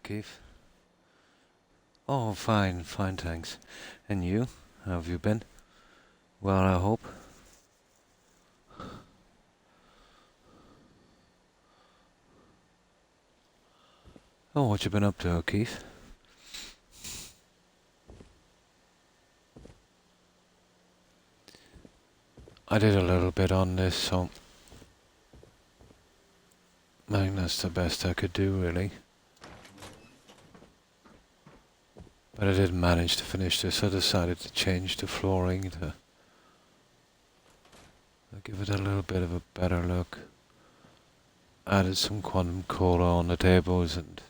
Keith? Oh, fine, fine, thanks. And you? How have you been? Well, I hope. Oh, what you been up to, Keith? I did a little bit on this, so I think that's the best I could do, really. But I didn't manage to finish this. I decided to change the flooring to give it a little bit of a better look. Added some quantum cola on the tables and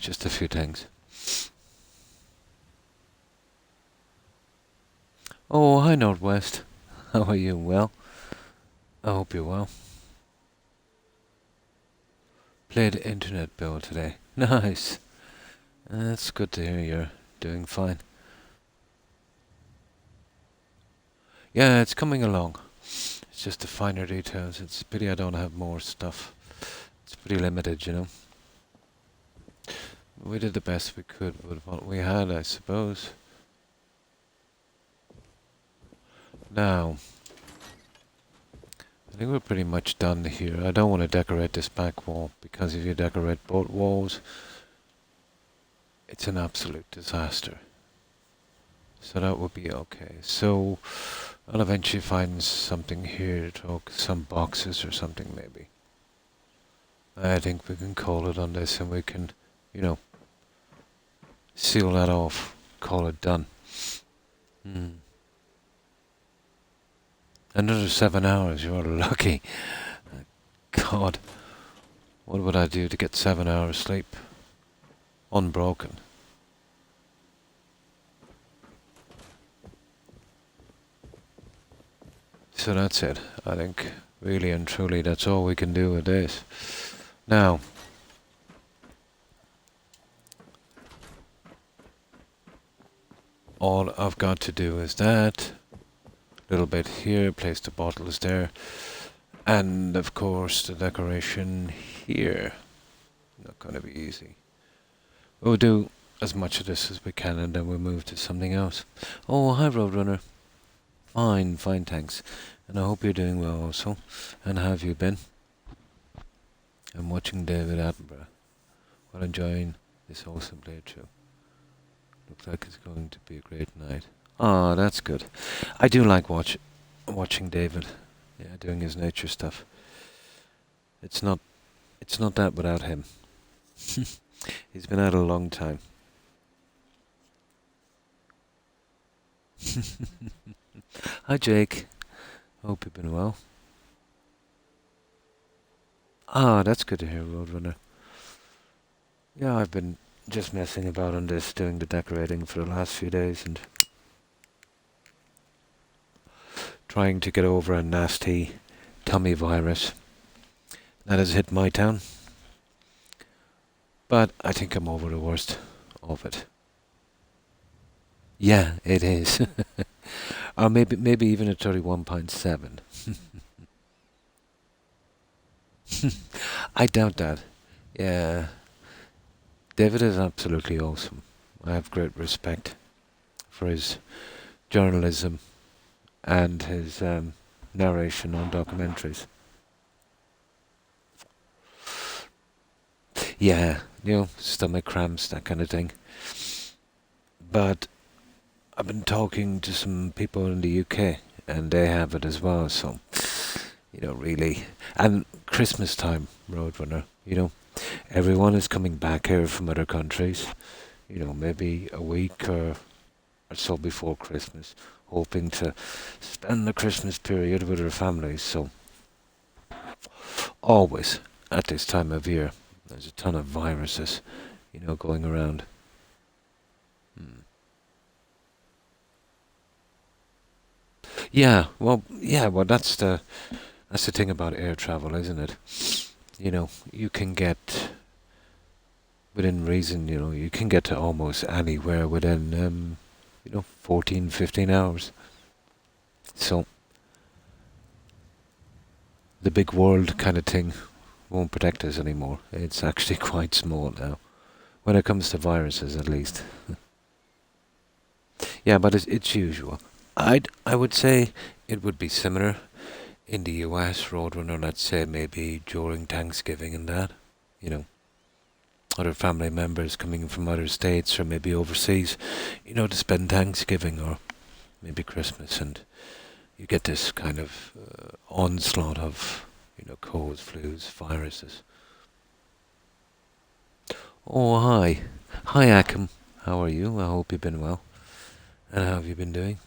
just a few things. Oh, hi Northwest. How are you? Well? I hope you're well. Played internet bill today. Nice. It's good to hear you're doing fine. Yeah, it's coming along. It's just the finer details. It's a pity I don't have more stuff. It's pretty limited, you know. We did the best we could with what we had, I suppose. Now, I think we're pretty much done here. I don't want to decorate this back wall, because if you decorate both walls, it's an absolute disaster. So that would be okay. So I'll eventually find something here to some boxes or something maybe. I think we can call it on this and we can, seal that off, call it done. Another 7 hours, you're lucky. God, what would I do to get 7 hours sleep? Unbroken. So that's it. I think really and truly that's all we can do with this. Now, all I've got to do is that. Little bit here, place the bottles there. And of course the decoration here. Not going to be easy. We'll do as much of this as we can and then we'll move to something else. Oh, hi Roadrunner. Fine, fine, thanks. And I hope you're doing well also. And how have you been? I'm watching David Attenborough while enjoying this awesome playthrough. Looks like it's going to be a great night. Ah, that's good. I do like watching David, doing his nature stuff. It's not that without him. He's been out a long time. Hi Jake. Hope you've been well. Ah, that's good to hear, Roadrunner. Yeah, I've been just messing about on this, doing the decorating for the last few days and trying to get over a nasty tummy virus that has hit my town. But I think I'm over the worst of it. Yeah, it is. Or maybe even a 31.7. I doubt that. Yeah. David is absolutely awesome. I have great respect for his journalism and his narration on documentaries. Yeah, stomach cramps, that kind of thing. But I've been talking to some people in the UK and they have it as well, so, really. And Christmas time, Roadrunner, everyone is coming back here from other countries, maybe a week or so before Christmas, hoping to spend the Christmas period with their families. So, always at this time of year, there's a ton of viruses, going around. Yeah, well, that's the thing about air travel, isn't it? You can get within reason, you can get to almost anywhere within 14, 15 hours. So the big world kind of thing won't protect us anymore. It's actually quite small now. When it comes to viruses, at least. Yeah, but it's usual. I would say it would be similar in the US, Roadrunner, let's say maybe during Thanksgiving and that, you know, other family members coming from other states or maybe overseas, to spend Thanksgiving or maybe Christmas, and you get this kind of onslaught of, colds, flus, viruses. Oh, hi. Hi, Akim. How are you? I hope you've been well. And how have you been doing?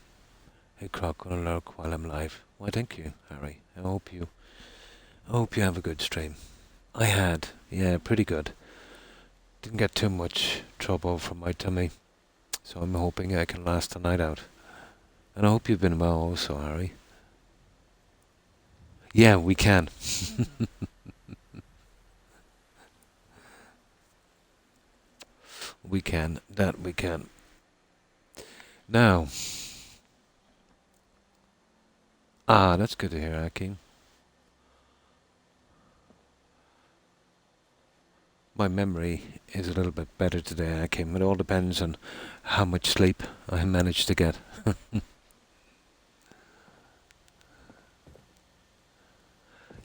Hey, Croc, gonna lurk while I'm live. Why, thank you, Harry. I hope you have a good stream. I had, yeah, pretty good. Didn't get too much trouble from my tummy, so I'm hoping I can last the night out. And I hope you've been well also, Harry. Yeah, we can. We can. That we can. Now, that's good to hear, Akim. My memory is a little bit better today, Akim. It all depends on how much sleep I manage to get.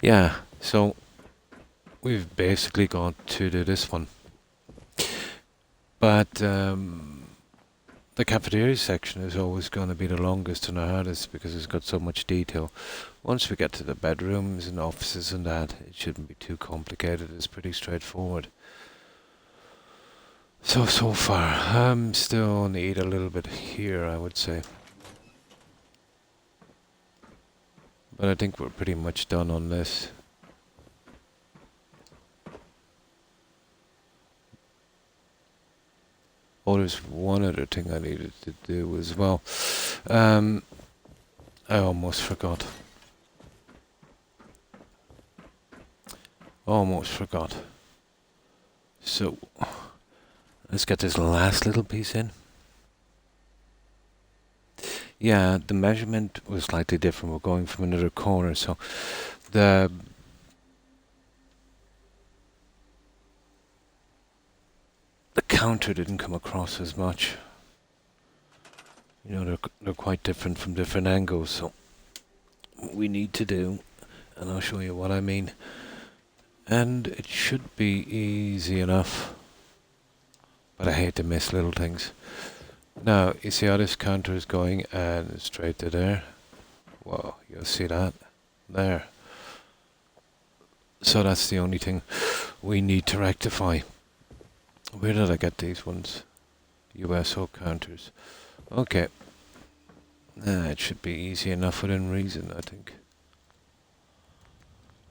Yeah, so we've basically got to do this one. But the cafeteria section is always going to be the longest and the hardest because it's got so much detail. Once we get to the bedrooms and offices and that, it shouldn't be too complicated. It's pretty straightforward. So far, still need a little bit here, I would say. But I think we're pretty much done on this. Oh, there's one other thing I needed to do as well. I almost forgot. So, let's get this last little piece in. Yeah, the measurement was slightly different. We're going from another corner, so the counter didn't come across as much. They're quite different from different angles, so what we need to do, and I'll show you what I mean, and it should be easy enough, but I hate to miss little things. Now, you see how this counter is going, and straight to there. Whoa, you'll see that there. So that's the only thing we need to rectify. Where did I get these ones? USO counters. Okay. It should be easy enough within reason, I think.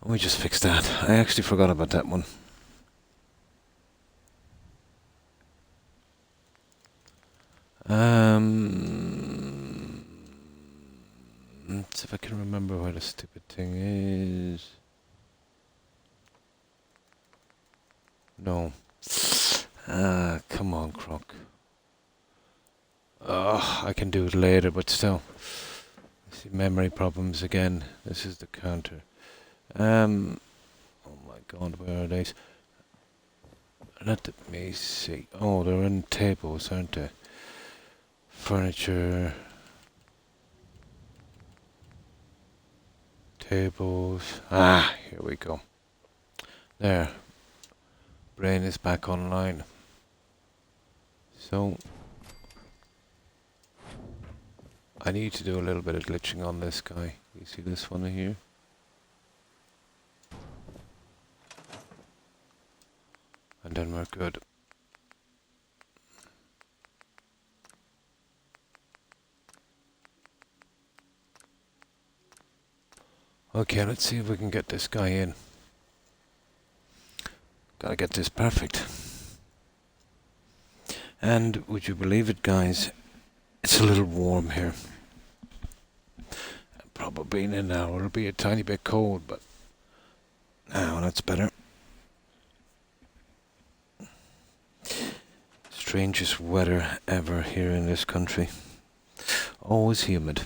Let me just fix that. I actually forgot about that one. Let's see if I can remember where the stupid thing is. No. Come on, Croc. I can do it later, but still. I see memory problems again. This is the counter. Oh my god, where are these? Let me see. Oh, they're in tables, aren't they? Furniture. Tables. Here we go. There. Brain is back online. So, I need to do a little bit of glitching on this guy. You see this one here? And then we're good. Okay, let's see if we can get this guy in. Gotta get this perfect. And would you believe it, guys? It's a little warm here. Probably in an hour it'll be a tiny bit cold, but now that's better. Strangest weather ever here in this country. Always humid.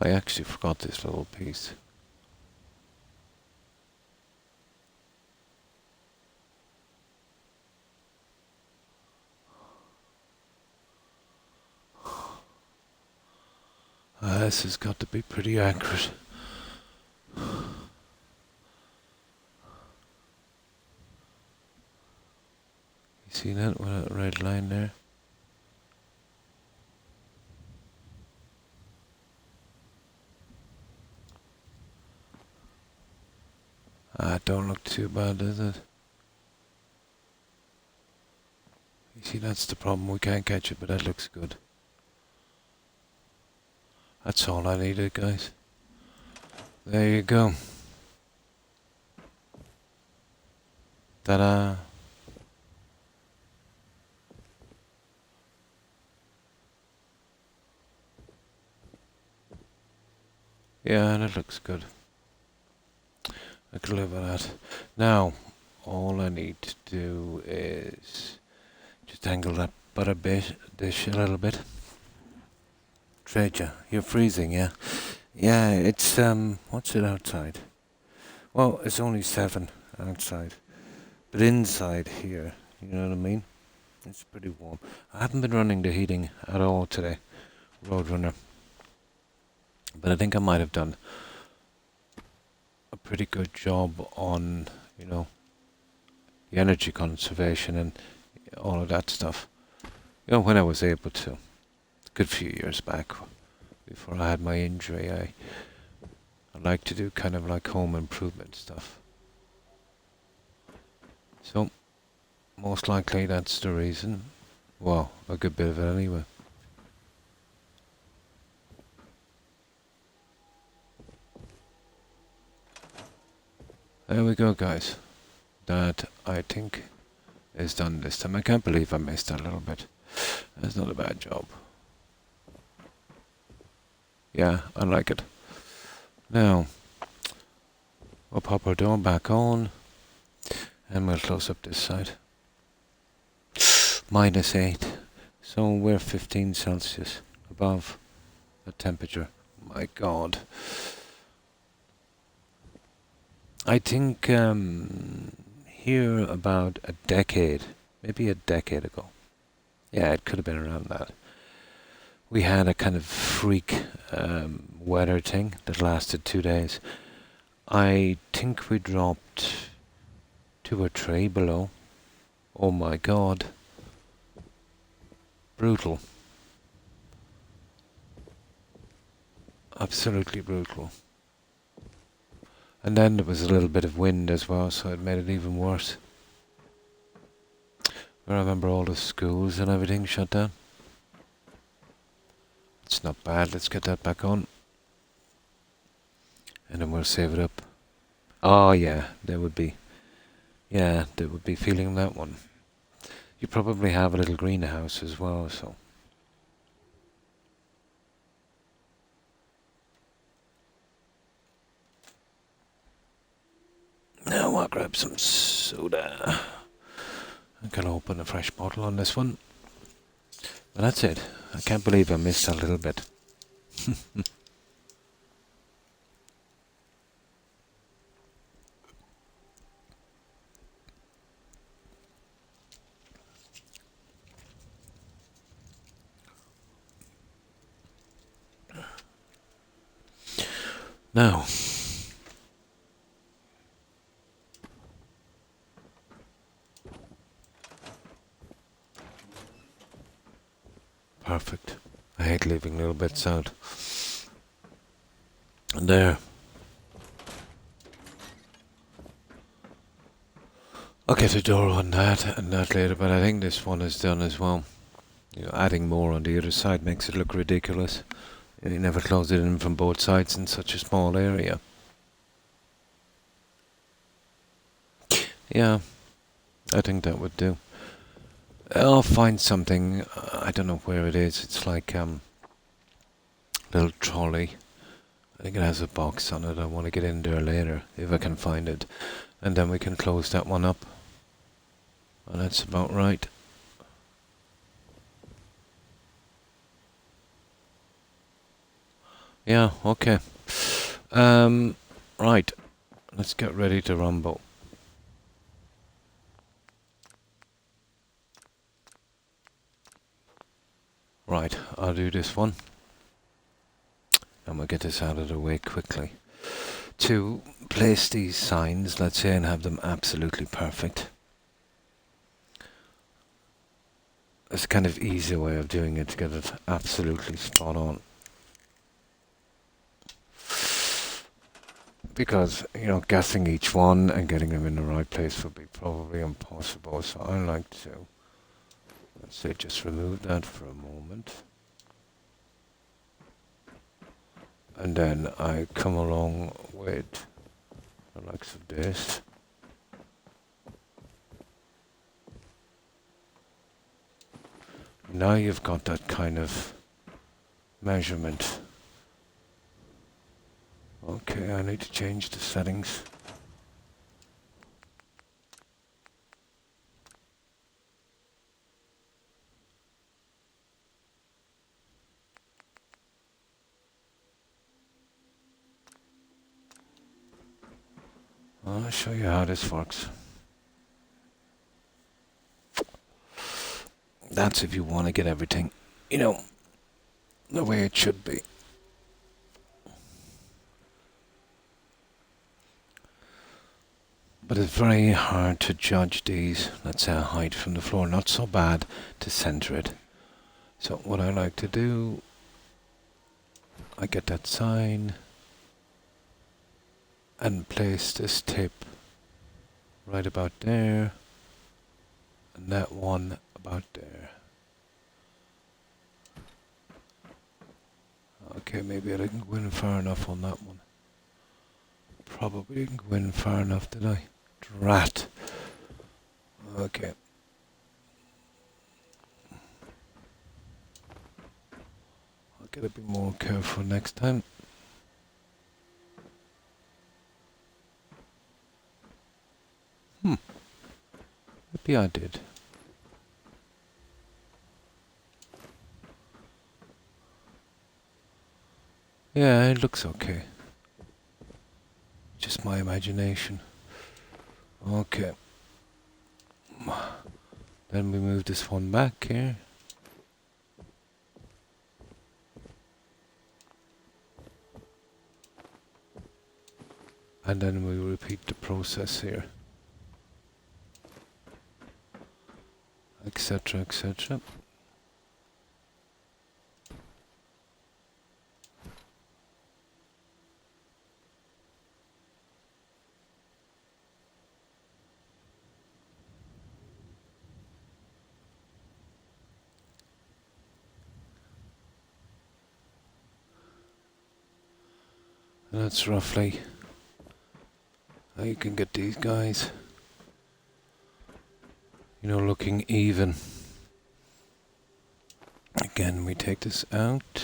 I actually forgot this little piece. This has got to be pretty accurate. You see that with that red line there? Don't look too bad, does it? You see, that's the problem. We can't catch it, but that looks good. That's all I needed, guys. There you go. Ta-da! Yeah, that looks good. I can live with that. Now, all I need to do is just angle that butter dish a little bit. Treasure, you're freezing, yeah? Yeah, it's, what's it outside? Well, it's only 7 outside. But inside here, you know what I mean? It's pretty warm. I haven't been running the heating at all today, Roadrunner. But I think I might have done a pretty good job on, you know, the energy conservation and all of that stuff. You know, when I was able to. A good few years back, before I had my injury, I like to do kind of like home improvement stuff. So, most likely that's the reason. Well, a good bit of it anyway. There we go, guys. That, I think, is done this time. I can't believe I missed that a little bit. That's not a bad job. Yeah, I like it. Now, we'll pop our door back on, and we'll close up this side. -8. So we're 15 Celsius above the temperature. My God. I think here about a decade, maybe a decade ago. Yeah, it could have been around that. We had a kind of freak weather thing that lasted 2 days. I think we dropped 2 or 3 below. Oh my God. Brutal. Absolutely brutal. And then there was a little bit of wind as well, so it made it even worse. I remember all the schools and everything shut down. It's not bad, let's get that back on. And then we'll save it up. Oh yeah, they would be. Yeah, they would be feeling that one. You probably have a little greenhouse as well, so. Now I'll grab some soda. I can open a fresh bottle on this one. But that's it. I can't believe I missed a little bit. Now, perfect. I hate leaving little bits out. And there. I'll get a door on that and that later, but I think this one is done as well. You know, adding more on the other side makes it look ridiculous. You never close it in from both sides in such a small area. Yeah, I think that would do. I'll find something, I don't know where it is. It's like little trolley. I think it has a box on it. I want to get in there later if I can find it. And then we can close that one up. And that's about right. Yeah, okay. Right. Let's get ready to rumble. Right, I'll do this one. And we'll get this out of the way quickly. To place these signs, let's say, and have them absolutely perfect. It's a kind of easy way of doing it to get it absolutely spot on. Because, you know, guessing each one and getting them in the right place would be probably impossible. So I like to, let's say, just remove that for a moment. And then I come along with the likes of this. Now you've got that kind of measurement. Okay, I need to change the settings. I'll show you how this works. That's if you want to get everything, you know, the way it should be. But it's very hard to judge these, let's say, a height from the floor. Not so bad to center it. So what I like to do, I get that sign and place this tip right about there and that one about there. Okay, maybe I didn't go in far enough on that one. Probably didn't go in far enough, did I? Drat. Okay. I'll get a bit more careful next time. Maybe I did. Yeah, it looks okay. Just my imagination. Okay. Then we move this one back here. And then we repeat the process here. Etc, etc. And that's roughly how you can get these guys, you know, looking even. Again, we take this out.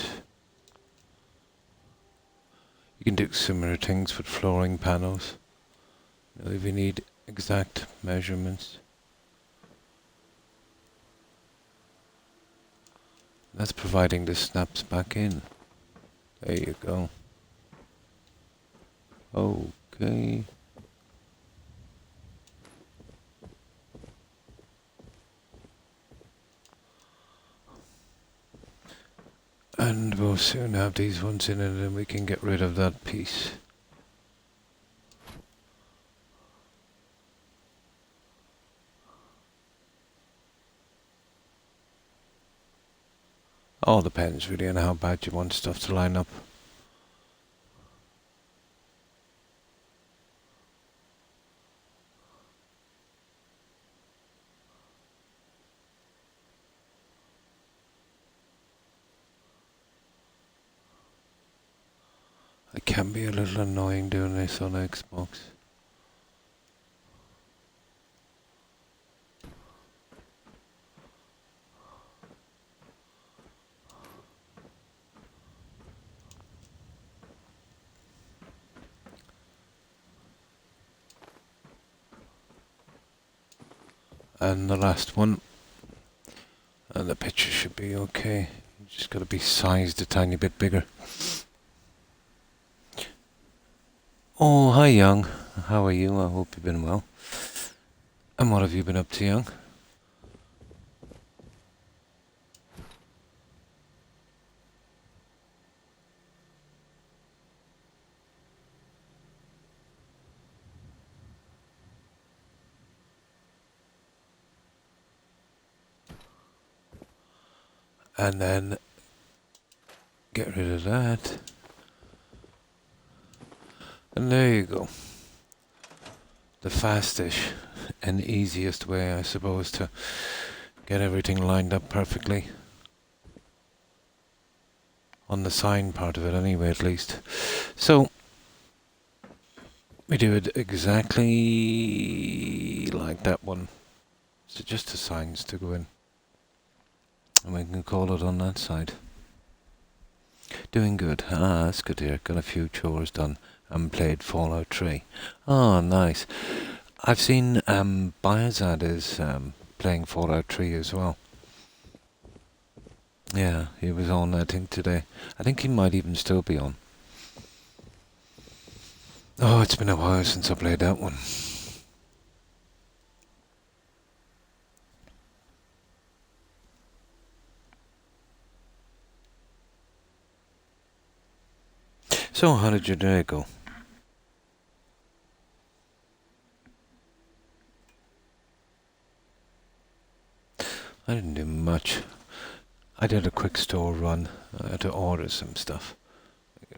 You can do similar things with flooring panels. Now, if you need exact measurements. That's providing this snaps back in. There you go. Okay. And we'll soon have these ones in and then we can get rid of that piece. All depends really on how bad you want stuff to line up. It can be a little annoying doing this on Xbox. And the last one. And the picture should be okay. You just got to be sized a tiny bit bigger. Oh, hi, Young. How are you? I hope you've been well. And what have you been up to, Young? And then get rid of that. And there you go. The fastest and easiest way, I suppose, to get everything lined up perfectly. On the sign part of it anyway, at least. So, we do it exactly like that one. So just the signs to go in. And we can call it on that side. Doing good. Ah, that's good to hear. Got a few chores done and played Fallout 3. Oh, nice. I've seen Biozad is playing Fallout 3 as well. Yeah, he was on, I think, today. I think he might even still be on. Oh, it's been a while since I played that one. So, how did your day go? I didn't do much. I did a quick store run to order some stuff.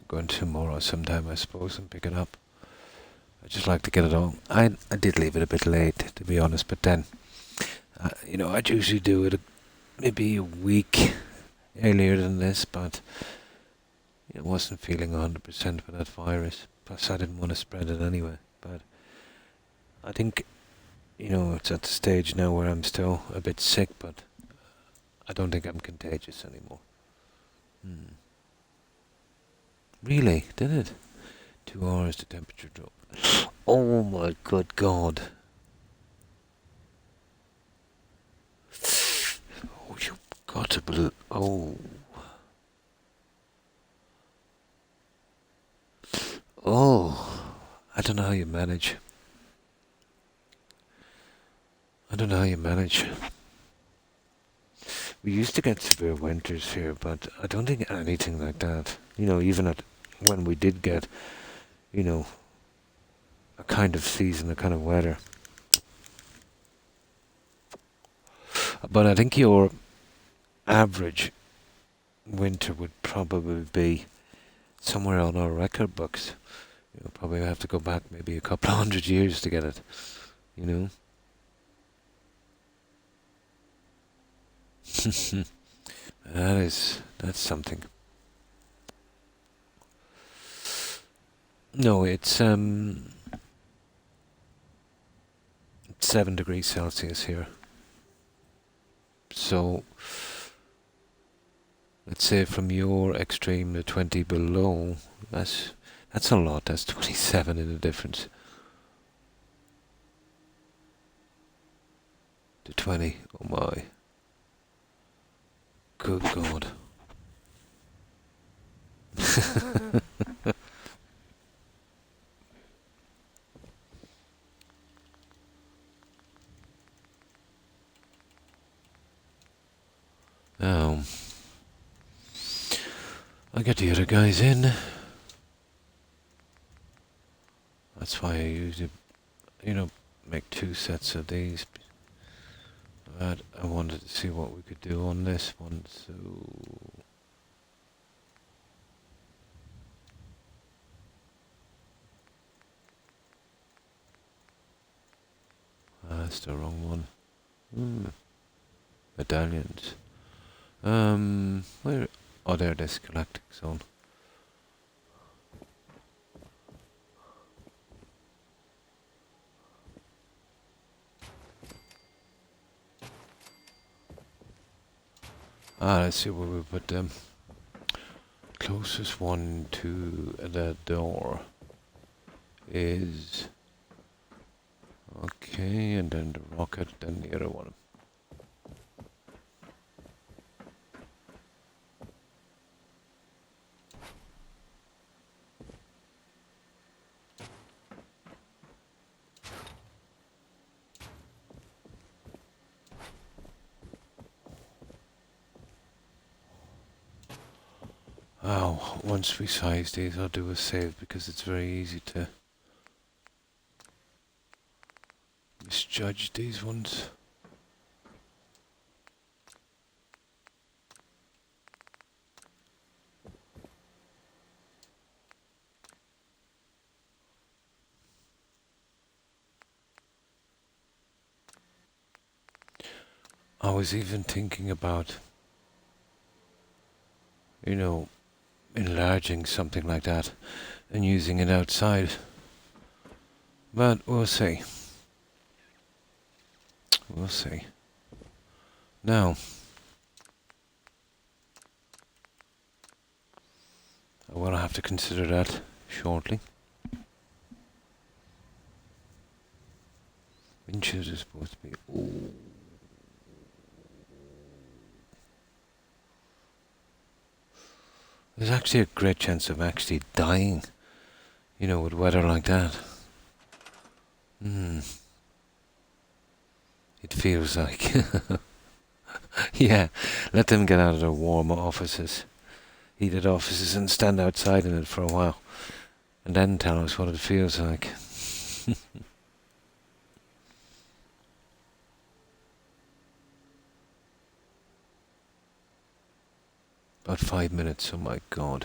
Going tomorrow sometime, I suppose, and pick it up. I just like to get it on. I did leave it a bit late, to be honest, but then, I'd usually do it maybe a week earlier than this, but I wasn't feeling 100% for that virus. Plus, I didn't want to spread it anyway. But I think, it's at the stage now where I'm still a bit sick, but I don't think I'm contagious anymore. Really? Did it? 2 hours the temperature drop. Oh my good God. Oh, you've got to believe. Oh. Oh. I don't know how you manage. I don't know how you manage. We used to get severe winters here, but I don't think anything like that. Even when we did get, a kind of season, a kind of weather. But I think your average winter would probably be somewhere on our record books. Probably have to go back maybe a couple of 100 years to get it. That's something. No, it's 7 degrees Celsius here. So let's say from your extreme to 20 below, that's a lot. That's 27 in the difference. To 20. Oh my. Good God. Now, I'll get the other guys in. That's why I usually, make 2 sets of these. But I wanted to see what we could do on this one, so... that's the wrong one. Medallions. Where? Oh, there it is, galactic zone. Let's see where we put them. Closest one to the door is... Okay, and then the rocket, then the other one. Oh, once we size these, I'll do a save because it's very easy to misjudge these ones. I was even thinking about, you know, enlarging something like that and using it outside. But we'll see. We'll see. Now, I will have to consider that shortly. Inches is supposed to be... Ooh. There's actually a great chance of actually dying, you know, with weather like that. It feels like. Yeah, let them get out of their warm offices, heated offices, and stand outside in it for a while. And then tell us what it feels like. About 5 minutes, oh my god.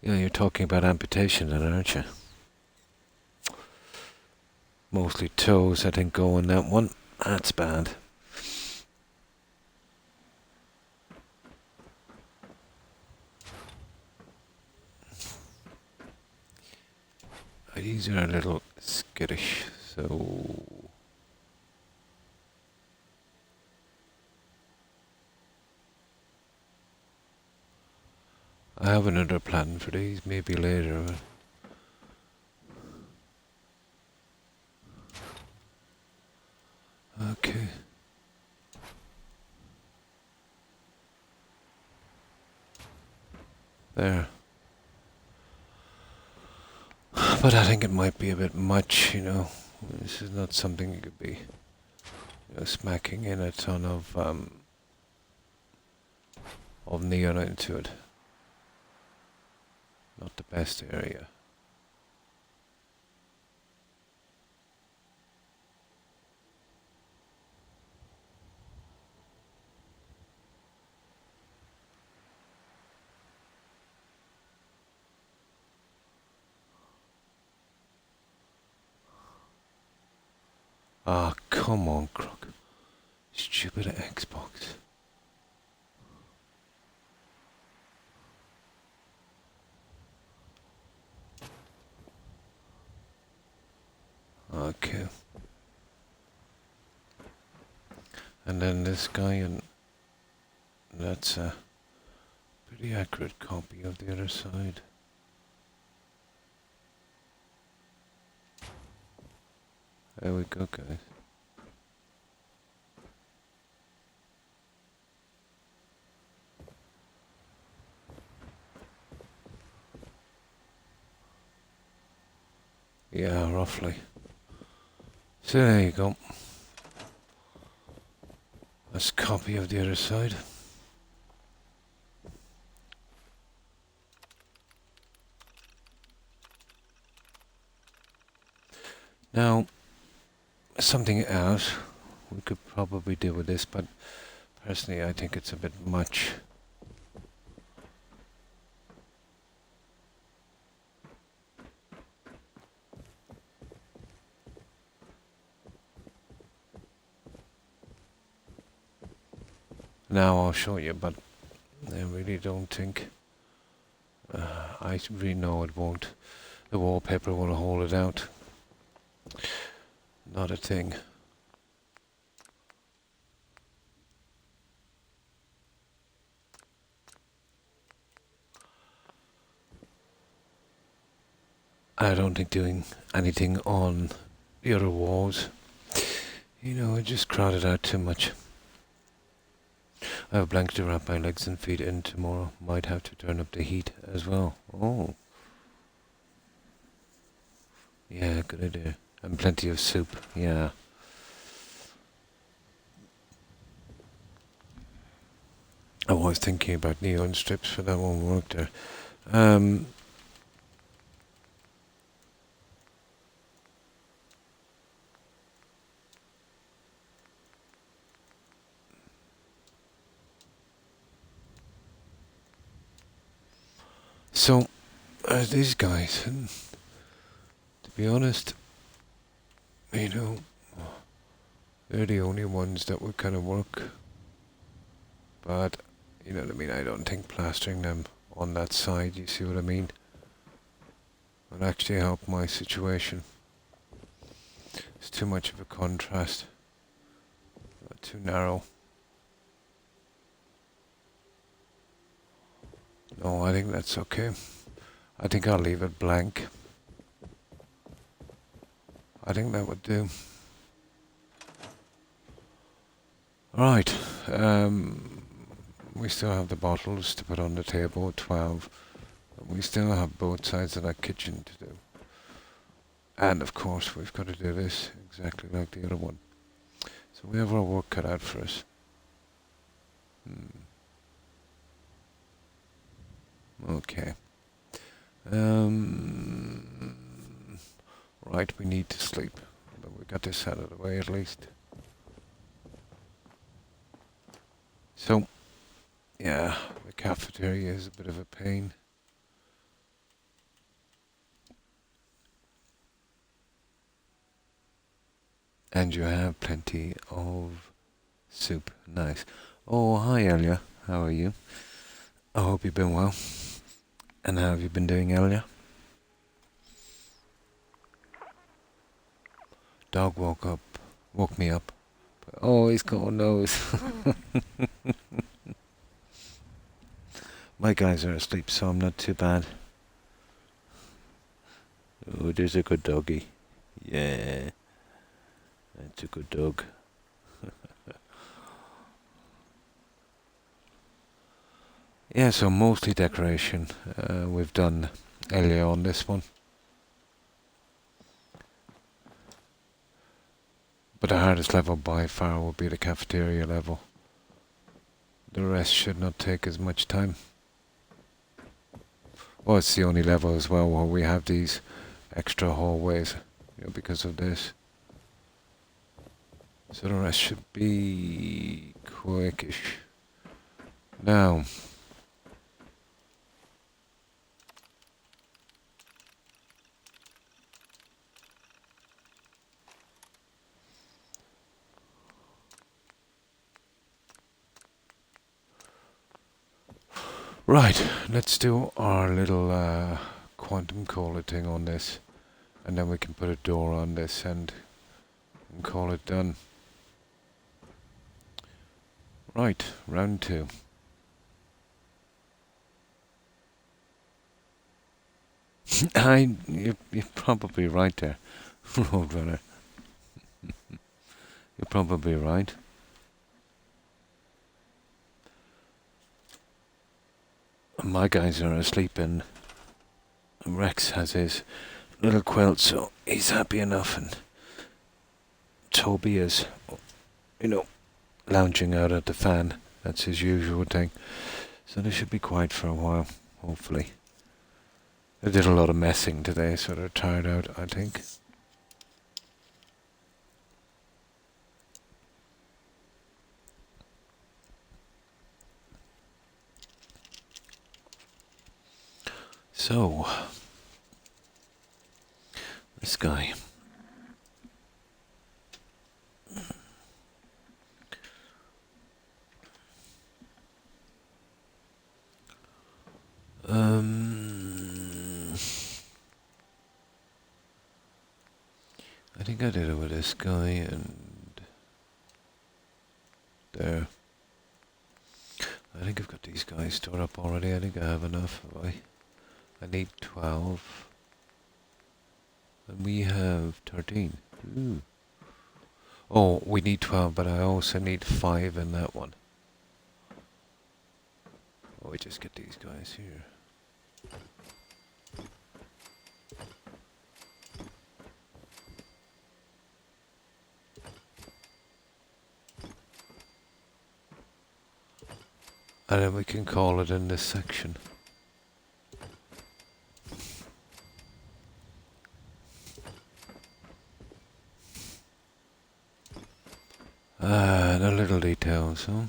Yeah, you're talking about amputation then, aren't you? Mostly toes, I think, go on that one. That's bad. These are a little skittish, so... I have another plan for these, maybe later. Okay. There. But I think it might be a bit much, you know. This is not something you could be, you know, smacking in a ton of neon into it. Not the best area. Ah, come on, Croc. Stupid Xbox. Okay. And then this guy, and that's a pretty accurate copy of the other side. There we go, guys. Yeah, roughly. So there you go. That's a copy of the other side. Now, something else, we could probably deal with this, but personally I think it's a bit much. Now I'll show you, but I really don't think, I really know it won't, the wallpaper will hold it out. Not a thing. I don't think doing anything on the other walls, you know, it just crowded out too much. I have a blanket to wrap my legs and feet in tomorrow. Might have to turn up the heat as well. Oh. Yeah, good idea. And plenty of soup, yeah. I was thinking about neon strips, but that won't work there. So, these guys, and to be honest, you know, they're the only ones that would kind of work. But, you know what I mean, I don't think plastering them on that side, you see what I mean, would actually help my situation. It's too much of a contrast. Too narrow. No, I think that's okay. I think I'll leave it blank. I think that would do. Right. We still have the bottles to put on the table, 12. We still have both sides of that kitchen to do. And of course, we've got to do this exactly like the other one. So we have our work cut out for us. Okay. Right, we need to sleep. But we got this out of the way at least. So, yeah, the cafeteria is a bit of a pain. And you have plenty of soup. Nice. Oh, hi, Elia. How are you? I hope you've been well. And how have you been doing, Elia? Dog woke me up. Oh, he's got a nose. My guys are asleep, so I'm not too bad. Oh, there's a good doggy. Yeah, that's a good dog. Yeah, so mostly decoration. We've done earlier on this one. But the hardest level by far will be the cafeteria level. The rest should not take as much time. Well, it's the only level as well where we have these extra hallways, you know, because of this. So the rest should be quickish. Now, right, let's do our little quantum cola thing on this, and then we can put a door on this and call it done. Right, round 2. You're probably right there, Roadrunner. You're probably right. My guys are asleep and Rex has his little quilt, so he's happy enough, and Toby is, you know, lounging out at the fan. That's his usual thing. So they should be quiet for a while, hopefully. They did a lot of messing today, so they're tired out, I think. So, this guy. I think I did it with this guy and there. I think I've got these guys stored up already. I think I have enough. Have I? I need 12. And we have 13. Ooh. Oh, we need 12, but I also need 5 in that one. Oh, we just get these guys here. And then we can call it in this section. The little details, huh?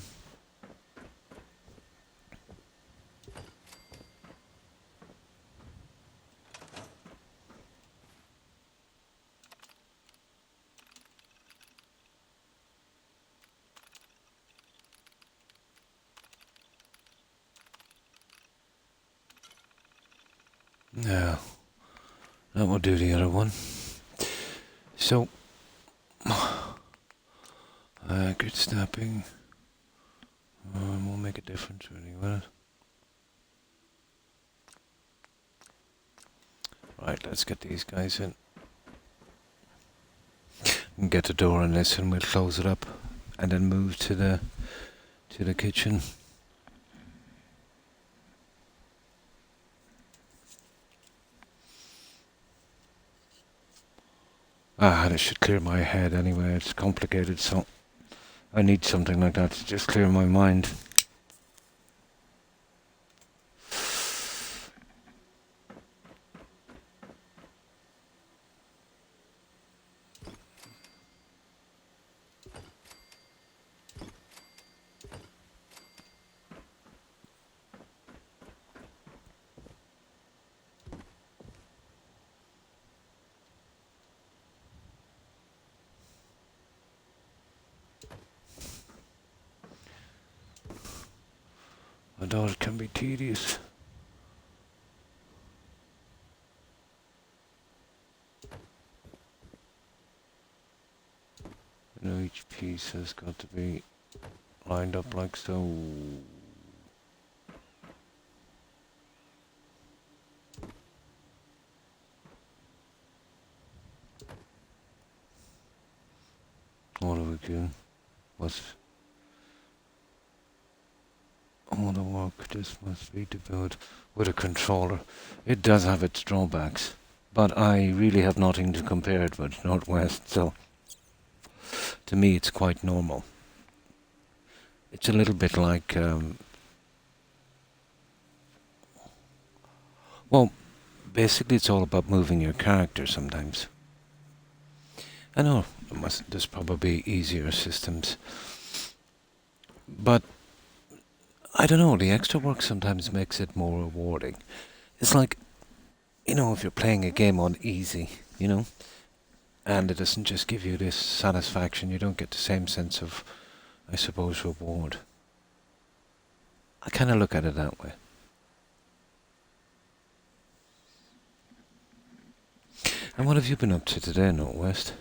Now, that will do the other one. So, good snapping. Won't make a difference really, will it? Right, let's get these guys in. And get the door on this and we'll close it up and then move to the kitchen. This should clear my head anyway. It's complicated, so I need something like that to just clear my mind. Although it can be tedious. You know, each piece has got to be lined up like so. What do we do? What's all the work just must be to build with a controller. It does have its drawbacks, but I really have nothing to compare it with Northwest, so to me it's quite normal. It's a little bit like, well, basically it's all about moving your character sometimes. I know there's probably easier systems, but I don't know, the extra work sometimes makes it more rewarding. It's like, you know, if you're playing a game on easy, you know, and it doesn't just give you this satisfaction, you don't get the same sense of, I suppose, reward. I kind of look at it that way. And what have you been up to today, Northwest?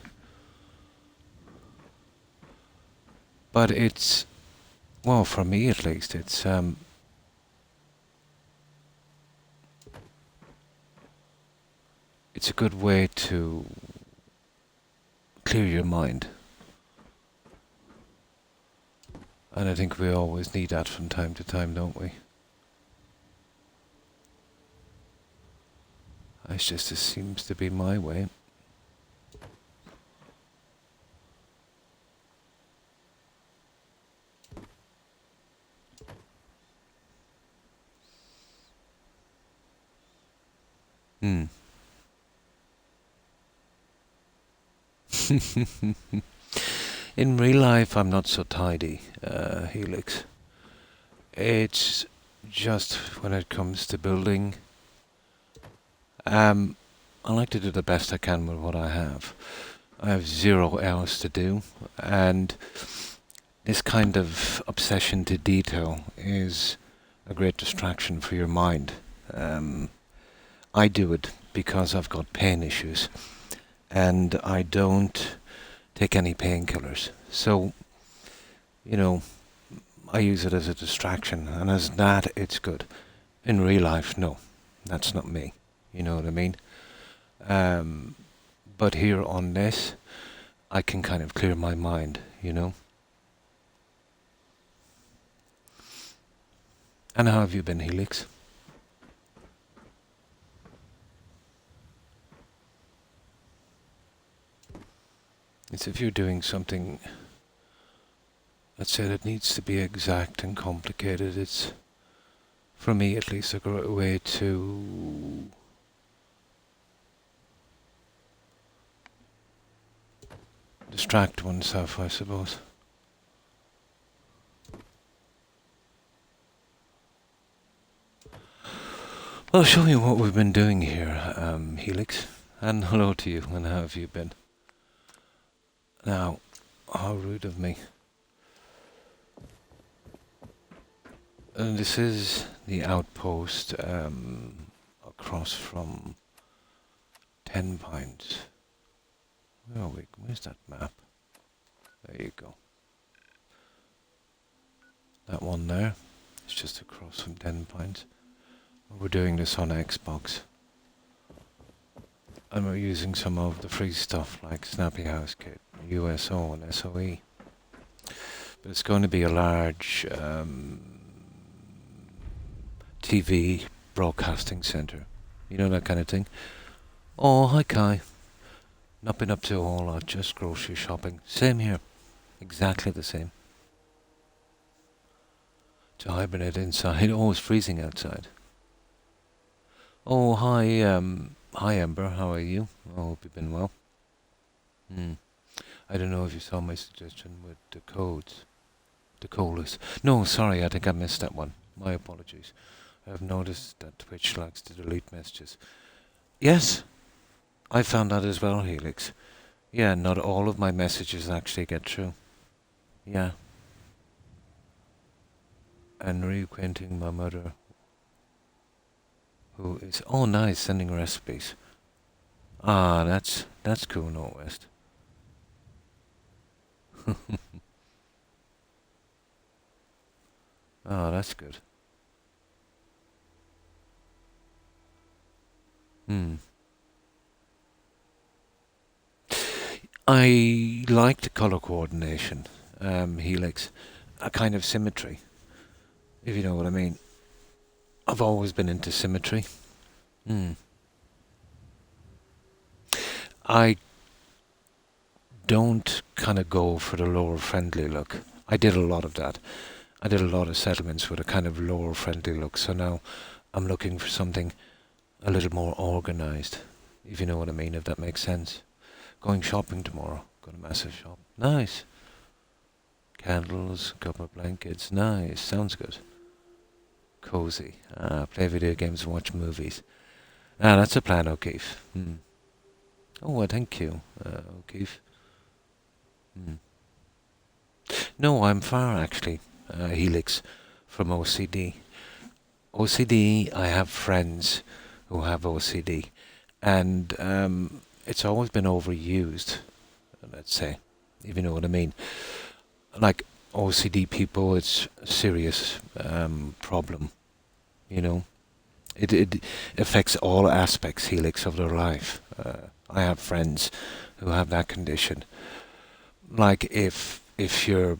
But it's, well, for me at least, it's a good way to clear your mind. And I think we always need that from time to time, don't we? It seems to be my way. In real life, I'm not so tidy, Helix. It's just when it comes to building, I like to do the best I can with what I have. I have zero else to do, and this kind of obsession to detail is a great distraction for your mind. I do it because I've got pain issues, and I don't take any painkillers. So, you know, I use it as a distraction, and as that, it's good. In real life, no, that's not me. You know what I mean? But here on this, I can kind of clear my mind, you know? And how have you been, Helix? It's if you're doing something let's say it needs to be exact and complicated. It's, for me at least, a great way to distract oneself, I suppose. Well, I'll show you what we've been doing here, Helix. And hello to you, and how have you been? Now, how rude of me. And this is the outpost across from 10 Pines. Where are we? Where's that map? There you go. That one there. It's just across from 10 Pines. We're doing this on Xbox. And we're using some of the free stuff like Snappy House Kit, USO and SOE. But it's going to be a large TV broadcasting centre. You know, that kind of thing. Oh, hi Kai. Not been up to a whole lot, just grocery shopping. Same here. Exactly the same. To hibernate inside. Oh, it's freezing outside. Oh, hi, hi Ember, how are you? I hope you've been well. I don't know if you saw my suggestion with the codes. The colas. No, sorry, I think I missed that one. My apologies. I've noticed that Twitch likes to delete messages. Yes, I found that as well, Helix. Yeah, not all of my messages actually get through. Yeah. And reacquainting my mother, who is, oh nice, sending recipes. Ah, that's cool, Northwest. Oh, that's good. I like the color coordination, Helix, a kind of symmetry, if you know what I mean. I've always been into symmetry. I don't kind of go for the lower friendly look. I did a lot of that. I did a lot of settlements with a kind of lower friendly look, so now I'm looking for something a little more organized, if you know what I mean, if that makes sense. Going shopping tomorrow. Got a massive shop. Nice. Candles, couple of blankets. Nice. Sounds good. Cozy. Play video games and watch movies. That's a plan, O'Keefe. Oh, well, thank you, O'Keefe. No, I'm far, actually, Helix, from OCD. OCD, I have friends who have OCD. And it's always been overused, let's say, if you know what I mean. Like OCD people, it's a serious problem, you know. It affects all aspects, Helix, of their life. I have friends who have that condition. Like if you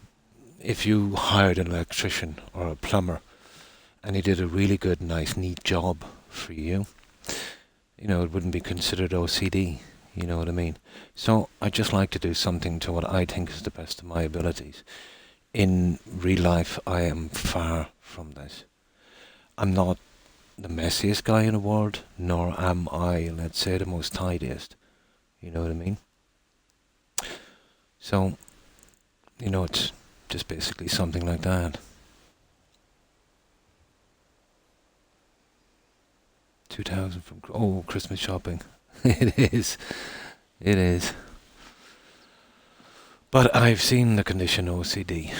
hired an electrician or a plumber and he did a really good, nice, neat job for you, you know, it wouldn't be considered OCD. You know what I mean? So I just like to do something to what I think is the best of my abilities. In real life, I am far from this. I'm not the messiest guy in the world, nor am I, let's say, the most tidiest. You know what I mean? So, you know, it's just basically something like that. 2,000 from... Oh, Christmas shopping. It is. It is. But I've seen the condition OCD.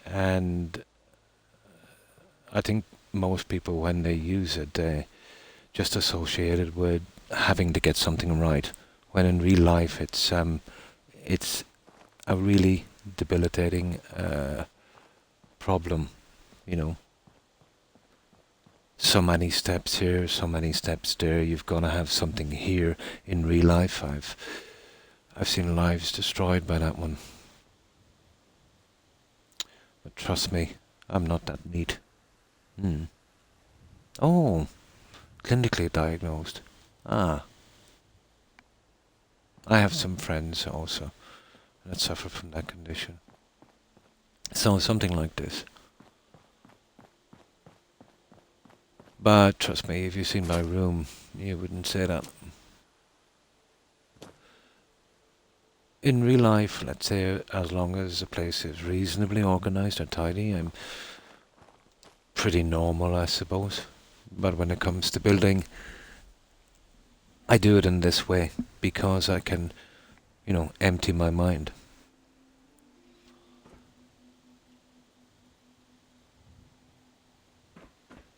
And I think most people, when they use it, they just associate it with having to get something right. When in real life, it's a really debilitating problem, you know. So many steps here, so many steps there. You've got to have something here in real life. I've seen lives destroyed by that one. But trust me, I'm not that neat. Oh, clinically diagnosed. I have some friends also that suffer from that condition. So something like this. But trust me, if you've seen my room, you wouldn't say that. In real life, let's say, as long as the place is reasonably organised or tidy, I'm pretty normal, I suppose. But when it comes to building, I do it in this way because I can, empty my mind.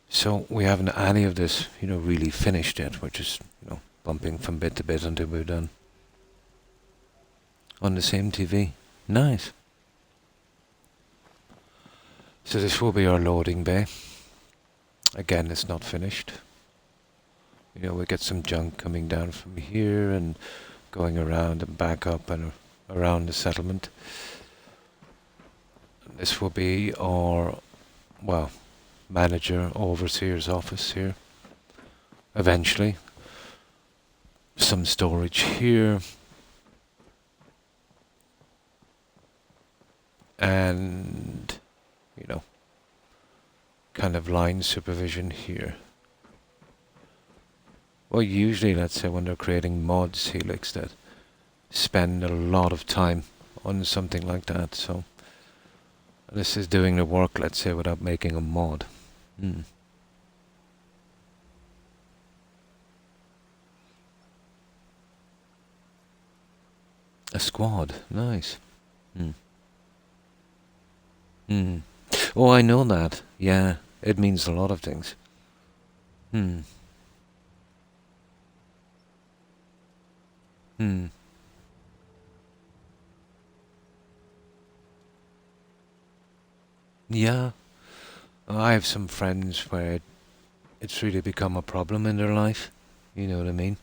So we haven't any of this, really finished yet. We're just, bumping from bit to bit until we're done. On the same TV. Nice. So this will be our loading bay. Again, it's not finished. We get some junk coming down from here and going around and back up and around the settlement. And this will be our, manager, overseer's office here. Eventually. Some storage here. And, kind of line supervision here. Well, usually, let's say, when they're creating mods, Helix, that spend a lot of time on something like that. So this is doing the work, let's say, without making a mod. A squad, nice. Oh, I know that. Yeah, it means a lot of things. Yeah, I have some friends where it's really become a problem in their life. You know what I mean?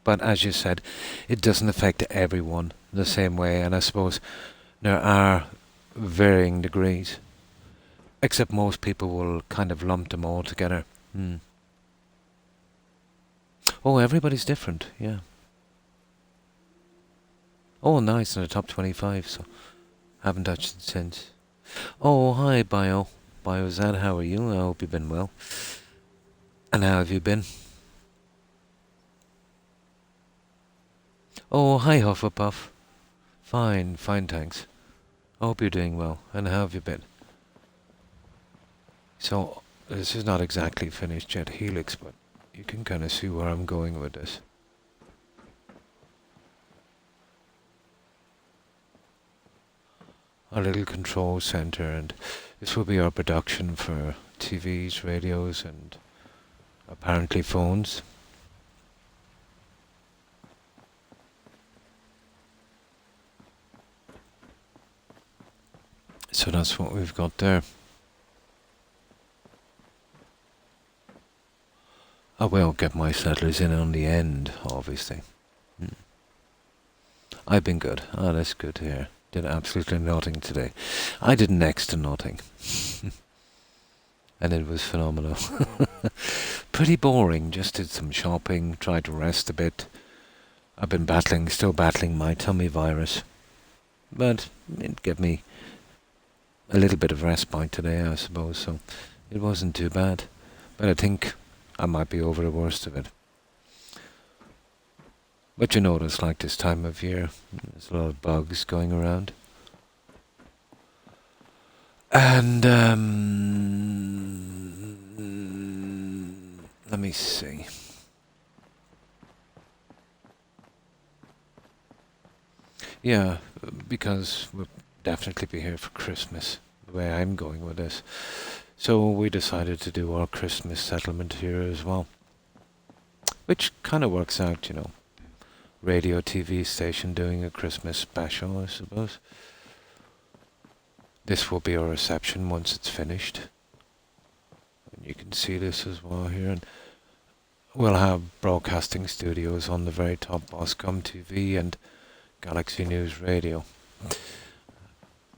But as you said, it doesn't affect everyone the same way, and I suppose there are varying degrees. Except most people will kind of lump them all together. Oh, everybody's different, yeah. Oh, nice, in the top 25, so haven't touched it since. Oh, hi, Bio. BioZad, how are you? I hope you've been well. And how have you been? Oh, hi, Hufflepuff. Fine, thanks. I hope you're doing well. And how have you been? So, this is not exactly finished yet, Helix, but you can kind of see where I'm going with this. Our little control center, and this will be our production for TVs, radios, and apparently phones. So that's what we've got there. I will get my settlers in on the end, obviously. I've been good. Oh, that's good to hear. Did absolutely nothing today. I did next to nothing. And it was phenomenal. Pretty boring, just did some shopping, tried to rest a bit. I've been still battling my tummy virus. But it gave me a little bit of respite today, I suppose, so it wasn't too bad. But I think I might be over the worst of it. But you know what it's like this time of year. There's a lot of bugs going around. And, let me see. Yeah, because we'll definitely be here for Christmas, the way I'm going with this. So we decided to do our Christmas settlement here as well. Which kind of works out, Radio TV station doing a Christmas special, I suppose. This will be our reception once it's finished. And you can see this as well here. And we'll have broadcasting studios on the very top, Boscom TV and Galaxy News Radio.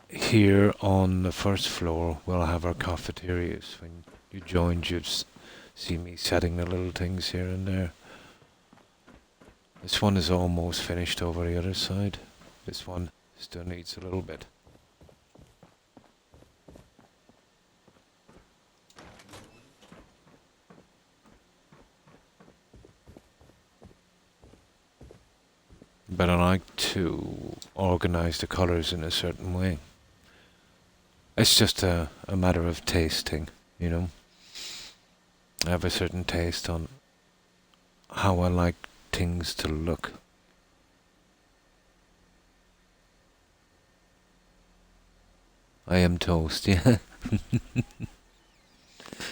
Here on the first floor, we'll have our cafeterias. When you joined, you'd see me setting the little things here and there. This one is almost finished over the other side. This one still needs a little bit. to organize the colors in a certain way. It's just a matter of tasting, you know. I have a certain taste on how I like things to look. I am toast, yeah.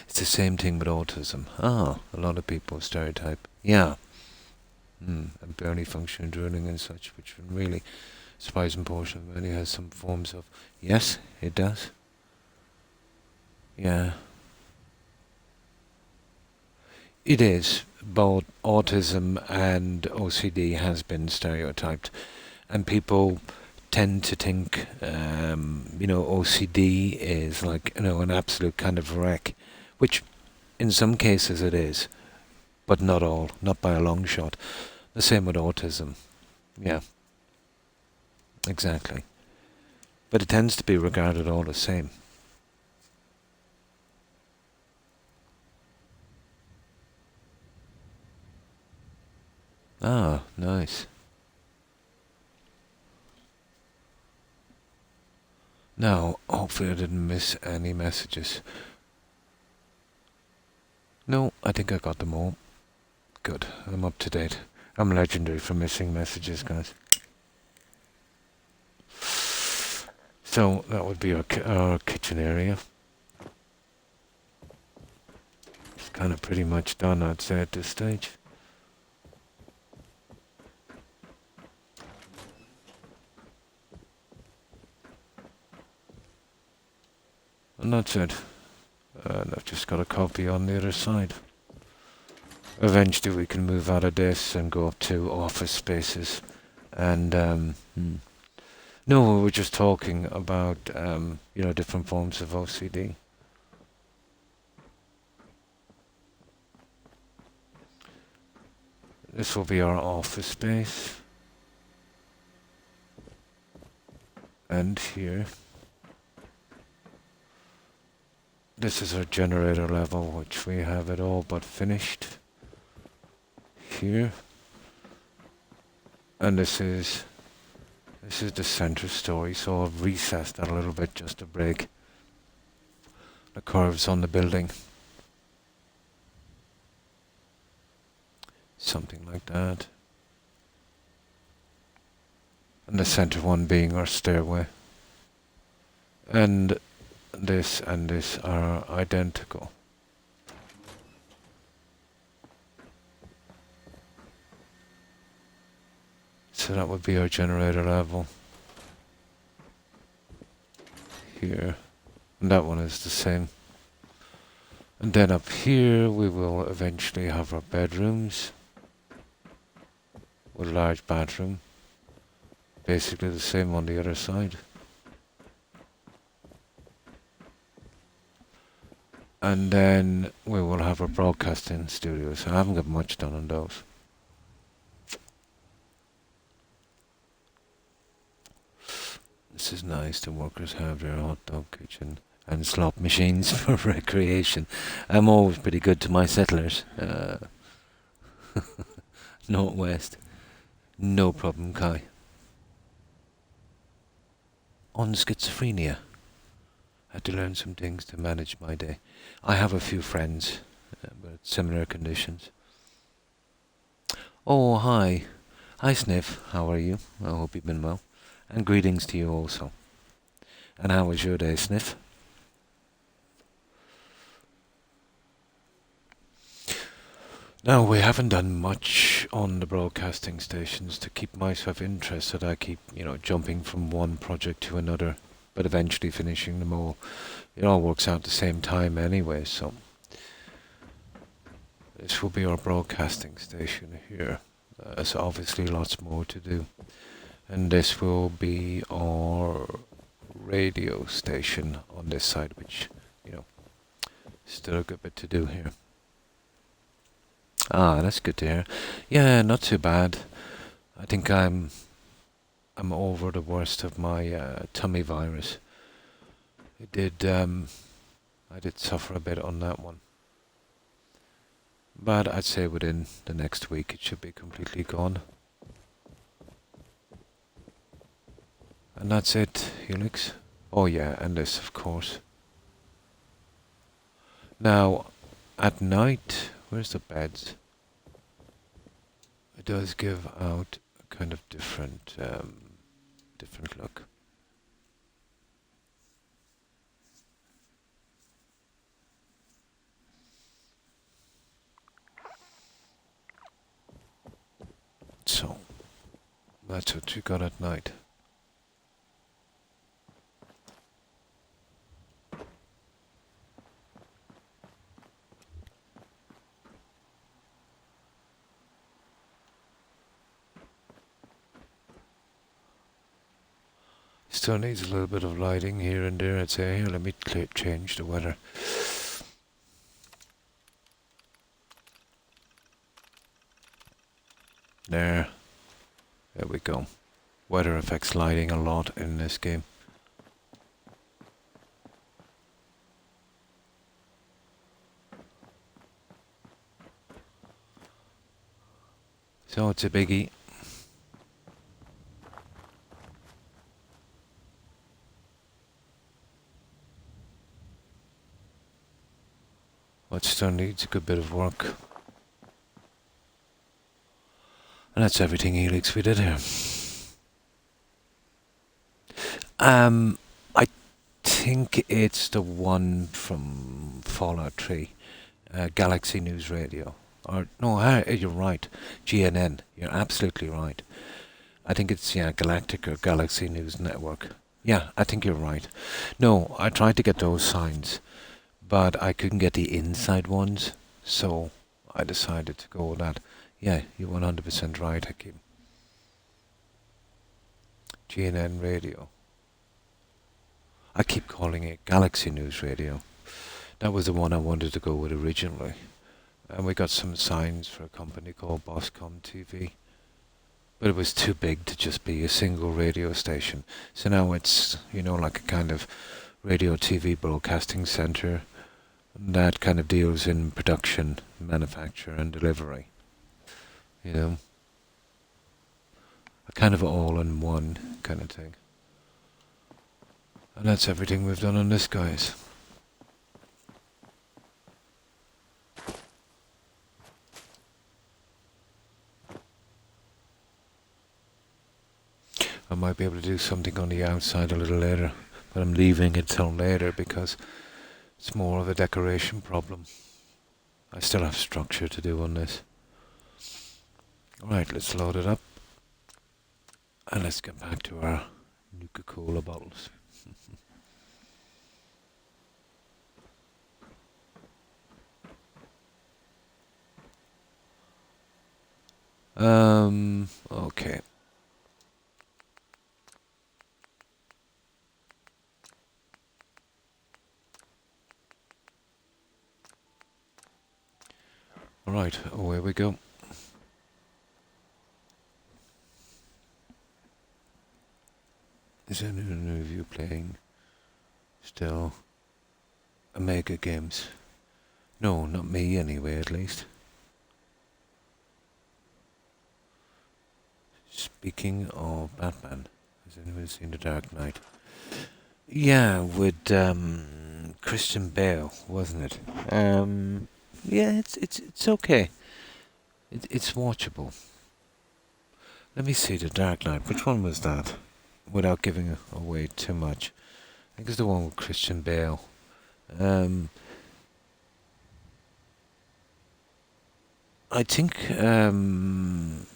It's the same thing with autism. Ah, a lot of people stereotype. Yeah. And barely functioning drooling and such, which really surprising portion of it has some forms of... Yes, it does. Yeah. It is. Both autism and OCD has been stereotyped. And people tend to think, OCD is like, an absolute kind of wreck. Which, in some cases it is. But not all. Not by a long shot. The same with autism. Yeah. Exactly. But it tends to be regarded all the same. Ah, nice. Now, hopefully I didn't miss any messages. No, I think I got them all. Good, I'm up to date. I'm legendary for missing messages, guys. So, that would be our kitchen area. It's kind of pretty much done, I'd say, at this stage. And that's it. And I've just got a copy on the other side. Eventually we can move out of this and go up to office spaces. And, no, we were just talking about, different forms of OCD. This will be our office space. And here. This is our generator level, which we have it all but finished. Here. And this is the center story, so I've recessed that a little bit just to break the curves on the building. Something like that. And the center one being our stairway. And this are identical. So that would be our generator level. Here. And that one is the same. And then up here we will eventually have our bedrooms. With a large bathroom. Basically the same on the other side. And then we will have our broadcasting studios. I haven't got much done on those. This is nice. The workers have their hot dog kitchen and slot machines for recreation. I'm always pretty good to my settlers. Northwest. No problem, Kai. On schizophrenia. Had to learn some things to manage my day. I have a few friends with similar conditions. Oh, hi. Hi, Sniff. How are you? I hope you've been well. And greetings to you also. And how was your day, Sniff? Now, we haven't done much on the broadcasting stations to keep myself interested. I keep, jumping from one project to another, but eventually finishing them all. It all works out the same time anyway, so... This will be our broadcasting station here. There's obviously lots more to do. And this will be our radio station on this side, which, still a good bit to do here. Ah, that's good to hear. Yeah, not too bad. I think I'm over the worst of my tummy virus. I did suffer a bit on that one. But I'd say within the next week it should be completely gone. And that's it, Helix. Oh yeah, and this, of course. Now, at night, where's the beds? It does give out a kind of different, different look. So, that's what you got at night. Still needs a little bit of lighting here and there, I'd say. Here, let me change the weather. There we go. Weather affects lighting a lot in this game. So it's a biggie. It still needs a good bit of work. And that's everything, Helix, we did here. I think it's the one from Fallout 3, Galaxy News Radio. Or no, you're right, GNN. You're absolutely right. I think it's Galactic or Galaxy News Network. Yeah, I think you're right. No, I tried to get those signs, but I couldn't get the inside ones, so I decided to go with that. Yeah, you're 100% right, Hakim. GNN Radio. I keep calling it Galaxy News Radio. That was the one I wanted to go with originally. And we got some signs for a company called Boscom TV. But it was too big to just be a single radio station. So now it's, like a kind of radio TV broadcasting center that kind of deals in production, manufacture and delivery. A kind of all-in-one kind of thing. And that's everything we've done on this, guys. I might be able to do something on the outside a little later, but I'm leaving it till later because it's more of a decoration problem. I still have structure to do on this. Alright, let's load it up. And let's get back to our Nuka-Cola bottles. Okay. Alright, away we go. Is anyone of you playing still Omega games? No, not me anyway, at least. Speaking of Batman, has anyone seen The Dark Knight? Yeah, with Christian Bale, wasn't it? Yeah, it's okay. It's watchable. Let me see, The Dark Knight. Which one was that? Without giving away too much. I think it's the one with Christian Bale. I think Liam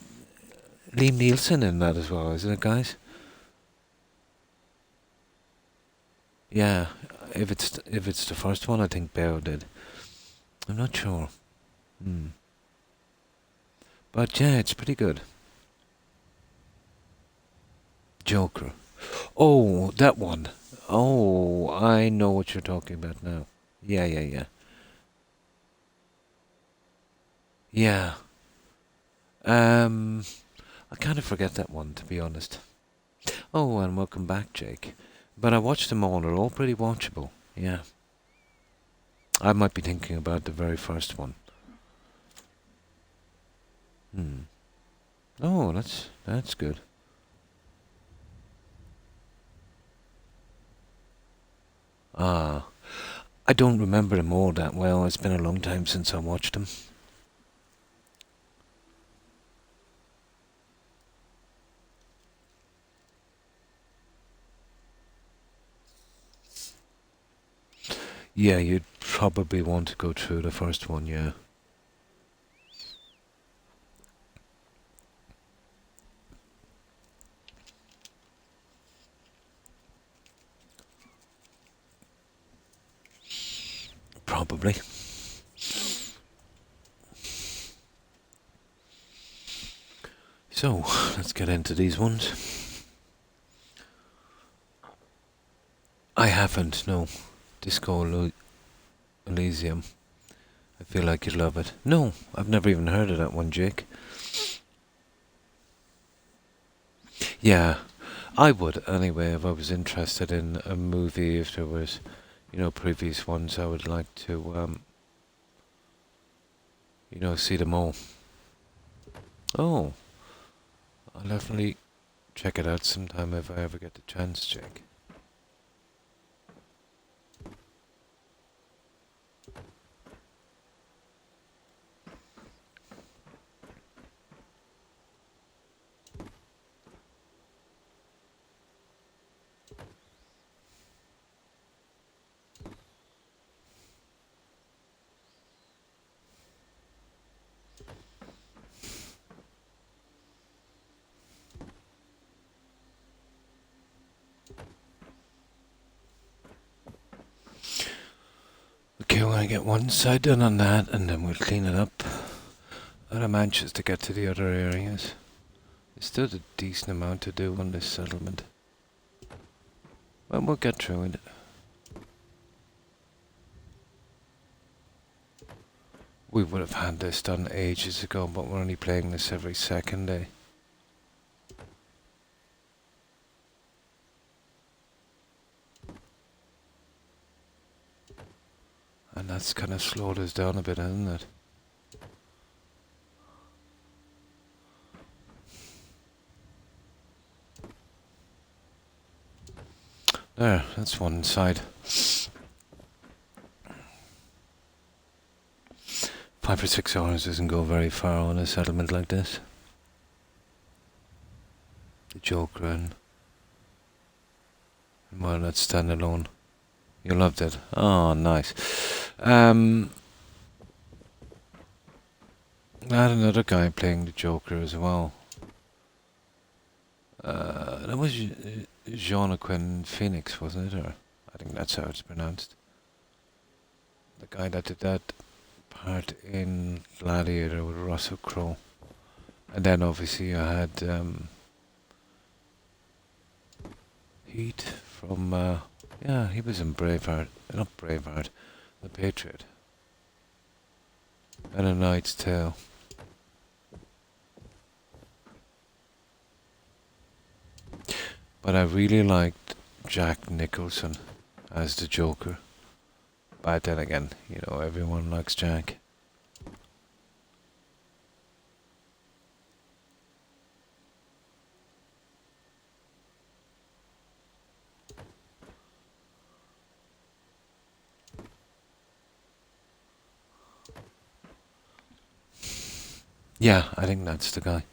Neeson in that as well, isn't it, guys? Yeah, if it's the first one, I think Bale did. I'm not sure. But yeah, it's pretty good. Joker. Oh, that one. Oh, I know what you're talking about now. Yeah. Yeah. I kind of forget that one, to be honest. Oh, and welcome back, Jake. But I watched them all. They're all pretty watchable. Yeah. I might be thinking about the very first one. Oh, that's good. Ah, I don't remember them all that well. It's been a long time since I watched them. Yeah, you'd probably want to go through the first one, yeah. Probably. So, let's get into these ones. I haven't, no. Disco Elysium. I feel like you'd love it. No, I've never even heard of that one, Jake. Yeah, I would anyway if I was interested in a movie. If there was, previous ones, I would like to, see them all. Oh, I'll definitely check it out sometime if I ever get the chance, Jake. Okay, we're gonna get one side done on that, and then we'll clean it up. I'm anxious to get to the other areas. There's still a decent amount to do on this settlement. Well, we'll get through it. We would have had this done ages ago, but we're only playing this every second day. And that's kind of slowed us down a bit, hasn't it? There, that's one side. 5 or 6 hours doesn't go very far on a settlement like this. The Joker and well, let's stand alone. You loved it. Oh, nice. I had another guy playing the Joker as well. That was Joaquin Phoenix, wasn't it? Or I think that's how it's pronounced. The guy that did that part in Gladiator with Russell Crowe. And then obviously I had Heat from, yeah, he was in Braveheart, not Braveheart, The Patriot. And A Knight's Tale. But I really liked Jack Nicholson as the Joker. But then again, everyone likes Jack. Yeah, I think that's the guy.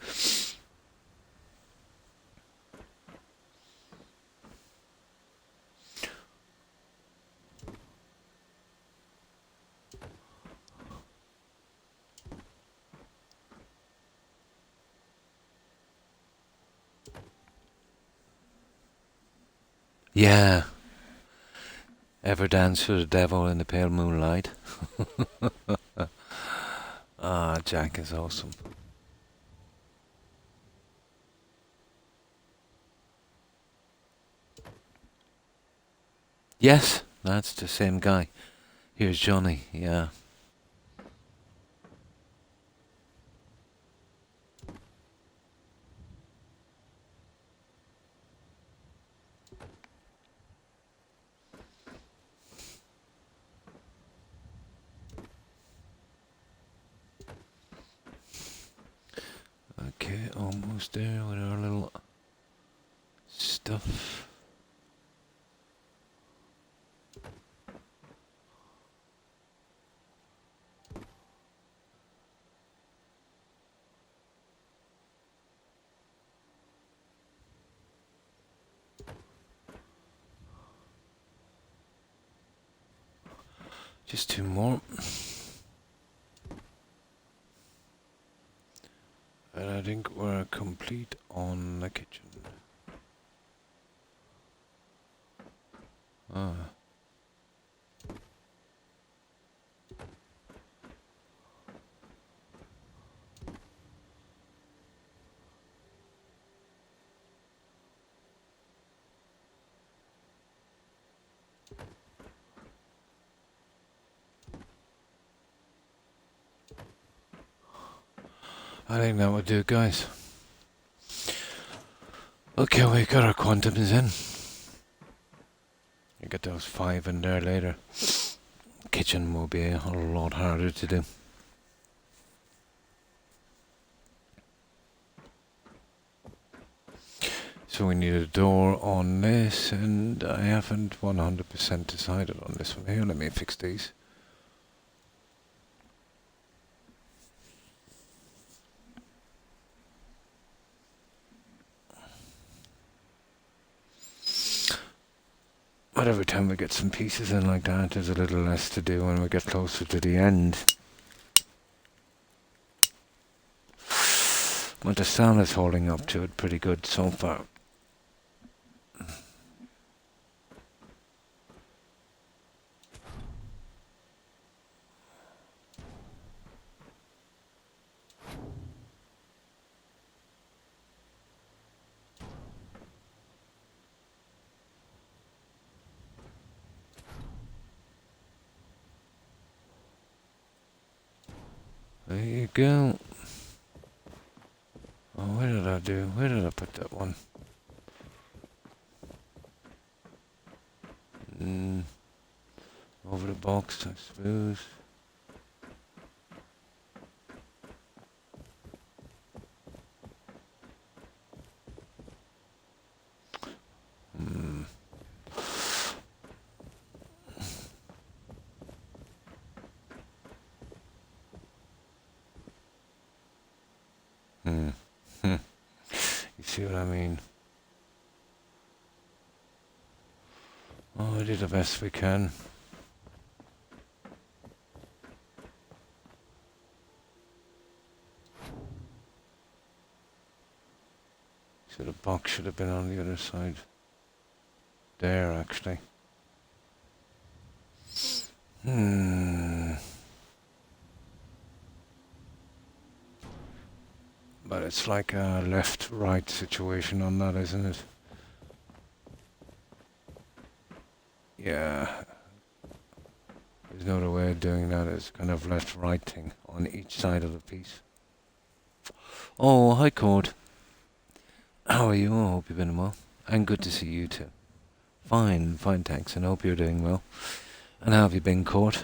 Yeah. Ever dance with the devil in the pale moonlight? Ah, Jack is awesome. Yes, that's the same guy. Here's Johnny, yeah. Okay, almost there with our little stuff. Just two more. And I think we're complete on the kitchen. Ah. I think that would do, guys. Okay, we got our quantums in. You get those 5 in there later. Kitchen will be a whole lot harder to do. So we need a door on this, and I haven't 100% decided on this one. Here, let me fix these. But every time we get some pieces in like that, there's a little less to do when we get closer to the end. But the sun is holding up to it pretty good so far. There you go. Oh, what did I do? Where did I put that one? Over the box, I suppose. You see what I mean? Oh, we do the best we can. So the box should have been on the other side. There, actually. But it's like a left-right situation on that, isn't it? Yeah. There's no other way of doing that. It's kind of left-right thing on each side of the piece. Oh, hi, Cord. How are you? I hope you've been well. And good to see you too. Fine, thanks. And I hope you're doing well. And how have you been, Cord?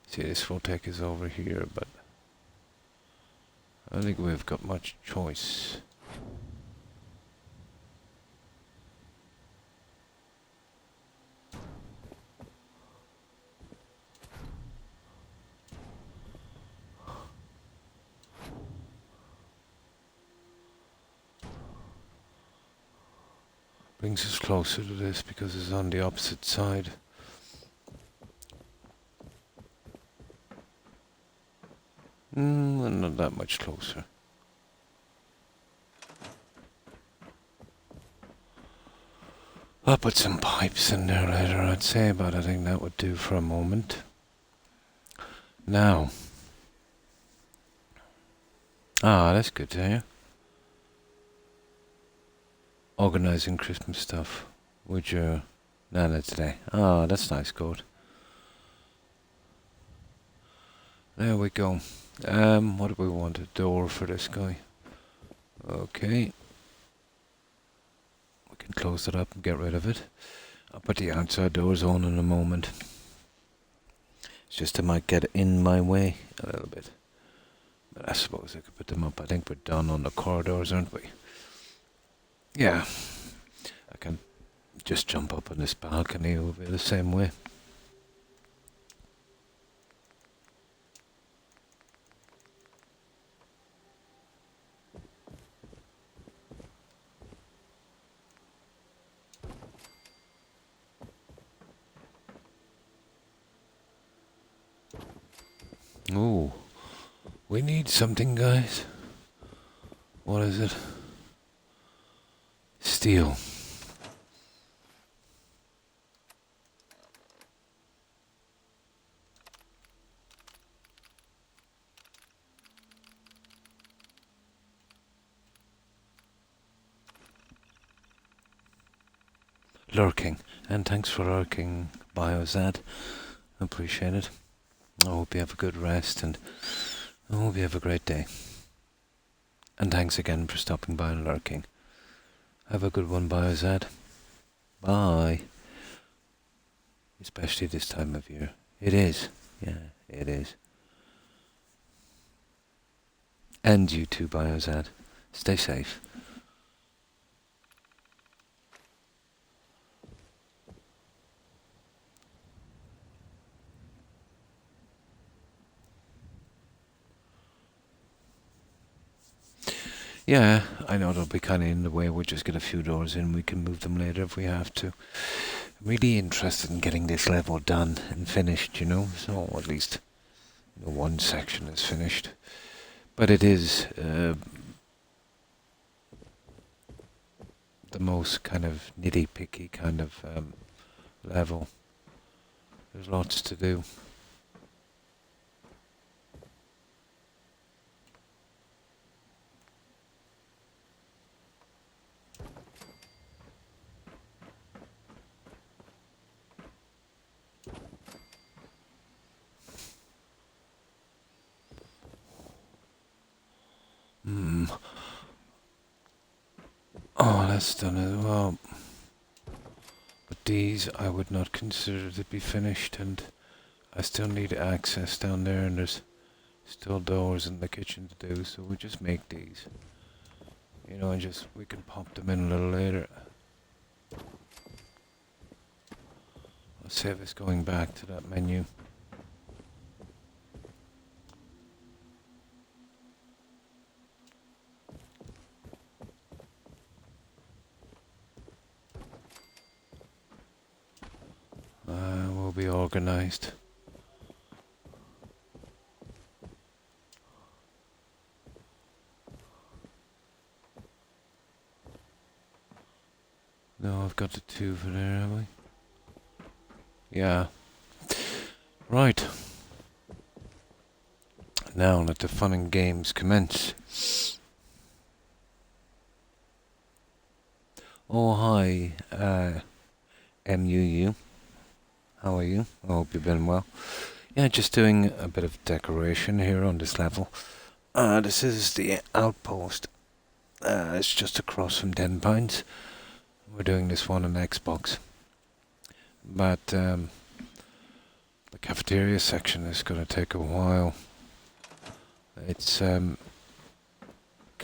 See, this Rotec is over here, but I don't think we've got much choice. Brings us closer to this because it's on the opposite side. Not that much closer. I'll put some pipes in there later, I'd say, but I think that would do for a moment. Now. That's good to hear. Organising Christmas stuff with your Nana today. That's nice, Code. There we go. What do we want? A door for this guy. Okay. We can close it up and get rid of it. I'll put the outside doors on in a moment. It's just it might get in my way a little bit. But I suppose I could put them up. I think we're done on the corridors, aren't we? Yeah. I can just jump up on this balcony. It will be the same way. Ooh, we need something, guys. What is it? Steel. Lurking. And thanks for lurking, Biozad. Appreciate it. I hope you have a good rest and I hope you have a great day. And thanks again for stopping by and lurking. Have a good one, Biozad. Bye. Especially this time of year. It is. Yeah, it is. And you too, Biozad. Stay safe. Yeah, I know it'll be kind of in the way. We'll just get a few doors in. We can move them later if we have to. I'm really interested in getting this level done and finished, you know. So at least one section is finished. But it is the most kind of nitty-picky kind of level. There's lots to do. Oh, that's done as well. But these I would not consider to be finished, and I still need access down there, and there's still doors in the kitchen to do, so we just make these. You know, and just we can pop them in a little later. I'll save us going back to that menu. We'll be organized. No, I've got the two for there, have I? Yeah. Right. Now let the fun and games commence. Oh, hi, MUU. How are you? I hope you've been well. Yeah, just doing a bit of decoration here on this level. This is the outpost. It's just across from Den Pines. We're doing this one on Xbox. But the cafeteria section is going to take a while. It's kind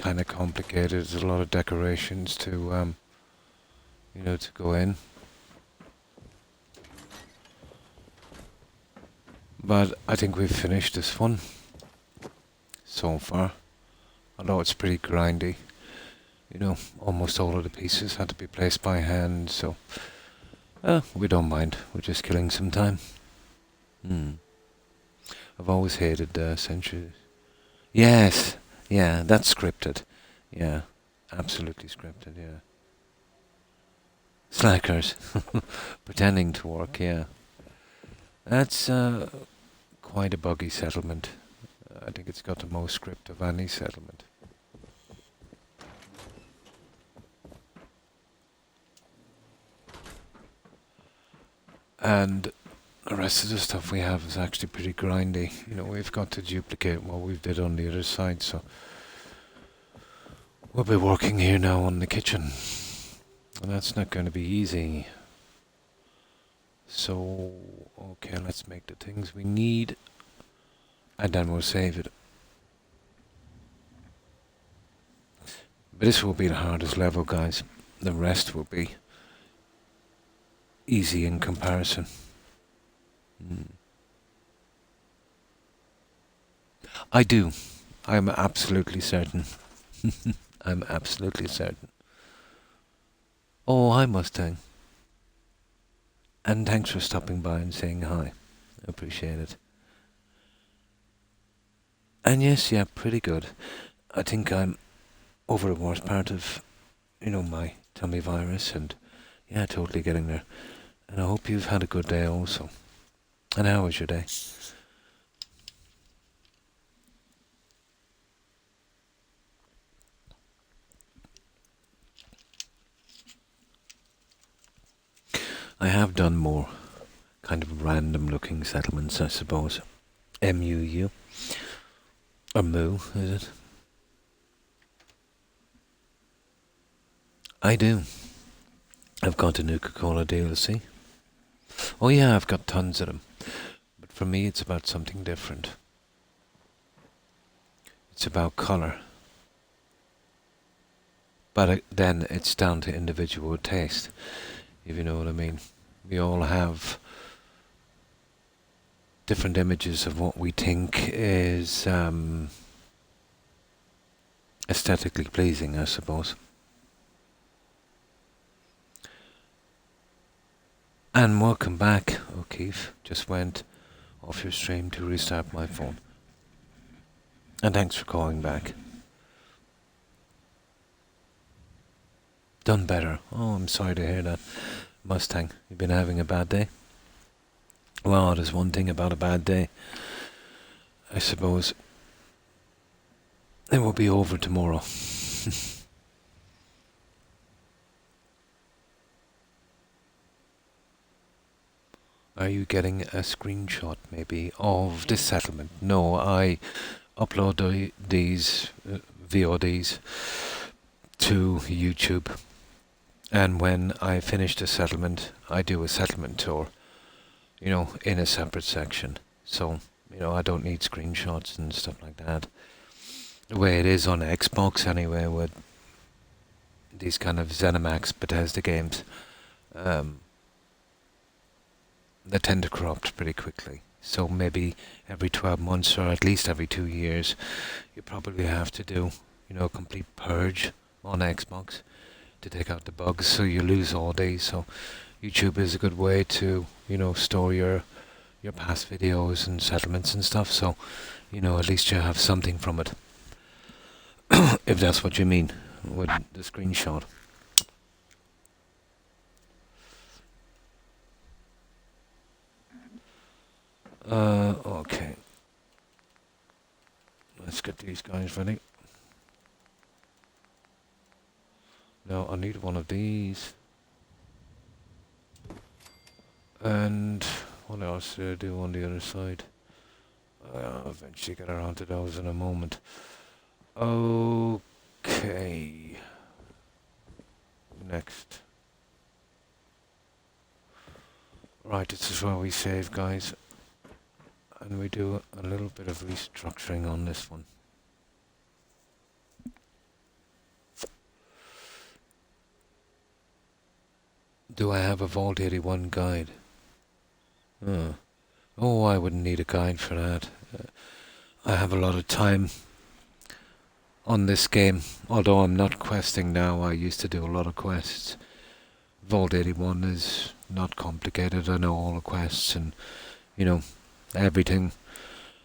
of complicated. There's a lot of decorations to, to go in. But I think we've finished this one so far. Although it's pretty grindy. You know, almost all of the pieces had to be placed by hand, so we don't mind. We're just killing some time. I've always hated centuries. Yes, yeah, that's scripted. Yeah, absolutely scripted, yeah. Slackers. Pretending to work, yeah. That's quite a buggy settlement. I think it's got the most script of any settlement. And the rest of the stuff we have is actually pretty grindy. You know, we've got to duplicate what we've did on the other side, so we'll be working here now on the kitchen. And that's not going to be easy. So, okay, let's make the things we need. And then we'll save it. But this will be the hardest level, guys. The rest will be easy in comparison. I do. I'm absolutely certain. I'm absolutely certain. Oh, hi Mustang. And thanks for stopping by and saying hi. I appreciate it. And yes, yeah, pretty good. I think I'm over the worst part of, my tummy virus, and yeah, totally getting there. And I hope you've had a good day also. And how was your day? I have done more kind of random looking settlements, I suppose. MUU. Or Moo, is it? I do. I've got a Nuka-Cola DLC. Oh yeah, I've got tons of them. But for me, it's about something different. It's about colour. But then it's down to individual taste, if you know what I mean. We all have different images of what we think is aesthetically pleasing, I suppose. And welcome back, O'Keefe. Just went off your stream to restart my phone. And thanks for calling back. Done better. Oh, I'm sorry to hear that. Mustang, you've been having a bad day? Well, there's one thing about a bad day. I suppose it will be over tomorrow. Are you getting a screenshot, maybe, of this settlement? No, I upload these VODs to YouTube. And when I finish the settlement, I do a settlement tour, in a separate section. So, I don't need screenshots and stuff like that. The way it is on Xbox anyway, with these kind of ZeniMax Bethesda games, they tend to corrupt pretty quickly. So maybe every 12 months or at least every 2 years, you probably have to do, a complete purge on Xbox to take out the bugs, so you lose all these. So YouTube is a good way to, store your past videos and settlements and stuff. So, at least you have something from it. If that's what you mean with the screenshot. Okay. Let's get these guys ready. Now I need one of these. And what else do I do on the other side? I'll eventually get around to those in a moment. Okay. Next. Right, this is where we save, guys. And we do a little bit of restructuring on this one. Do I have a Vault 81 guide? Oh, I wouldn't need a guide for that. I have a lot of time on this game. Although I'm not questing now, I used to do a lot of quests. Vault 81 is not complicated. I know all the quests and, everything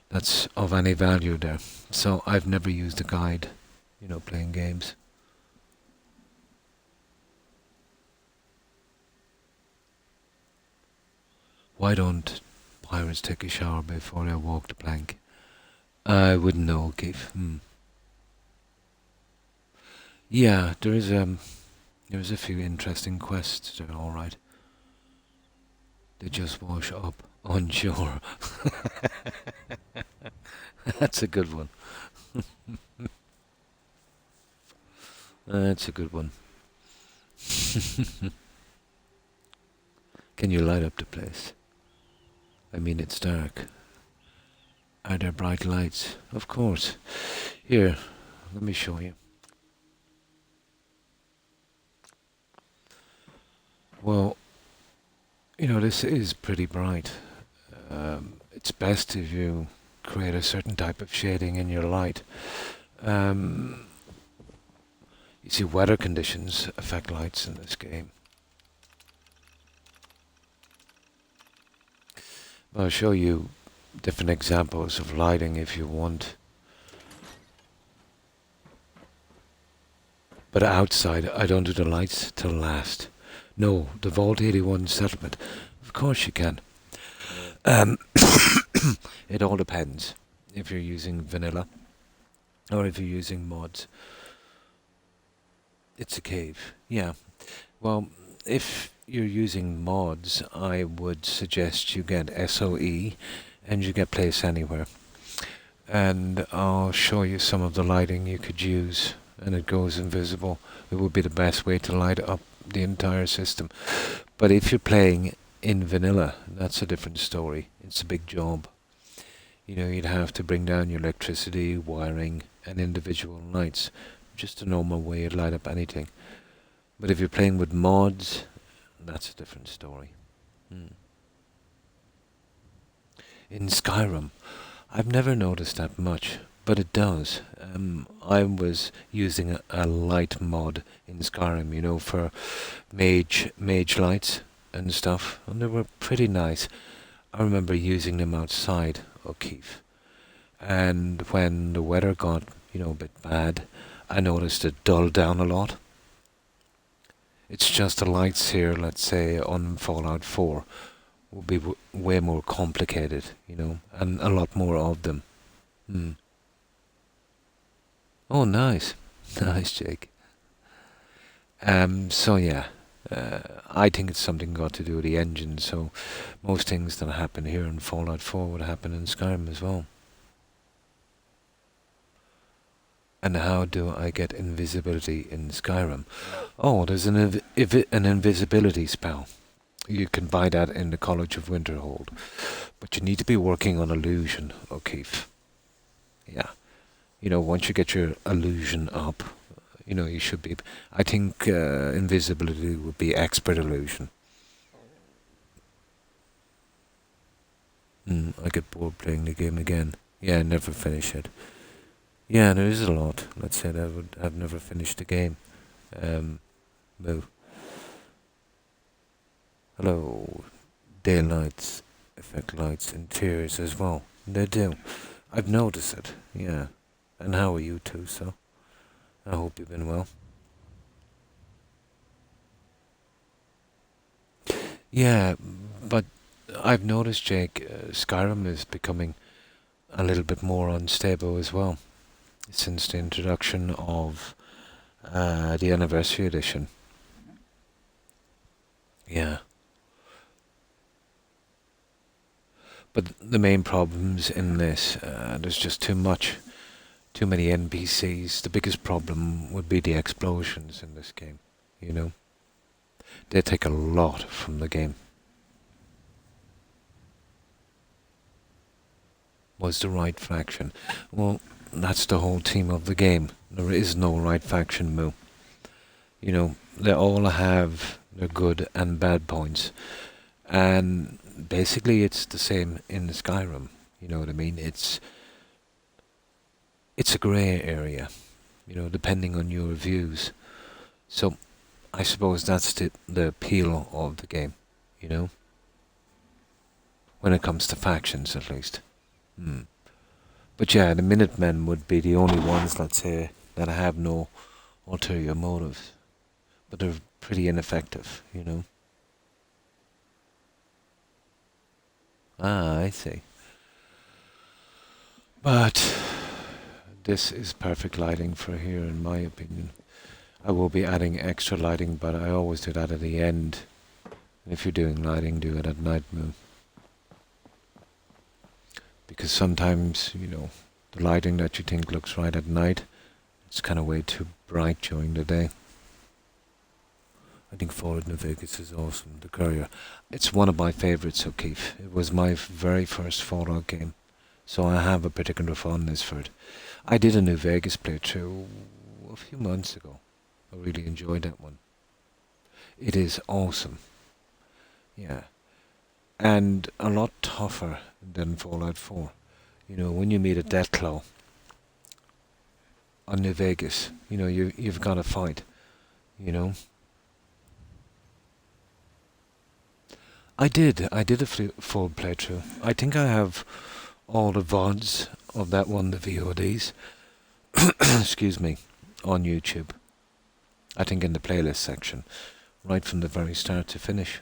that's of any value there. So I've never used a guide, playing games. Why don't pirates take a shower before they walk the plank? I wouldn't know, Keith. Yeah, there's a few interesting quests there, alright. They just wash up on shore. That's a good one. That's a good one. Can you light up the place? I mean, it's dark. Are there bright lights? Of course. Here, let me show you. Well, this is pretty bright. It's best if you create a certain type of shading in your light. You see, weather conditions affect lights in this game. I'll show you different examples of lighting if you want. But outside, I don't do the lights till last. No, the Vault 81 settlement. Of course you can. Um, it all depends if you're using vanilla or if you're using mods. It's a cave, yeah. Well, if you're using mods, I would suggest you get SOE and you get Place Anywhere. And I'll show you some of the lighting you could use, and it goes invisible. It would be the best way to light up the entire system. But if you're playing in vanilla, that's a different story. It's a big job. You know, you'd have to bring down your electricity, wiring, and individual lights. Just a normal way you'd light up anything. But if you're playing with mods, that's a different story. In Skyrim, I've never noticed that much, but it does. I was using a light mod in Skyrim, you know, for mage lights and stuff, and they were pretty nice. I remember using them outside O'Keefe, and when the weather got, you know, a bit bad, I noticed it dulled down a lot. It's just the lights here, let's say on Fallout 4, will be way more complicated, you know, and a lot more of them. Oh, nice. Nice, Jake. So yeah, I think it's something got to do with the engine, so most things that happen here in Fallout 4 would happen in Skyrim as well. And how do I get invisibility in Skyrim? Oh, there's an invisibility spell. You can buy that in the College of Winterhold. But you need to be working on illusion, O'Keefe. Yeah. You know, once you get your illusion up, you know, you should be... I think invisibility would be expert illusion. I get bored playing the game again. Yeah, I never finish it. Yeah, there is a lot. Let's say that I've never finished the game. Move. Hello. Daylights affect lights and tears as well. They do. I've noticed it, yeah. And how are you too, so? I hope you've been well. Yeah, but I've noticed, Jake, Skyrim is becoming a little bit more unstable as well since the introduction of the anniversary edition. Yeah. But the main problems in this, there's just too many NPCs. The biggest problem would be the explosions in this game, you know. They take a lot from the game. Was the right faction? Well, that's the whole theme of the game. There is no right faction, Moo. You know, they all have their good and bad points. And basically it's the same in Skyrim. You know what I mean? It's a grey area, you know, depending on your views. So I suppose that's the appeal of the game, you know, when it comes to factions at least. But yeah, the Minutemen would be the only ones, let's say, that have no ulterior motives. But they're pretty ineffective, you know. Ah, I see. But this is perfect lighting for here, in my opinion. I will be adding extra lighting, but I always do that at the end. And if you're doing lighting, do it at night mode. Because sometimes, you know, the lighting that you think looks right at night, it's kind of way too bright during the day. I think Fallout New Vegas is awesome. The Courier. It's one of my favourites, O'Keefe. It was my very first Fallout game. So I have a particular fondness for it. I did a New Vegas playthrough a few months ago. I really enjoyed that one. It is awesome. Yeah. And a lot tougher than Fallout 4. You know, when you meet a Deathclaw on New Vegas, you know, you've got to fight, you know. I did a full playthrough. I think I have all the VODs of that one, the VODs, excuse me, on YouTube. I think in the playlist section, right from the very start to finish.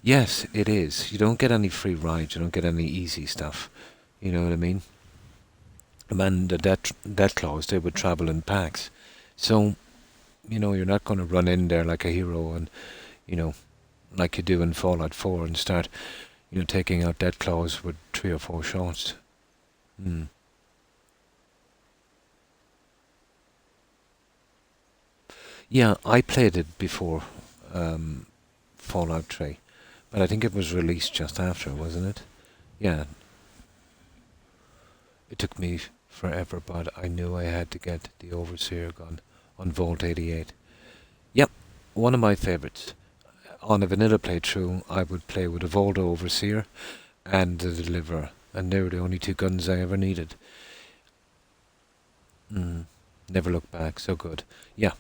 Yes, it is. You don't get any free rides. You don't get any easy stuff. You know what I mean? And the death claws, they would travel in packs. So, you're not going to run in there like a hero and, you know, like you do in Fallout 4 and start, taking out death claws with 3 or 4 shots. Hmm. Yeah, I played it before Fallout 3, but I think it was released just after, wasn't it? Yeah, it took me forever, but I knew I had to get the Overseer gun on Vault 88. Yep, one of my favourites. On a vanilla playthrough, I would play with a Vault Overseer and the Deliverer, and they were the only 2 guns I ever needed. Mm. Never look back, so good. Yeah,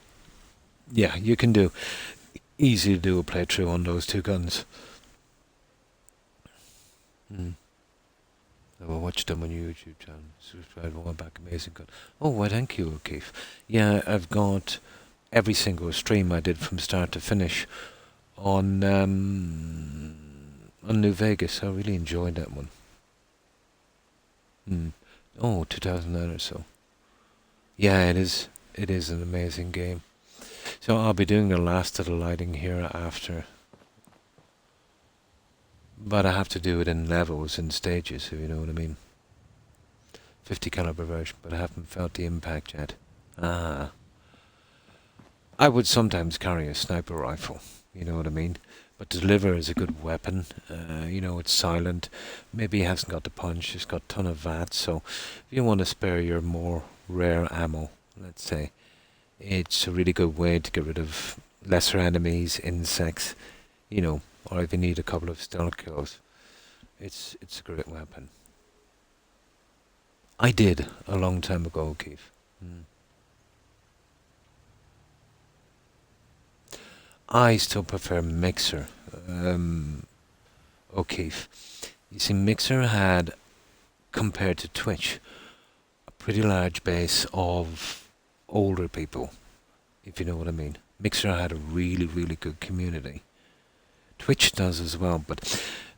yeah, you can do. Easy to do a playthrough on those 2 guns. Mm. I will watch them on your YouTube channel. Subscribe, one back, amazing gun. Oh, well, thank you, O'Keefe. Yeah, I've got every single stream I did from start to finish on New Vegas. I really enjoyed that one. Mm. Oh, 2009 or so. Yeah, it is. It is an amazing game. So I'll be doing the last of the lighting here after. But I have to do it in levels and stages, if you know what I mean. 50 caliber version, but I haven't felt the impact yet. Ah. I would sometimes carry a sniper rifle, you know what I mean? But the Deliver is a good weapon. It's silent. Maybe it hasn't got the punch. It's got a ton of VATS. So if you want to spare your more rare ammo, let's say, it's a really good way to get rid of lesser enemies, insects, or if you need a couple of stealth kills. It's a great weapon. I did a long time ago, Keith. Mm. I still prefer Mixer. O'Keefe. You see, Mixer had, compared to Twitch, a pretty large base of older people, if you know what I mean. Mixer had a really, really good community. Twitch does as well,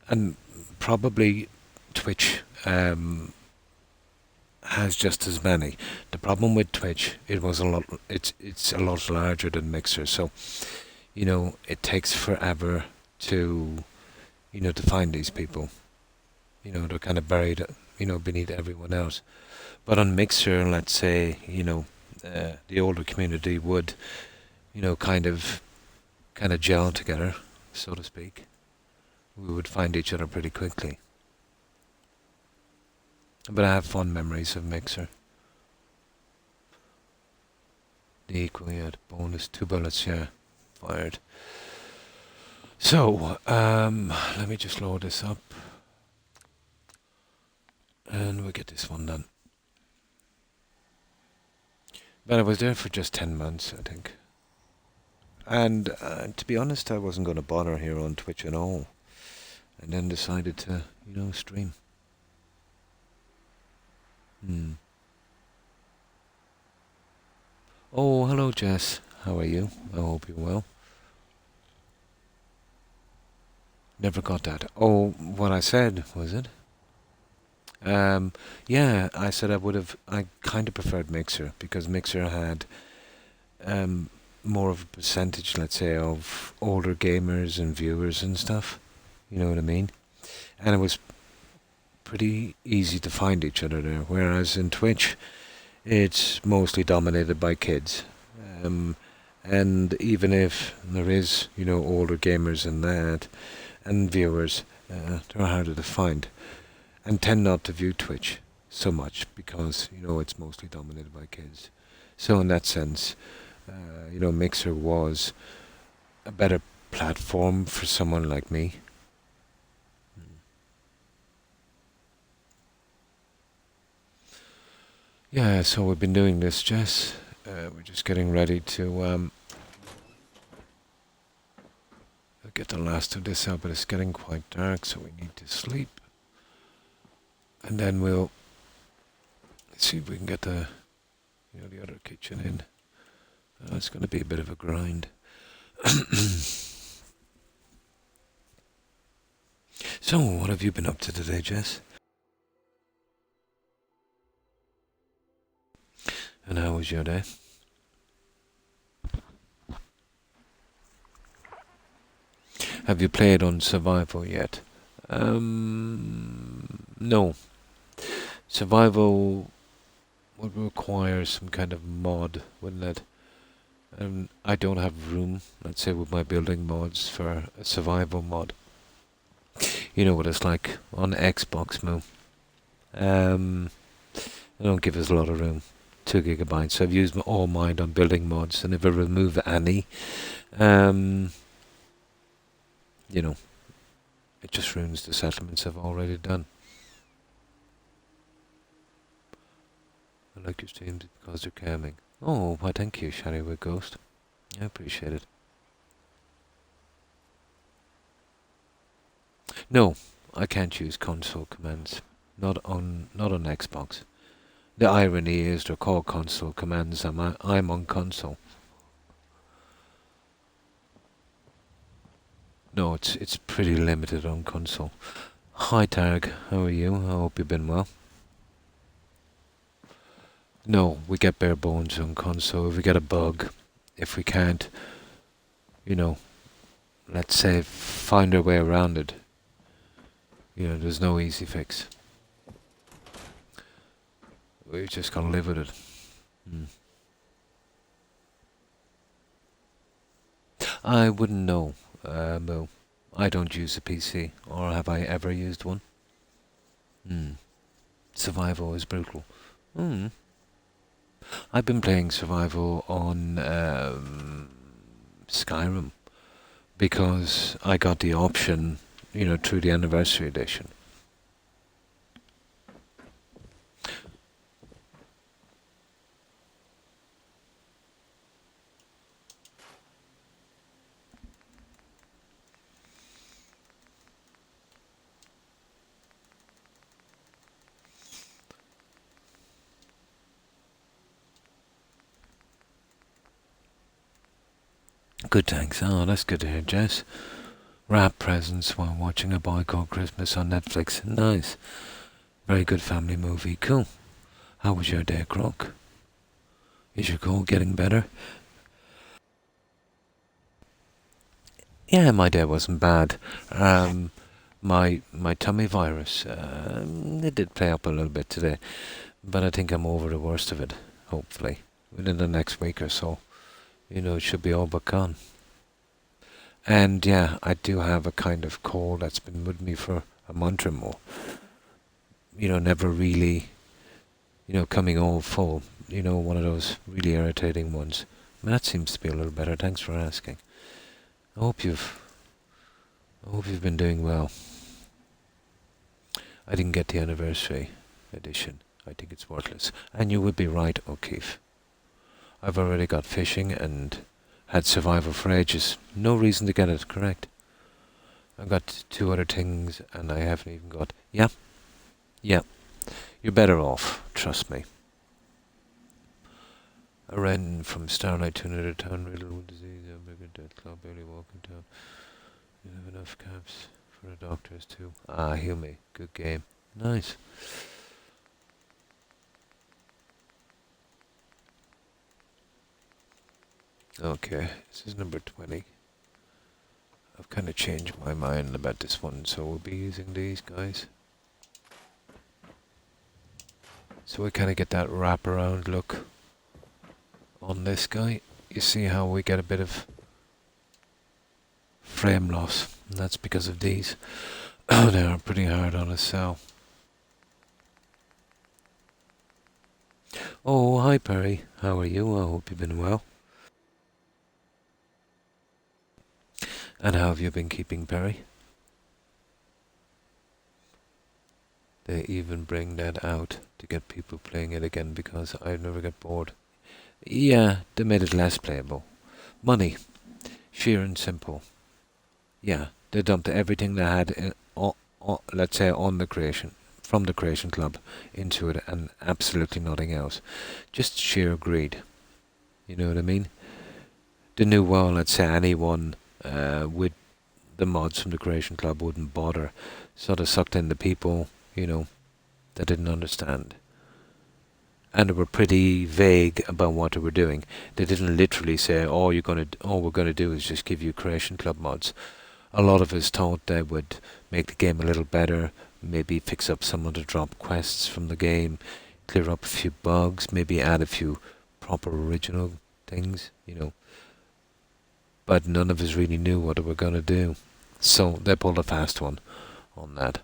and probably Twitch has just as many. The problem with Twitch, it's a lot larger than Mixer, so it takes forever to to find these people. They're kind of buried, beneath everyone else. But on Mixer, let's say, the older community would, kind of gel together, so to speak. We would find each other pretty quickly. But I have fond memories of Mixer. The equal, yeah, the bonus, 2 bullets, yeah, fired. So, let me just load this up. And we'll get this one done. But I was there for just 10 months, I think. And to be honest, I wasn't going to bother here on Twitch at all. And then decided to, stream. Hmm. Oh, hello, Jess. How are you? I hope you're well. Never got that. Oh, what I said, was it? Yeah, I said I kind of preferred Mixer, because Mixer had more of a percentage, let's say, of older gamers and viewers and stuff. You know what I mean? And it was pretty easy to find each other there, whereas in Twitch, it's mostly dominated by kids. And even if there is, older gamers in that, and viewers, they're harder to find. And tend not to view Twitch so much, because, it's mostly dominated by kids. So in that sense, Mixer was a better platform for someone like me. Yeah, so we've been doing this, Jess. We're just getting ready to get the last of this out, but it's getting quite dark, so we need to sleep. And then we'll see if we can get the the other kitchen in. It's going to be a bit of a grind. So, what have you been up to today, Jess? And how was your day? Have you played on Survival yet? No. Survival would require some kind of mod, wouldn't it? I don't have room, let's say, with my building mods for a survival mod. You know what it's like on Xbox, Moo. They don't give us a lot of room. 2 gigabytes. So I've used all mine on building mods, and if I remove any, it just ruins the settlements I've already done. I like your streams because they're calming. Oh, why thank you, Shadowwood Ghost. I appreciate it. No, I can't use console commands. Not on Xbox. The irony is they're called console commands. I'm on console. No, it's pretty limited on console. Hi Targ, how are you? I hope you've been well. No, we get bare bones on console. If we get a bug, if we can't, let's say find our way around it, there's no easy fix. We've just got to live with it. I wouldn't know, Mo. I don't use a PC, or have I ever used one? Survival is brutal. I've been playing Survival on Skyrim because I got the option, through the Anniversary Edition. Good, thanks. Oh, that's good to hear, Jess. Wrap presents while watching A Boy Called Christmas on Netflix. Nice. Very good family movie. Cool. How was your day, Croc? Is your cold getting better? Yeah, my day wasn't bad. My tummy virus, it did play up a little bit today, but I think I'm over the worst of it, hopefully. Within the next week or so, it should be all but gone. And yeah, I do have a kind of cold that's been with me for a month or more. Never really, coming all full. One of those really irritating ones. That seems to be a little better. Thanks for asking. I hope you've been doing well. I didn't get the Anniversary Edition. I think it's worthless. And you would be right, O'Keefe. I've already got fishing and had survival for ages. No reason to get it, correct? I've got 2 other things and I haven't even got... Yeah. You're better off, trust me. I ran from Starlight to another town, riddled with disease, outbreak, death, club, barely walking town. You have enough caps for the doctors too. Ah, Hume, good game. Nice. Okay, this is number 20. I've kind of changed my mind about this one, so we'll be using these guys. So we kind of get that wraparound look on this guy. You see how we get a bit of frame loss, and that's because of these. They are pretty hard on a cell. Oh, hi Perry, how are you? I hope you've been well. And how have you been keeping, Perry? They even bring that out to get people playing it again because I never get bored. Yeah, they made it less playable. Money. Sheer and simple. Yeah, they dumped everything they had, let's say, on the creation from the Creation Club into it and absolutely nothing else. Just sheer greed. You know what I mean? They knew well, let's say anyone with the mods from the Creation Club wouldn't bother. Sort of sucked in the people, that didn't understand. And they were pretty vague about what they were doing. They didn't literally say, all we're gonna do is just give you Creation Club mods. A lot of us thought they would make the game a little better, maybe fix up some of the drop quests from the game, clear up a few bugs, maybe add a few proper original things, But none of us really knew what they were gonna do. So they pulled a fast one on that.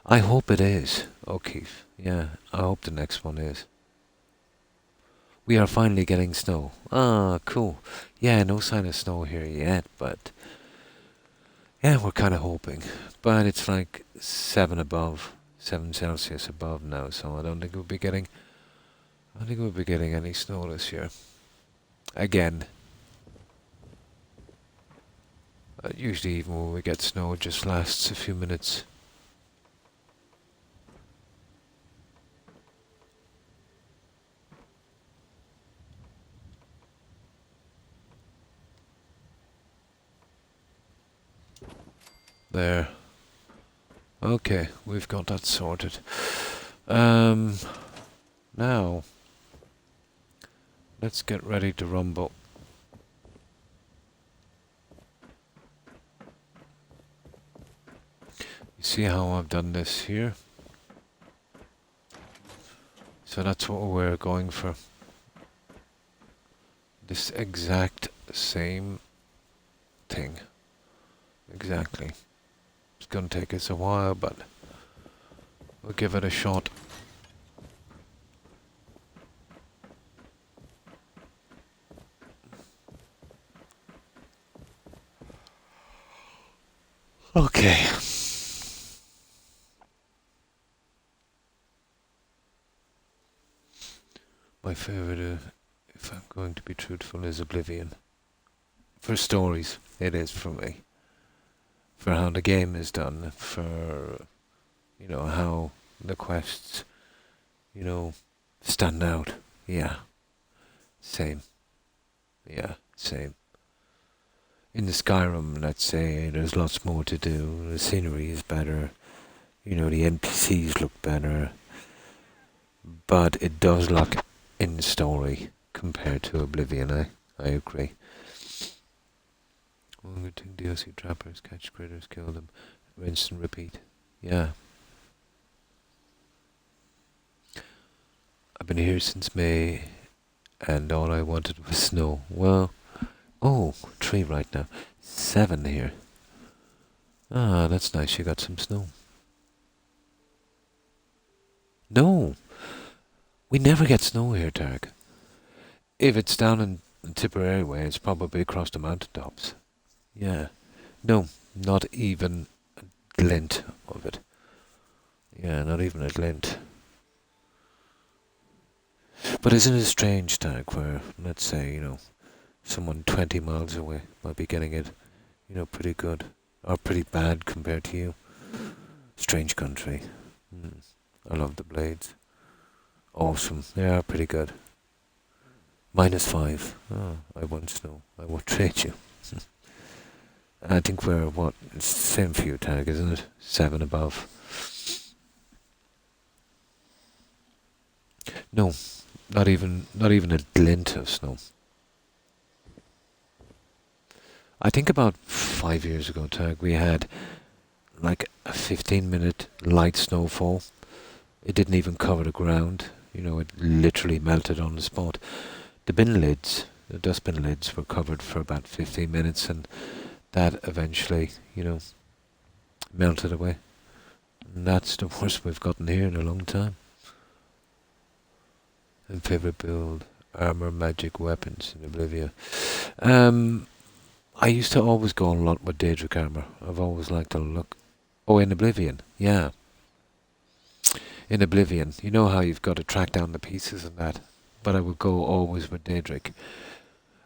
I hope it is, O'Keefe. Yeah, I hope the next one is. We are finally getting snow. Ah, cool. Yeah, no sign of snow here yet, but yeah, we're kind of hoping. But it's like 7 Celsius above now, so I don't think we'll be getting any snow this year. Again, usually even when we get snow, it just lasts a few minutes. There. Okay, we've got that sorted. Now, let's get ready to rumble. You see how I've done this here? So that's what we're going for. This exact same thing. Exactly. It's going to take us a while, but we'll give it a shot. Okay. My favorite, if I'm going to be truthful, is Oblivion. For stories, it is for me. For how the game is done, for, how the quests, stand out. Yeah. Same. Yeah, same. In the Skyrim, let's say, there's lots more to do. The scenery is better. The NPCs look better. But it does lack in the story compared to Oblivion, I agree. We're going to DLC trappers, catch critters, kill them, rinse and repeat. Yeah. I've been here since May, and all I wanted was snow. Well, 3 right now. 7 here. Ah, that's nice, you got some snow. No! We never get snow here, Tarek. If it's down in Tipperary way, it's probably across the mountaintops. Yeah. No, not even a glint of it. Yeah, not even a glint. But isn't it strange, Tarek, where, let's say, someone 20 miles away might be getting it, pretty good. Or pretty bad compared to you. Strange country. I love the blades. Awesome. They are pretty good. -5. Oh, I want snow. I won't trade you. I think we're, it's the same for you, Tag, isn't it? 7 above. No, not even a glint of snow. I think about 5 years ago, Tag, we had like a 15-minute light snowfall. It didn't even cover the ground. It literally melted on the spot. The dustbin lids were covered for about 15 minutes, and that eventually, melted away. And that's the worst we've gotten here in a long time. And favorite build, armor, magic, weapons in Oblivion. I used to always go a lot with Daedric armor. I've always liked to look. Oh, in Oblivion, yeah. In Oblivion, you know how you've got to track down the pieces and that. But I would go always with Daedric.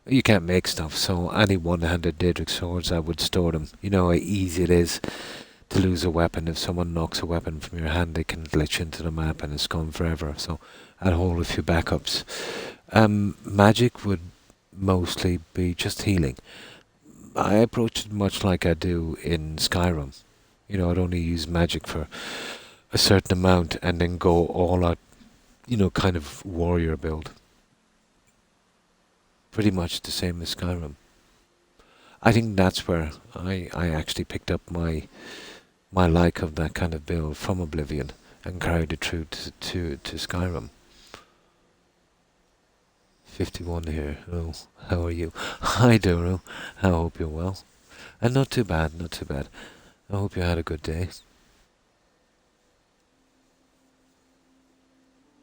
You can't make stuff, so any one-handed Daedric swords, I would store them. You know how easy it is to lose a weapon. If someone knocks a weapon from your hand, they can glitch into the map and it's gone forever. So I'd hold a few backups. Magic would mostly be just healing. I approach it much like I do in Skyrim. You know, I'd only use magic for a certain amount and then go all out, you know, kind of warrior build. Pretty much the same as Skyrim. I think that's where I actually picked up my like of that kind of build from Oblivion and carried it through to Skyrim. 51 here. Oh, how are you? Hi, Doro. I hope you're well. And not too bad, not too bad. I hope you had a good day.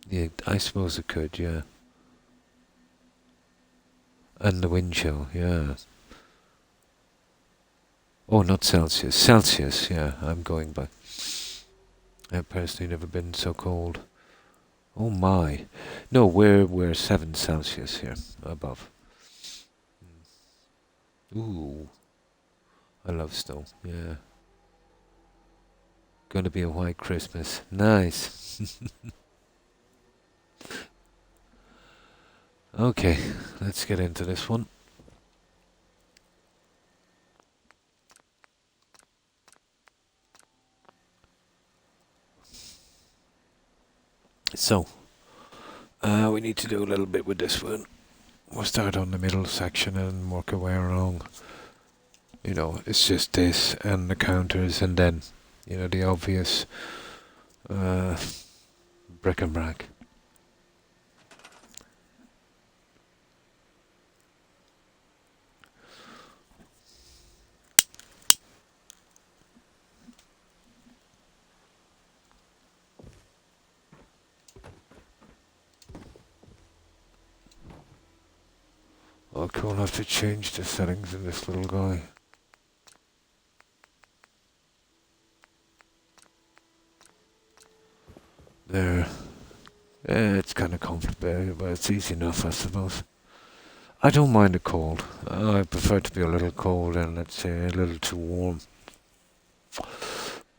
Yeah, I suppose it could, yeah. And the wind chill, yeah. Oh, not Celsius. Celsius, yeah, I'm going by. I've personally never been so cold. Oh my. No, we're 7 Celsius here, above. Ooh, I love snow, yeah. Gonna be a white Christmas. Nice. Okay, let's get into this one. So, we need to do a little bit with this one. We'll start on the middle section and work our way along. You know, it's just this and the counters and then, you know, the obvious bric-a-brac. Okay, we'll have to change the settings in this little guy. There. It's kind of comfortable, but it's easy enough, I suppose. I don't mind the cold. I prefer to be a little cold and, let's say, a little too warm.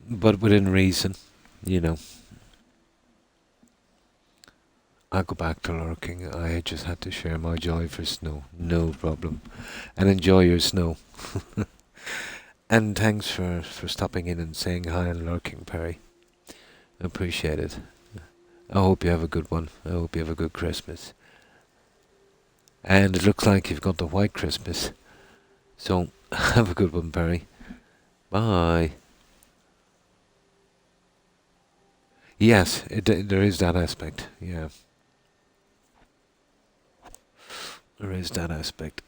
But within reason, you know. I go back to lurking. I just had to share my joy for snow. No problem. And enjoy your snow. And thanks for stopping in and saying hi and lurking, Perry. Appreciate it. I hope you have a good one. I hope you have a good Christmas. And it looks like you've got the white Christmas. So, have a good one, Perry. Bye. Yes, there is that aspect. Yeah. There is that aspect.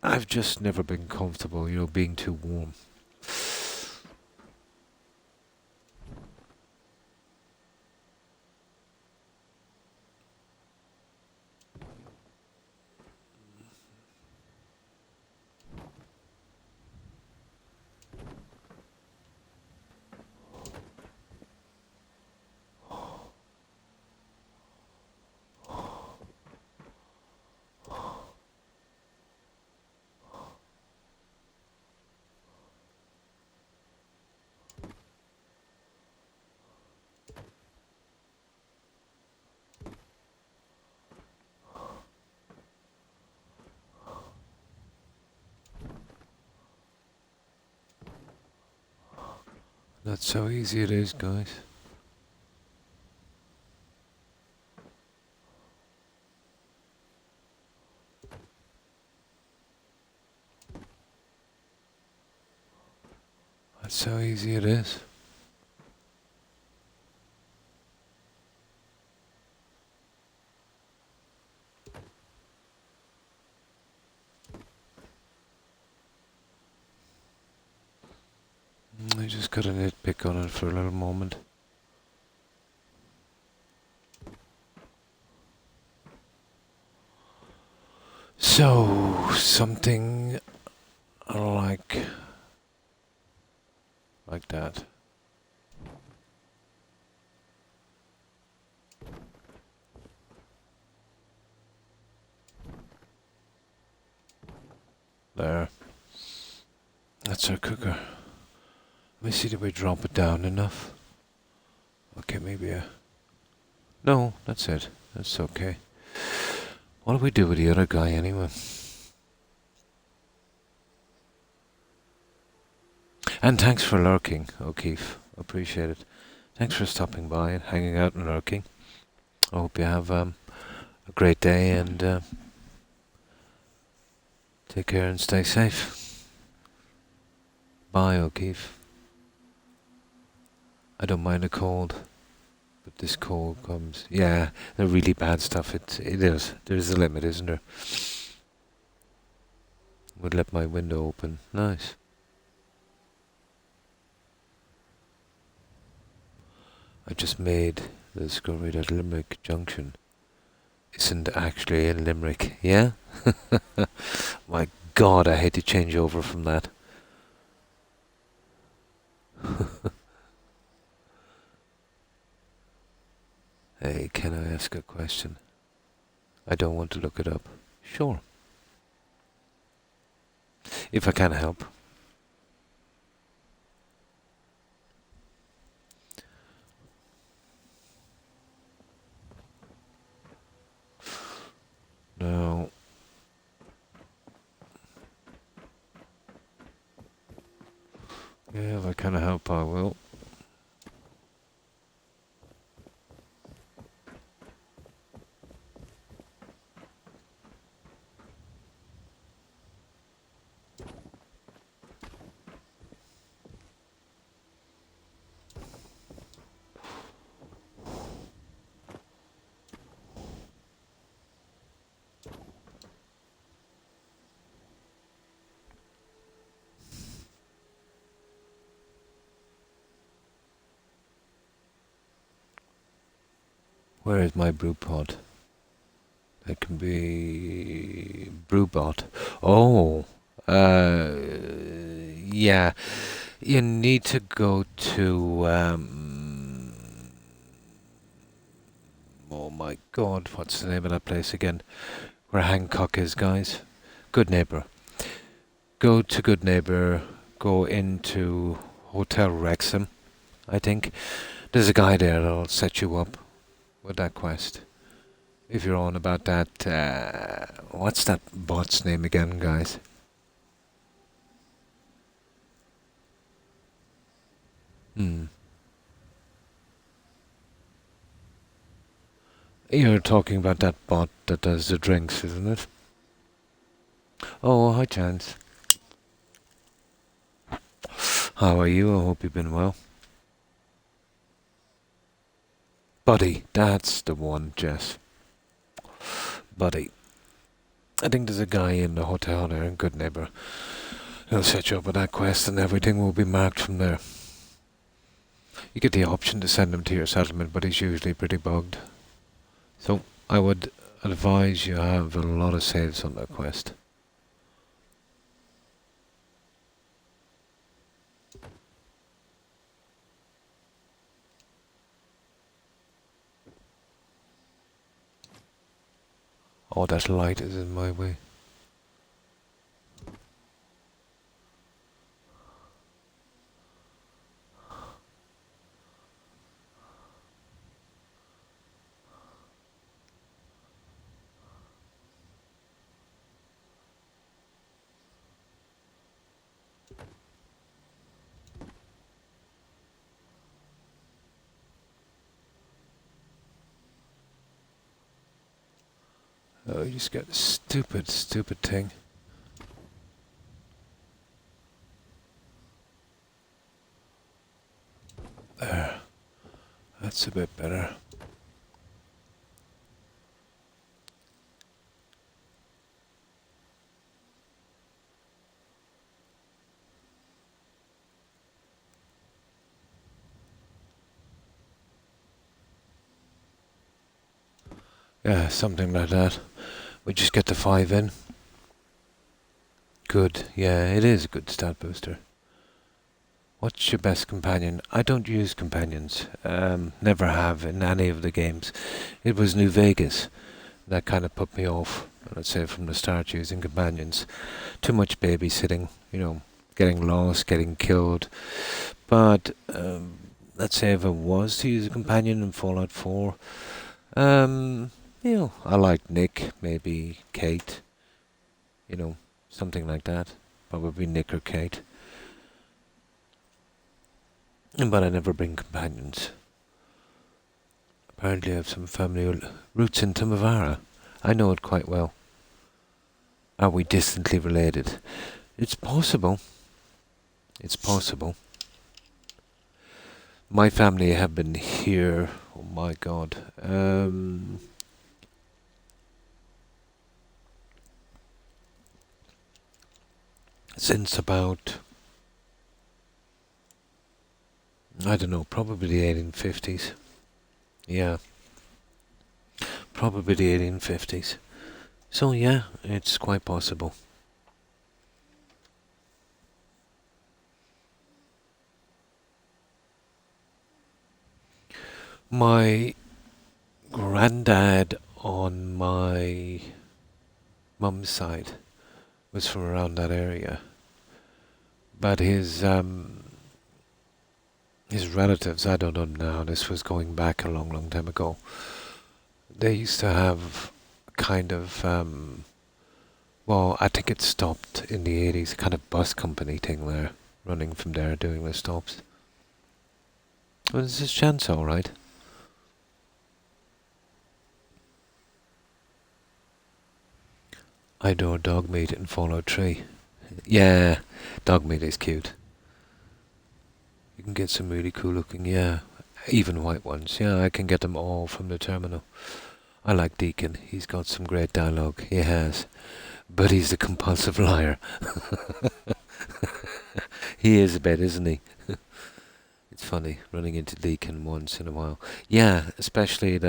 I've just never been comfortable, you know, being too warm. That's how easy it is, guys. That's how easy it is. I just got a nitpick on it for a little moment. So, something like that. There. That's our cooker. Let me see, did we drop it down enough? Okay, maybe No, that's it. That's okay. What do we do with the other guy anyway? And thanks for lurking, O'Keefe. Appreciate it. Thanks for stopping by and hanging out and lurking. I hope you have a great day and take care and stay safe. Bye, O'Keefe. I don't mind the cold, but this cold comes. Yeah, the really bad stuff. It is. There's a limit, isn't there? Would let my window open. Nice. I just made the discovery that Limerick Junction isn't actually in Limerick. Yeah? My God, I hate to change over from that. Hey, can I ask a question? I don't want to look it up. Sure. If I can help. No. Yeah, if I can help, I will. Where is my brew pod? That can be brewbot. Oh, yeah. You need to go to. Oh my God, what's the name of that place again? Where Hancock is, guys. Good Neighbor. Go to Good Neighbor. Go into Hotel Wrexham, I think. There's a guy there that'll set you up with that quest. If you're on about that, what's that bot's name again, guys? You're talking about that bot that does the drinks, isn't it? Oh, hi, Chance. How are you? I hope you've been well. Buddy, that's the one, Jess. Buddy. I think there's a guy in the hotel there in Good Neighbor. He'll set you up with that quest and everything will be marked from there. You get the option to send him to your settlement, but he's usually pretty bugged. So I would advise you have a lot of saves on that quest. Oh, that light is in my way. Oh, you just got a stupid, stupid thing. There. That's a bit better. Yeah, something like that. We just get the 5 in. Good. Yeah, it is a good stat booster. What's your best companion? I don't use companions. Never have in any of the games. It was New Vegas that kind of put me off. let's say from the start, using companions. Too much babysitting, getting lost, getting killed. But let's say if I was to use a companion in Fallout 4, I like Nick, maybe Kate, something like that. Probably Nick or Kate. But I never bring companions. Apparently I have some family roots in Timavara. I know it quite well. Are we distantly related? It's possible. It's possible. My family have been here, oh my god, since about, I don't know, probably the 1850s. Yeah, probably the 1850s. So yeah, it's quite possible. My granddad on my mum's side was from around that area, but his relatives, I don't know now, this was going back a long, long time ago, they used to have kind of, well, I think it stopped in the 80s, a kind of bus company thing there, running from there, doing the stops. Well, is this chance alright? I adore dog meat in Fallout 3. Yeah, dog meat is cute. You can get some really cool looking, yeah. Even white ones, yeah, I can get them all from the terminal. I like Deacon, he's got some great dialogue, he has. But he's a compulsive liar. He is a bit, isn't he? It's funny, running into Deacon once in a while. Yeah, especially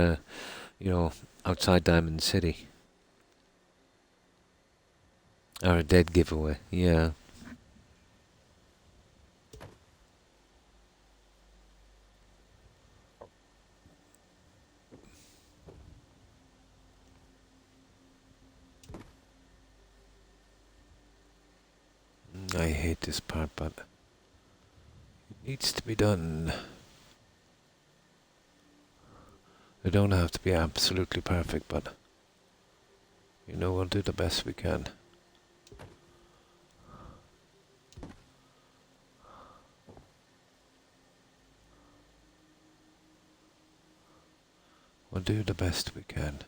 outside Diamond City. Or a dead giveaway, yeah. I hate this part, but it needs to be done. They don't have to be absolutely perfect, but we'll do the best we can. We'll do the best we can.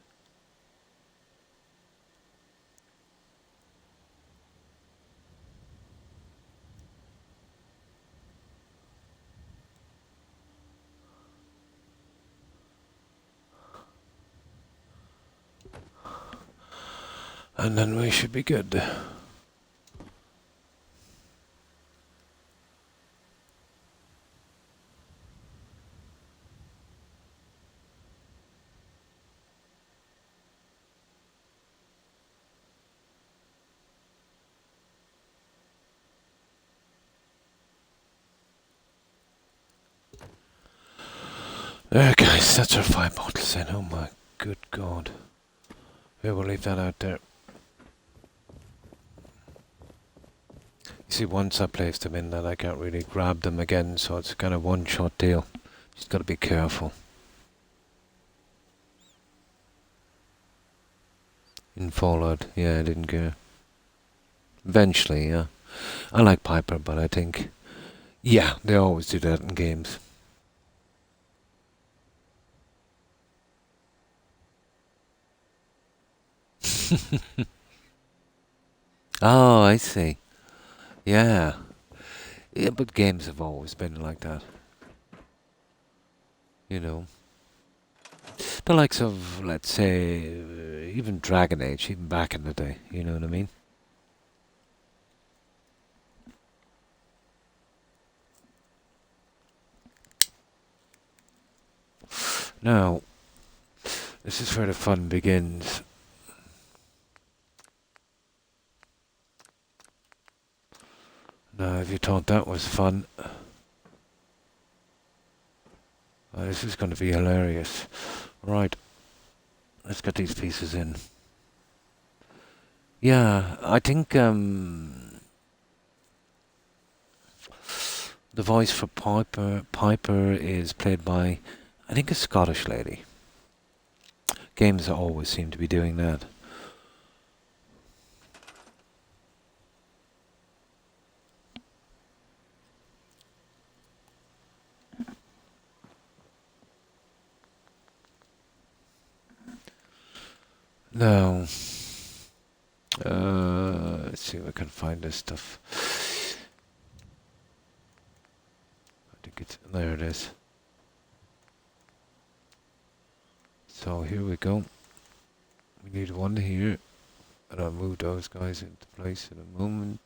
And then we should be good. There, guys, that's our 5 bottles in. Oh my good god. Yeah, we'll leave that out there. You see, once I placed them in that, I can't really grab them again, so it's kind of one-shot deal. Just gotta be careful. In Fallout, yeah, I didn't care. Eventually, yeah. I like Piper, but I think, yeah, they always do that in games. Oh, I see. Yeah. Yeah, but games have always been like that. The likes of, let's say, even Dragon Age, even back in the day, you know what I mean? Now, this is where the fun begins. Now, if you thought that was fun, this is going to be hilarious. Right, let's get these pieces in. Yeah, I think the voice for Piper is played by, I think, a Scottish lady. Games always seem to be doing that. Now, let's see if I can find this stuff. I think it's there. It is. So here we go. We need one here, and I'll move those guys into place in a moment.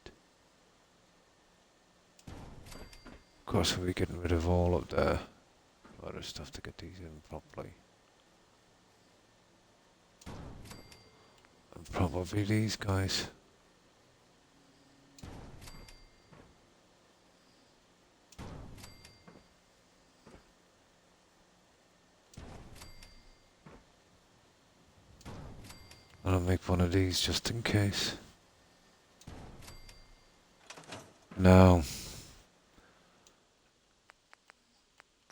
Of course, we'll be getting rid of all of the other stuff to get these in properly. And probably these guys. I'll make one of these just in case. Now,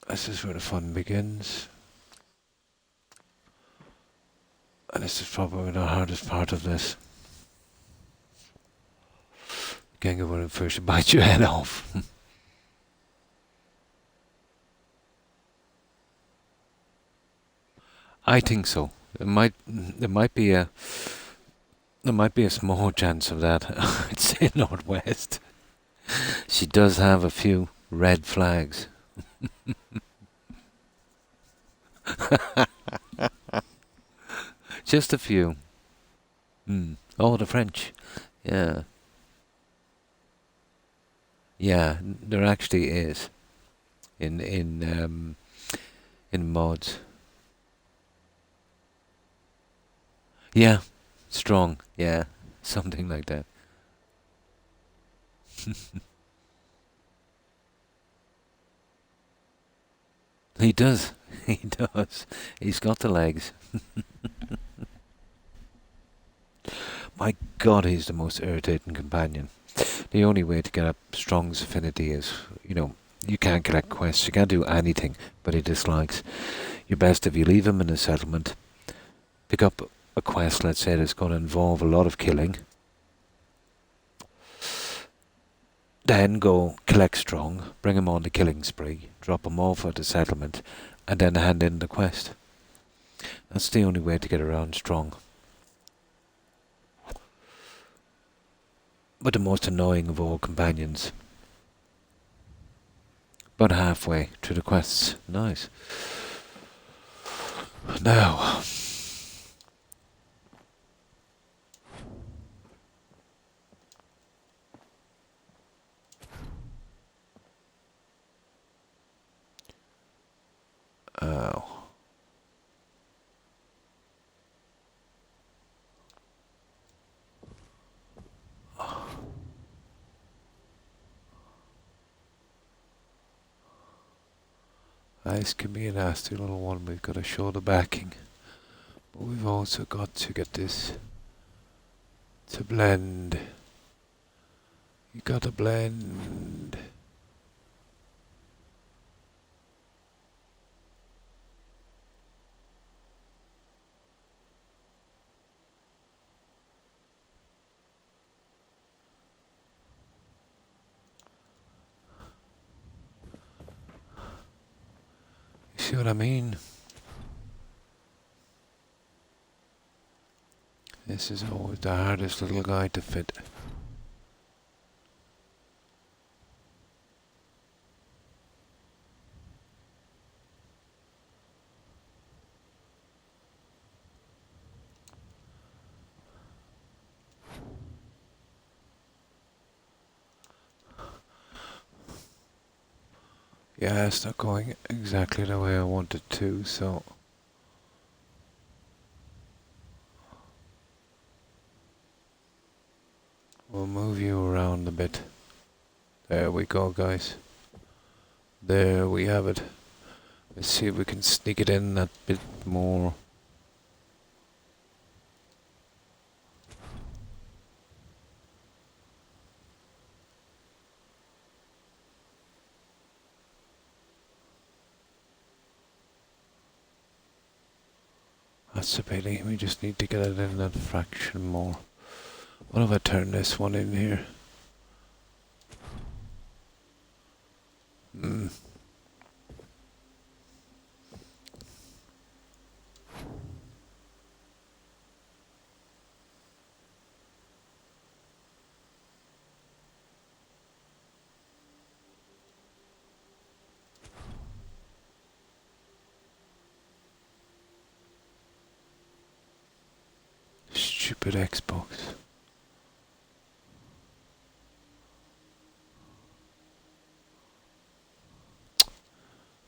this is where the fun begins. And this is probably the hardest part of this. Getting over and first to bite your head off. I think so. There might be a small chance of that. I'd say Northwest. She does have a few red flags. Just a few. Oh, the French. Yeah. Yeah, there actually is. In mods. Yeah, strong. Yeah, something like that. He does. He does. He's got the legs. My God, he's the most irritating companion. The only way to get up Strong's affinity is, you can't collect quests, you can't do anything, but he dislikes. You're best if you leave him in a settlement, pick up a quest, let's say, that's going to involve a lot of killing, then go collect Strong, bring him on the killing spree, drop him off at the settlement, and then hand in the quest. That's the only way to get around Strong. But the most annoying of all companions. About halfway through the quests. Nice. Now. Oh. This can be a nasty little one. We've got to show the backing. But we've also got to get this to blend. You gotta blend. You see what I mean? This is always the hardest little guy to fit. Yeah, it's not going exactly the way I want it to, so... we'll move you around a bit. There we go, guys. There we have it. Let's see if we can sneak it in that bit more. That's a pity. We just need to get it in that fraction more. What if I turn this one in here? Stupid Xbox.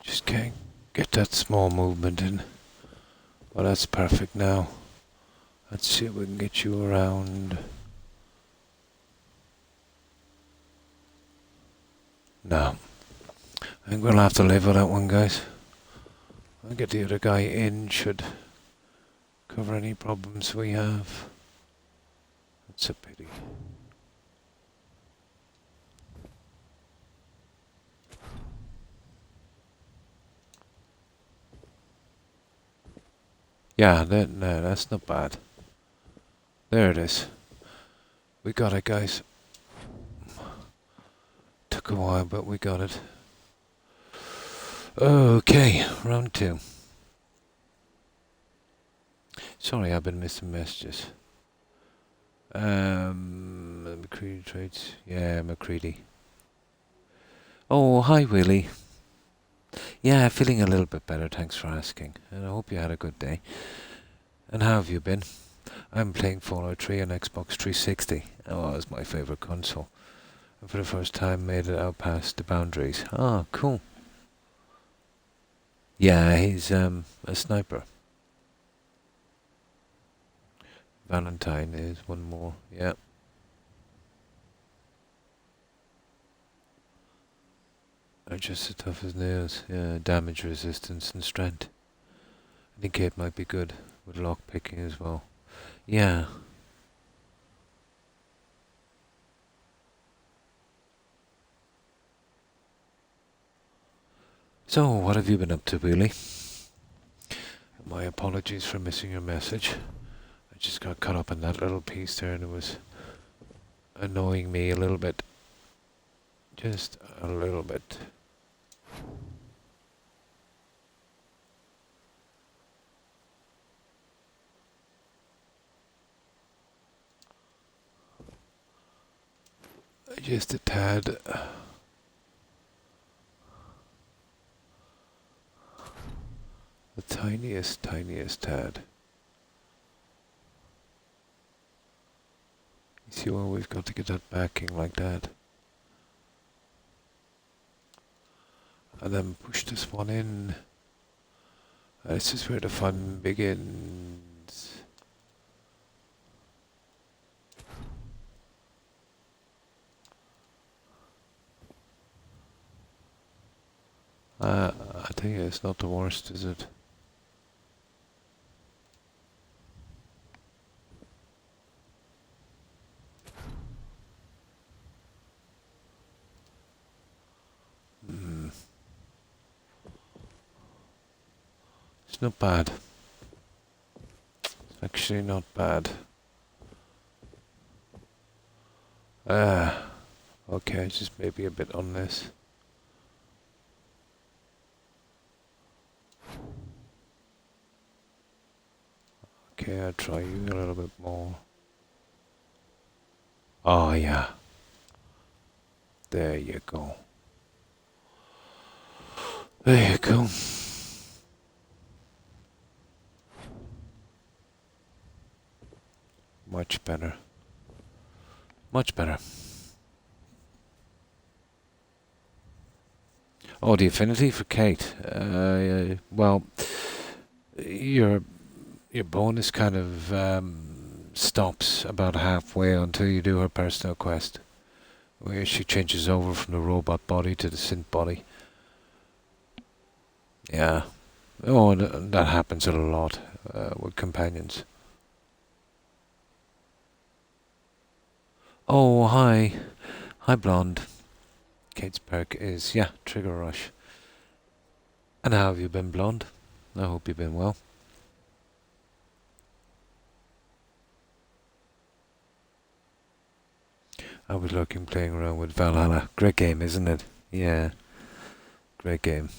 Just can't get that small movement in. Well, that's perfect now. Let's see if we can get you around. No. I think we'll have to live with that one, guys. I'll get the other guy in, should cover any problems we have. That's a pity. Yeah, no, that's not bad. There it is. We got it, guys. Took a while, but we got it. Okay, round 2. Sorry, I've been missing messages. McCready traits. Yeah, McCready. Oh, hi, Willie. Yeah, feeling a little bit better, thanks for asking. And I hope you had a good day. And how have you been? I'm playing Fallout 3 on Xbox 360. Oh, it's my favourite console. And for the first time made it out past the boundaries. Ah, cool. Yeah, he's a sniper. Valentine is one more, yeah. Are just as tough as nails. Yeah, damage resistance and strength. I think it might be good with lock picking as well. Yeah. So, what have you been up to, Willie? My apologies for missing your message. I just got caught up in that little piece there and it was annoying me a little bit. Just a little bit. Just a tad. The tiniest tad. You see why we've got to get that backing like that. And then push this one in. This is where the fun begins. I think it's not the worst, is it? It's not bad. It's actually not bad. Okay, just maybe a bit on this. Okay, I'll try you a little bit more. Oh yeah. There you go. There you go. Much better. Much better. Oh, the affinity for Kate. Well, your bonus kind of stops about halfway until you do her personal quest, where she changes over from the robot body to the synth body. Yeah. Oh, that happens a lot with companions. Oh, hi. Hi, Blonde. Kate's perk is, yeah, Trigger Rush. And how have you been, Blonde? I hope you've been well. I was looking, playing around with Valhalla. Great game, isn't it? Yeah, great game.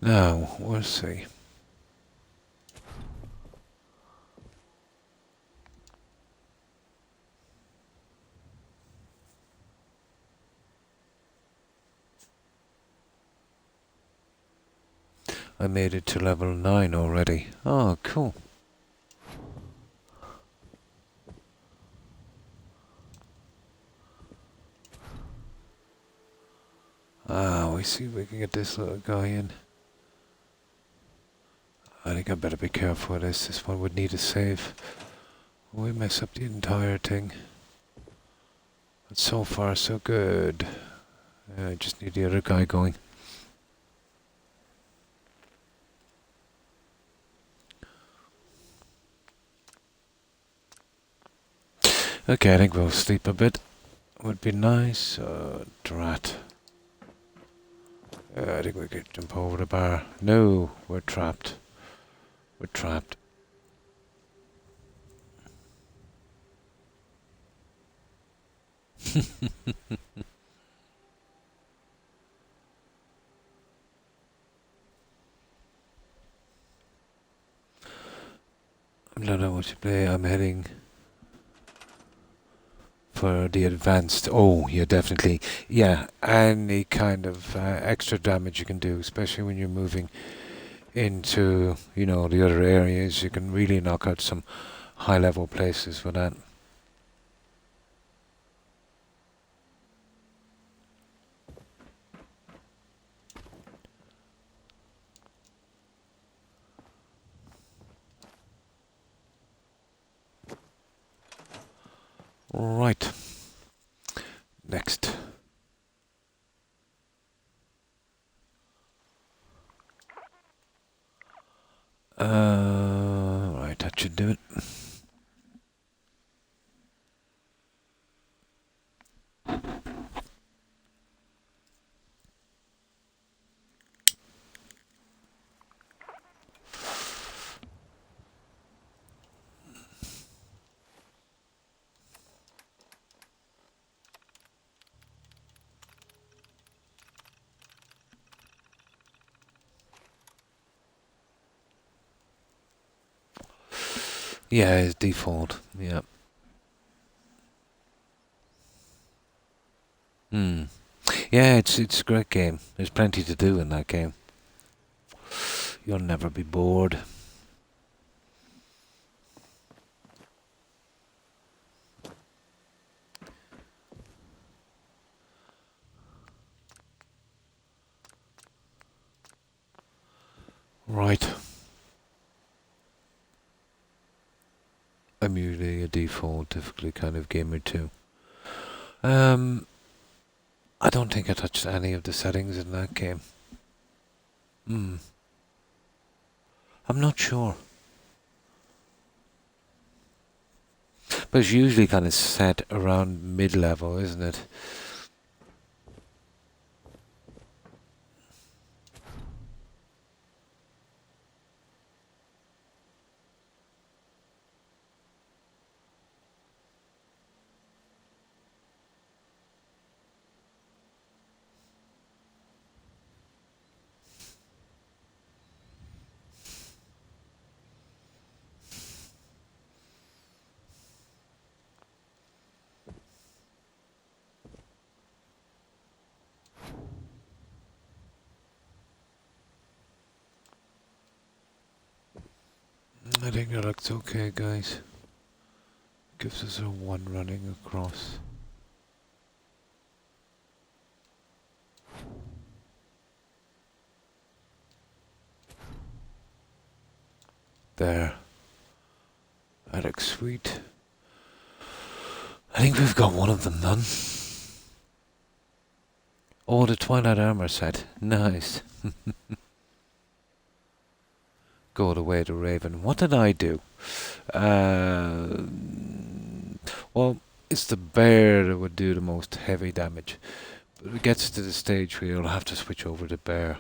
Now, we'll see. I made it to level 9 already. Oh, cool. Ah, we see if we can get this little guy in. I think I better be careful with this. This one would need a save. We mess up the entire thing. But so far, so good. I just need the other guy going. Okay, I think we'll sleep a bit. Would be nice. Drat. I think we could jump over the bar. No, we're trapped. We're trapped. I don't know what to play. I'm heading for the advanced. Oh, yeah, definitely. Yeah, any kind of extra damage you can do, especially when you're moving into, you know, the other areas. You can really knock out some high-level places with that. Right. Next. Right, that should do it. Yeah, it's default. Yeah. Yeah, it's a great game. There's plenty to do in that game. You'll never be bored. Right. I'm usually a default difficulty kind of gamer too. I don't think I touched any of the settings in that game. I'm not sure. But it's usually kind of set around mid-level, isn't it? I think that looks okay, guys. Gives us a one running across. There. That looks sweet. I think we've got one of them done. Oh, the Twilight Armor set. Nice. Go the way to Raven. What did I do? Well, it's the bear that would do the most heavy damage. But it gets to the stage where you'll have to switch over to bear.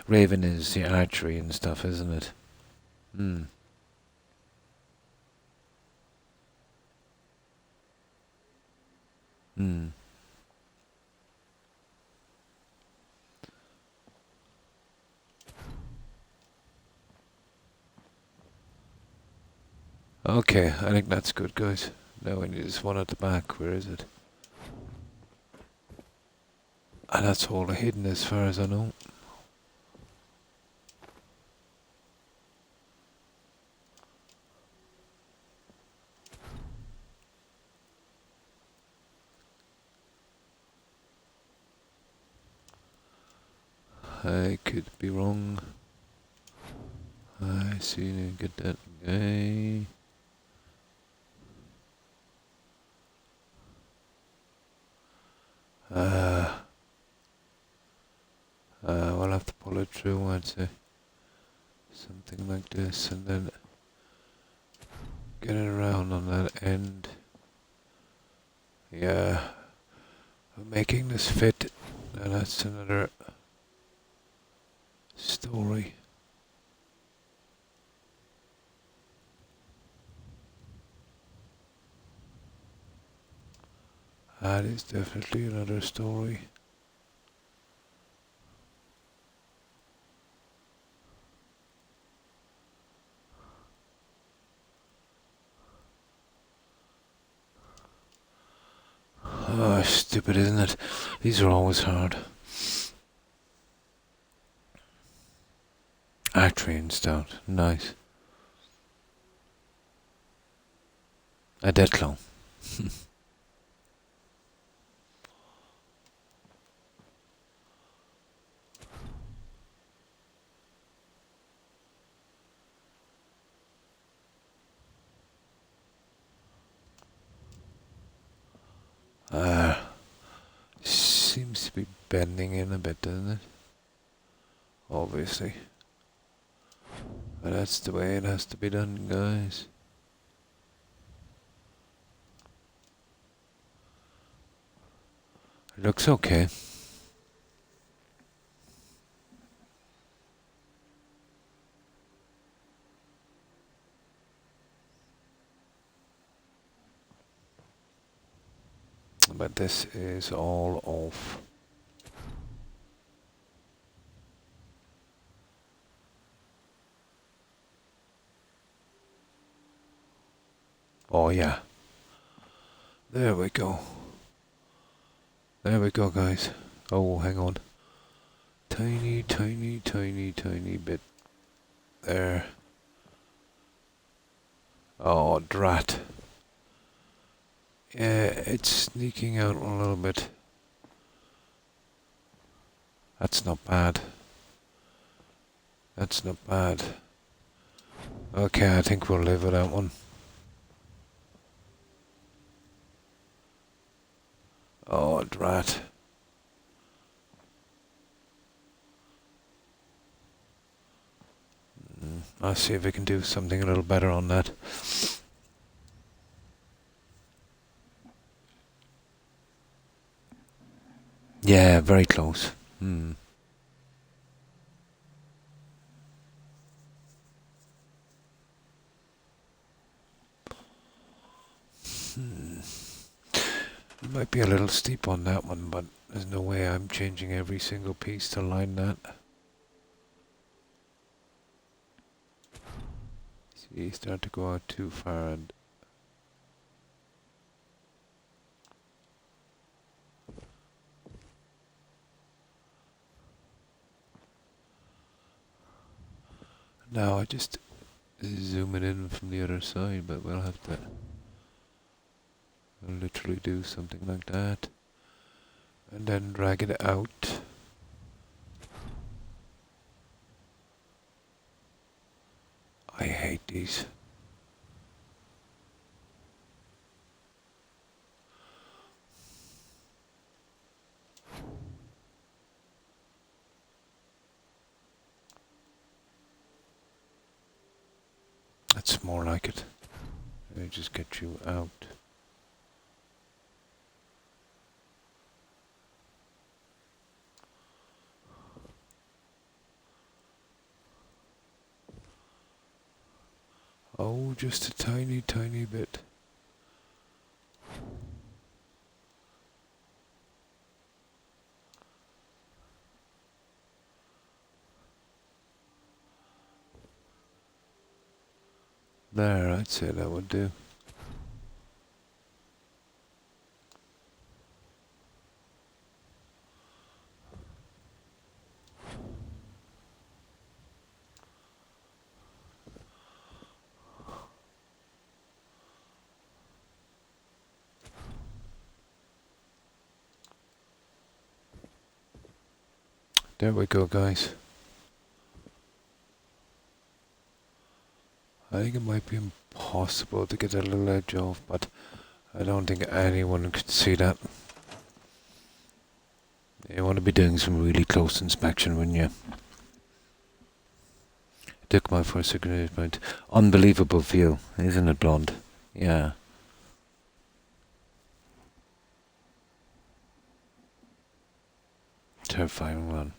Raven is the archery and stuff, isn't it? Hmm. Hmm. Okay, I think that's good, guys. Now we need this one at the back. Where is it? And that's all hidden as far as I know. I could be wrong. I see you get that guy. We'll have to pull it through, I'd say. Something like this, and then get it around on that end. Yeah. Making this fit, and that's another story. That is definitely another story. Oh, stupid, isn't it? These are always hard. Archery and stout. Nice. A dead clone. Seems to be bending in a bit, doesn't it? Obviously. But that's the way it has to be done, guys. It looks okay. But this is all off. Oh yeah. There we go. There we go, guys. Oh, hang on. Tiny, tiny, tiny, tiny bit there. Oh, drat. Yeah, it's sneaking out a little bit. That's not bad. That's not bad. Okay, I think we'll live with that one. Oh, drat. I'll see if we can do something a little better on that. Yeah, very close. Hmm. It might be a little steep on that one, but there's no way I'm changing every single piece to line that. See, start to go out too far and now I just zoom it in from the other side, but we'll have to literally do something like that and then drag it out. I hate these. That's more like it. Let me just get you out. Oh, just a tiny, tiny bit. There, I'd say that would do. There we go, guys. I think it might be impossible to get a little edge off, but I don't think anyone could see that. You want to be doing some really close inspection, wouldn't you? Took my first signature point. Unbelievable view, isn't it, Blonde? Yeah. Terrifying one.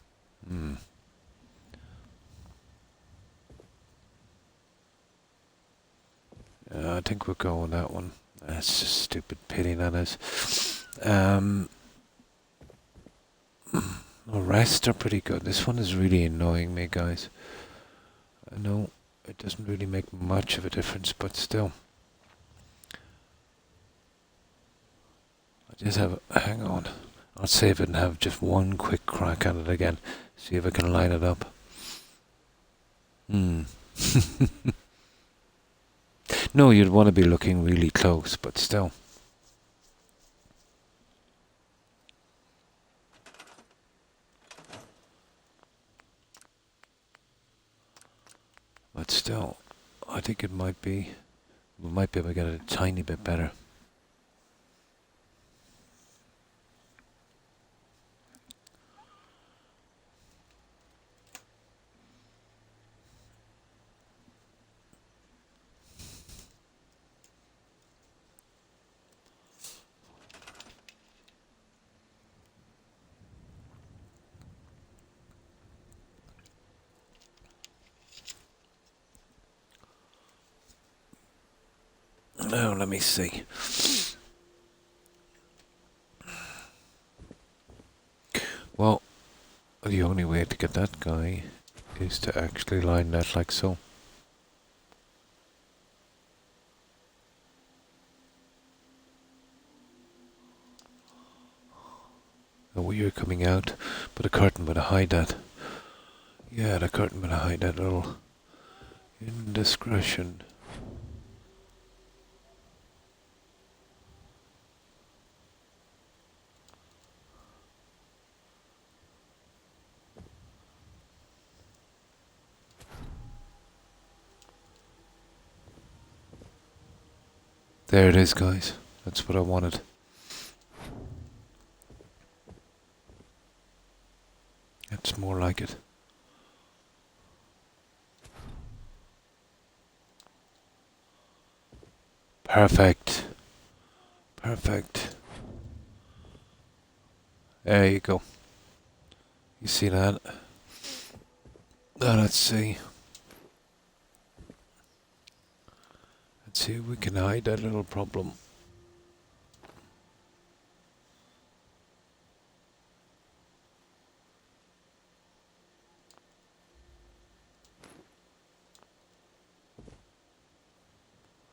I think we'll go with that one. That's a stupid pity, that is. The rest are pretty good. This one is really annoying me, guys. I know it doesn't really make much of a difference, but still. I just have... Hang on. I'll save it and have just one quick crack at it again. See if I can line it up. No, you'd want to be looking really close, but still. But still, I think it might be... We might be able to get it a tiny bit better. Now, let me see. Well, the only way to get that guy is to actually line that like so. Oh, you're coming out, but a curtain would hide that. Yeah, the curtain would hide that little indiscretion. There it is, guys. That's what I wanted. That's more like it. Perfect. Perfect. There you go. You see that? Now let's see. Let's see if we can hide that little problem.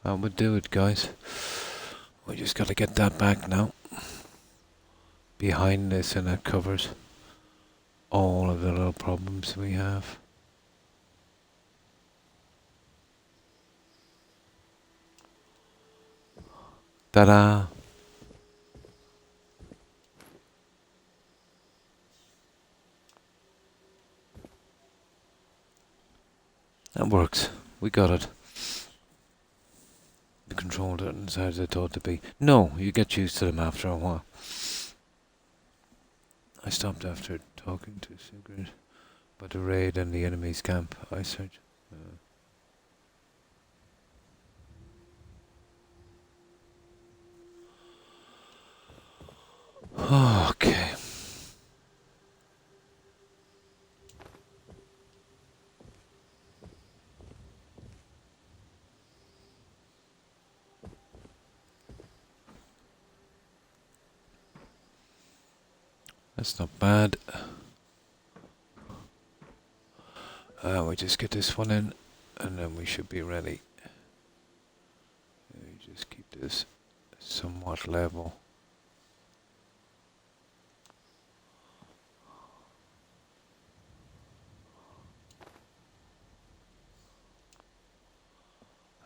That would do it, guys. We just got to get that back now. Behind this, and that covers all of the little problems we have. Ta-da! That works. We got it. The control isn't as I thought to be. No, you get used to them after a while. I stopped after talking to Sigrid about the raid and the enemy's camp. I searched. Okay. That's not bad. We just get this one in, and then we should be ready. We just keep this somewhat level.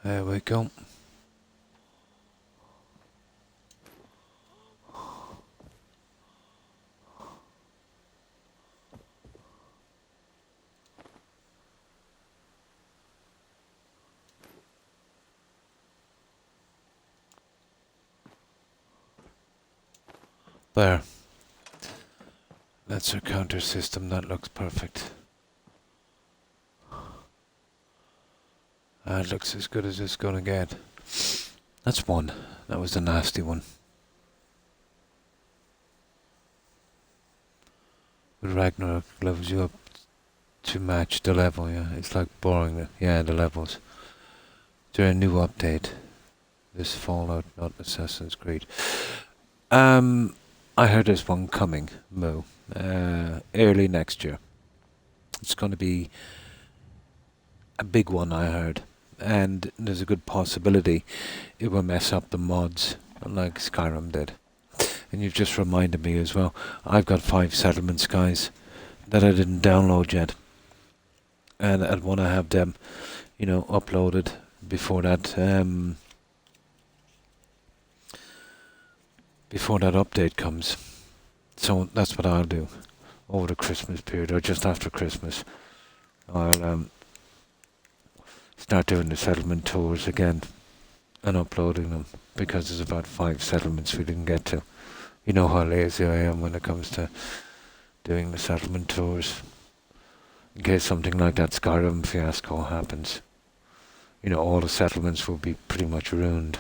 There we go. There. That's our counter system. That looks perfect. That looks as good as it's gonna get. That's one. That was the nasty one. But Ragnarok levels you up to match the level, yeah. It's like boring, yeah, the levels. They're a new update. This Fallout, not Assassin's Creed. I heard there's one coming, Mo. Early next year. It's going to be a big one, I heard. And there's a good possibility it will mess up the mods, like Skyrim did. And you've just reminded me as well, I've got 5 settlements, guys, that I didn't download yet. And I'd want to have them, you know, uploaded before that update comes. So that's what I'll do over the Christmas period, or just after Christmas. I'll start doing the settlement tours again and uploading them, because there's about 5 settlements we didn't get to. You know how lazy I am when it comes to doing the settlement tours. In case something like that Skyrim fiasco happens, you know, all the settlements will be pretty much ruined.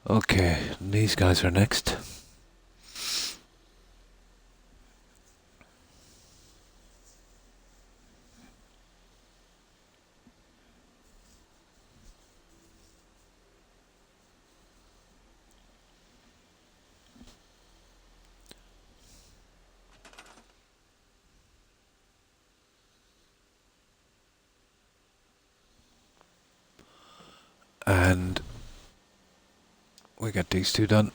Okay, these guys are next. And we get these 2 done.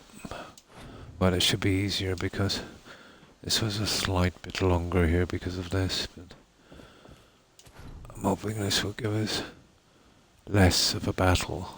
But it should be easier because this was a slight bit longer here because of this. But I'm hoping this will give us less of a battle.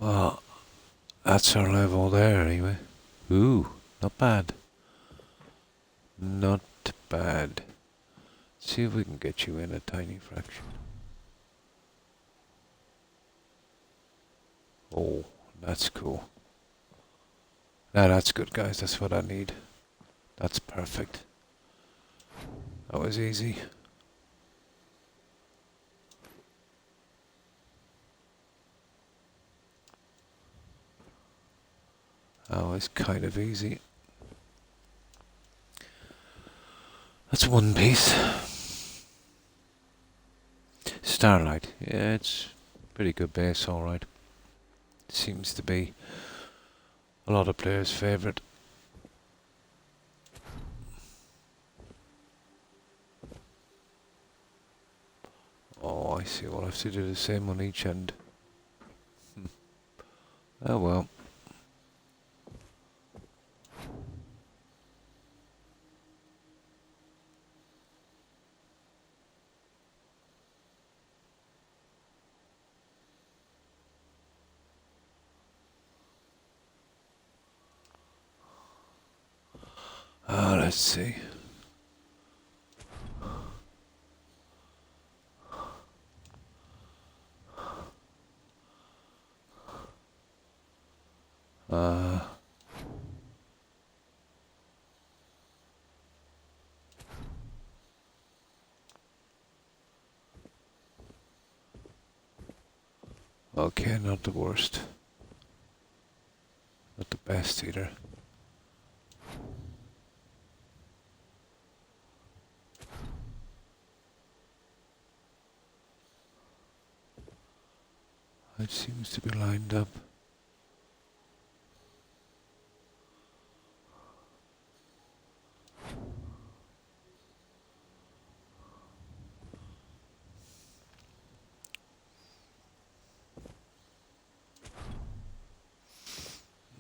Well, that's our level there anyway. Ooh, not bad. Not bad. See if we can get you in a tiny fraction. Oh, that's cool. Now that's good, guys. That's what I need. That's perfect. That was easy. That was kind of easy. That's one piece. Starlight. Yeah, it's pretty good base, alright. Seems to be a lot of players' favourite. see, we'll have to do the same on each end. Oh well. Let's see. Okay, not the worst. Not the best either. It seems to be lined up.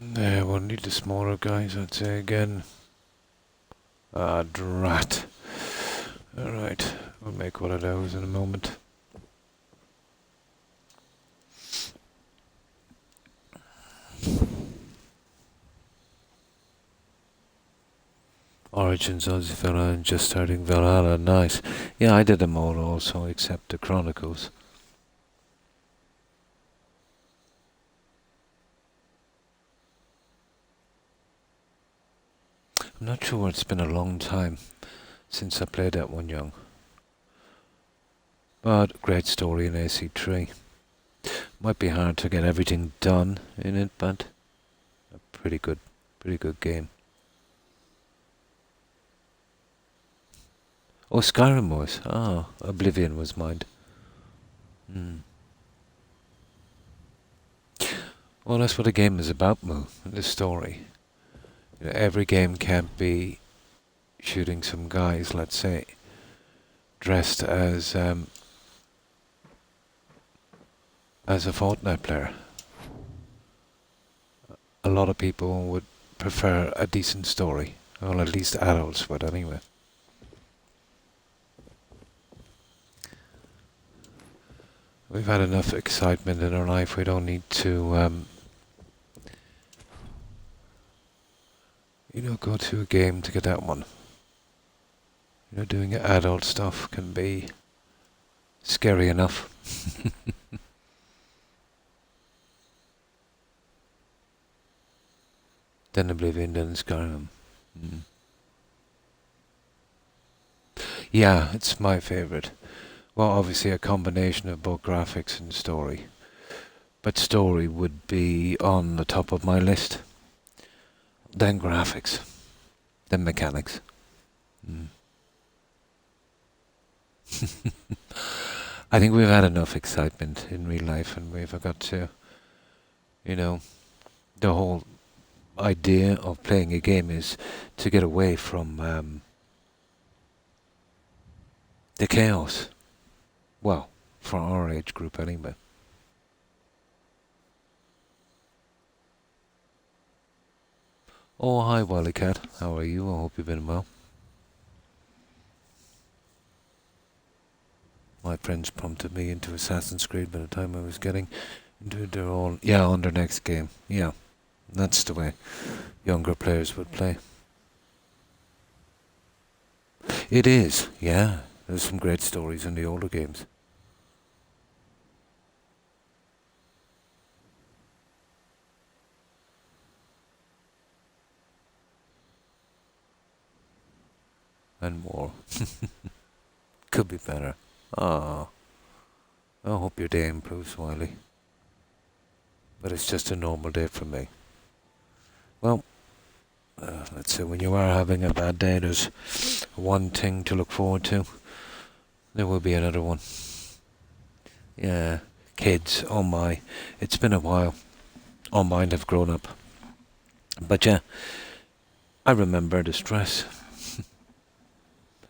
There, we'll need the smaller guys, I'd say again. Ah, drat. Alright, we'll make one of those in a moment. Origins, Aussie fella, and just starting Valhalla, nice. Yeah, I did them all also, except the Chronicles. I'm not sure, it's been a long time since I played that one young. But great story in AC3. Might be hard to get everything done in it, but a pretty good game. Oh, Skyrim was. Ah, Oblivion was mine. Well, that's what a game is about, Moo. The story. You know, every game can't be shooting some guys, let's say, dressed as a Fortnite player. A lot of people would prefer a decent story. Well, at least adults would anyway. We've had enough excitement in our life, we don't need to, go to a game to get that one. Doing adult stuff can be scary enough. Then Oblivion, then Skyrim. Yeah, it's my favourite. Well, obviously a combination of both graphics and story. But story would be on the top of my list. Then graphics. Then mechanics. I think we've had enough excitement in real life and we've got to, the whole idea of playing a game is to get away from the chaos. Well, for our age group anyway. Oh, hi Wily Cat. How are you? I hope you've been well. My friends prompted me into Assassin's Creed by the time I was getting into it. They're all, on their next game. Yeah, that's the way younger players would play. It is, yeah. There's some great stories in the older games. And more. Could be better. Ah, I hope your day improves, Wiley. But it's just a normal day for me. Well, let's say when you are having a bad day, there's one thing to look forward to. There will be another one. Yeah, kids, oh my, it's been a while. All mine have grown up. But yeah, I remember the stress.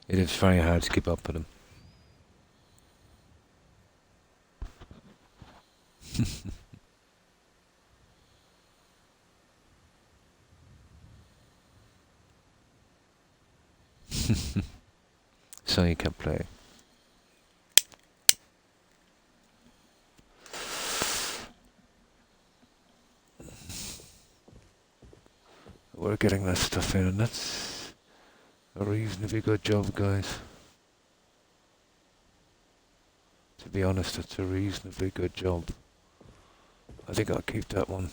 It is very hard to keep up with them. So you can play. We're getting that stuff in, and that's a reasonably good job, guys. To be honest, it's a reasonably good job. I think I'll keep that one.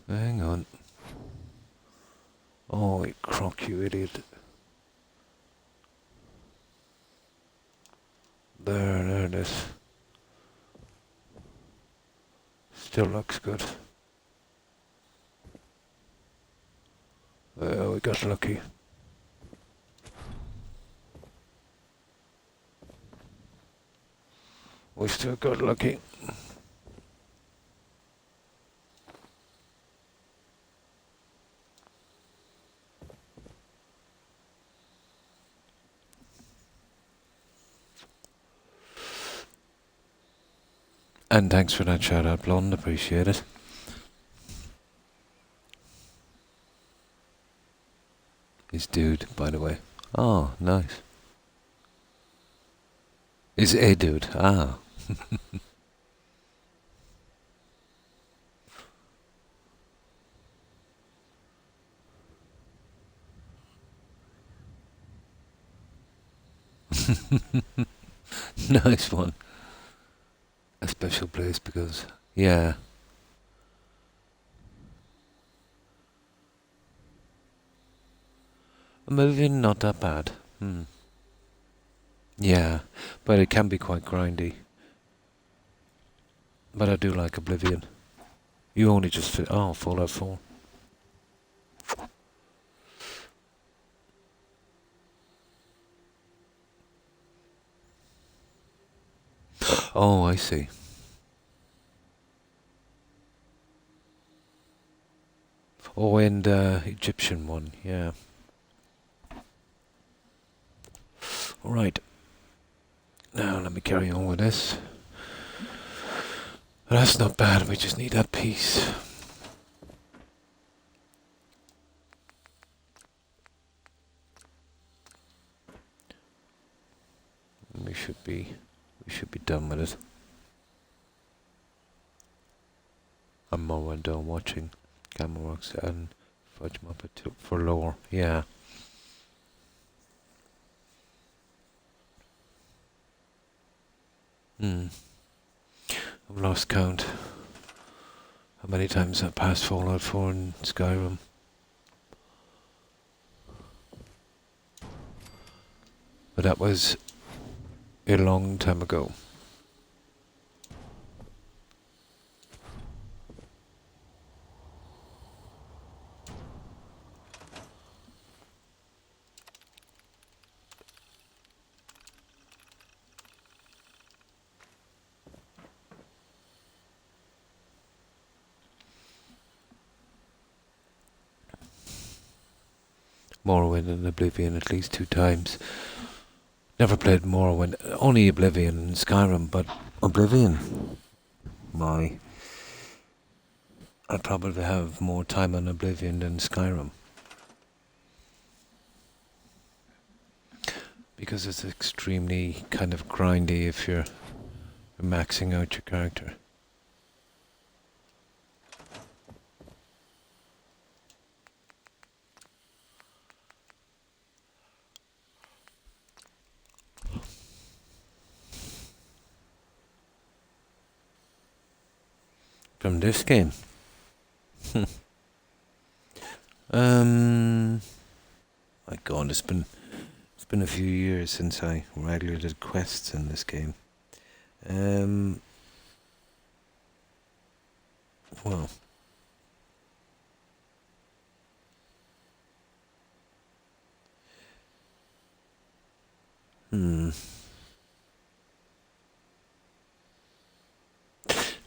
Hang on. Oh, Croc, you idiot. There it is. Still looks good. Well, we got lucky. We still got lucky. And thanks for that shout out, Blonde. Appreciate it. Is dude, by the way. Oh, nice. Is a dude. Ah. Nice one. A special place because, yeah. Oblivion, not that bad. Yeah, but it can be quite grindy. But I do like Oblivion. You only just fit. Oh, Fallout 4. Oh, I see. Oh, and Egyptian one, yeah. Alright. Now let me carry on with this. That's not bad, we just need that piece. We should be done with it. I'm more done watching Gamma Rocks and Fudge Muppet for lore, yeah. I've lost count. How many times I've passed Fallout 4 and Skyrim. But that was a long time ago. Morrowind and Oblivion at least 2 times. Never played Morrowind, only Oblivion and Skyrim, but Oblivion, I'd probably have more time on Oblivion than Skyrim. Because it's extremely kind of grindy if you're maxing out your character. From this game? My God, it's been a few years since I regularly did quests in this game. Um, well.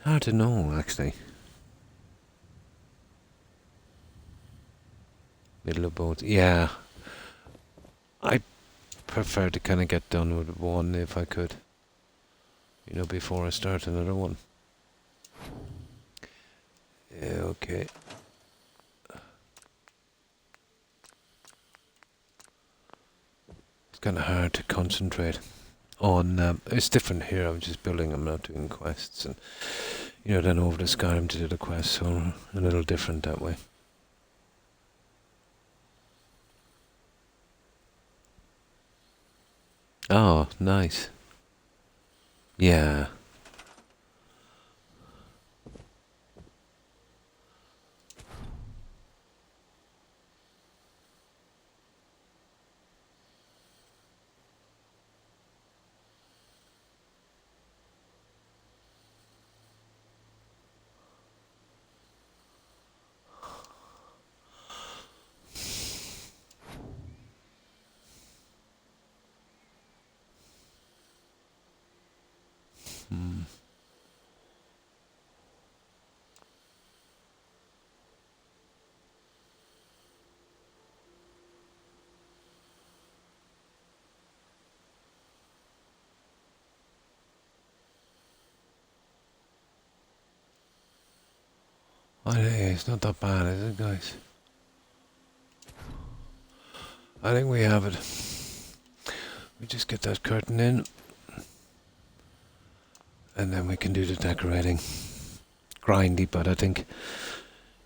Hard to know, actually. Middle of both. Yeah. I prefer to kind of get done with one if I could. You know, before I start another one. Yeah, okay. It's kind of hard to concentrate on. It's different here. I'm just building. I'm not doing quests, and then over the Skyrim to do the quests, so a little different that way. Oh, nice. Yeah. Hmm. Oh, hey, it's not that bad, is it, guys? I think we have it. We just get that curtain in, and then we can do the decorating. Grindy, but I think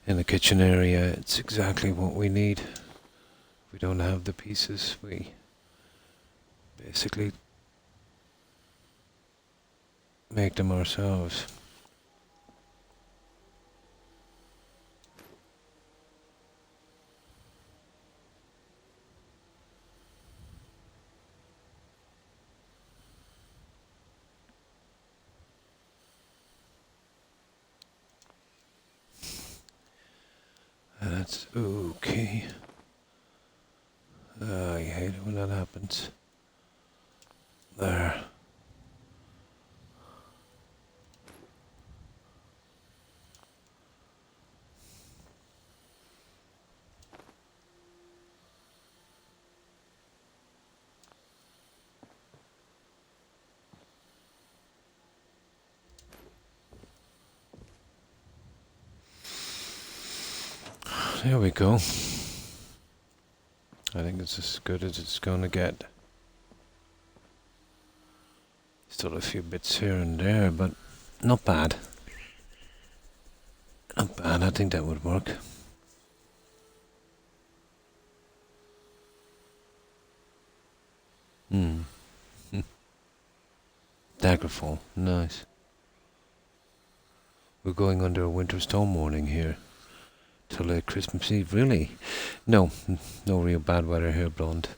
in the kitchen area it's exactly what we need. If we don't have the pieces, we basically make them ourselves. That's okay. I hate it when that happens. There. There we go. I think it's as good as it's gonna get. Still a few bits here and there, but not bad. Not bad, I think that would work. Daggerfall, nice. We're going under a winter storm warning here till late Christmas Eve, really? No real bad weather here, Blonde.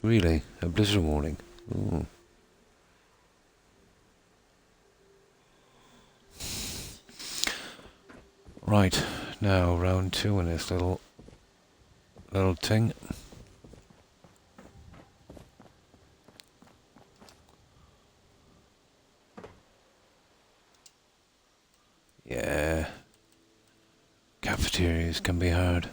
Really? A blizzard warning? Ooh. Right, now round 2 in this little thing. Yeah. Cafeterias can be hard.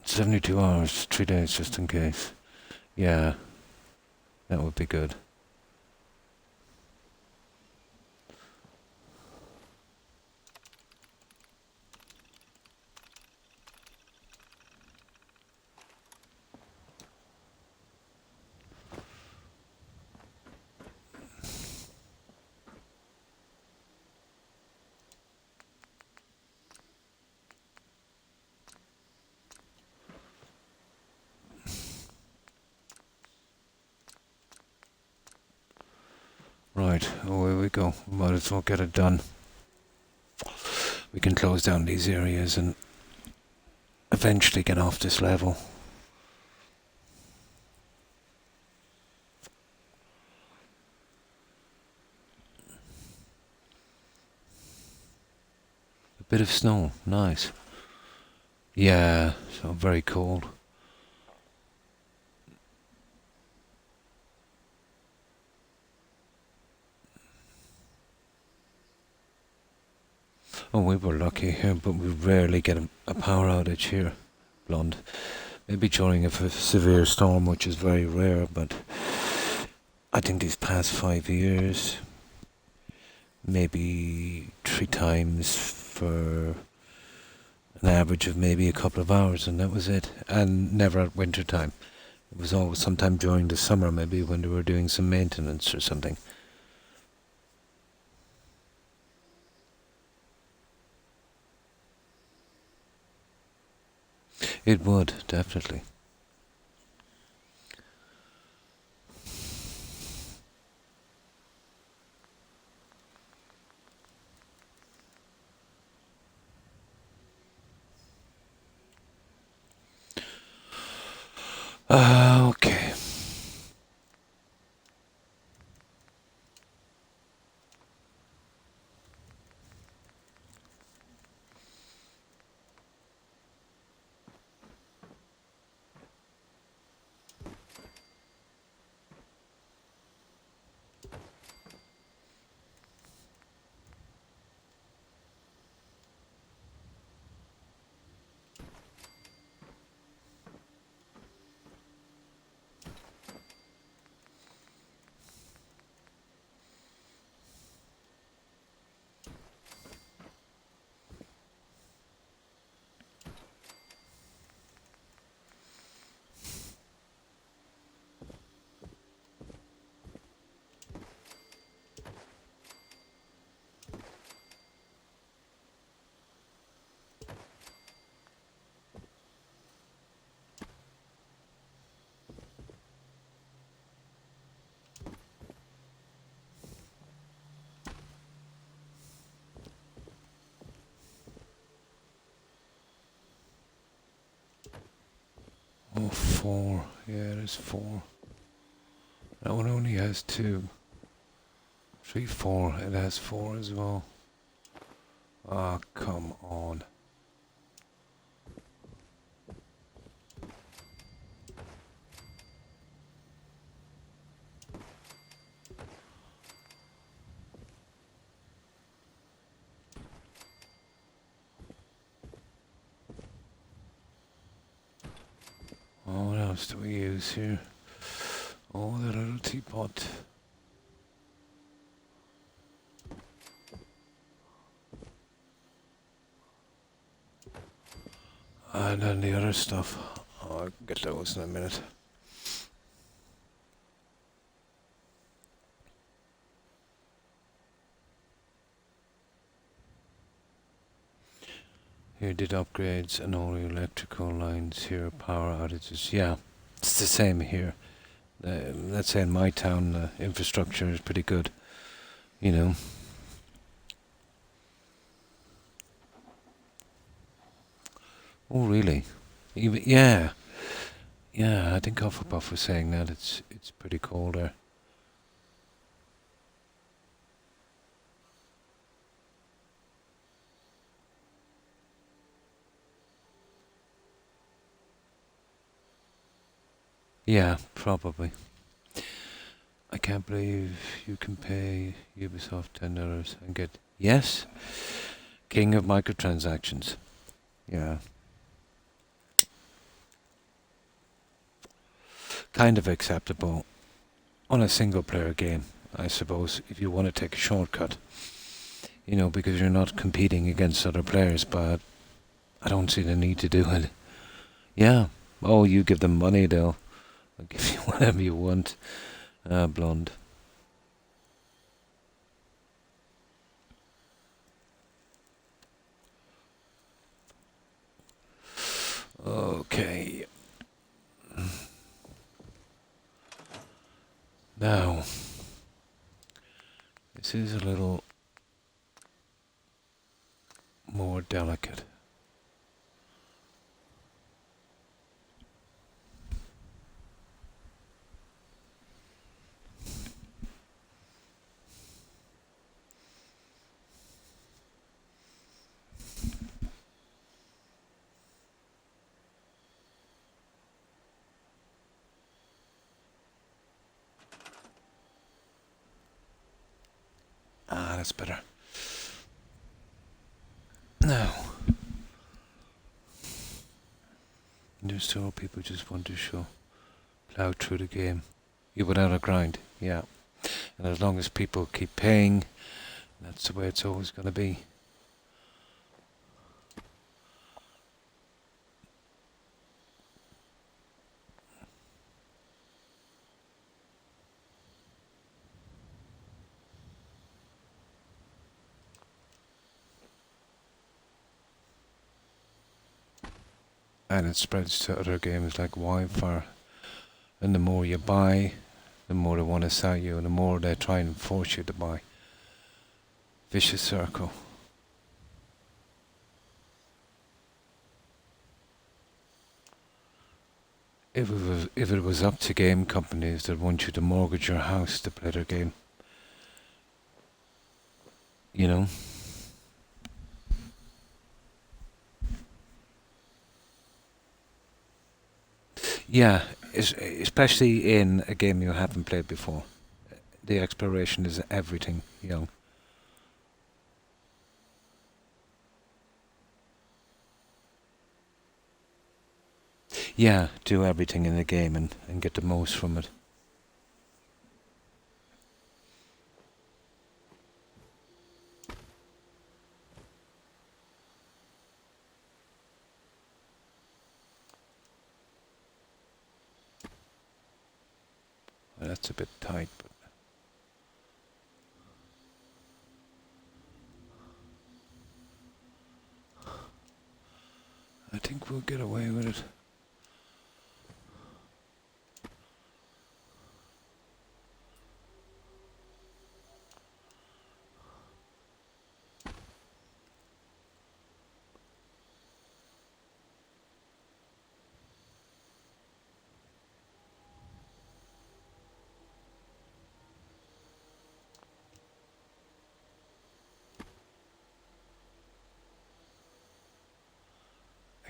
$72 hours, 3 days just in case. Yeah, that would be good. Right, away we go. Might as well get it done. We can close down these areas and eventually get off this level. A bit of snow, nice. Yeah, so very cold. Oh, we were lucky here, but we rarely get a power outage here, Blonde. Maybe during a severe storm, which is very rare, but I think these past 5 years, maybe 3 times for an average of maybe a couple of hours, and that was it. And never at winter time. It was always sometime during the summer, maybe when they were doing some maintenance or something. It would, definitely. Okay. Oh, 4. Yeah, there's 4. That one only has 2. 3, 4. It has 4 as well. Ah, come on. Oh, what else do we use here? Oh, the little teapot. And then the other stuff. Oh, I'll get those in a minute. Here did upgrades and all the electrical lines here, power outages. Yeah, it's the same here. Let's say in my town, the infrastructure is pretty good, you know. Oh, really? Even, yeah. Yeah, I think Hufflepuff was saying that it's pretty cold there. Yeah, probably. I can't believe you can pay Ubisoft $10 and get... Yes? King of microtransactions. Yeah. Kind of acceptable on a single player game, I suppose, if you want to take a shortcut. You know, because you're not competing against other players, but I don't see the need to do it. Yeah. Oh, you give them money, they'll give you whatever you want. Blonde. Okay. Now, This is a little more delicate. Ah, that's better. Now, just so people just want to plow through the game. Without a grind, yeah. And as long as people keep paying, that's the way it's always going to be. And it spreads to other games like wildfire. And the more you buy, the more they want to sell you, and the more they try and force you to buy. Vicious circle. If it was up to game companies, they'd want you to mortgage your house to play their game. You know? Yeah, especially in a game you haven't played before. The exploration is everything, young. Yeah, do everything in the game and get the most from it. Well, that's a bit tight, but I think we'll get away with it.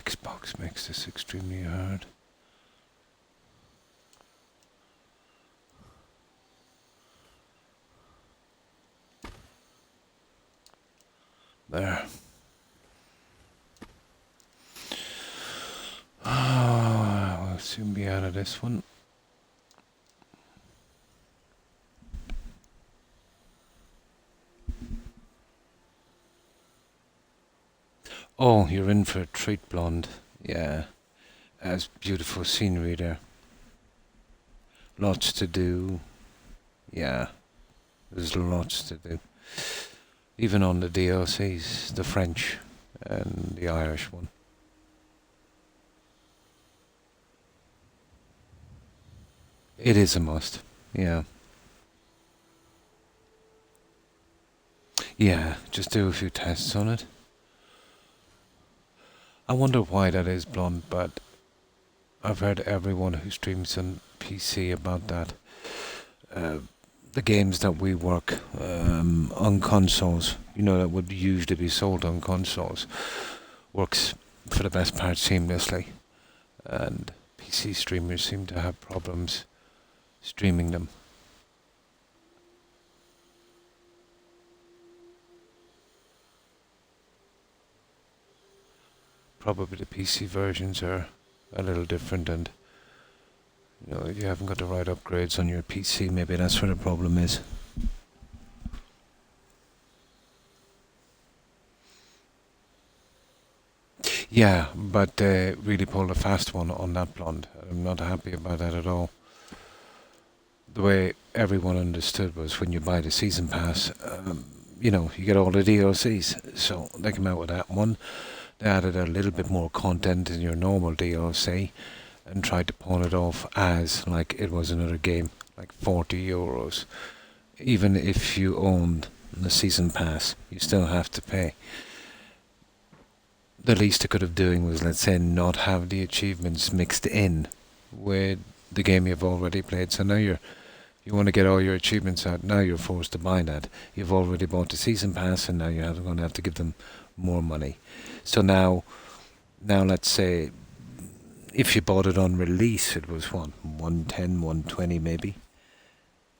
Xbox makes this extremely hard. There. Oh, we'll soon be out of this one. Oh, you're in for a treat, blonde. Yeah. As beautiful scenery there. Lots to do. Yeah. There's lots to do. Even on the DLCs, the French and the Irish one. It is a must. Yeah. Yeah, just do a few tests on it. I wonder why that is, blonde, but I've heard everyone who streams on PC about that. The games that we work on consoles, that would usually be sold on consoles, works for the best part seamlessly. And PC streamers seem to have problems streaming them. Probably the PC versions are a little different, and if you haven't got the right upgrades on your PC, maybe that's where the problem is. Yeah, but really pulled a fast one on that blonde. I'm not happy about that at all. The way everyone understood was when you buy the season pass, you get all the DLCs. So they came out with that one. They added a little bit more content in your normal DLC and tried to pawn it off as like it was another game, like €40. even if you own the season pass, you still have to pay. The least I could have doing was, let's say, not have the achievements mixed in with the game you've already played. So now you want to get all your achievements out. Now you're forced to buy that. You've already bought the season pass, and now you're going to have to give them more money. So now let's say if you bought it on release, it was what, 110, 120 maybe,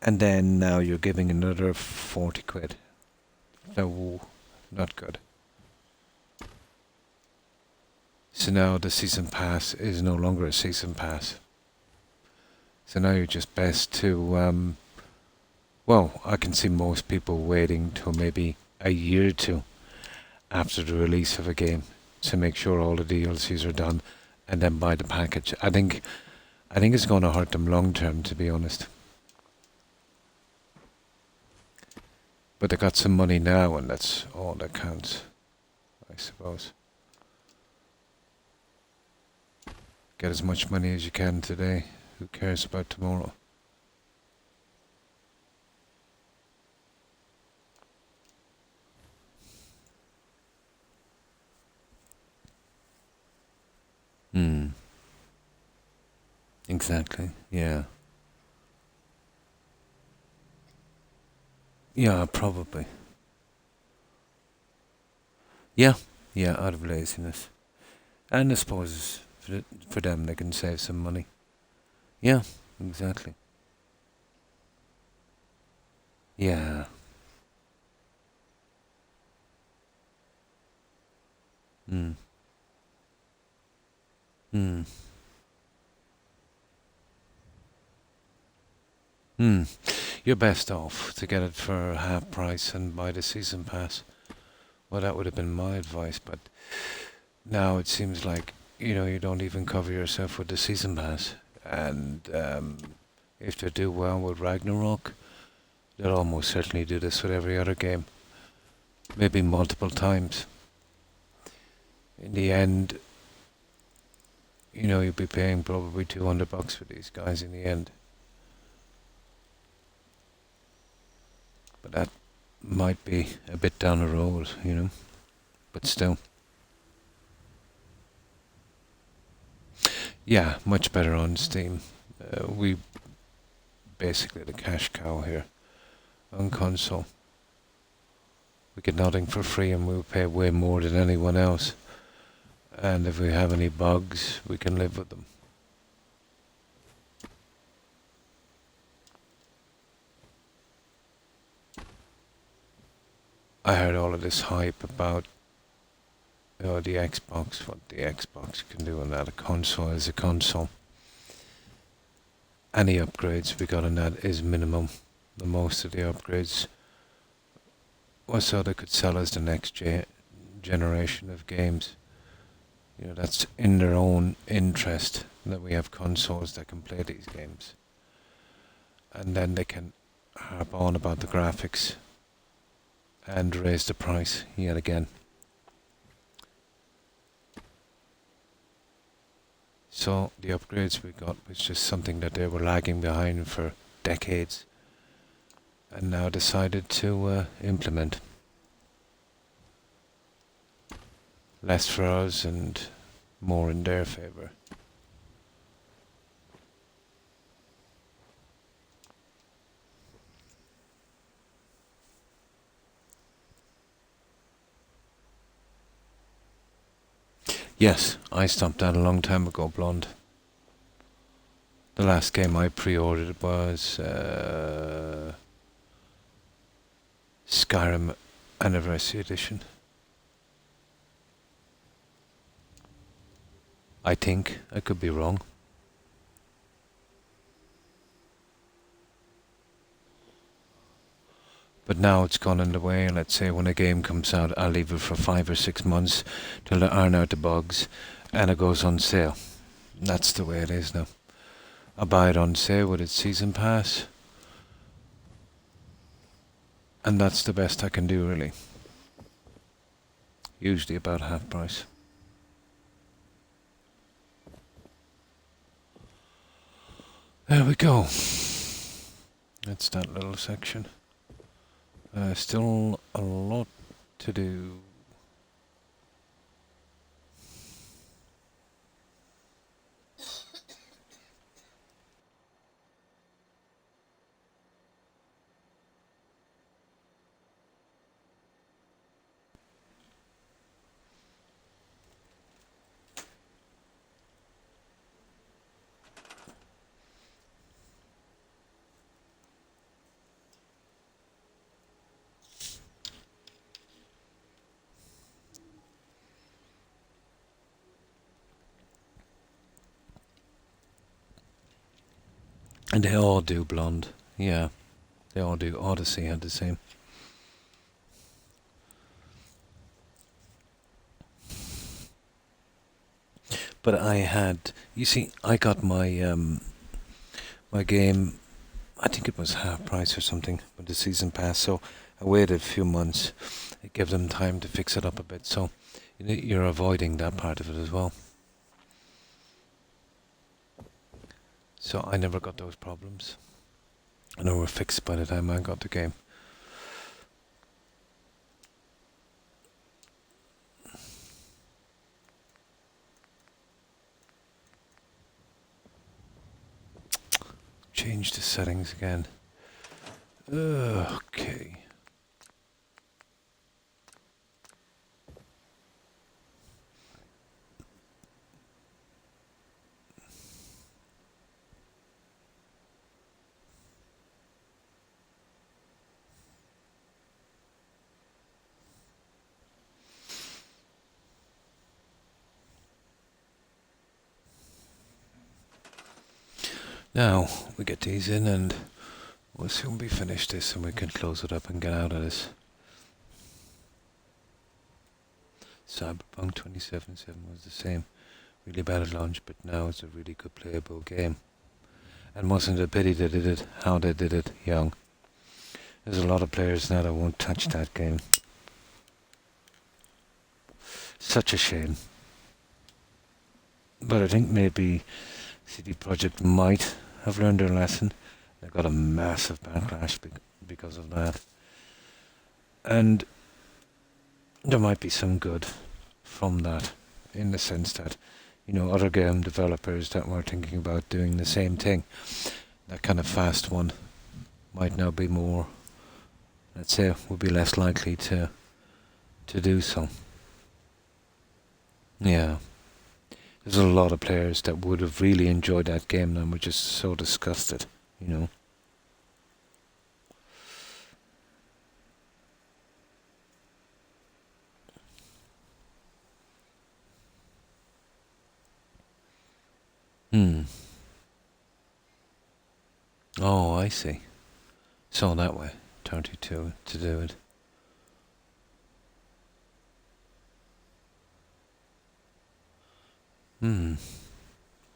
and then now you're giving another 40 quid. No, not good. So now the season pass is no longer a season pass. So now you're just best to, well, I can see most people waiting till maybe a year or two after the release of a game to make sure all the DLCs are done and then buy the package. I think it's going to hurt them long term, to be honest. But they got some money now, and that's all that counts, I suppose. Get as much money as you can today. Who cares about tomorrow? Exactly, yeah. Yeah, probably. Yeah, out of laziness. And I suppose for them they can save some money. Yeah, exactly. Yeah. Hmm. Hmm. Hmm. You're best off to get it for half price and buy the season pass. Well, that would have been my advice, but now it seems like, you don't even cover yourself with the season pass. And if they do well with Ragnarok, they'll almost certainly do this with every other game. Maybe multiple times. In the end, you'll be paying probably $200 for these guys in the end. But that might be a bit down the road, but still. Yeah, much better on Steam. We basically the cash cow here on console. We get nothing for free, and we'll pay way more than anyone else. And if we have any bugs, we can live with them. I heard all of this hype about the Xbox, what the Xbox can do on that. A console is a console. Any upgrades we got on that is minimum. The most of the upgrades was so they could sell us the next generation of games. That's in their own interest that we have consoles that can play these games. And then they can harp on about the graphics and raise the price yet again. So the upgrades we got was just something that they were lagging behind for decades and now decided to implement. Less for us and more in their favour. Yes, I stopped that a long time ago, Blonde. The last game I pre-ordered was Skyrim Anniversary Edition. I think. I could be wrong. But now it's gone in the way. Let's say when a game comes out, I'll leave it for 5 or 6 months till they iron out the bugs and it goes on sale. That's the way it is now. I buy it on sale with its season pass. And that's the best I can do, really. Usually about half price. There we go. That's that little section. Still a lot to do. And they all do blonde. Yeah, they all do. Odyssey had the same. But I had, you see, I got my game. I think it was half price or something with the season pass. So I waited a few months. It gave them time to fix it up a bit. So you're avoiding that part of it as well. So I never got those problems. And they were fixed by the time I got the game. Change the settings again. Okay. Now we get these in and we'll soon be finished this and we can close it up and get out of this. Cyberpunk 2077 was the same. Really bad at launch, but now it's a really good playable game. And wasn't it a pity they did it, how they did it young. There's a lot of players now that won't touch that game. Such a shame. But I think maybe CD Projekt might have learned their lesson. They got a massive backlash because of that. And there might be some good from that, in the sense that, you know, other game developers that were thinking about doing the same thing, that kind of fast one, might now be more, let's say, would be less likely to do so. Yeah. There's a lot of players that would have really enjoyed that game and were just so disgusted, you know. Oh, I see. So that way, 32 to do it.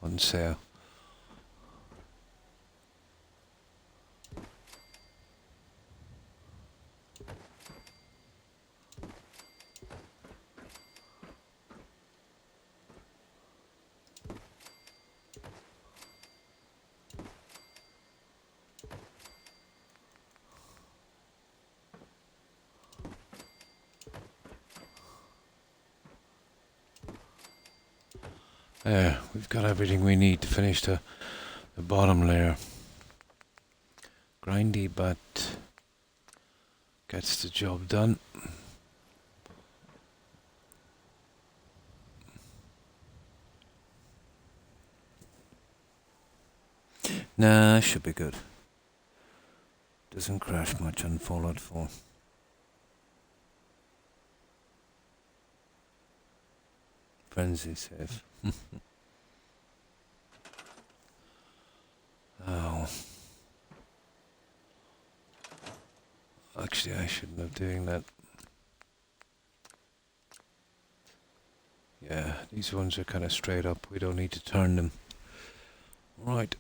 On sale. There, we've got everything we need to finish the bottom layer. Grindy, but gets the job done. Nah, should be good. Doesn't crash much on Fallout 4. Frenzy safe. Oh. Actually, I shouldn't have doing that. Yeah, these ones are kind of straight up. We don't need to turn them. Right.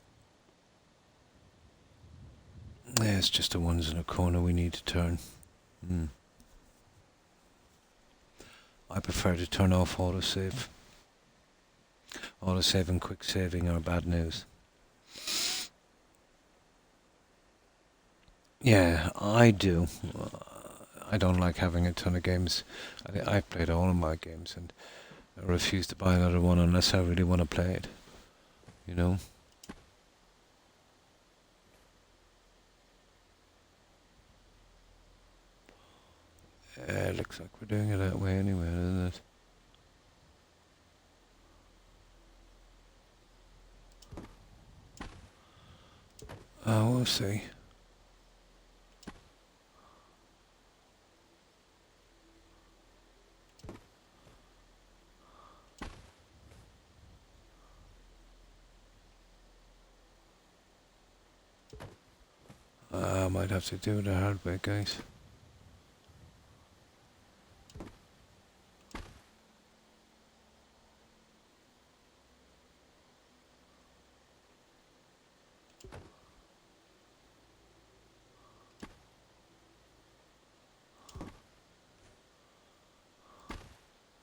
Yeah, it's just the ones in the corner we need to turn. I prefer to turn off autosave. Autosave and quick saving are bad news. Yeah, I do. I don't like having a ton of games. I've played all of my games, and I refuse to buy another one unless I really want to play it. You know? Looks like we're doing it that way anyway, doesn't it? We'll see. I might have to do it the hard way, guys.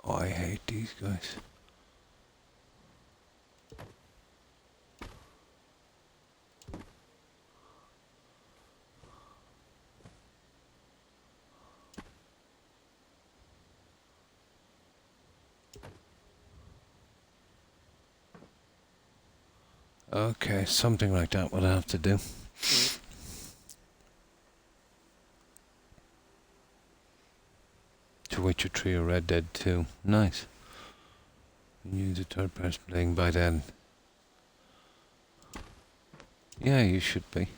Oh, I hate these guys. Okay, something like that would I have to do. To Witcher 3 or Red Dead 2. Nice. Use a third person playing by then. Yeah, you should be.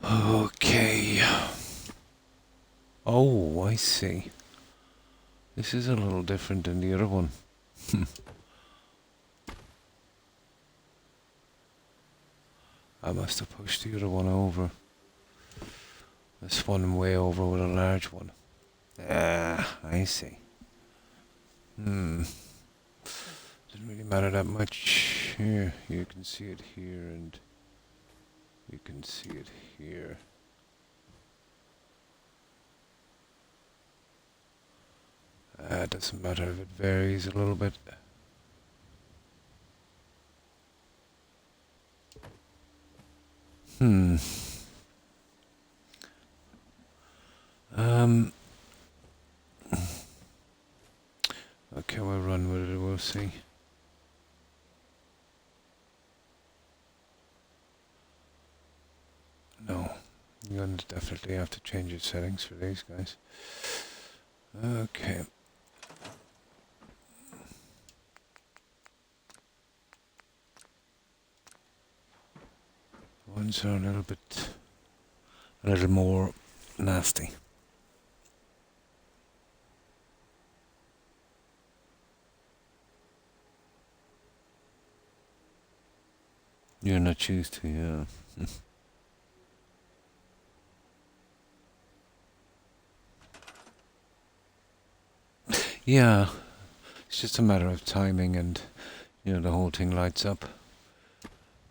Okay. Oh, I see. This is a little different than the other one. I must have pushed the other one over. This one way over with a large one. Ah, I see. Doesn't really matter that much. Here, you can see it here, and you can see it here. It doesn't matter if it varies a little bit. Okay, we'll run with it, we'll see. No, you're going to definitely have to change your settings for these guys. Okay. Ones are a little more nasty. You're not used to, yeah. Yeah, it's just a matter of timing and, the whole thing lights up.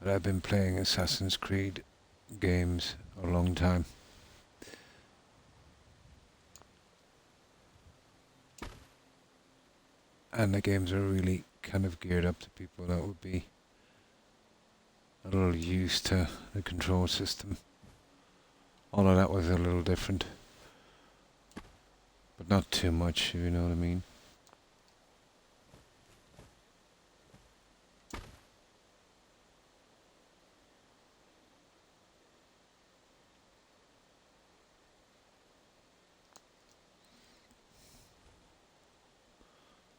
But I've been playing Assassin's Creed games a long time. And the games are really kind of geared up to people that would be a little used to the control system. Although that was a little different. But not too much, if you know what I mean.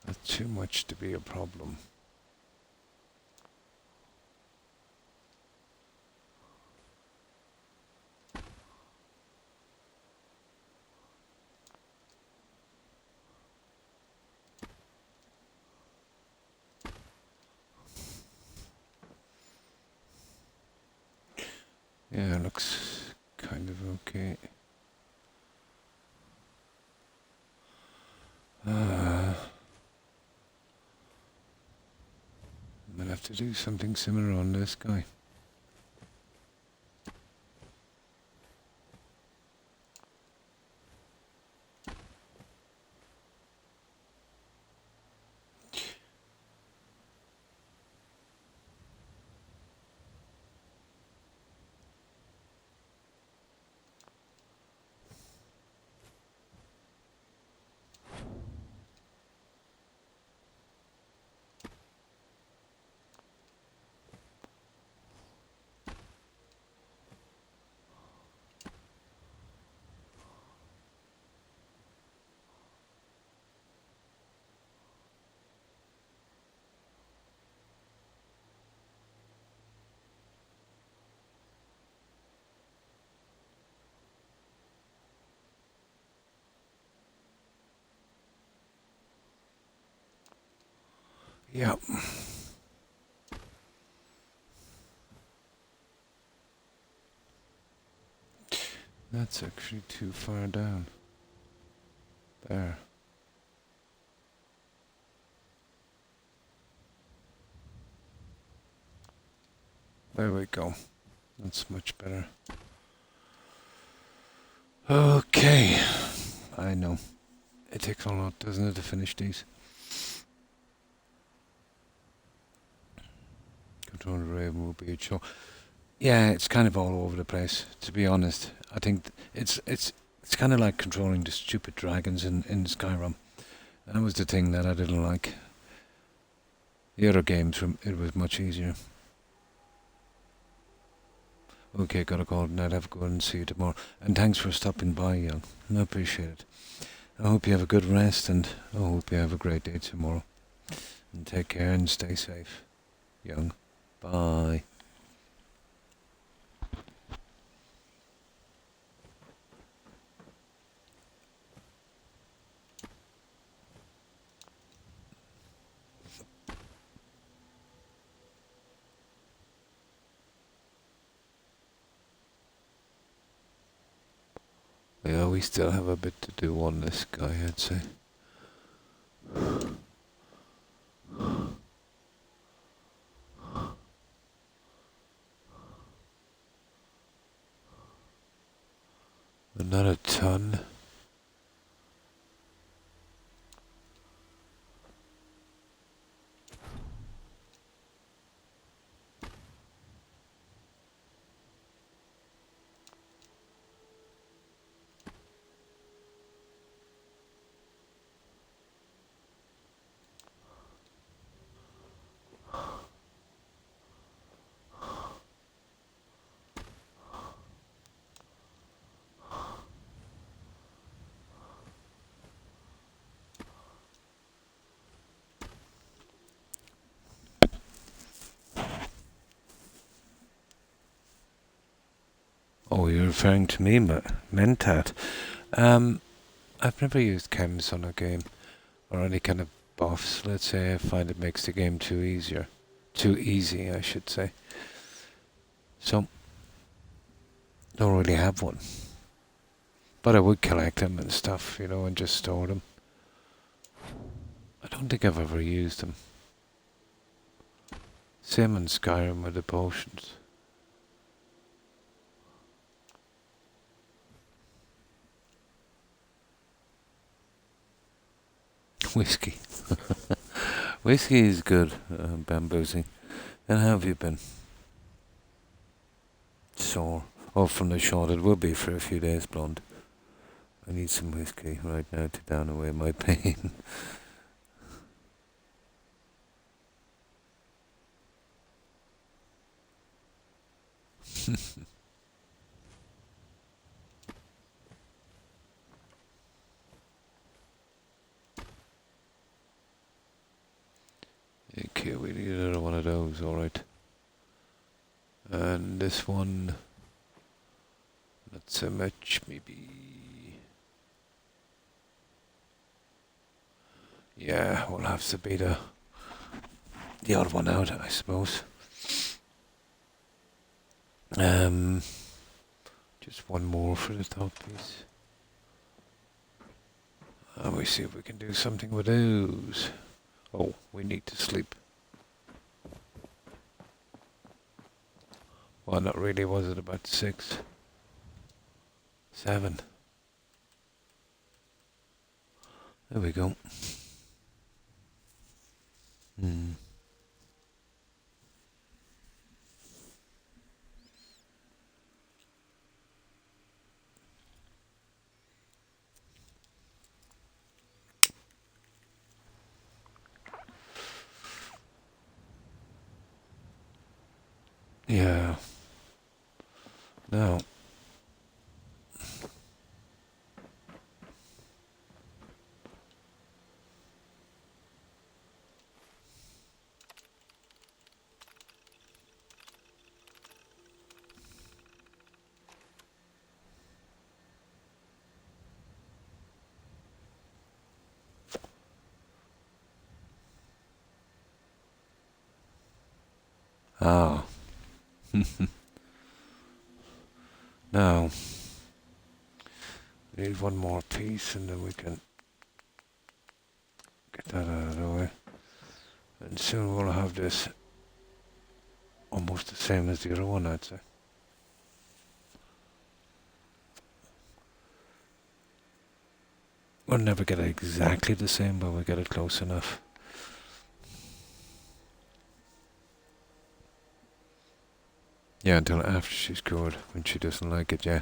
Not too much to be a problem. Yeah, it looks kind of okay. I'm gonna have to do something similar on this guy. Yep. That's actually too far down. There. There we go. That's much better. Okay. I know. It takes a lot, doesn't it, to finish these? Control the Raven will be a show. Yeah, it's kind of all over the place, to be honest. I think it's kind of like controlling the stupid dragons in Skyrim. That was the thing that I didn't like. The other games, it was much easier. Okay, gotta call it night. Have a good one and see you tomorrow. And thanks for stopping by, Young. I appreciate it. I hope you have a good rest, and I hope you have a great day tomorrow. And take care and stay safe, Young. Bye. Yeah, we still have a bit to do on this guy, I'd say. But not a ton. Oh, you're referring to me, Mentat. I've never used chems on a game, or any kind of buffs. Let's say I find it makes the game too easy, I should say. So, don't really have one. But I would collect them and stuff, and just store them. I don't think I've ever used them. Same in Skyrim with the potions. Whiskey. Whiskey is good, bamboozing. And how have you been? Sore. Oh, from the shot, it will be for a few days, blonde. I need some whiskey right now to down away my pain. Okay, we need another one of those, alright. And this one, not so much, maybe. Yeah, we'll have to be the odd one out, I suppose. Just one more for the top piece. And we see if we can do something with those. Oh, we need to sleep. Well, not really, was it about 6? 7. There we go. Yeah. No. Ah. Now, we need one more piece and then we can get that out of the way. And soon we'll have this almost the same as the other one, I'd say. We'll never get it exactly the same, but we'll get it close enough. Yeah, until after she's cured, when she doesn't like it, yeah.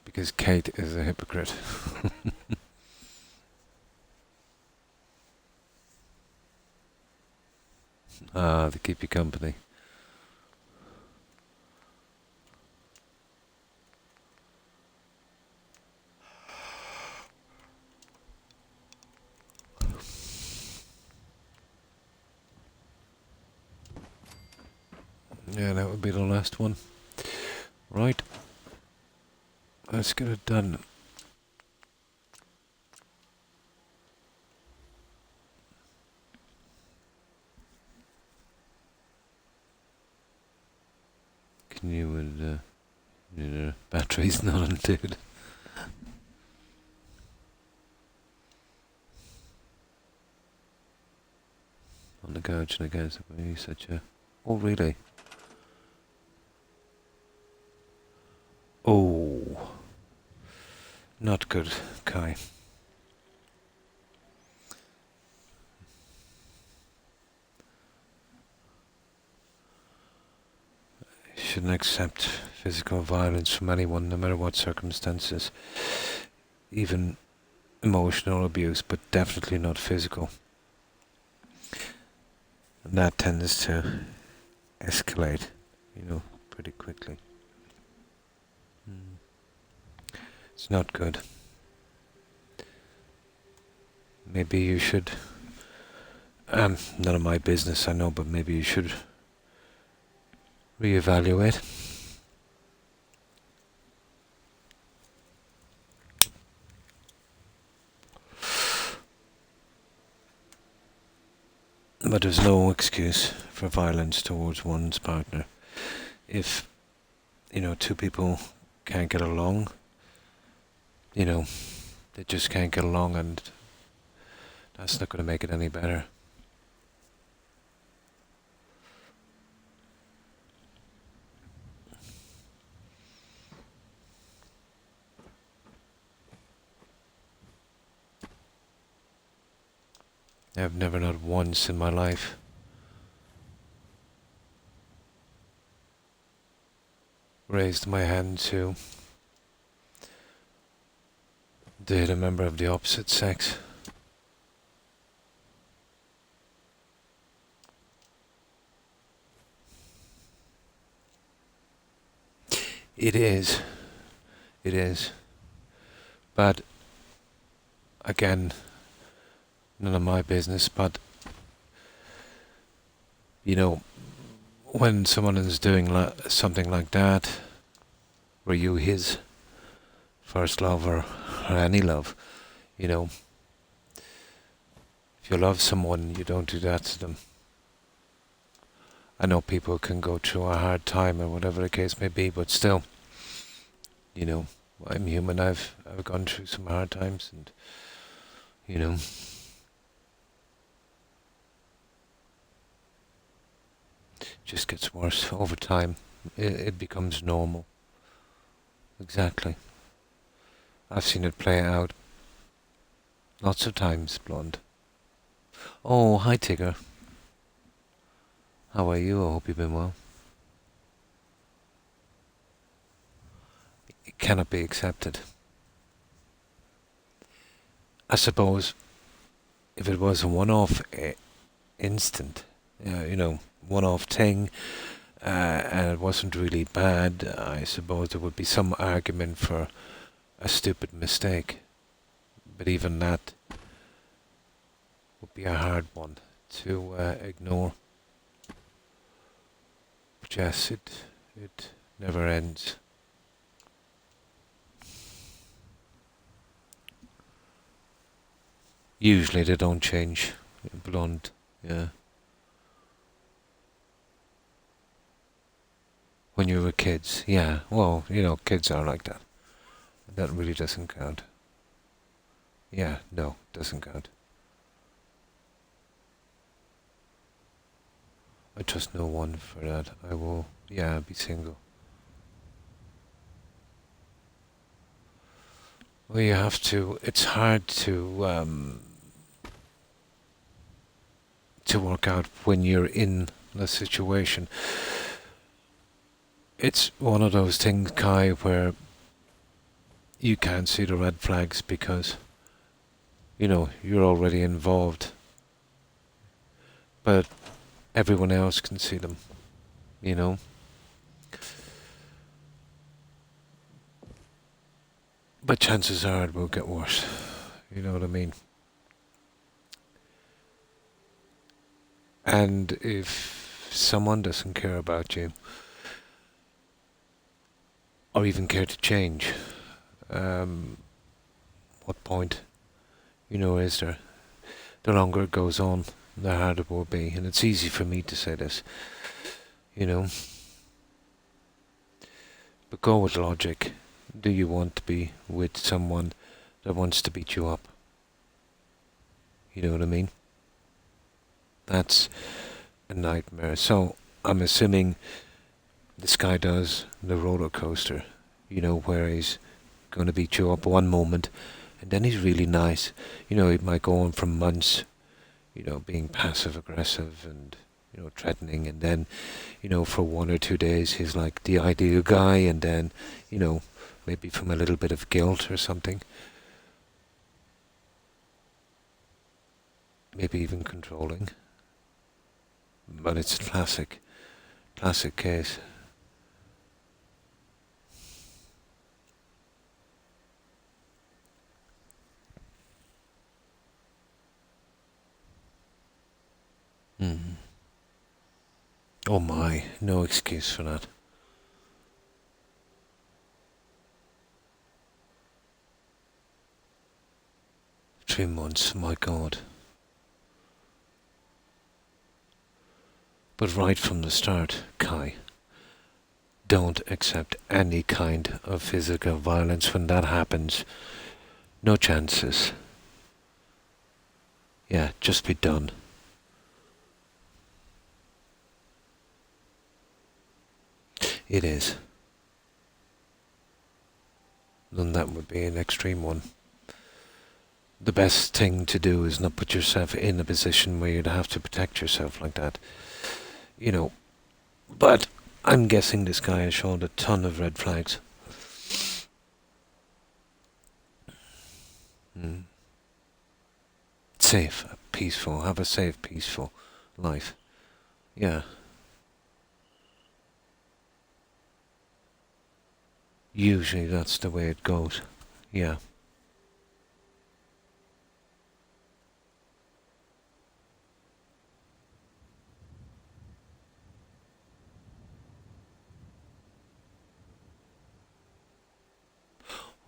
Because Kate is a hypocrite. Ah, they keep you company. Yeah, that would be the last one. Right. Let's get it done. Can you battery's not until on the couch and against me such a oh really? Oh, not good, Kai. You shouldn't accept physical violence from anyone, no matter what circumstances. Even emotional abuse, but definitely not physical. And that tends to escalate, pretty quickly. It's not good. Maybe you should, none of my business I know, but maybe you should reevaluate. But there's no excuse for violence towards one's partner. If, two people can't get along, they just can't get along, and that's not going to make it any better. I've never, not once in my life, raised my hand to date a member of the opposite sex. It is. But, again, none of my business, but, when someone is doing something like that, were you his first love or any love, if you love someone, you don't do that to them. I know people can go through a hard time or whatever the case may be, but still, I'm human. I've gone through some hard times, and just gets worse over time. It becomes normal. Exactly. I've seen it play out lots of times, Blonde. Oh, hi Tigger. How are you? I hope you've been well. It cannot be accepted. I suppose if it was a one-off instant, one-off thing, and it wasn't really bad, I suppose there would be some argument for a stupid mistake. But even that would be a hard one to ignore. But yes, it never ends. Usually they don't change. Blonde, yeah. when you were kids. Yeah, well, kids are like that. That really doesn't count. Yeah, no, doesn't count. I trust no one for that. I will, yeah, be single. Well, you have to. It's hard to work out when you're in the situation. It's one of those things, Kai, where you can't see the red flags because you're already involved, but everyone else can see them. You know, but chances are it will get worse. You know what I mean? And if someone doesn't care about you, or even care to change, what point, is there? The longer it goes on, the harder it will be. And it's easy for me to say this, you know. But go with logic. Do you want to be with someone that wants to beat you up? You know what I mean? That's a nightmare. So I'm assuming this guy does the roller coaster, where he's going to beat you up one moment and then he's really nice. It might go on for months, being passive aggressive and, threatening, and then, for 1 or 2 days he's like the ideal guy, and then, maybe from a little bit of guilt or something, maybe even controlling. But it's a classic case. Mm. Oh my, no excuse for that. 3 months, my God. But right from the start, Kai, don't accept any kind of physical violence when that happens. No chances. Yeah, just be done. It is. Then that would be an extreme one. The best thing to do is not put yourself in a position where you'd have to protect yourself like that. But I'm guessing this guy has shown a ton of red flags. Mm. Safe, peaceful, have a safe, peaceful life. Yeah. Usually that's the way it goes. Yeah.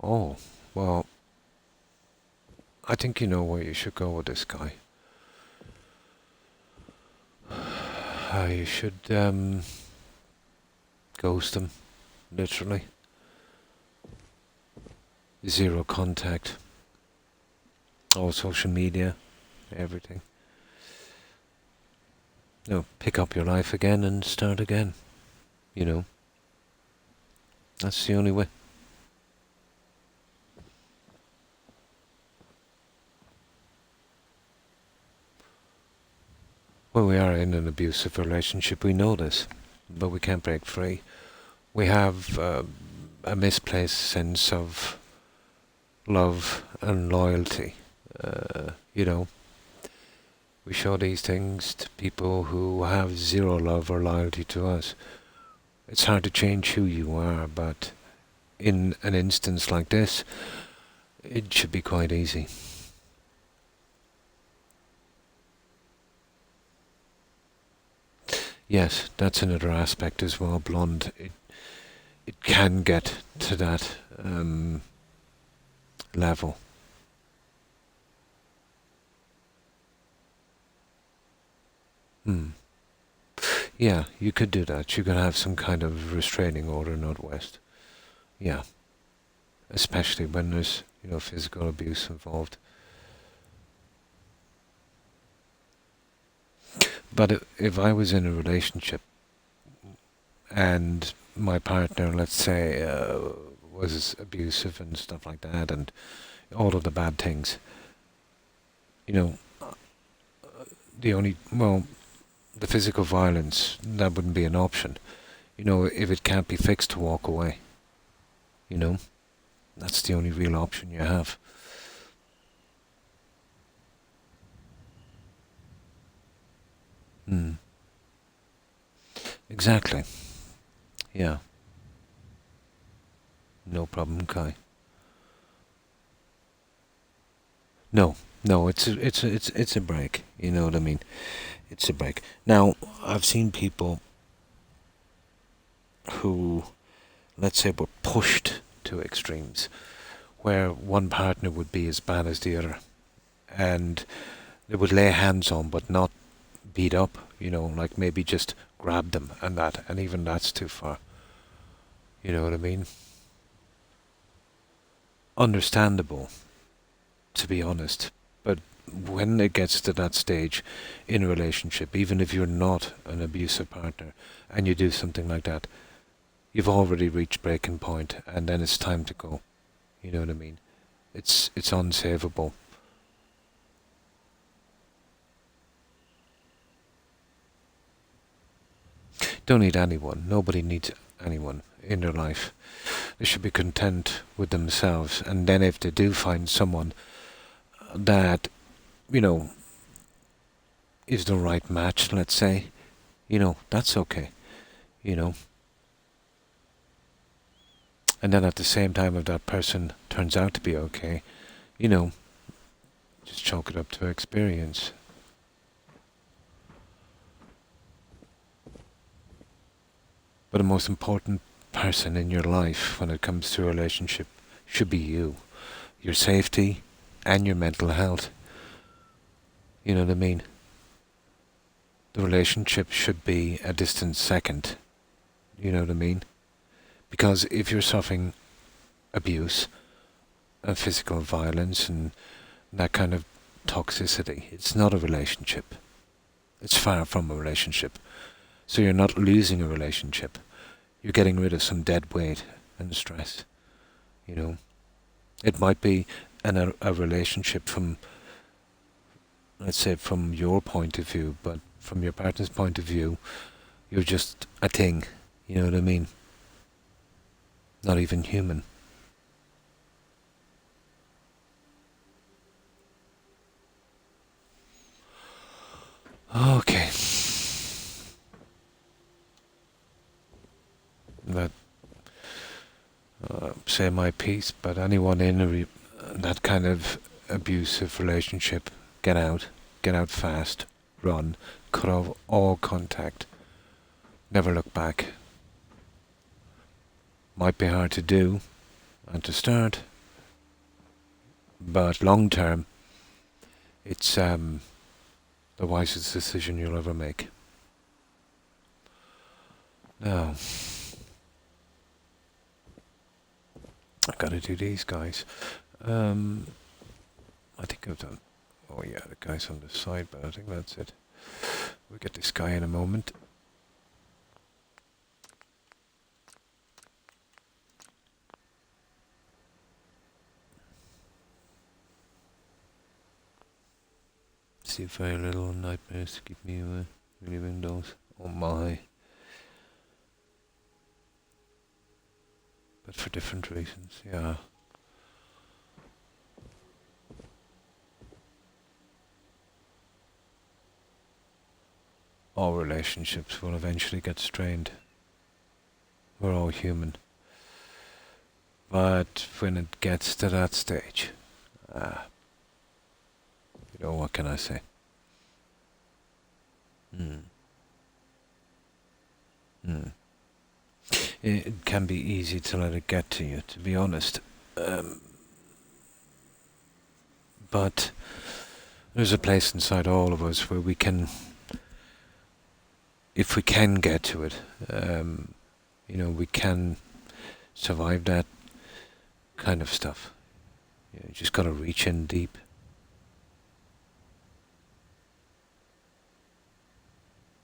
Oh, well, I think you know where you should go with this guy. You should ghost him, literally. Zero contact. All social media, everything. Pick up your life again and start again. That's the only way. When we are in an abusive relationship, we know this, but we can't break free. We have a misplaced sense of love and loyalty. We show these things to people who have zero love or loyalty to us. It's hard to change who you are, but in an instance like this, it should be quite easy. Yes, that's another aspect as well, blonde. It can get to that level. Hmm. Yeah, you could do that. You could have some kind of restraining order, not West. Yeah, especially when there's, physical abuse involved. But if I was in a relationship and my partner, let's say, was abusive and stuff like that, and all of the bad things, you know, the only, well, the physical violence, that wouldn't be an option. If it can't be fixed, to walk away. You know, that's the only real option you have. Hmm. Exactly. Yeah. No problem, Kai. No, no, it's a break. You know what I mean? It's a break. Now, I've seen people who, let's say, were pushed to extremes, where one partner would be as bad as the other, and they would lay hands on, but not beat up. Like maybe just grab them and that, and even that's too far. You know what I mean? Understandable, to be honest. But when it gets to that stage in a relationship, even if you're not an abusive partner and you do something like that, you've already reached breaking point, and then it's time to go. You know what I mean? It's unsavable. Don't need anyone. Nobody needs anyone in their life. They should be content with themselves, and then if they do find someone that, you know, is the right match, let's say, that's okay. You know, and then at the same time, if that person turns out to be okay, you know, just chalk it up to experience. But the most important person in your life when it comes to a relationship should be you. Your safety and your mental health. You know what I mean? The relationship should be a distant second. You know what I mean? Because if you're suffering abuse and physical violence and that kind of toxicity, it's not a relationship. It's far from a relationship. So you're not losing a relationship. You're getting rid of some dead weight and stress. You know, it might be a relationship from, let's say, from your point of view, but from your partner's point of view, you're just a thing. You know what I mean? Not even human. Okay. That say my piece, but anyone in that kind of abusive relationship, get out. Get out fast. Run. Cut off all contact. Never look back. Might be hard to do and to start, but long term, it's the wisest decision you'll ever make. Now, I've got to do these guys. I think I've done. Oh yeah, the guy's on the side, but I think that's it. We'll get this guy in a moment. See very little nightmares to keep me away. Really windows. Oh my. But for different reasons, yeah. All relationships will eventually get strained. We're all human. But when it gets to that stage, what can I say? Mm. Mm. It can be easy to let it get to you, to be honest. But there's a place inside all of us where we can if we can get to it, we can survive that kind of stuff. You just gotta reach in deep.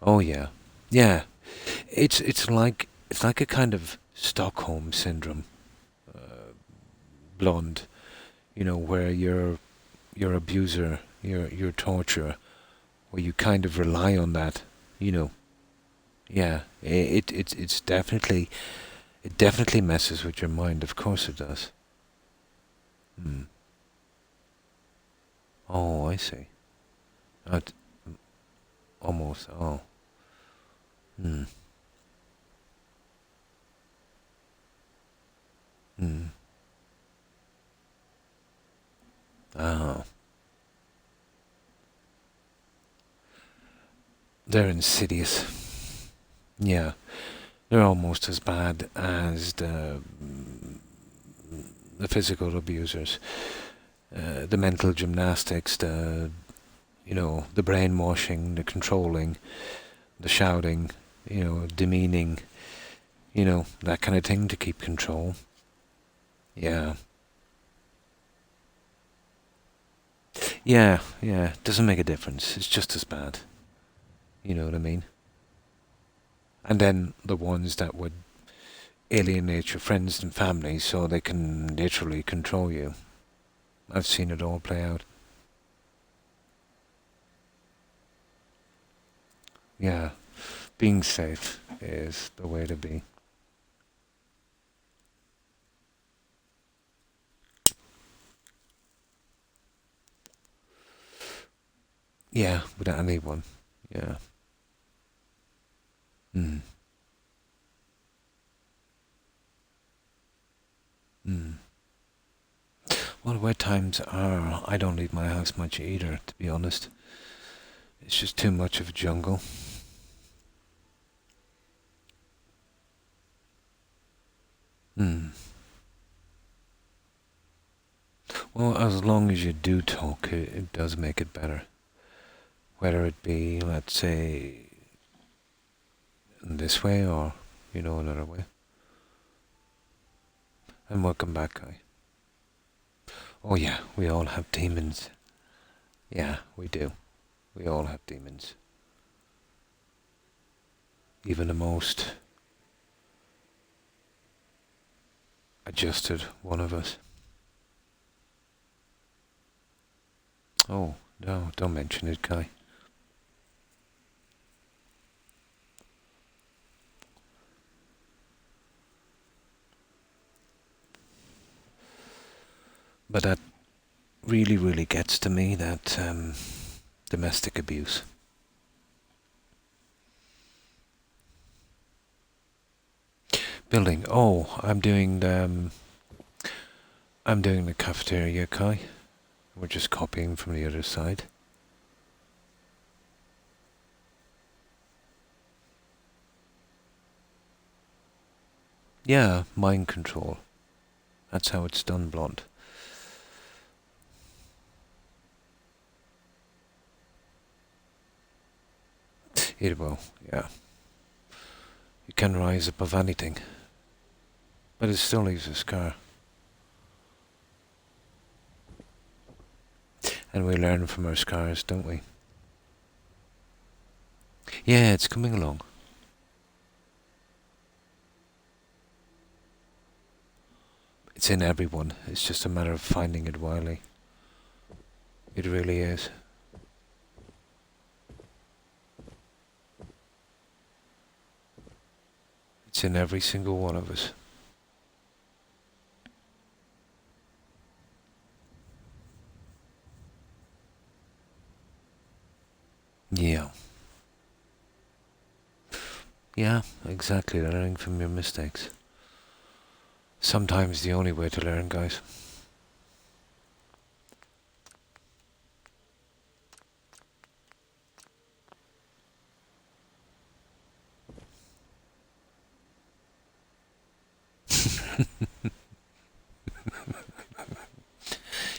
Oh yeah, yeah. It's like a kind of Stockholm syndrome, uh, blonde. Where your abuser, your torturer, where you kind of rely on that. You know, yeah. It's definitely it definitely messes with your mind. Of course it does. Hmm. Oh, I see. Uh, t- Almost. Oh. Hmm. Hmm. Oh. They're insidious. Yeah. They're almost as bad as the physical abusers, the mental gymnastics, the brainwashing, the controlling, the shouting, demeaning, that kind of thing to keep control. Yeah. Yeah, yeah. Doesn't make a difference. It's just as bad. You know what I mean? And then the ones that would alienate your friends and family so they can literally control you. I've seen it all play out. Yeah, being safe is the way to be. Yeah, with anyone. Yeah. Mm. Mm. Well, where times are, I don't leave my house much either, to be honest. It's just too much of a jungle. Mm. Well, as long as you do talk, it does make it better. Whether it be, let's say, this way or, another way. And welcome back, Guy. Oh yeah, we all have demons. Yeah, we do. We all have demons. Even the most adjusted one of us. Oh, no, don't mention it, Kai. But that really, really gets to me, that domestic abuse. Building. Oh, I'm doing the cafeteria, Kai. We're just copying from the other side. Yeah, mind control. That's how it's done, Blonde. It will, yeah. You can rise above anything, but it still leaves a scar. And we learn from our scars, don't we? Yeah, it's coming along. It's in everyone. It's just a matter of finding it wisely. It really is. It's in every single one of us. Yeah. Yeah, exactly. Learning from your mistakes. Sometimes the only way to learn, guys.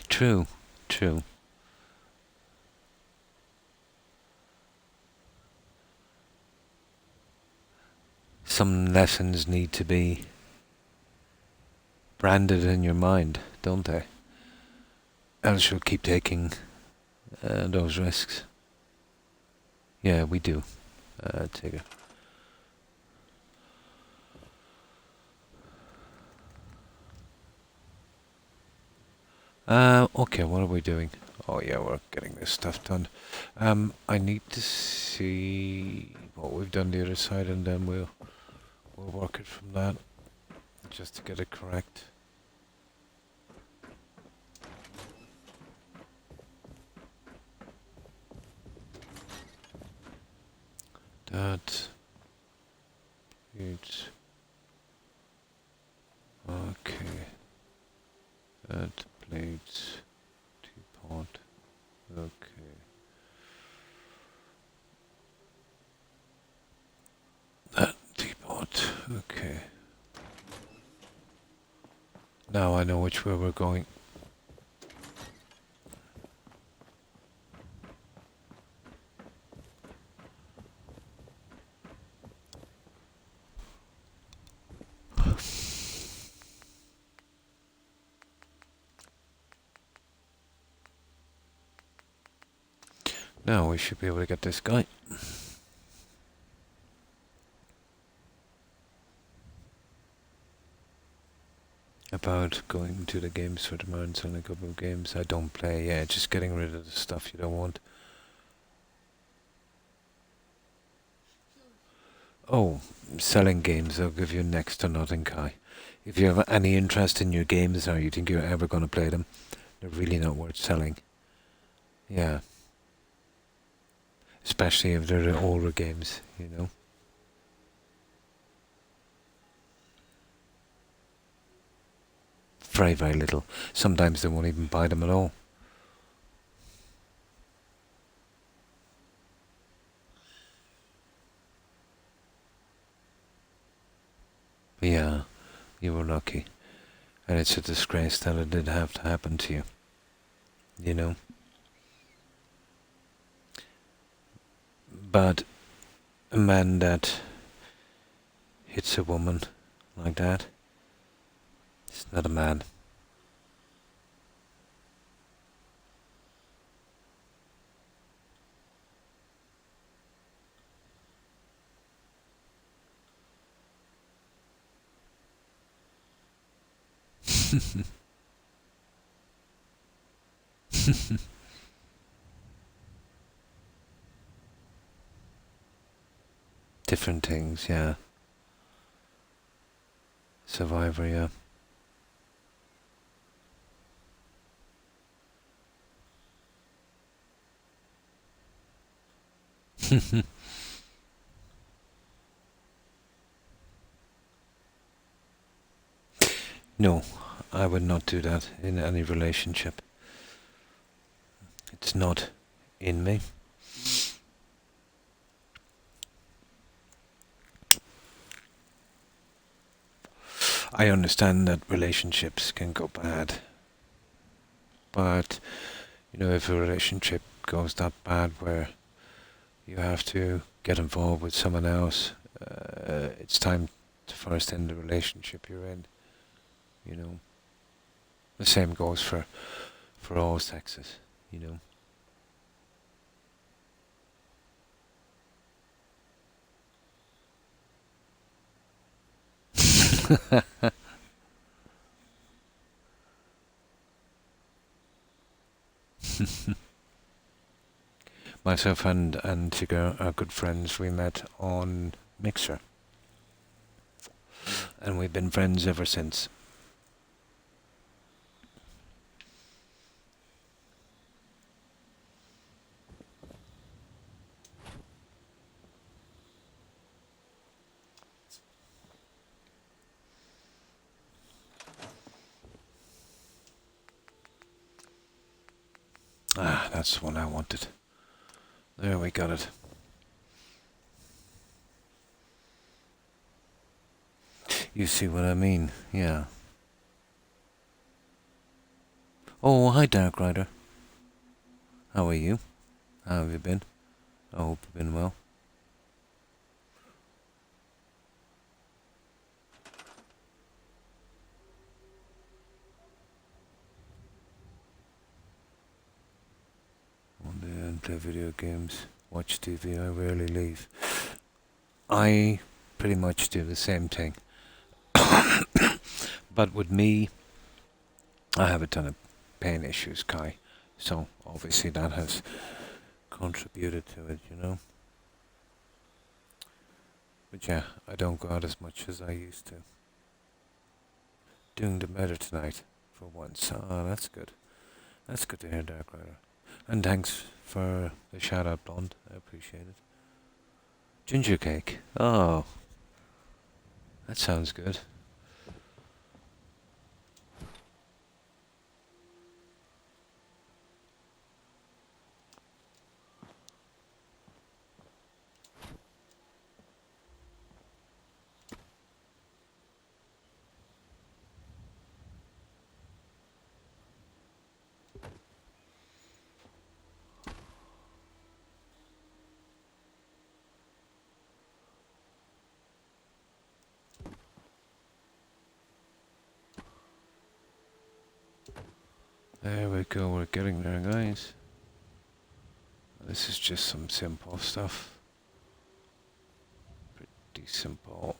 True, true. some lessons need to be branded in your mind, don't they? Else you'll keep taking those risks. Yeah, we do. Take it. Okay, what are we doing? Oh yeah, we're getting this stuff done. I need to see what we've done the other side, and then we'll work it from that, just to get it correct. That. It's okay. That plates, teapot. Okay. That teapot. Okay. Now I know which way we're going. Now we should be able to get this guy. About going to the games for tomorrow and selling a couple of games I don't play. Yeah, just getting rid of the stuff you don't want. Oh, selling games they'll give you next to nothing, Kai. If you have any interest in your games or you think you're ever going to play them, they're really not worth selling. Yeah. Especially if they're the older games, you know. Very, very little. Sometimes they won't even buy them at all. Yeah, you were lucky. And it's a disgrace that it did have to happen to you. You know? But a man that hits a woman like that, it's not a man. Different things, yeah. Survivor, yeah. No, I would not do that in any relationship. It's not in me. I understand that relationships can go bad. But, you know, if a relationship goes that bad where you have to get involved with someone else, it's time to first end the relationship you're in. You know, the same goes for all sexes. You know. Myself and Tigger are good friends. We met on Mixer, and we've been friends ever since. Ah, that's the one I wanted. There, we got it. You see what I mean? Yeah. Oh, hi, Dark Rider. How are you? How have you been? I hope you've been well. play video games, watch TV. I rarely leave. I pretty much do the same thing. But with me, I have a ton of pain issues, Kai. So obviously that has contributed to it, you know. But yeah, I don't go out as much as I used to. Doing the better tonight, for once. Ah, that's good. That's good to hear, Dark Rider. And thanks for the shout out, Blonde. I appreciate it. Ginger cake. Oh, that sounds good. There we go, we're getting there, guys. This is just some simple stuff. Pretty simple.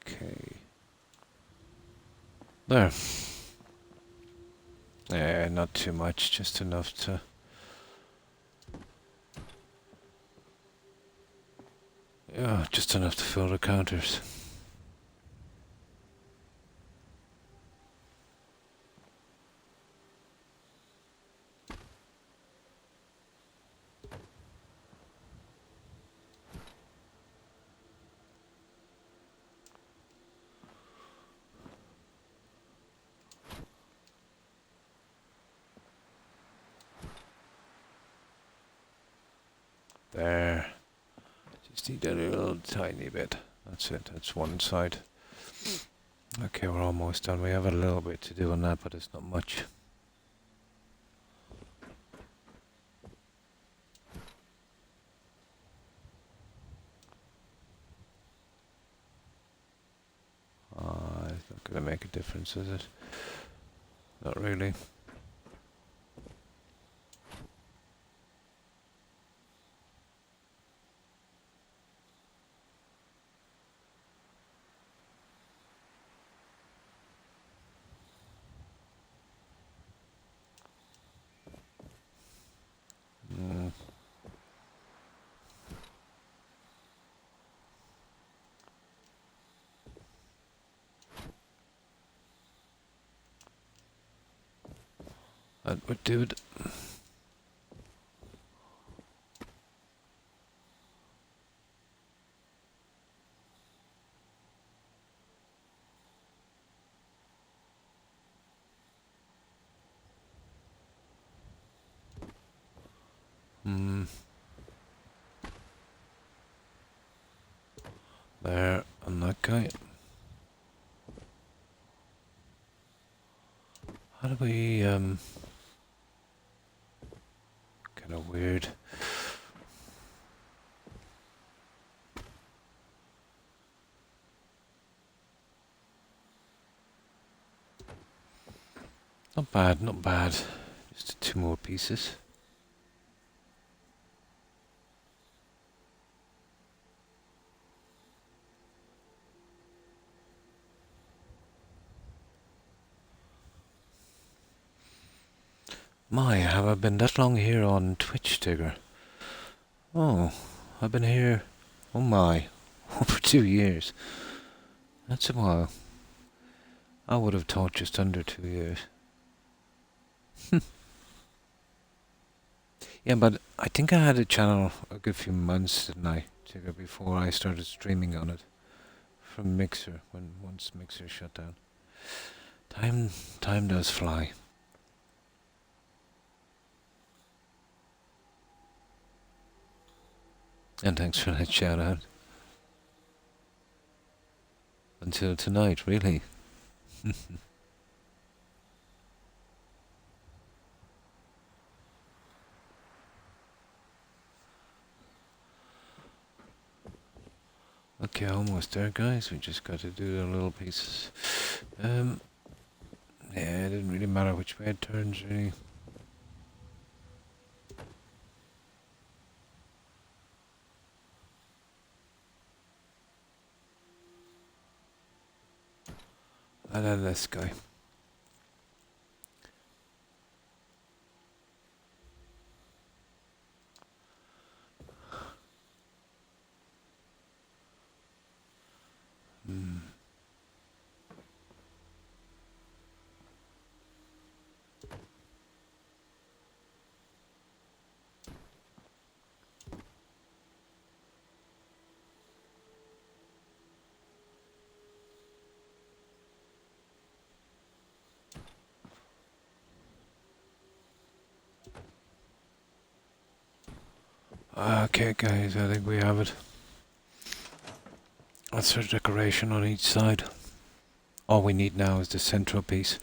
Okay. There. Yeah, not too much, just enough to... Yeah, just enough to fill the counters. There. Just need a little tiny bit. That's it, that's one side. Okay, we're almost done. We have a little bit to do on that, but it's not much. It's not going to make a difference, is it? Not really. That would do it. There, and that guy. How do we, kind of weird. Not bad, not bad. Just 2 more pieces. My, have I been that long here on Twitch, Tigger? Oh, I've been here, oh my, over 2 years. That's a while. I would have thought just under 2 years. Yeah, but I think I had a channel a good few months, didn't I, Tigger, before I started streaming on it. From Mixer, once Mixer shut down. Time does fly. And thanks for that shout out. Until tonight, really. Okay, almost there, guys. We just got to do the little pieces. Yeah, it didn't really matter which way it turns, really. And then this guy. Hmm. Okay, guys, I think we have it. That's our decoration on each side. All we need now is the central piece.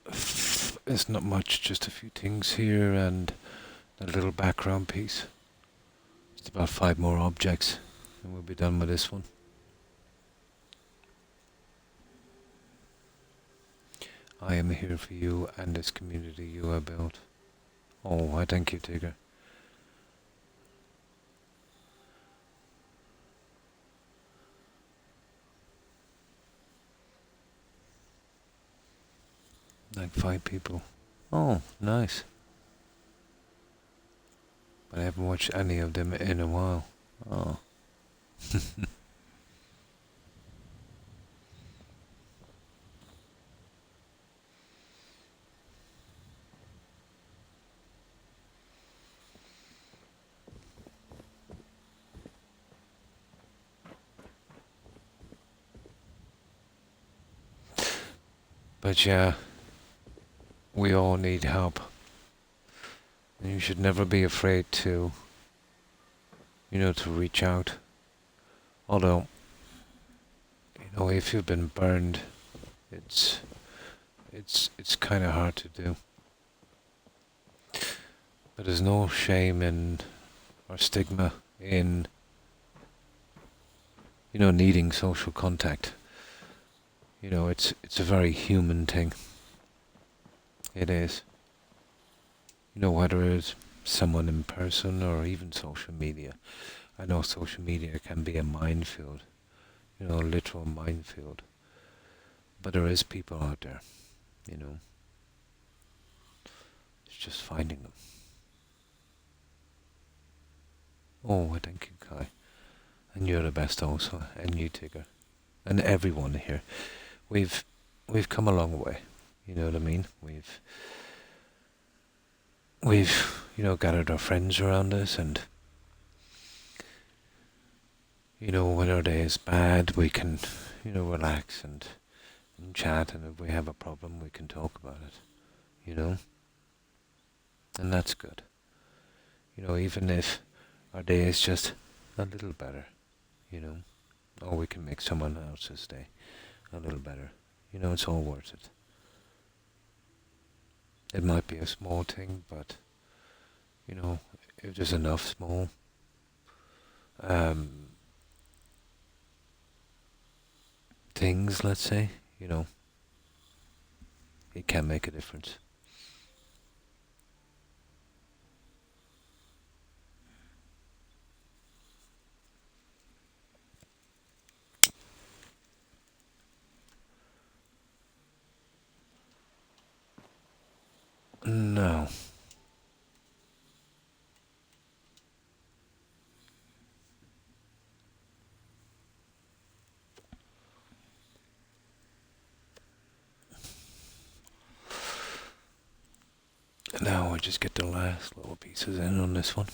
It's not much, just a few things here and a little background piece. Just about 5 more objects and we'll be done with this one. I am here for you and this community you have built. Oh, I thank you, Tigger. Like 5 people. Oh, nice. But I haven't watched any of them in a while. Oh. But yeah, we all need help. And you should never be afraid to, to reach out. Although, if you've been burned, it's kind of hard to do. But there's no shame in, or stigma in, needing social contact. It's a very human thing. It is. Whether it's someone in person or even social media. I know social media can be a minefield, a literal minefield. But there is people out there, It's just finding them. Oh, thank you, Kai. And you're the best also, and you, Tigger. And everyone here. We've come a long way, you know what I mean? We've gathered our friends around us and when our day is bad we can, relax and chat, and if we have a problem we can talk about it, And that's good. Even if our day is just a little better, or we can make someone else's day a little better. It's all worth it. It might be a small thing, but, if there's enough small, things, let's say, it can make a difference. No. Now we just get the last little pieces in on this one.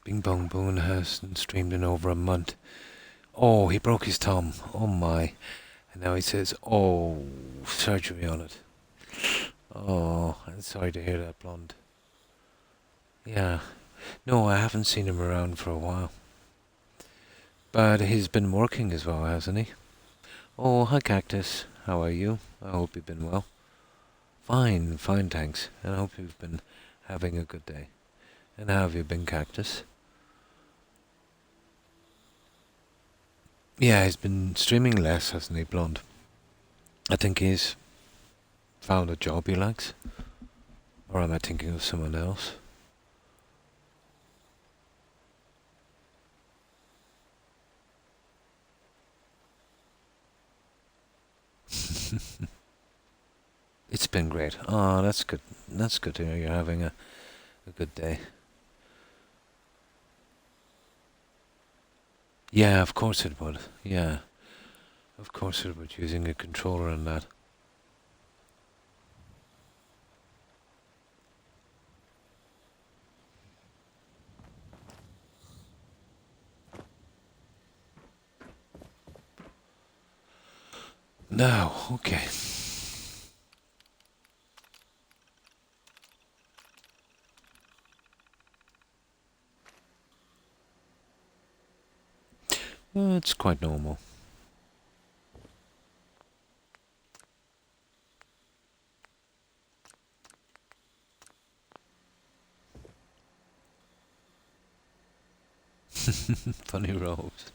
Bing Bong Boon hasn't streamed in over a month. Oh, he broke his thumb. Oh my. And now he says, oh, surgery on it. Oh, I'm sorry to hear that, Blonde. Yeah. No, I haven't seen him around for a while. But he's been working as well, hasn't he? Oh, hi Cactus. How are you? I hope you've been well. Fine, fine, thanks. And I hope you've been having a good day. And how have you been, Cactus? Yeah, he's been streaming less, hasn't he, Blonde? I think he's found a job he likes. Or am I thinking of someone else? It's been great. Oh, that's good. That's good to hear you're having a good day. Yeah, of course it would. Yeah, of course it would, using a controller and that. Now, okay. It's quite normal. Funny robes.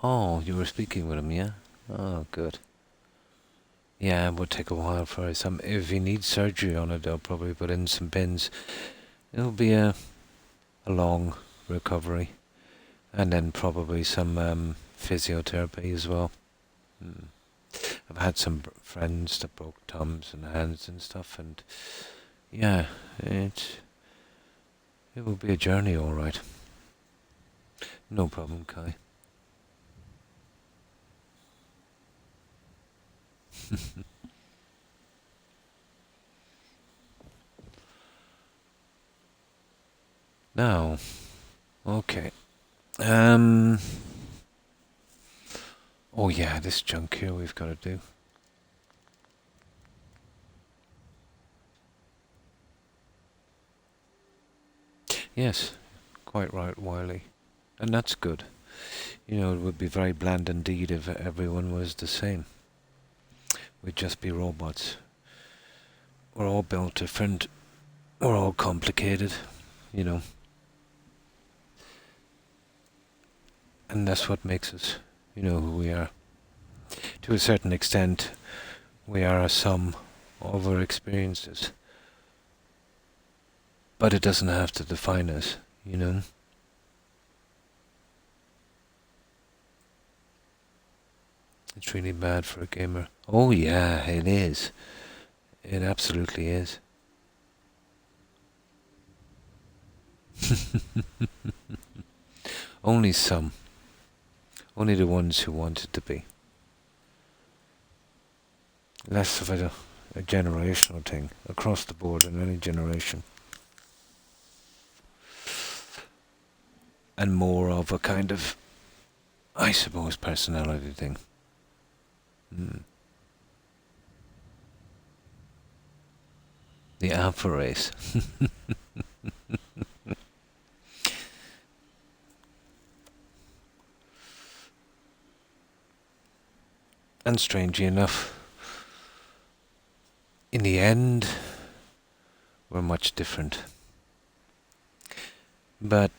Oh, you were speaking with him, yeah? Oh, good. Yeah, it would take a while for some. If he needs surgery on it, they'll probably put in some pins. It'll be a long recovery, and then probably some physiotherapy as well. Mm. I've had some friends that broke thumbs and hands and stuff, and yeah, it will be a journey, all right. No problem, Kai. Now, okay. Um. Oh yeah, this junk here we've got to do. Yes, quite right, Wiley. And that's good. You know, it would be very bland indeed if everyone was the same. We'd just be robots. We're all built different. We're all complicated, you know. And that's what makes us, you know, who we are. To a certain extent, we are a sum of our experiences. But it doesn't have to define us, you know. It's really bad for a gamer. Oh yeah, it is. It absolutely is. Only some. Only the ones who want it to be. Less of a generational thing across the board in any generation. And more of a kind of, I suppose, personality thing. Mm. The alpha race. And strangely enough, in the end, we're much different. But,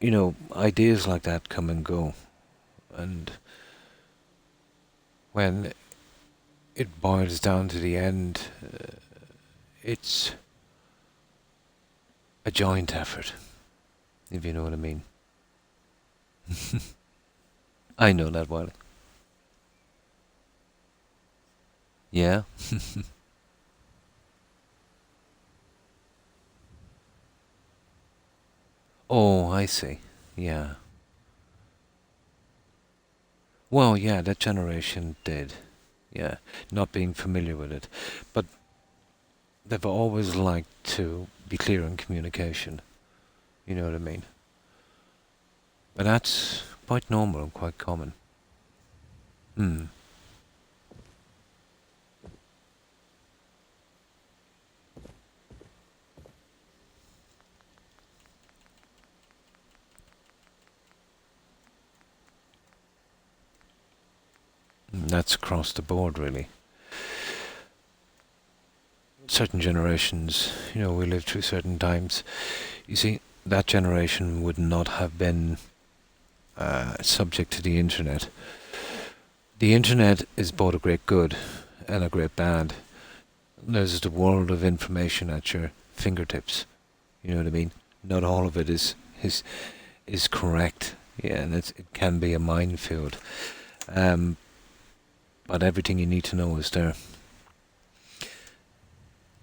you know, ideas like that come and go. And when it boils down to the end, it's a joint effort, if you know what I mean. I know that well. Yeah? Oh, I see. Yeah. Well, yeah, that generation did. Yeah, not being familiar with it. But they've always liked to be clear in communication. You know what I mean? But that's quite normal and quite common. Hmm. That's across the board, really. Certain generations, we lived through certain times. You see, that generation would not have been subject to the internet. The internet is both a great good and a great bad. There's the world of information at your fingertips. You know what I mean? Not all of it is correct. Yeah, and it can be a minefield. But everything you need to know is there.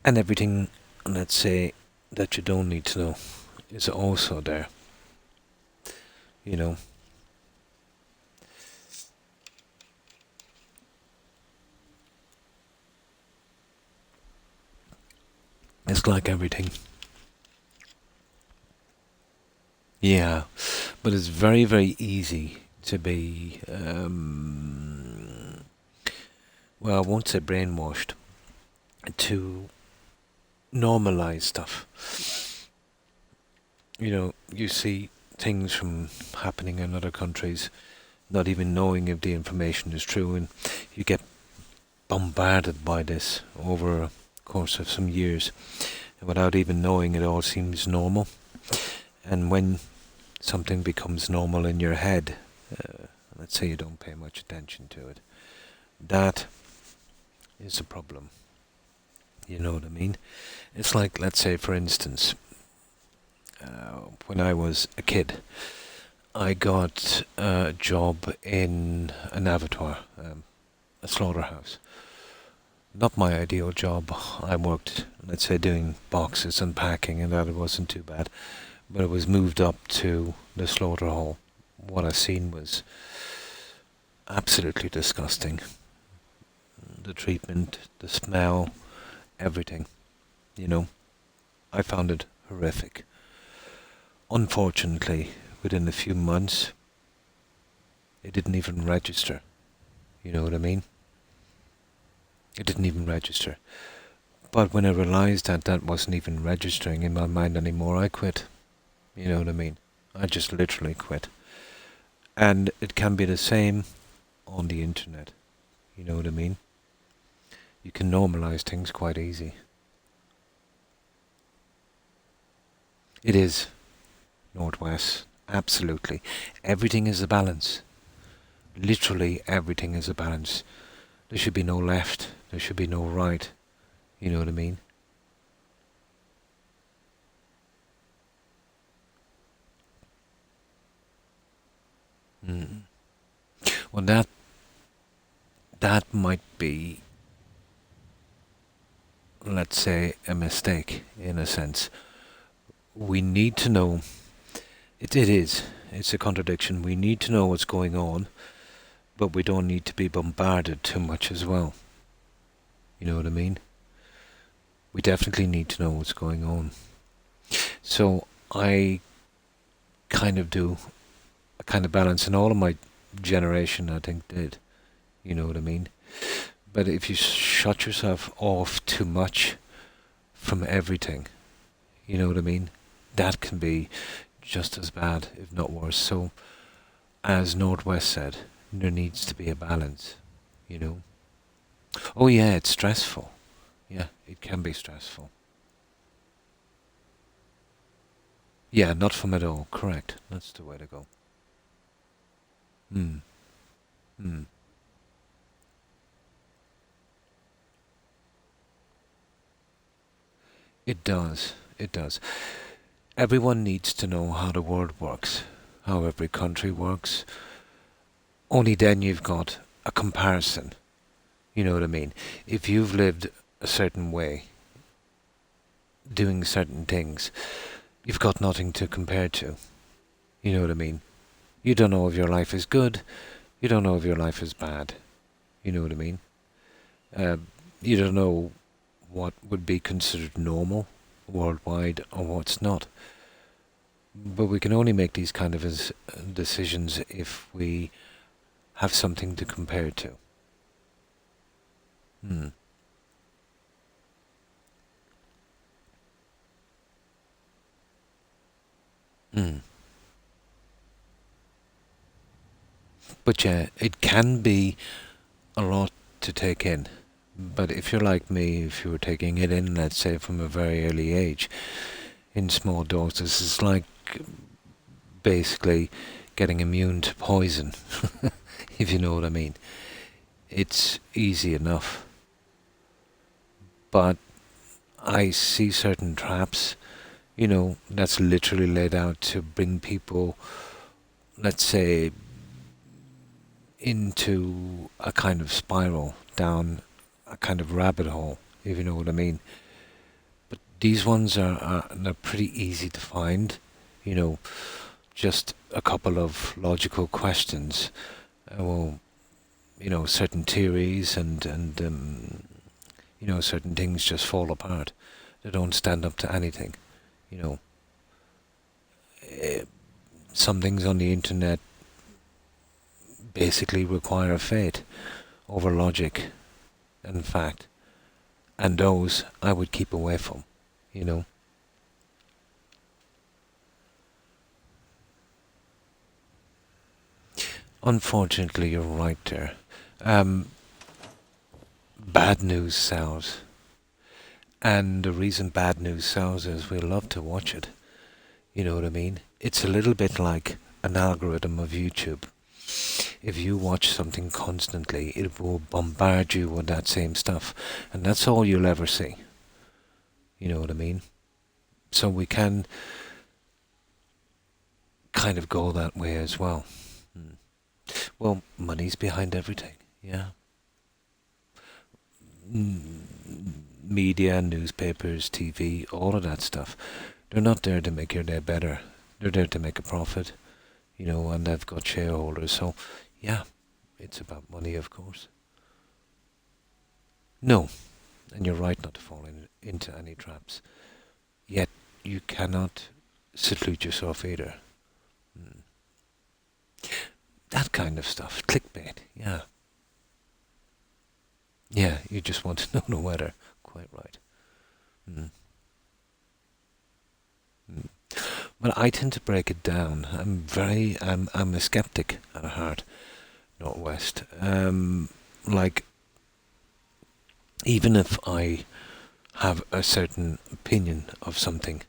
And everything, let's say, that you don't need to know is also there. You know. It's like everything. Yeah, but it's very, very easy to be, well, I won't say brainwashed, to normalize stuff. You see things from happening in other countries, not even knowing if the information is true, and you get bombarded by this over a course of some years, and without even knowing, it all seems normal. And when something becomes normal in your head, let's say you don't pay much attention to it, that is a problem. You know what I mean? It's like, let's say, for instance, when I was a kid, I got a job in an abattoir, a slaughterhouse. Not my ideal job. I worked, let's say, doing boxes and packing, and that it wasn't too bad. But it was moved up to the slaughter hall. What I seen was absolutely disgusting. The treatment, the smell, everything. I found it horrific. Unfortunately, within a few months, it didn't even register. You know what I mean? It didn't even register. But when I realized that that wasn't even registering in my mind anymore, I quit. You know what I mean? I just literally quit. And it can be the same on the internet. You know what I mean? You can normalize things quite easy. It is Northwest. Absolutely. Everything is a balance. Literally everything is a balance. There should be no left. There should be no right. You know what I mean? Mm. Well, that might be, let's say, a mistake in a sense. We need to know. It is. It's a contradiction. We need to know what's going on, but we don't need to be bombarded too much as well. You know what I mean? We definitely need to know what's going on. So I kind of do a kind of balance, and all of my generation, I think, did. You know what I mean? But if you shut yourself off too much from everything, you know what I mean? That can be just as bad, if not worse. So, as Northwest said, there needs to be a balance, you know? Oh yeah, it's stressful. Yeah, it can be stressful. Yeah, not from at all. Correct. That's the way to go. Hmm. Hmm. It does. It does. Everyone needs to know how the world works, how every country works. Only then you've got a comparison. You know what I mean? If you've lived a certain way, doing certain things, you've got nothing to compare to. You know what I mean? You don't know if your life is good. You don't know if your life is bad. You know what I mean? Uh, you don't know what would be considered normal worldwide or what's not. But we can only make these kind of decisions if we have something to compare to. Hmm. Hmm. But yeah, it can be a lot to take in. But if you're like me, if you were taking it in, let's say from a very early age, in small doses, it's like basically getting immune to poison, if you know what I mean. It's easy enough. But I see certain traps, that's literally laid out to bring people, let's say, into a kind of spiral, down a kind of rabbit hole, if you know what I mean. But these ones they're pretty easy to find, you know, just a couple of logical questions. Well, certain theories and certain things just fall apart. They don't stand up to anything, you know. Eh, Some things on the internet basically require faith over logic and fact, and those I would keep away from, you know. Unfortunately, you're right there. Um, Bad news sells, and the reason bad news sells is we love to watch it. You know what I mean? It's a little bit like an algorithm of YouTube. If you watch something constantly, it will bombard you with that same stuff, and that's all you'll ever see. You know what I mean? So we can kind of go that way as well. Hmm. Well, money's behind everything, yeah. Media, newspapers, TV, all of that stuff. They're not there to make your day better. They're there to make a profit, and they've got shareholders. So, yeah, it's about money, of course. No, and you're right not to fall into any traps. Yet, you cannot seclude yourself either. Mm. That kind of stuff. Clickbait, yeah. Yeah, you just want to know the weather. Quite right. Mm. Mm. Well, I tend to break it down. I'm a skeptic at heart, Northwest. Like, even if I have a certain opinion of something,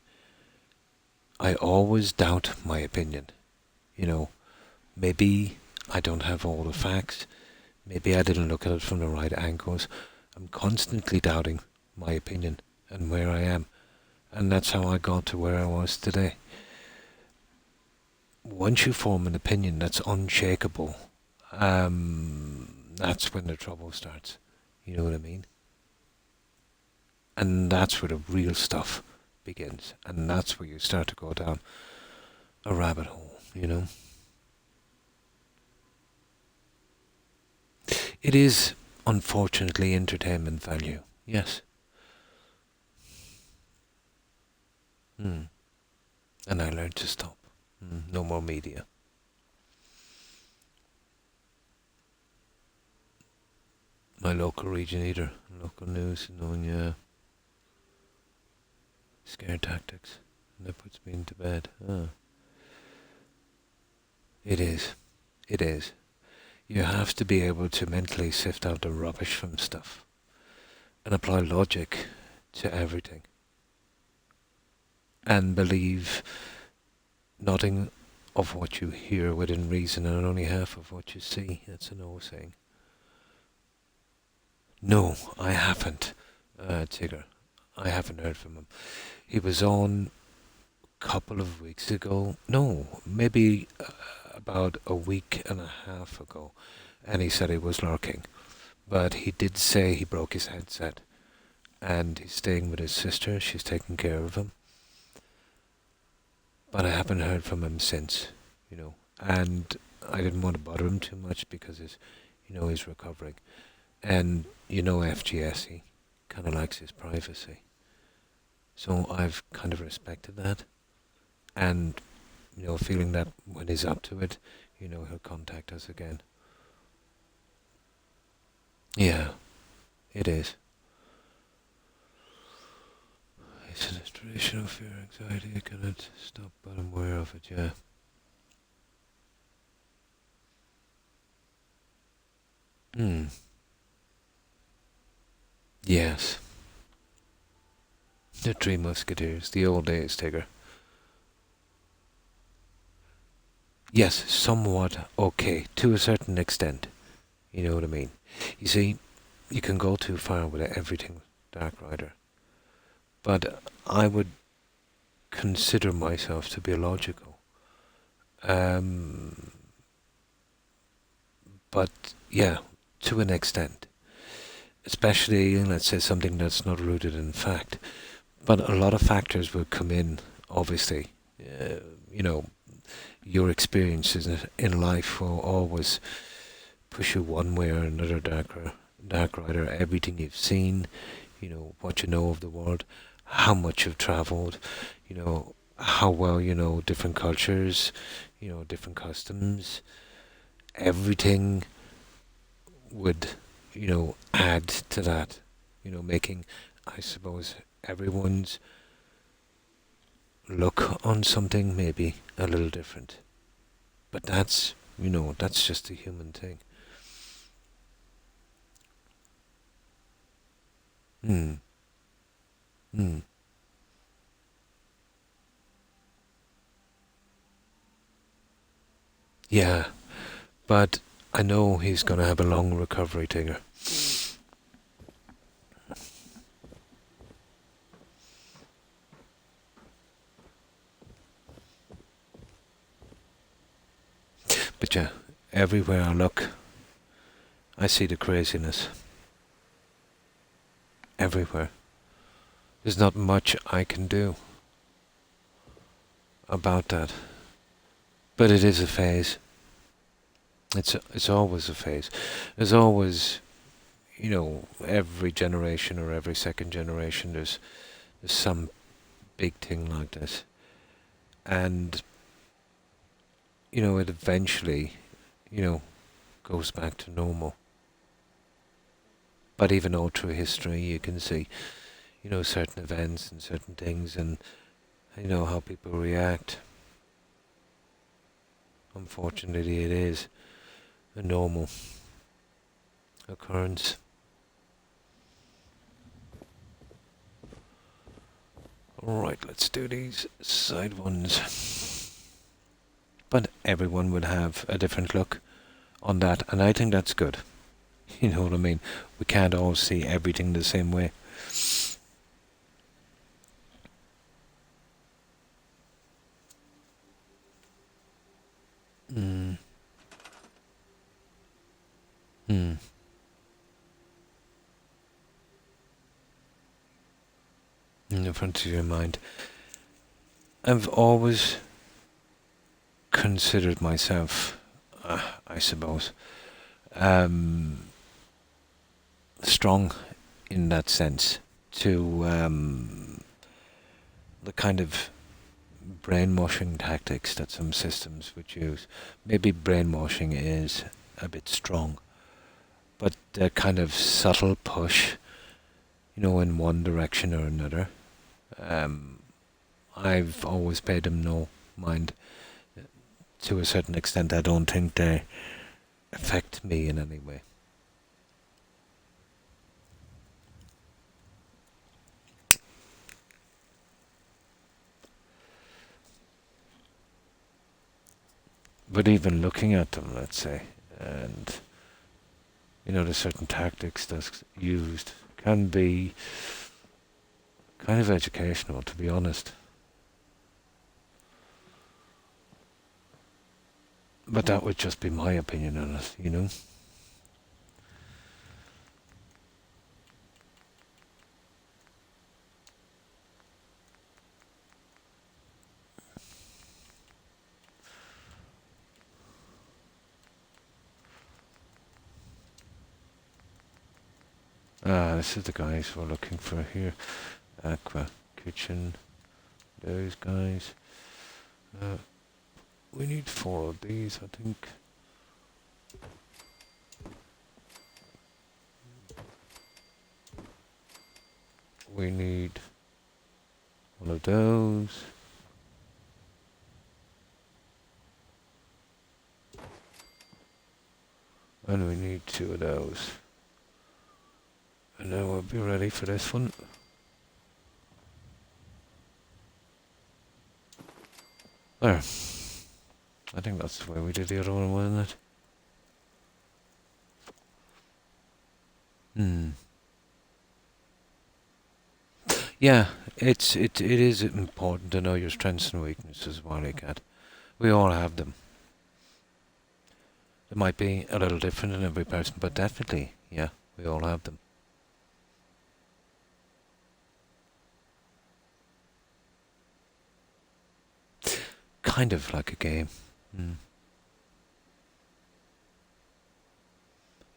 I always doubt my opinion. You know, maybe I don't have all the facts. Maybe I didn't look at it from the right angles. I'm constantly doubting my opinion and where I am. And that's how I got to where I was today. Once you form an opinion that's unshakable, that's when the trouble starts. You know what I mean? And that's where the real stuff begins. And that's where you start to go down a rabbit hole. It is, unfortunately, entertainment value. Yes. Mm. And I learned to stop. No more media. My local region either. Local news, Zimonja, scare tactics. And that puts me into bed. It is. It is. You have to be able to mentally sift out the rubbish from stuff and apply logic to everything. And believe nothing of what you hear within reason and only half of what you see. That's an old saying. No, I haven't, Tigger. I haven't heard from him. He was on a couple of weeks ago. No, maybe about a week and a half ago. And he said he was lurking. But he did say he broke his headset. And he's staying with his sister. She's taking care of him. But I haven't heard from him since. And I didn't want to bother him too much because he's recovering. And FGS, he kind of likes his privacy. So I've kind of respected that. And, feeling that when he's up to it, he'll contact us again. Yeah, it is. It's an illustration of fear, anxiety. I cannot stop, but I'm aware of it, yeah. Hmm. Yes. The Three Musketeers, the old days, Tigger. Yes, somewhat okay, to a certain extent. You know what I mean? You see, you can go too far with everything Dark Rider. But I would consider myself to be logical. Um, but yeah, to an extent. Especially, let's say, something that's not rooted in fact. But a lot of factors will come in, obviously. Uh, you know, your experiences in life will always push you one way or another, Dark Rider. Everything you've seen, what you know of the world, how much you've travelled, how well you know different cultures, different customs. Everything would, add to that, making, I suppose, everyone's look on something maybe a little different. But that's just a human thing. Hmm. Hmm. Yeah, but I know he's gonna have a long recovery, Tigger. But yeah, everywhere I look, I see the craziness. Everywhere. There's not much I can do about that. But it is a phase. It's always a phase. There's always, every generation or every second generation, there's some big thing like this, and it eventually, you know, goes back to normal. But even all through history, you can see, certain events and certain things, and how people react. Unfortunately, it is a normal occurrence. Alright, let's do these side ones. But everyone would have a different look on that, and I think that's good. You know what I mean? We can't all see everything the same way. Mm. Mm. In the front of your mind. I've always considered myself, I suppose, um, strong in that sense to the kind of brainwashing tactics that some systems would use. Maybe brainwashing is a bit strong, but the kind of subtle push, in one direction or another, um, I've always paid them no mind. To a certain extent, I don't think they affect me in any way. But even looking at them, let's say, and the certain tactics that's used can be kind of educational, to be honest. But that would just be my opinion on it. This is the guys we're looking for here. Aqua Kitchen, those guys. Uh, we need 4 of these, I think. We need one of those. And we need 2 of those. And then we'll be ready for this one. There. I think that's the way we did the other one, wasn't it? Yeah, it is important to know your strengths and weaknesses, Wily Cat. We all have them. It might be a little different in every person, but definitely, yeah, we all have them. Kind of like a game. In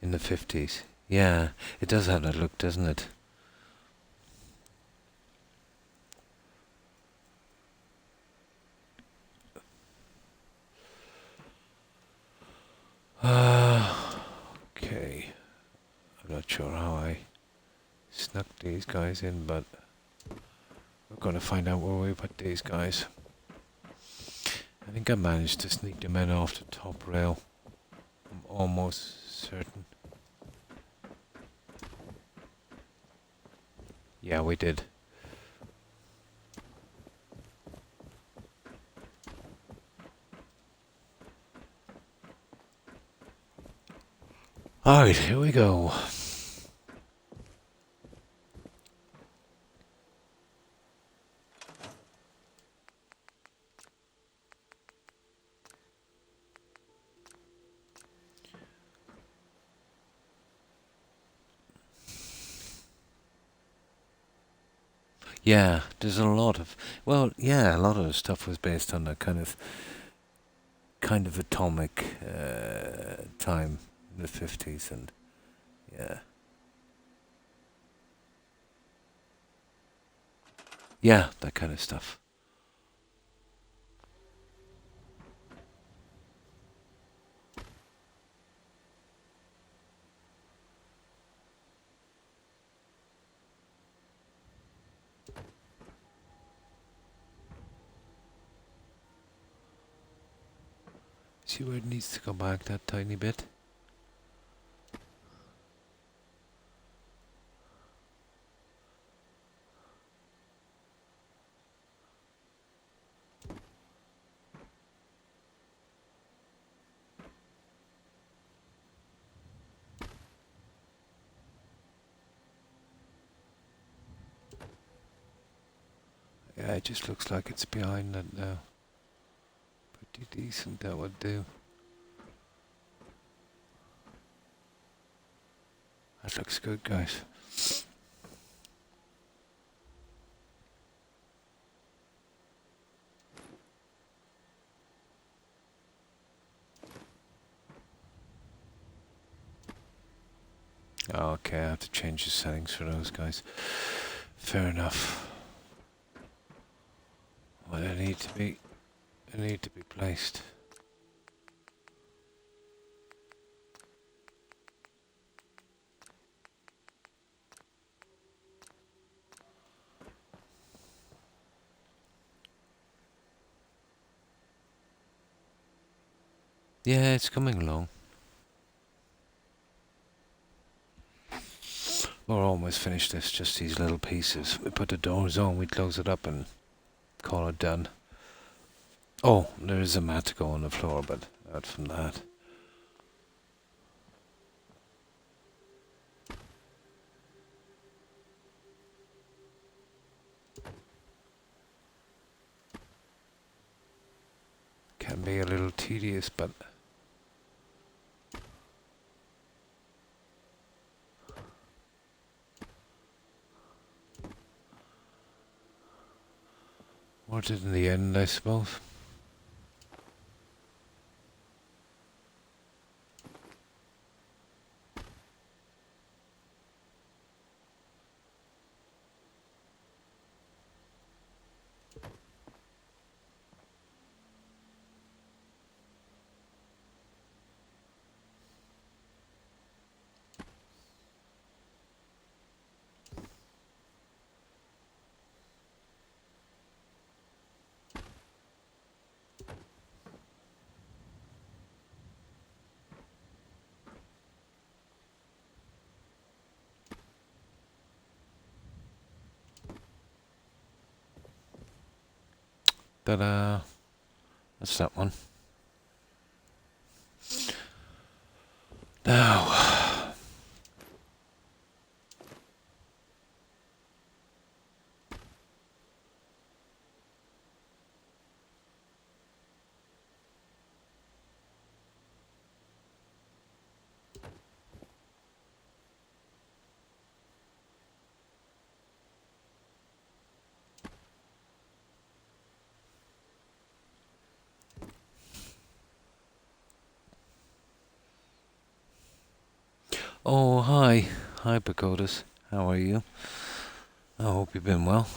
the 50s. Yeah, it does have that look, doesn't it? Okay. I'm not sure how I snuck these guys in, but we're going to find out where we put these guys. I think I managed to sneak them in off the top rail. I'm almost certain. Yeah, we did. Alright, here we go. Yeah, there's a lot of, well, yeah, a lot of the stuff was based on that kind of atomic time in the 50s, and yeah. Yeah, that kind of stuff. See where it needs to go back that tiny bit? Yeah, it just looks like it's behind that now. Pretty decent, that would do. That looks good, guys. Okay, I have to change the settings for those guys. Fair enough. Well, they need to be placed. Yeah, it's coming along. We're almost finished this, just these little pieces. We put the doors on, we close it up and call it done. Oh, there is a mat to go on the floor, but out from that. Can be a little tedious, but worth it in the end, I suppose. Ta-da! That's that one. Now, oh, hi. Hi, Pagodas. How are you? I hope you've been well.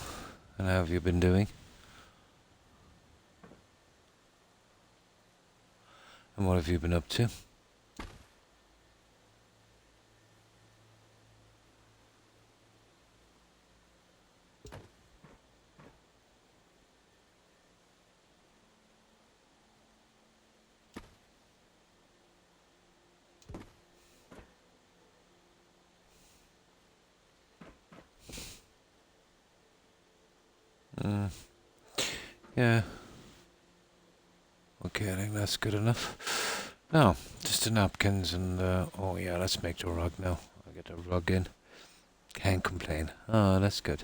And how have you been doing? And what have you been up to? Mm, yeah. Okay, I think that's good enough. Now, just the napkins and, oh yeah, let's make the rug now. I'll get the rug in. Can't complain. Oh, that's good.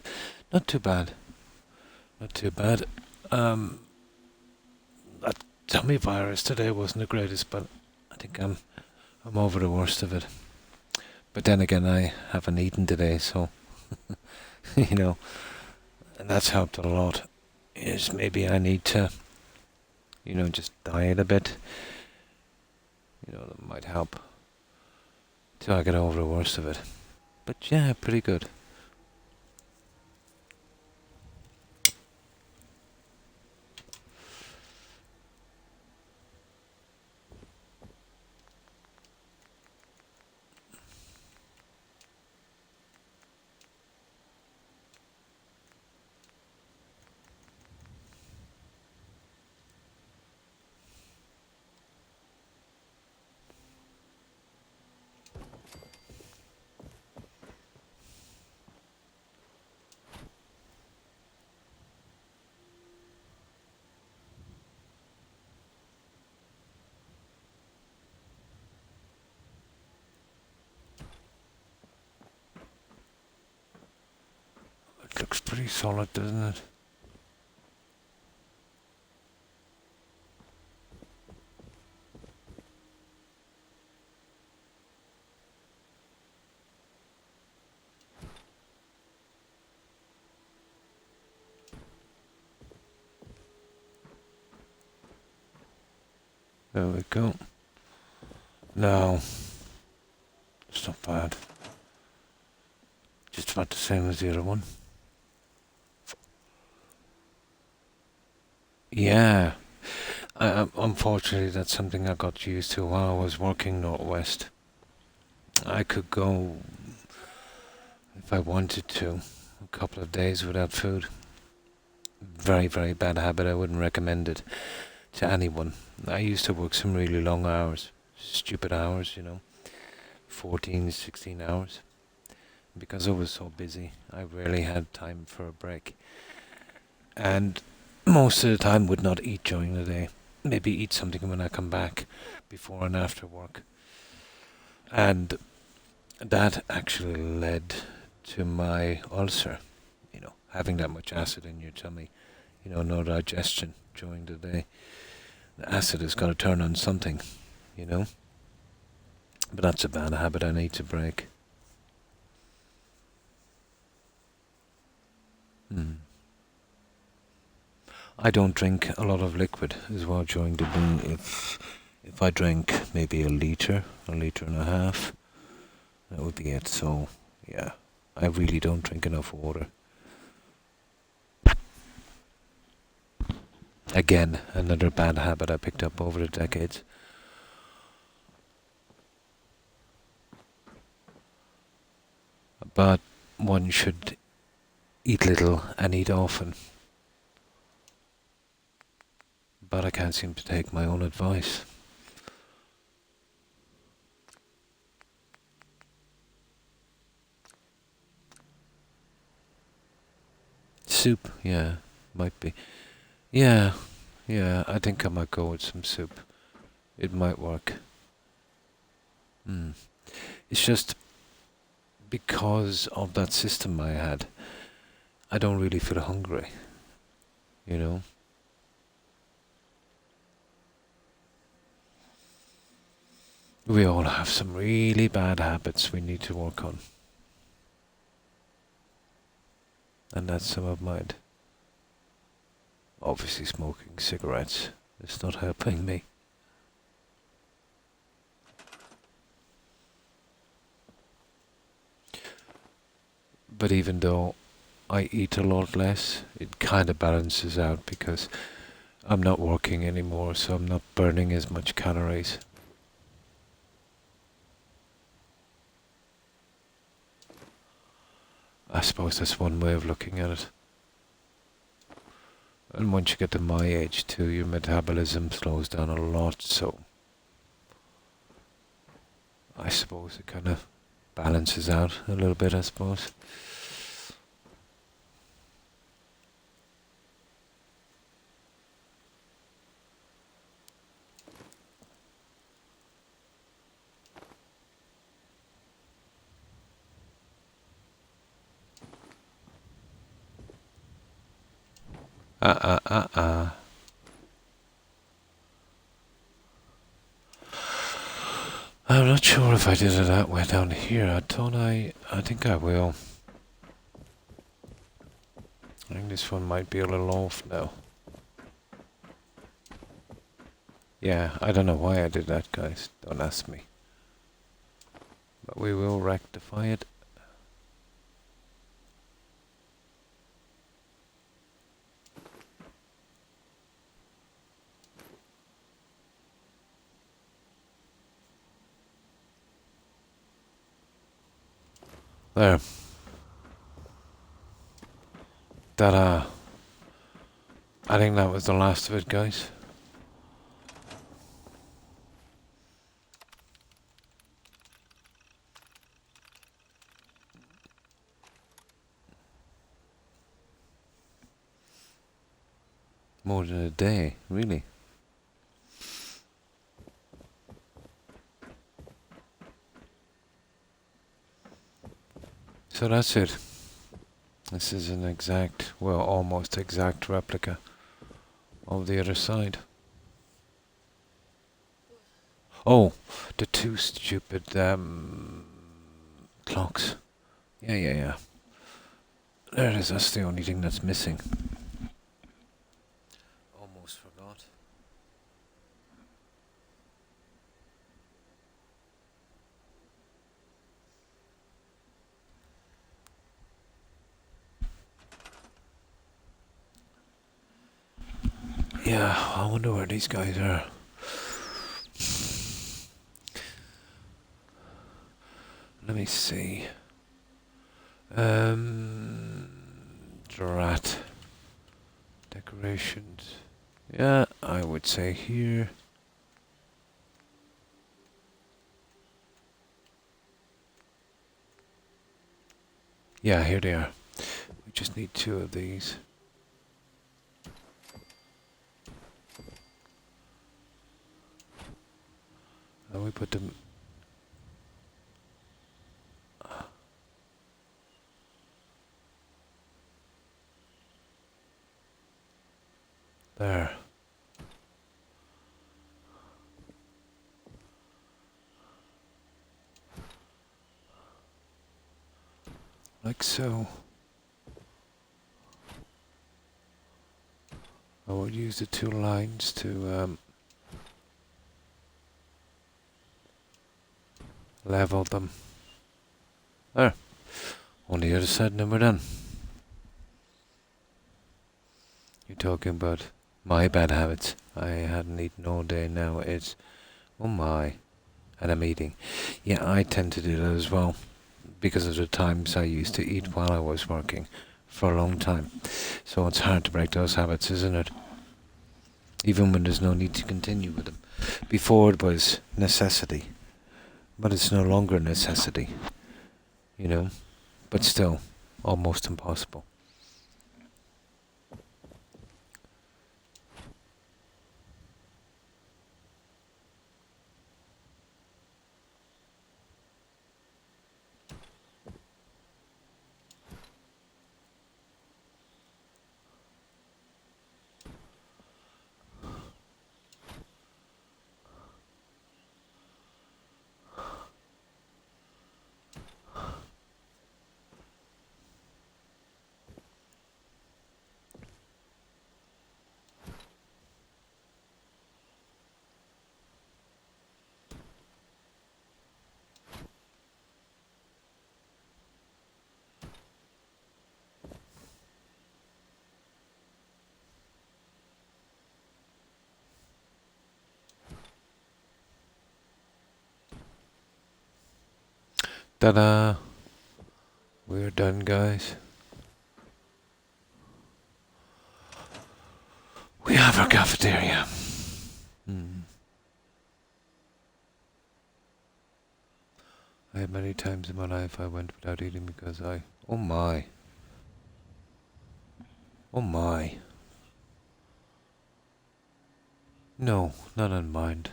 Not too bad. Not too bad. That tummy virus today wasn't the greatest, but I think I'm over the worst of it. But then again, I haven't eaten today, so you know, and that's helped a lot. Is maybe I need to, just diet a bit. That might help till I get over the worst of it. But yeah, pretty good. It looks pretty solid, doesn't it? There we go. No, it's not bad. Just about the same as the other one. Yeah. Unfortunately, that's something I got used to while I was working Northwest. I could go, if I wanted to, a couple of days without food. Very, very bad habit. I wouldn't recommend it to anyone. I used to work some really long hours. Stupid hours, 14, 16 hours. Because I was so busy, I rarely had time for a break. And most of the time would not eat during the day. Maybe eat something when I come back, before and after work. And that actually led to my ulcer, having that much acid in your tummy, no digestion during the day. The acid has got to turn on something, But that's a bad habit I need to break. I don't drink a lot of liquid as well during the day. If I drink maybe a liter and a half, that would be it. So yeah, I really don't drink enough water. Again, another bad habit I picked up over the decades. But one should eat little and eat often. But I can't seem to take my own advice. Soup, yeah, might be. Yeah, yeah, I think I might go with some soup. It might work. Hmm. It's just because of that system I had, I don't really feel hungry, you know? We all have some really bad habits we need to work on. And that's some of mine. Obviously smoking cigarettes is not helping me. But even though I eat a lot less, it kind of balances out because I'm not working anymore, so I'm not burning as much calories. I suppose that's one way of looking at it. And once you get to my age too, your metabolism slows down a lot, so I suppose it kind of balances out a little bit, I suppose. Uh. I'm not sure if I did it that way down here. I think I will. I think this one might be a little off now. Yeah, I don't know why I did that, guys. Don't ask me. But we will rectify it. There. Ta-da. I think that was the last of it, guys. More than a day, really. So that's it. This is an exact, well, almost exact replica of the other side. Oh, the two stupid clocks. Yeah. There it is, that's the only thing that's missing. Almost forgot. Yeah, I wonder where these guys are. Let me see. Drat. Decorations. Yeah, I would say here. Yeah, here they are. We just need two of these. And we put them... there. Like so. I will use the two lines to level them. There. On the other side, and we're done. You're talking about my bad habits. I hadn't eaten all day now. It's, oh my, and I'm eating. Yeah, I tend to do that as well because of the times I used to eat while I was working for a long time. So it's hard to break those habits, isn't it? Even when there's no need to continue with them. Before it was necessity, but it's no longer a necessity, you know, but still almost impossible. Ta-da! We're done, guys. We have our cafeteria. I had many times in my life I went without eating because I... Oh my. Oh my. No, not on mind.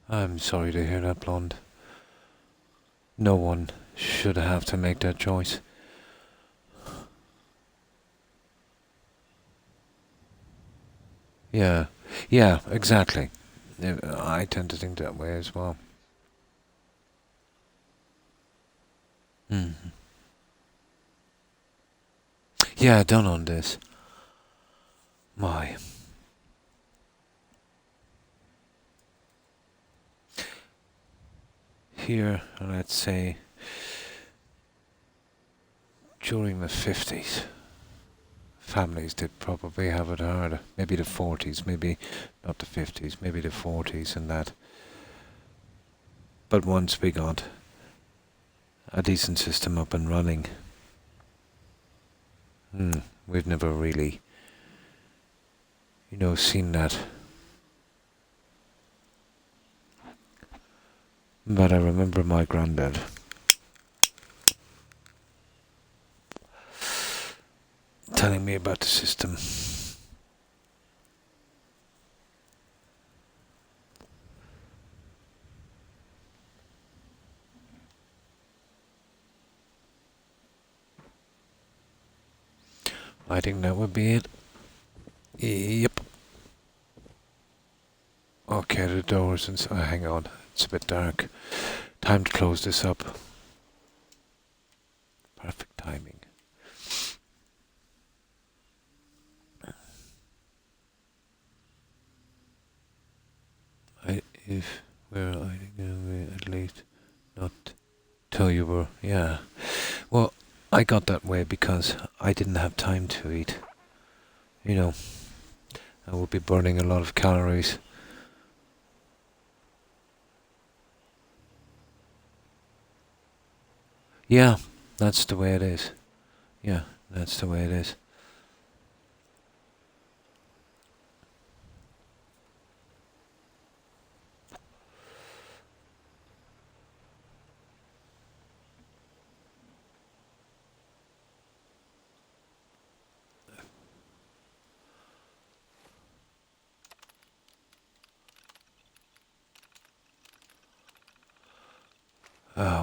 I'm sorry to hear that, Blonde. No one should have to make that choice. Yeah, yeah, exactly. I tend to think that way as well. Yeah, done on this. My. Here, let's say, during the 50s, families did probably have it harder. Maybe the 40s, maybe not the 50s, maybe the 40s and that. But once we got a decent system up and running, we've never really, seen that. But I remember my granddad telling me about the system. I think that would be it. Yep. Okay, the doors and hang on. It's a bit dark. Time to close this up. Perfect timing. If we're hiding, at least not till you were. Yeah. Well, I got that way because I didn't have time to eat. I would be burning a lot of calories. Yeah, that's the way it is. Yeah, that's the way it is.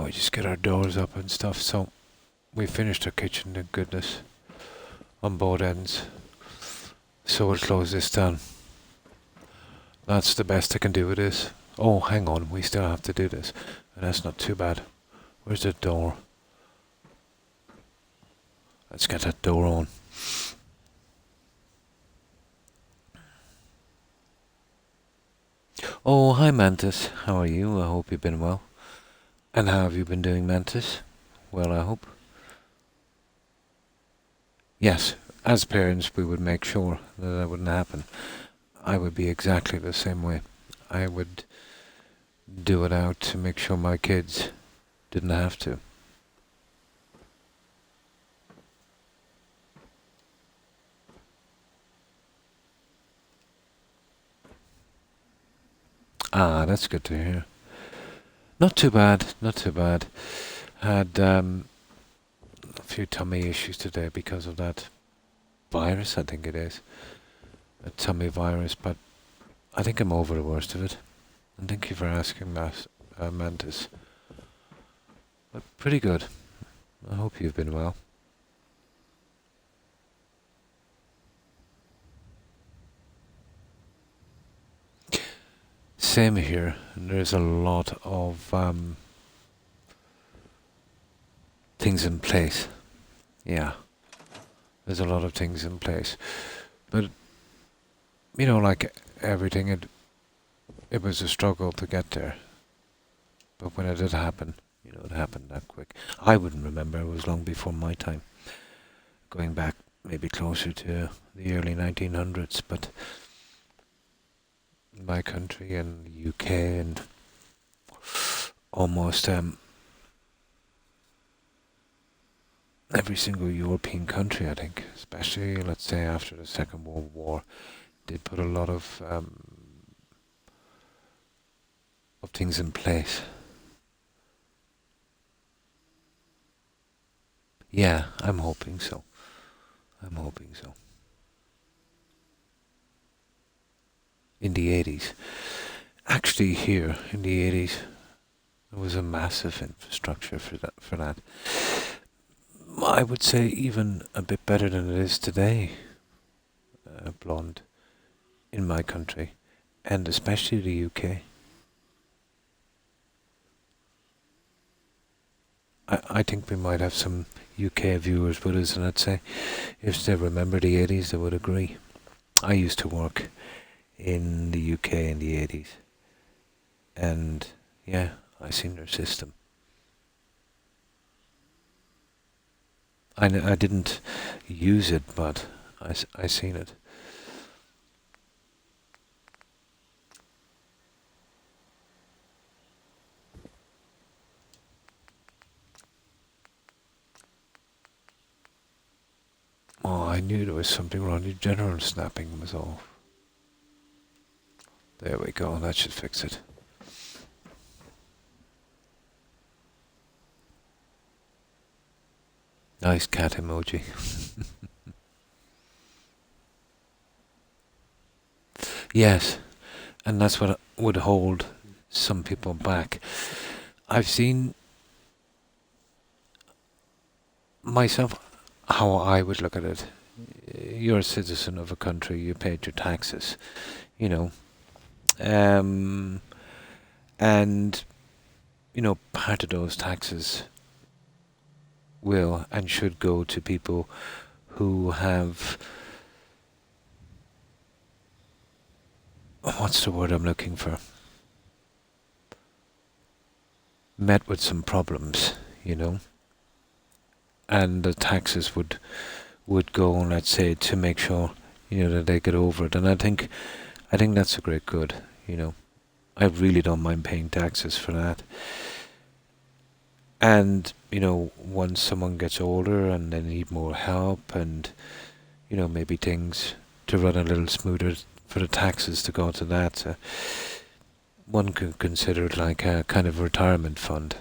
We just get our doors up and stuff, so we finished our kitchen, thank goodness, on both ends. So we'll close this down. That's the best I can do with this. Oh, hang on, we still have to do this. And that's not too bad. Where's the door? Let's get that door on. Oh, hi Mantis. How are you? I hope you've been well. And how have you been doing, Mantis? Well, I hope. Yes, as parents, we would make sure that that wouldn't happen. I would be exactly the same way. I would do it out to make sure my kids didn't have to. Ah, that's good to hear. Not too bad, not too bad. Had a few tummy issues today because of that virus, I think it is. A tummy virus, but I think I'm over the worst of it. And thank you for asking that, Mantis. But pretty good. I hope you've been well. Same here. There's a lot of things in place. Yeah. There's a lot of things in place. But, like everything, it was a struggle to get there. But when it did happen, it happened that quick. I wouldn't remember, it was long before my time. Going back maybe closer to the early 1900s, but my country and the UK and almost every single European country, I think, especially let's say after the Second World War, did put a lot of things in place. Yeah, I'm hoping so. I'm hoping so. In the 80s. Actually, here in the 80s, there was a massive infrastructure for that. I would say even a bit better than it is today, blonde, in my country, and especially the UK. I think we might have some UK viewers with us, and I'd say if they remember the 80s, they would agree. I used to work in the UK in the 80s, and yeah, I seen their system. I didn't use it, but I seen it. Oh, I knew there was something wrong. The general snapping was off. There we go. That should fix it. Nice cat emoji. Yes, and that's what would hold some people back. I've seen myself how I would look at it. You're a citizen of a country, you paid your taxes, you know, um, and part of those taxes will and should go to people who have, what's the word I'm looking for? Met with some problems, and the taxes would go, let's say, to make sure that they get over it. And I think that's a great good. I really don't mind paying taxes for that. And once someone gets older and they need more help, and maybe things to run a little smoother for the taxes to go to that, one could consider it like a kind of retirement fund,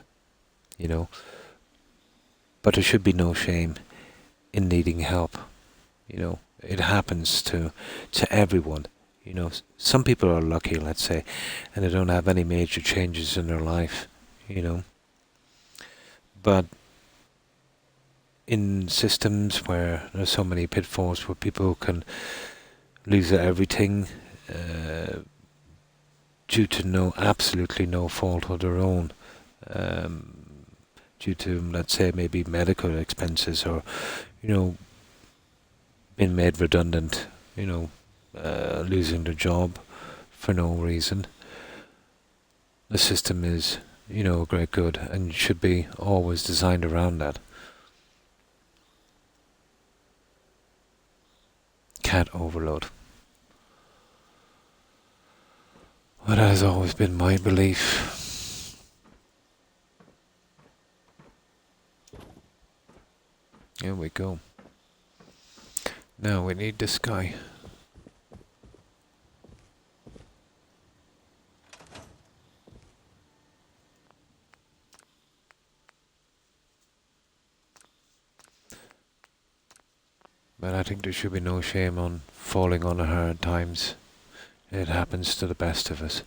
you know. But there should be no shame in needing help. It happens to everyone. Some people are lucky, let's say, and they don't have any major changes in their life. But in systems where there's so many pitfalls where people can lose everything due to absolutely no fault of their own, due to, let's say, maybe medical expenses, or being made redundant, losing their job for no reason. The system is, a great good and should be always designed around that. Cat overload. Well, that has always been my belief. Here we go. Now we need this guy. But I think there should be no shame on falling on hard times. It happens to the best of us.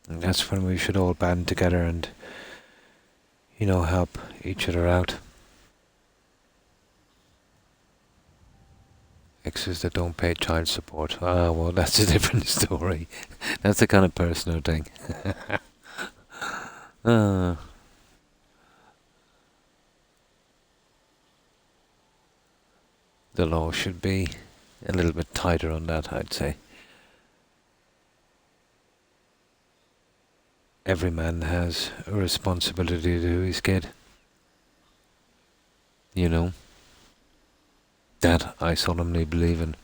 And that's when we should all band together and, help each other out. Exes that don't pay child support. Ah, well, that's a different story. That's a kind of personal thing. The law should be a little bit tighter on that, I'd say. Every man has a responsibility to his kid. That I solemnly believe in.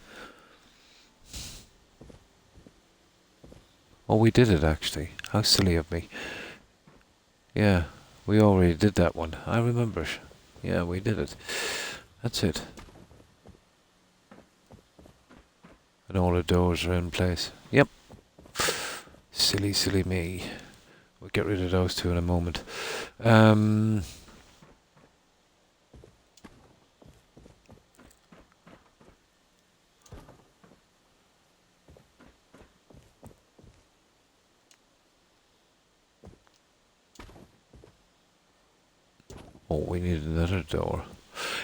Oh, we did it actually. How silly of me. Yeah, we already did that one. I remember. Yeah, we did it. That's it. And all the doors are in place. Yep. Silly, silly me. We'll get rid of those two in a moment. Oh, we need another door.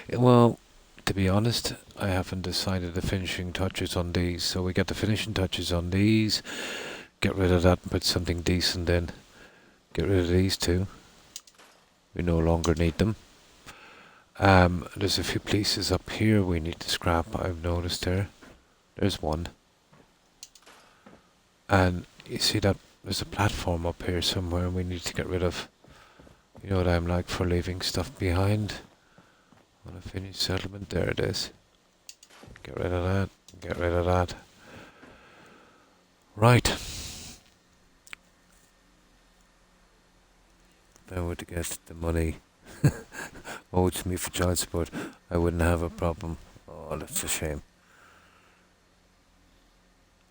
Well, to be honest, I haven't decided the finishing touches on these, so we get the finishing touches on these, get rid of that and put something decent in. Get rid of these two. We no longer need them. There's a few pieces up here we need to scrap, I've noticed there. There's one. And you see that there's a platform up here somewhere we need to get rid of. You know what I'm like for leaving stuff behind. On a finished settlement, there it is. Get rid of that, get rid of that. Right. If I were to get the money owed to me for child support, I wouldn't have a problem. Oh, that's a shame.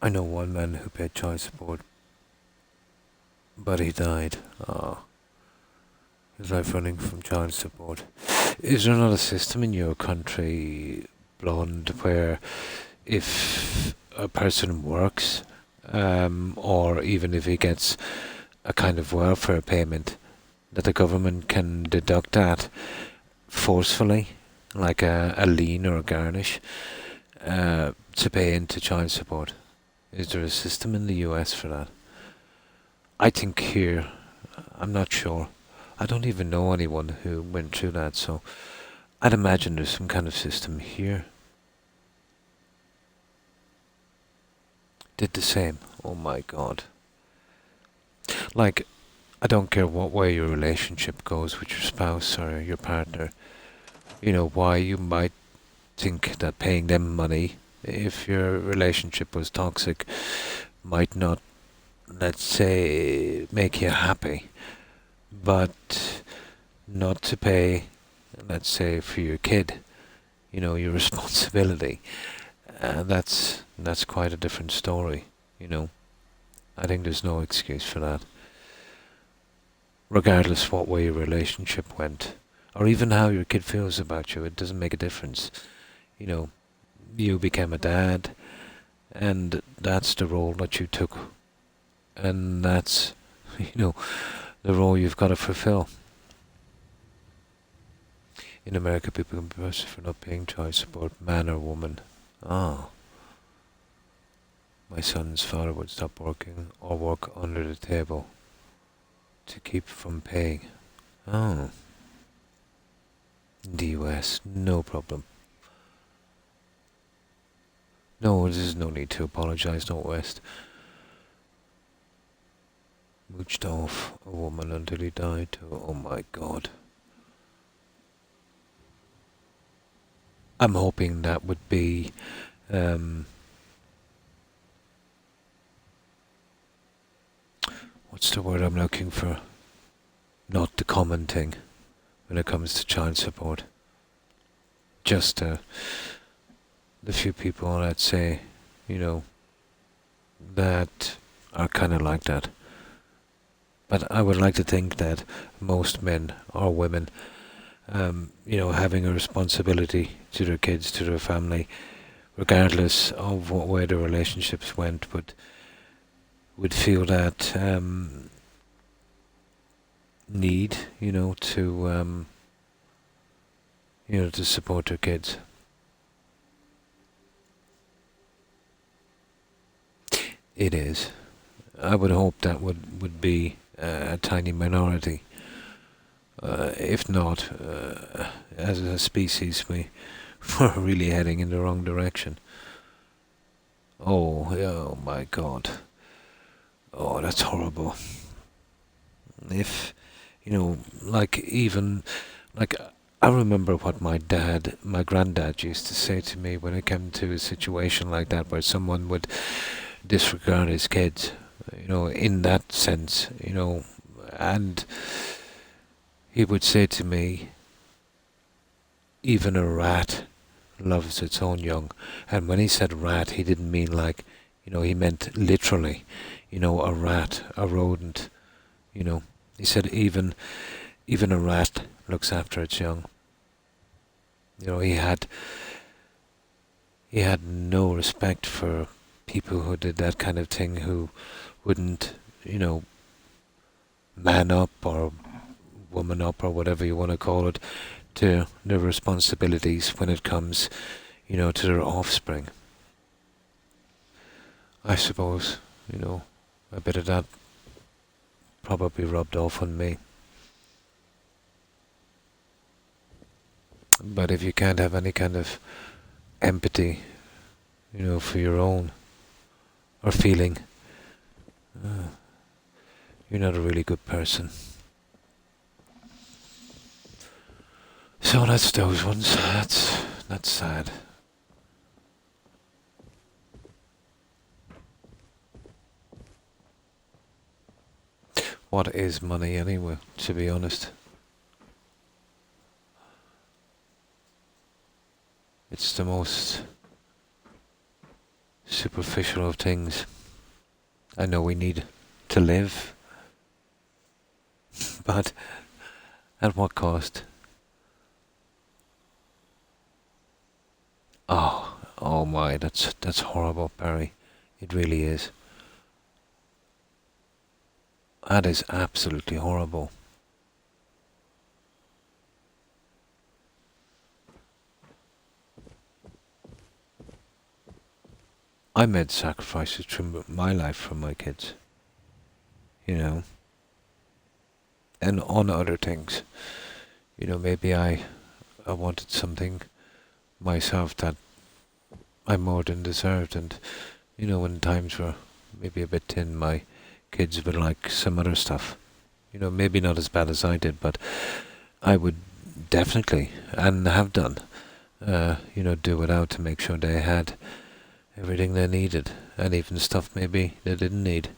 I know one man who paid child support, but he died. Oh. His life running from child support. Is there not a system in your country, Blonde, where if a person works, or even if he gets a kind of welfare payment, that the government can deduct that forcefully, like a lien or a garnish, to pay into child support? Is there a system in the US for that? I think here, I'm not sure. I don't even know anyone who went through that, so I'd imagine there's some kind of system here. Did the same. Oh my god. Like, I don't care what way your relationship goes with your spouse or your partner. You know, why you might think that paying them money, if your relationship was toxic, might not, let's say, make you happy. But not to pay, let's say, for your kid, you know, your responsibility. That's quite a different story, you know. I think there's no excuse for that. Regardless what way your relationship went, or even how your kid feels about you, it doesn't make a difference. You know, you became a dad, and that's the role that you took. And that's, you know, the role you've got to fulfill. In America, people can be arrested for not paying child support, man or woman. Ah. My son's father would stop working or work under the table to keep from paying. Oh. In the US, no problem. No, there's no need to apologise, no West. Mooched off a woman until he died. Oh my god. I'm hoping that would be what's the word I'm looking for? Not the common thing when it comes to child support. Just the few people, I'd say, you know, that are kind of like that. But I would like to think that most men or women, you know, having a responsibility to their kids, to their family, regardless of what way the relationships went, would feel that need, you know, to to support their kids. It is. I would hope that would be a tiny minority. If not, as a species, we're really heading in the wrong direction. Oh my God. Oh, that's horrible. If, you know, like even, like, I remember what my granddad used to say to me when it came to a situation like that where someone would disregard his kids, you know, in that sense, you know, and he would say to me, even a rat loves its own young. And when he said rat, he didn't mean like, he meant literally, a rat, a rodent, you know. He said even a rat looks after its young. He had no respect for people who did that kind of thing, who wouldn't, man up or woman up or whatever you want to call it, to their responsibilities when it comes, to their offspring. I suppose, a bit of that probably rubbed off on me. But if you can't have any kind of empathy, for your own, or feeling, you're not a really good person. So that's those ones. That's sad. What is money anyway, to be honest? It's the most superficial of things. I know we need to live, but at what cost? Oh my, that's horrible, Barry. It really is. That is absolutely horrible. I made sacrifices through my life for my kids, and on other things. Maybe I wanted something myself that I more than deserved, and when times were maybe a bit thin, my kids would like some other stuff. Maybe not as bad as I did, but I would definitely, and have done, do without to make sure they had everything they needed, and even stuff maybe they didn't need,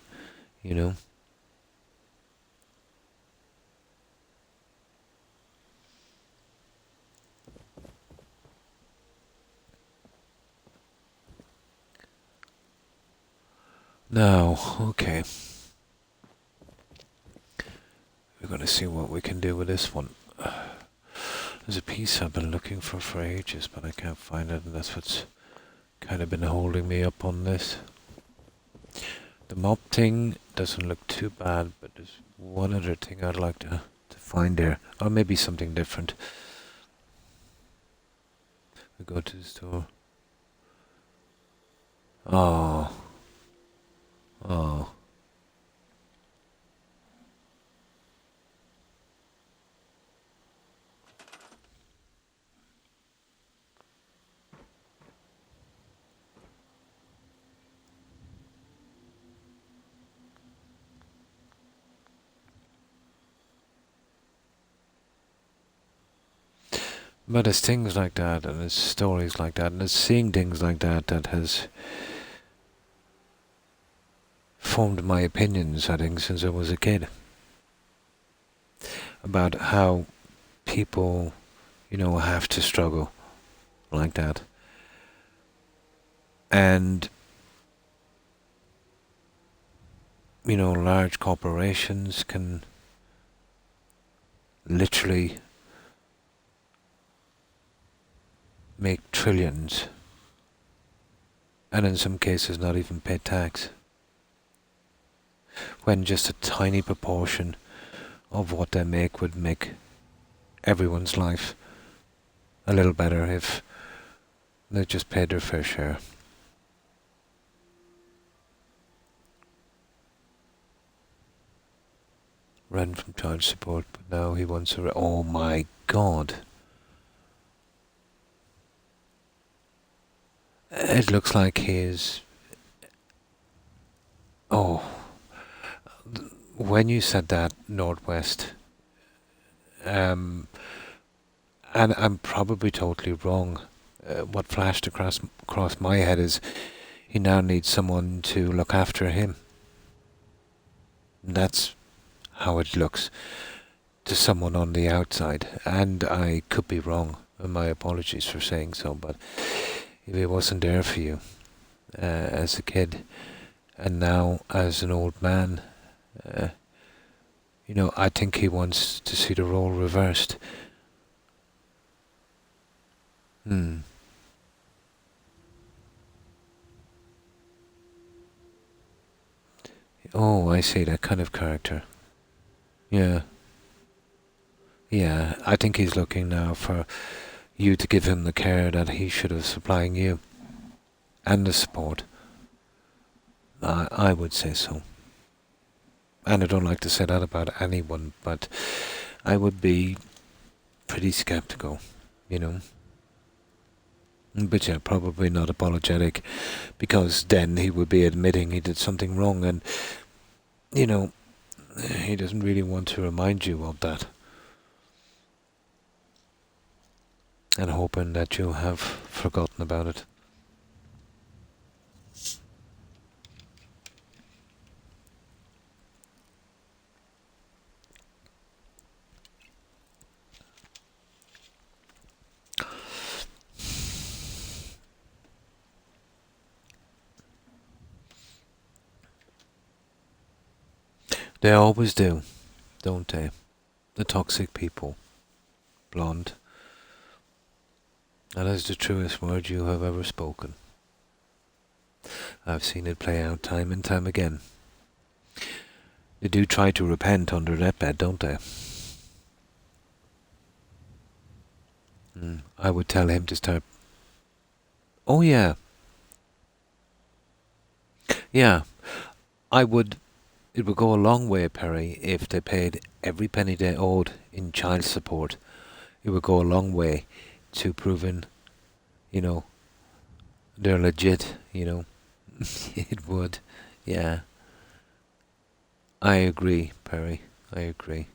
Now, okay. We're going to see what we can do with this one. There's a piece I've been looking for ages, but I can't find it, and that's what's kind of been holding me up on this. The mop thing doesn't look too bad, but there's one other thing I'd like to find there, or maybe something different. We go to the store. Oh. But it's things like that, and it's stories like that, and it's seeing things like that has formed my opinions, I think, since I was a kid. About how people, have to struggle like that. And, large corporations can literally make trillions, and in some cases not even pay tax, when just a tiny proportion of what they make would make everyone's life a little better if they just paid their fair share. Ran from child support, but now he wants a... Oh my God. It looks like he is... Oh. When you said that, Northwest, and I'm probably totally wrong, what flashed across my head is he now needs someone to look after him. That's how it looks to someone on the outside, and I could be wrong, and my apologies for saying so, but if he wasn't there for you as a kid, and now as an old man, uh, I think he wants to see the role reversed. Hmm. Oh, I see, that kind of character. Yeah. Yeah, I think he's looking now for you to give him the care that he should have supplying you, and the support. I would say so. And I don't like to say that about anyone, but I would be pretty skeptical, you know. But yeah, probably not apologetic, because then he would be admitting he did something wrong, and, you know, he doesn't really want to remind you of that. And hoping that you have forgotten about it. They always do, don't they? The toxic people. Blonde. That is the truest word you have ever spoken. I've seen it play out time and time again. They do try to repent under their bed, don't they? I would tell him to start. Oh yeah, yeah. I would. It would go a long way, Perry, if they paid every penny they owed in child support. It would go a long way to proving, you know, they're legit. It would. Yeah, I agree, Perry. I agree.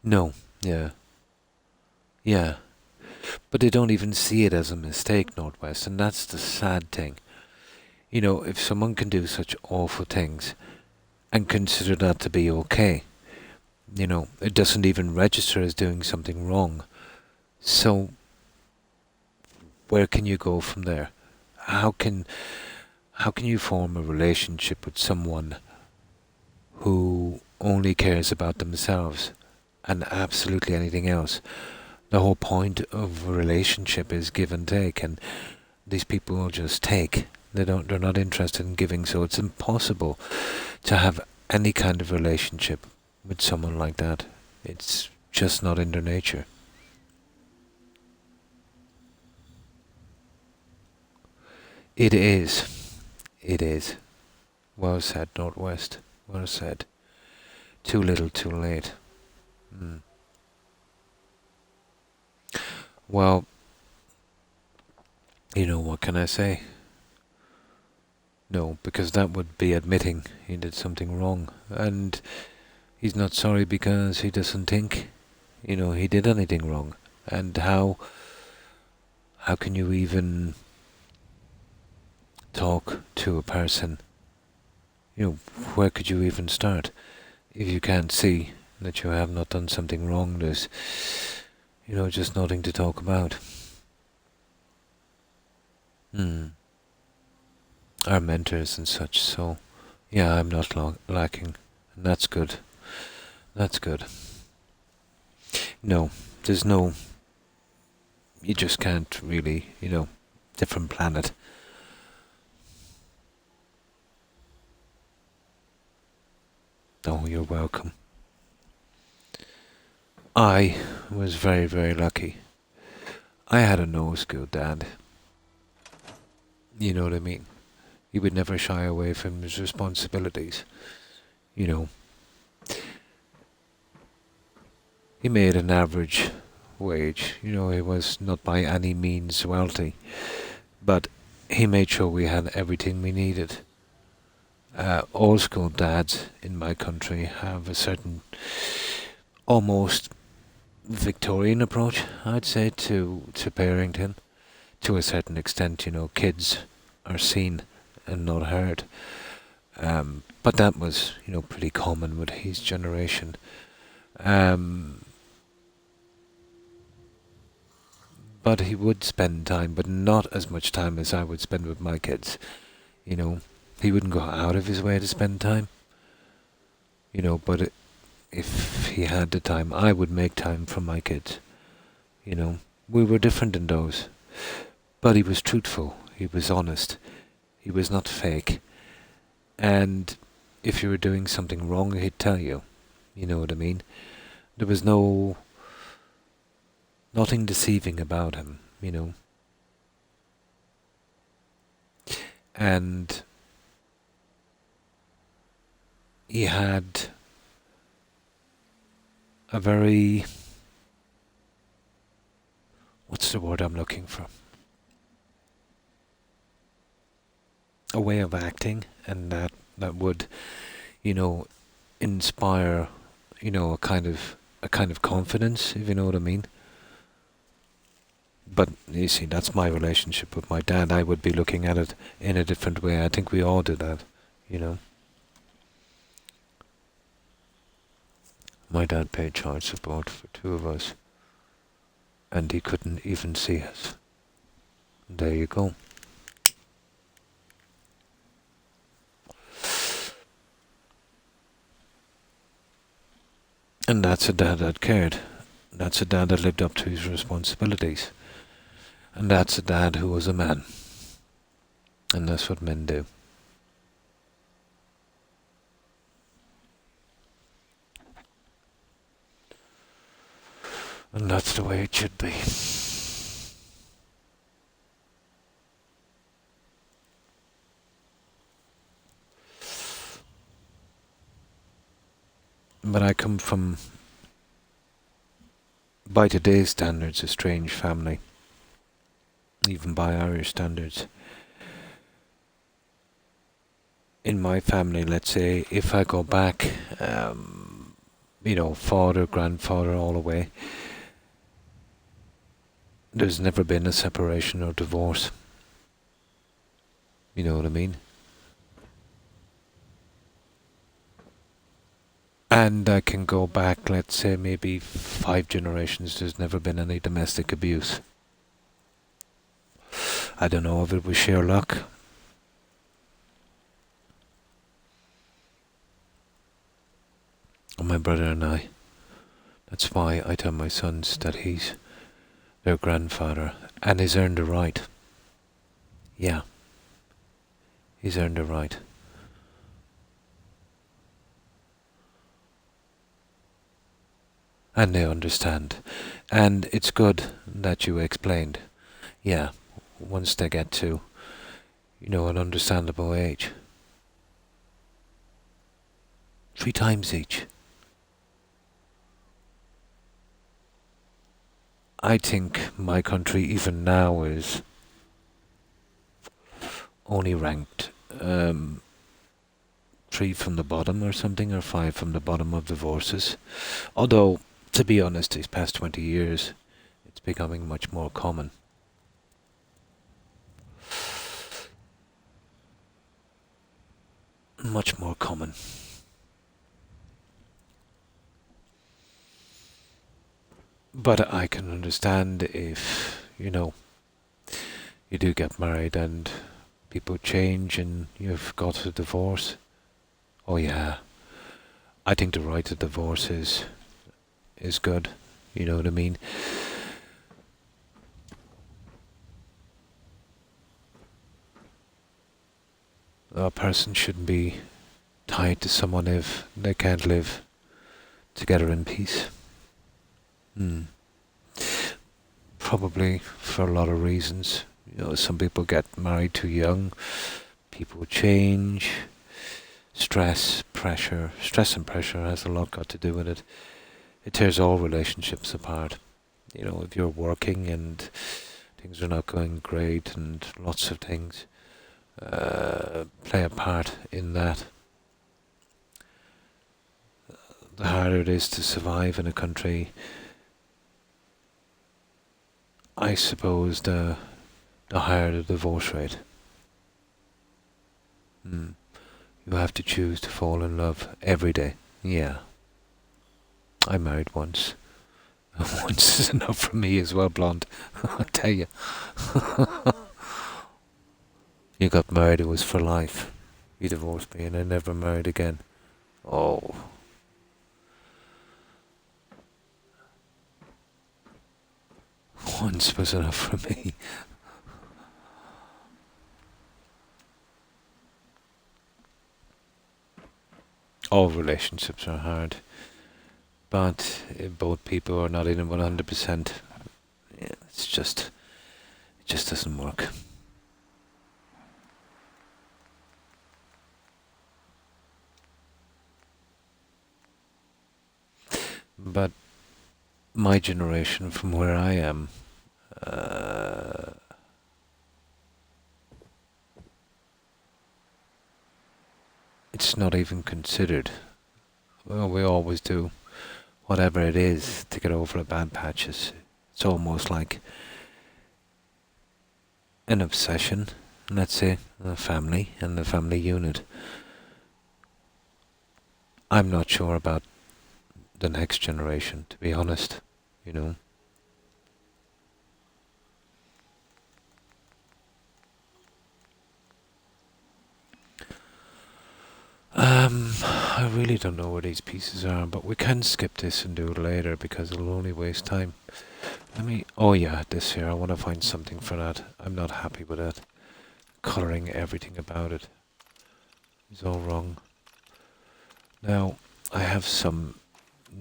No. Yeah. Yeah. But they don't even see it as a mistake, Northwest, and that's the sad thing. If someone can do such awful things and consider that to be okay, it doesn't even register as doing something wrong. So, where can you go from there? How can how can you form a relationship with someone who only cares about themselves and absolutely anything else? The whole point of a relationship is give and take, and these people will just take. They're not interested in giving, so it's impossible to have any kind of relationship with someone like that. It's just not in their nature. It is. It is. Well said, Northwest. Well said. Too little, too late. Mm. Well, what can I say? No, because that would be admitting he did something wrong. And he's not sorry because he doesn't think, he did anything wrong. And how can you even talk to a person? Where could you even start? If you can't see that you have not done something wrong, there's, just nothing to talk about. Hmm. Our mentors and such, so yeah, I'm not lacking, and that's good. That's good. No, there's no. You just can't really, different planet. Oh, you're welcome. I was very, very lucky. I had a no school dad. You know what I mean? He would never shy away from his responsibilities. You know, he made an average wage. He was not by any means wealthy, but he made sure we had everything we needed. All school dads in my country have a certain almost Victorian approach, I'd say, to parenting. To a certain extent, kids are seen and not heard. But that was, pretty common with his generation. Um, but he would spend time, but not as much time as I would spend with my kids. You know, he wouldn't go out of his way to spend time. But if he had the time, I would make time for my kids. We were different in those. But he was truthful. He was honest. He was not fake. And if you were doing something wrong, he'd tell you. You know what I mean? There was nothing deceiving about him. And he had a very, what's the word I'm looking for? A way of acting, and that would, you know, inspire, a kind of confidence, if you know what I mean. But you see, that's my relationship with my dad. I would be looking at it in a different way. I think we all do that, you know. My dad paid child support for two of us, and he couldn't even see us. There you go. And that's a dad that cared. That's a dad that lived up to his responsibilities. And that's a dad who was a man. And that's what men do. And that's the way it should be. But I come from, by today's standards, a strange family. Even by Irish standards. In my family, let's say, if I go back, father, grandfather, all the way, there's never been a separation or divorce. You know what I mean? And I can go back, let's say, maybe 5 generations, there's never been any domestic abuse. I don't know if it was sheer luck. My brother and I. That's why I tell my sons that he's their grandfather, and he's earned the right. Yeah, he's earned the right. And they understand. And it's good that you explained. Yeah, once they get to, an understandable age. 3 times each. I think my country even now is only ranked 3 from the bottom or something, or 5 from the bottom of divorces. Although, to be honest, these past 20 years, it's becoming much more common. Much more common. But I can understand if, you do get married and people change and you've got a divorce. Oh yeah, I think the right to divorce is good. You know what I mean? A person shouldn't be tied to someone if they can't live together in peace. Probably for a lot of reasons. Some people get married too young. People change. Stress and pressure has a lot got to do with it. It tears all relationships apart. If you're working and things are not going great and lots of things play a part in that, the harder it is to survive in a country, I suppose the higher the divorce rate. You have to choose to fall in love every day. Yeah. I married once. Once is enough for me as well, blonde. I tell you. You got married, it was for life. You divorced me and I never married again. Oh. Once was enough for me. All relationships are hard. But both people are not in it 100%. Yeah, it just doesn't work. But my generation, from where I am, it's not even considered. Well, we always do whatever it is to get over the bad patches. It's almost like an obsession, let's say, a family and the family unit. I'm not sure about the next generation, to be honest, you know. I really don't know where these pieces are, but we can skip this and do it later because it'll only waste time. Oh yeah, this here, I want to find something for that. I'm not happy with that. Colouring everything about it is all wrong. Now, I have some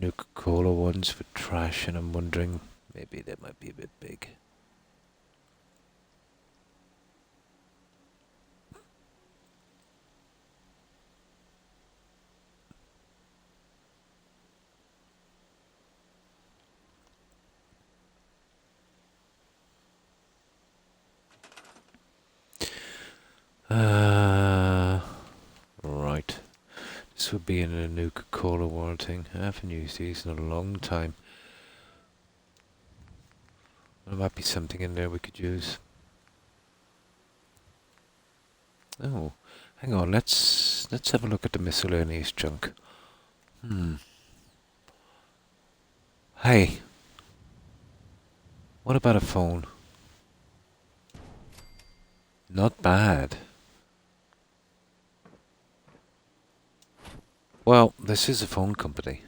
Nuka-Cola ones for trash and I'm wondering, maybe they might be a bit big. Right. This would be in a Nuka-Cola world thing. I haven't used these in a long time. There might be something in there we could use. Oh, hang on. Let's have a look at the miscellaneous junk. Hey, what about a phone? Not bad. Well, this is a phone company,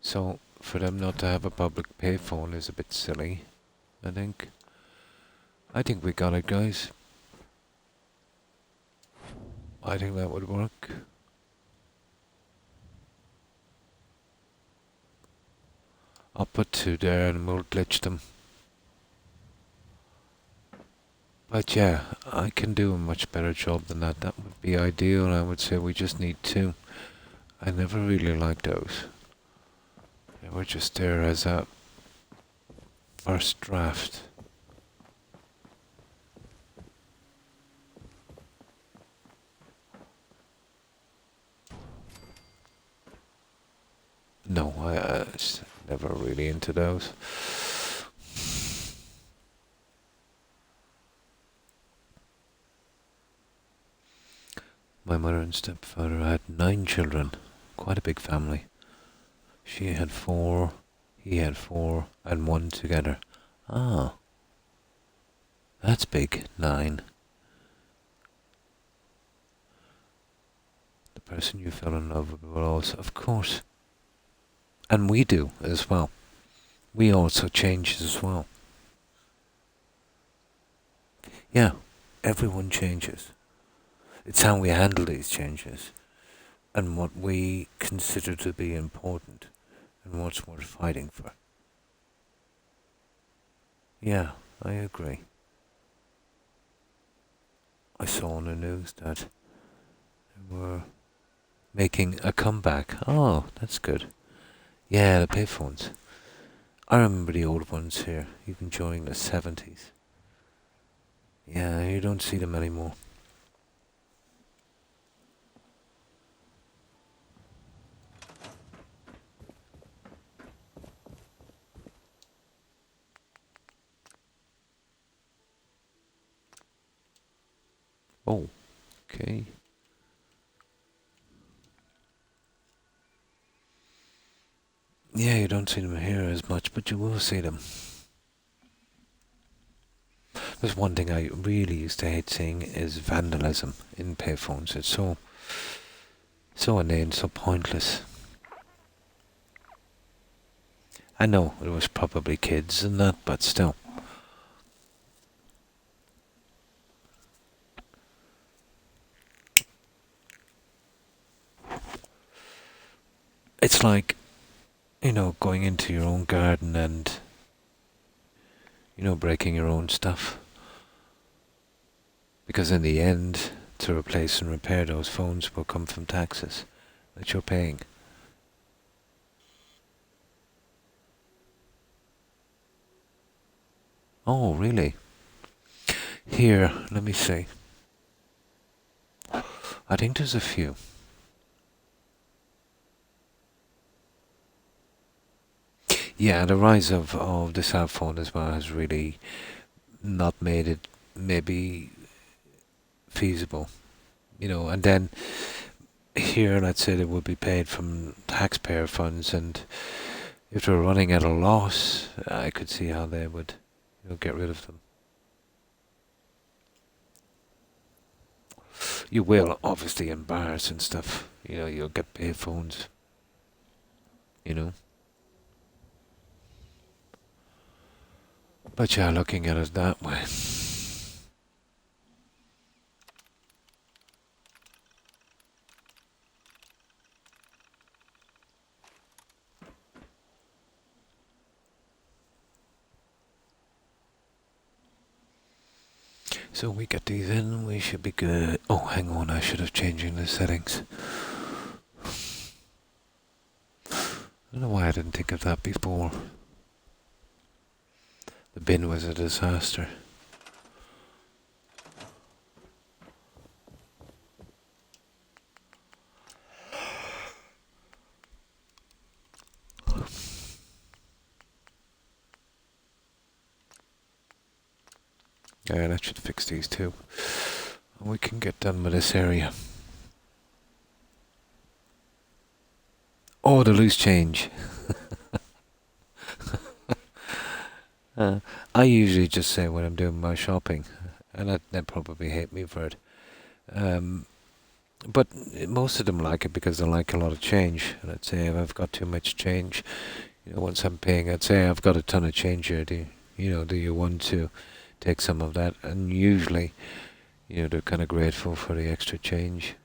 so for them not to have a public payphone is a bit silly, I think. I think we got it, guys. I think that would work. I'll put two there and we'll glitch them. But yeah, I can do a much better job than that. That would be ideal. I would say we just need two. I never really liked those. They were just there as a first draft. No, I was never really into those. My mother and stepfather had 9 children. Quite a big family. She had 4, he had 4, and 1 together. Ah, that's big. 9. The person you fell in love with will also, of course. And we do as well. We also change as well. Yeah, everyone changes. It's how we handle these changes and what we consider to be important and what's worth fighting for. Yeah, I agree. I saw on the news that they were making a comeback. Oh, that's good. Yeah, the payphones. I remember the old ones here, even during the 70s. Yeah, you don't see them anymore. Oh, okay. Yeah, you don't see them here as much, but you will see them. There's one thing I really used to hate seeing is vandalism in payphones. It's so inane, so pointless. I know it was probably kids and that, but still. It's like, going into your own garden and, breaking your own stuff. Because in the end, to replace and repair those phones will come from taxes that you're paying. Oh, really? Here, let me see. I think there's a few. Yeah, the rise of the cell phone as well has really not made it maybe feasible. And then here, let's say they would be paid from taxpayer funds, and if they're running at a loss, I could see how they would, get rid of them. You will, obviously, in bars and stuff. You'll get pay phones. You know. But yeah, looking at it that way. So we get these in, we should be good. Oh, hang on, I should have changed the settings. I don't know why I didn't think of that before. The bin was a disaster. Yeah, that should fix these too. And we can get done with this area. Oh, the loose change. I usually just say when I'm doing my shopping, and they probably hate me for it. But most of them like it because they like a lot of change. And I'd say if I've got too much change, once I'm paying, I'd say I've got a ton of change here. Do you want to take some of that? And usually, they're kind of grateful for the extra change.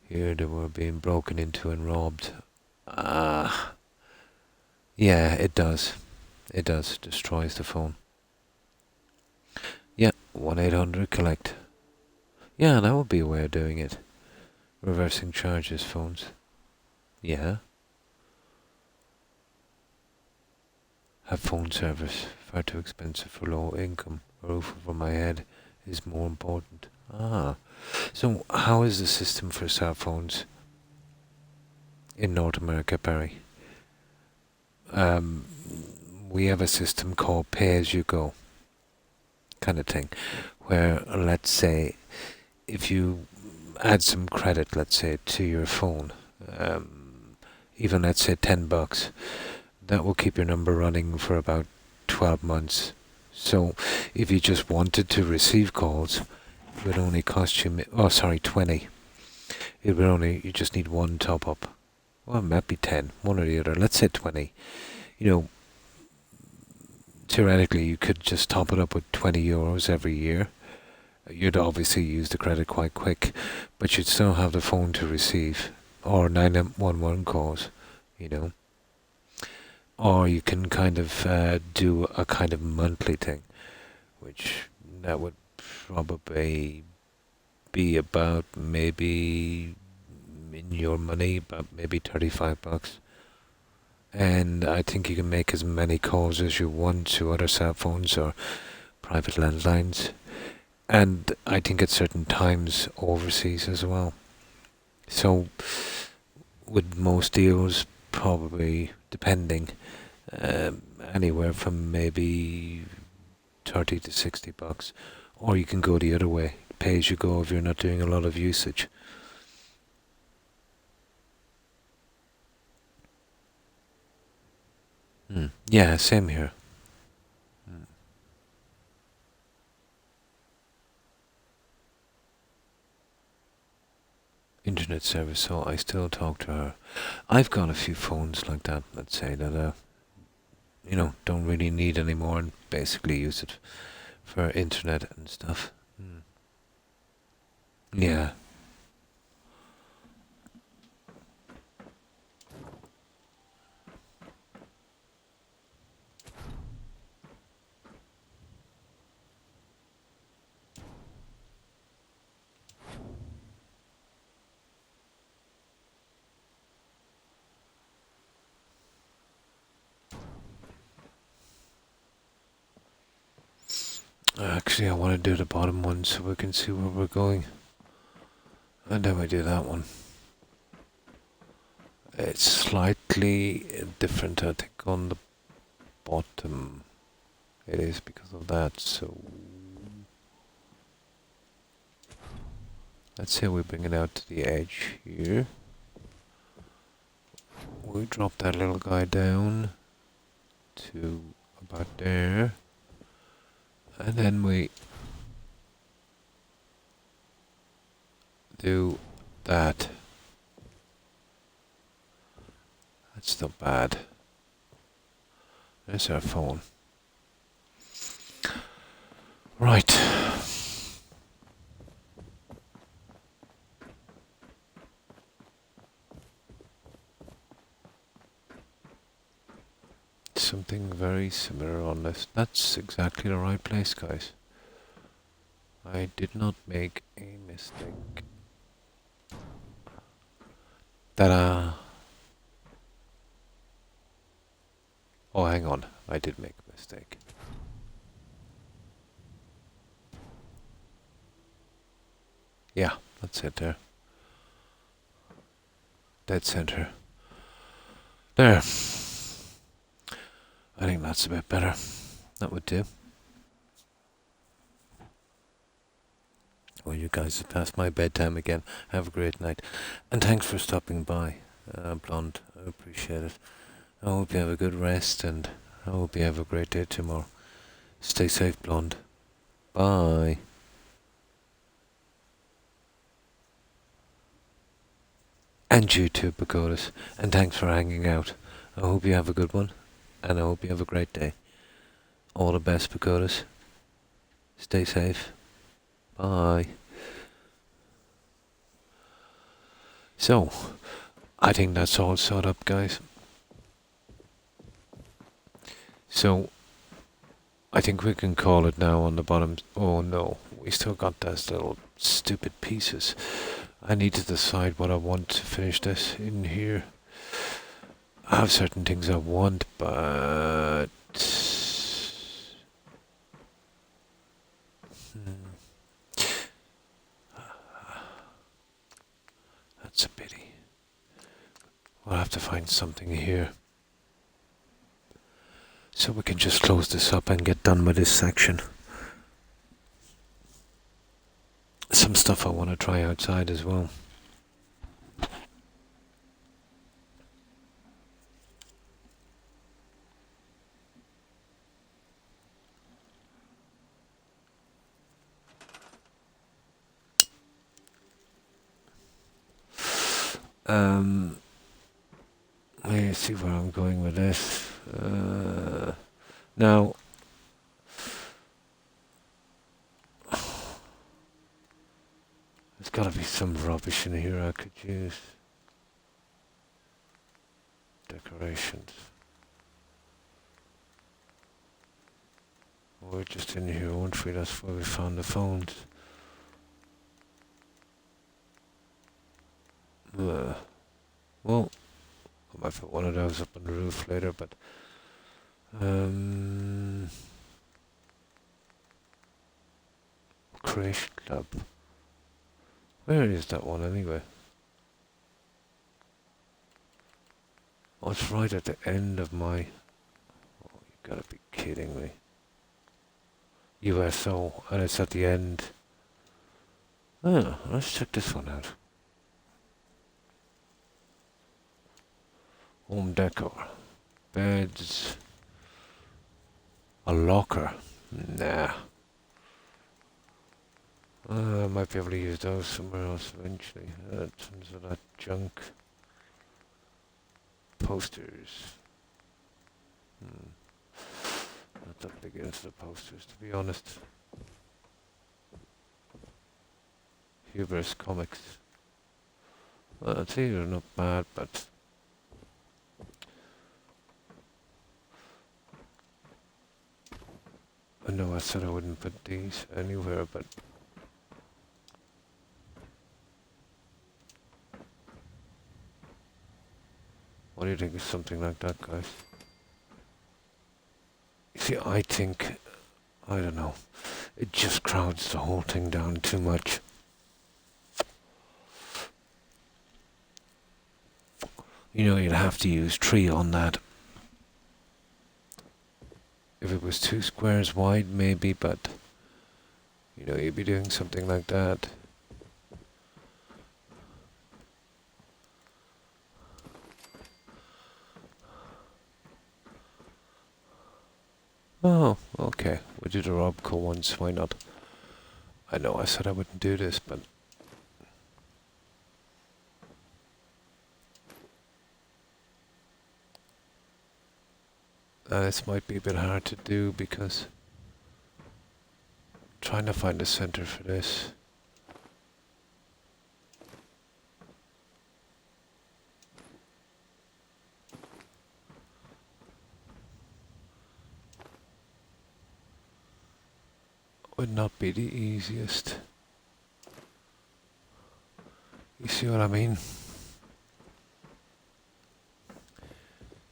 Here they were being broken into and robbed. Yeah, it does. It does. Destroys the phone. Yeah, 1-800-collect. Yeah, that would be a way of doing it. Reversing charges phones. Yeah. Have phone service. Far too expensive for low income. A roof over my head is more important. So how is the system for cell phones in North America, Barry? We have a system called pay-as-you-go kind of thing, where let's say if you add some credit, let's say, to your phone, even let's say $10, that will keep your number running for about 12 months. So if you just wanted to receive calls, it would only cost you, 20. You just need one top up. Well, it might be 10, one or the other. Let's say 20. Theoretically, you could just top it up with €20 every year. You'd obviously use the credit quite quick, but you'd still have the phone to receive, or 911 calls, Or you can kind of do a kind of monthly thing, which that would probably be about maybe in your money, about maybe $35. And I think you can make as many calls as you want to other cell phones or private landlines. And I think at certain times overseas as well. So with most deals, probably depending, anywhere from maybe $30 to $60, or you can go the other way. pay as you go if you're not doing a lot of usage. Yeah, same here. Internet service, so I still talk to her. I've got a few phones like that, let's say, that don't really need anymore and basically use it for internet and stuff. Yeah. Actually, I want to do the bottom one so we can see where we're going. And then we do that one. It's slightly different, I think, on the bottom. It is because of that, so... Let's say we bring it out to the edge here. We drop that little guy down to about there. And then we do that. That's not bad. There's our phone. Right. Something very similar on this. That's exactly the right place, guys. I did not make a mistake. Ta-da! Oh, hang on. I did make a mistake. Yeah, that's it there. Dead center. There. I think that's a bit better. That would do. Well, you guys have passed my bedtime again. Have a great night. And thanks for stopping by, Blonde. I appreciate it. I hope you have a good rest and I hope you have a great day tomorrow. Stay safe, Blonde. Bye. And you too, Pagodas. And thanks for hanging out. I hope you have a good one. And I hope you have a great day. All the best, Pagodas. Stay safe. Bye. So, I think that's all set up, guys. So, I think we can call it now on the bottom. Oh no, we still got those little stupid pieces. I need to decide what I want to finish this in here. I have certain things I want, but... That's a pity. We'll have to find something here. So we can just close this up and get done with this section. Some stuff I want to try outside as well. Let's see where I'm going with this. Now, there's got to be some rubbish in here I could use. Decorations. We're just in here, weren't we? That's where we found the phones. Well, I might put one of those up on the roof later, but Creation Club. Where is that one anyway? Oh, it's right at the end of my... Oh, you gotta be kidding me. USO, and it's at the end. Oh, let's check this one out. Home decor. Beds. A locker. Nah. I might be able to use those somewhere else eventually. Tons of that junk. Posters. Not that big into the posters, to be honest. Hubris Comics. Well, these are not bad, but I know I said I wouldn't put these anywhere, but what do you think of something like that, guys? You see, I think, I don't know, it just crowds the whole thing down too much. You know, you'd have to use 3 on that. If it was 2 squares wide, maybe, but you know, you'd be doing something like that. Oh, okay. We'll do the Robco ones, why not? I know I said I wouldn't do this, but this might be a bit hard to do because I'm trying to find a center for this. Would not be the easiest. You see what I mean?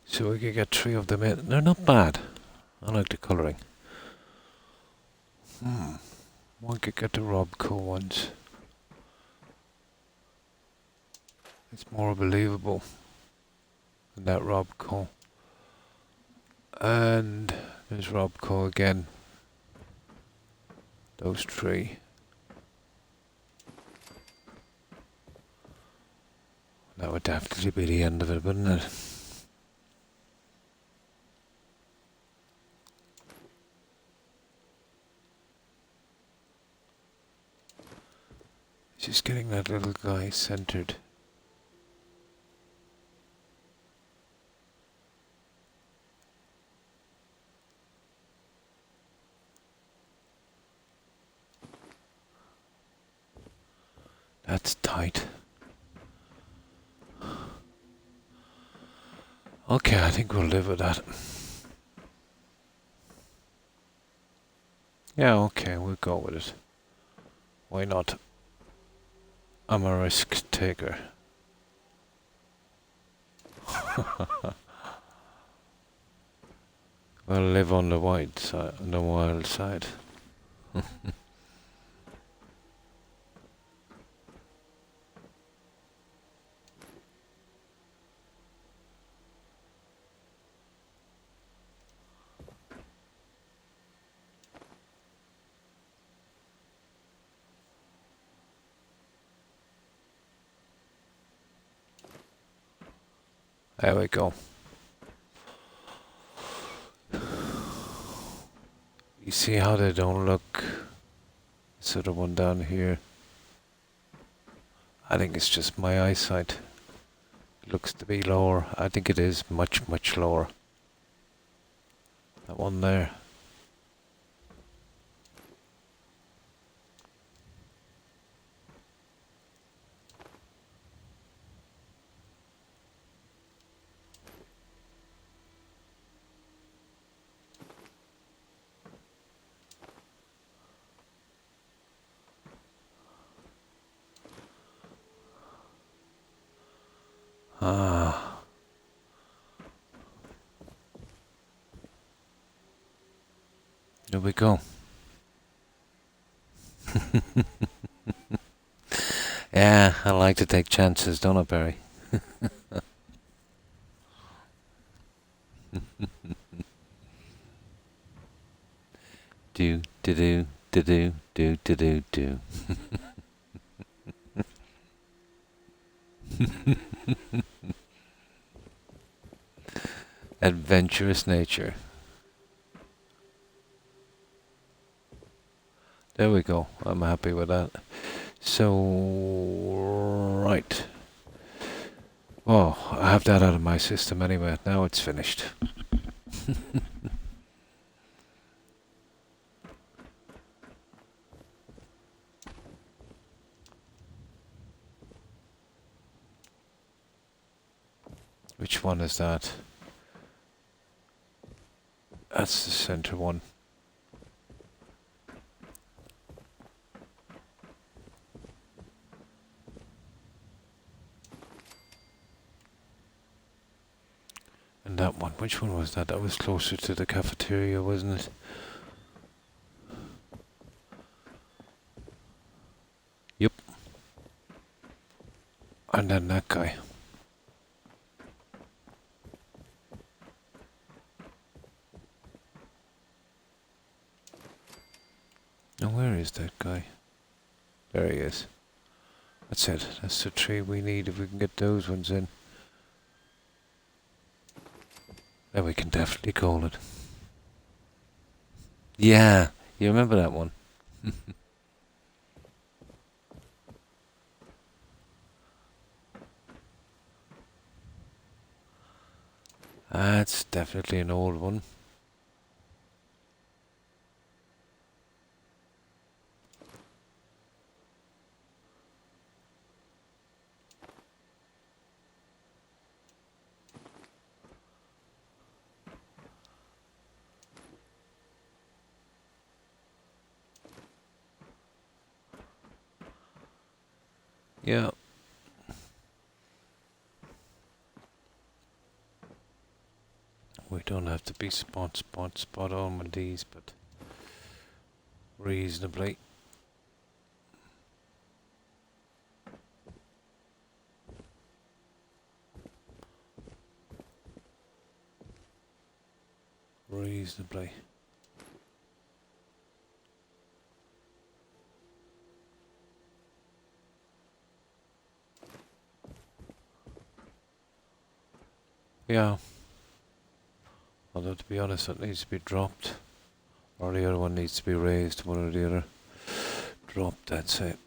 So we could get 3 of them in. They're not bad. I like the colouring. One could get the Robco ones. It's more believable than that Robco. And there's Robco again. Those 3. That would definitely be the end of it, wouldn't it? Just getting that little guy centered. That's tight. Okay, I think we'll live with that. Yeah, okay, we'll go with it. Why not? I'm a risk taker. We'll live on the white side, on the wild side. There we go. You see how they don't look? This other one down here. I think it's just my eyesight. It looks to be lower. I think it is much, much lower. That one there. Ah. There we go. Yeah, I like to take chances, don't I, Barry? Do. Adventurous nature. There we go. I'm happy with that. So, right. Oh, I have that out of my system anyway. Now it's finished. Which one is that? That's the center one. And that one, which one was that? That was closer to the cafeteria, wasn't it? Yep. And then that guy. Now where is that guy? There he is. That's it. That's the tree we need if we can get those ones in. Then we can definitely call it. Yeah, you remember that one? That's definitely an old one. Yeah. We don't have to be spot on with these, but reasonably. Reasonably. Yeah. Although to be honest, that needs to be dropped. Or the other one needs to be raised, one or the other. Dropped, that's it.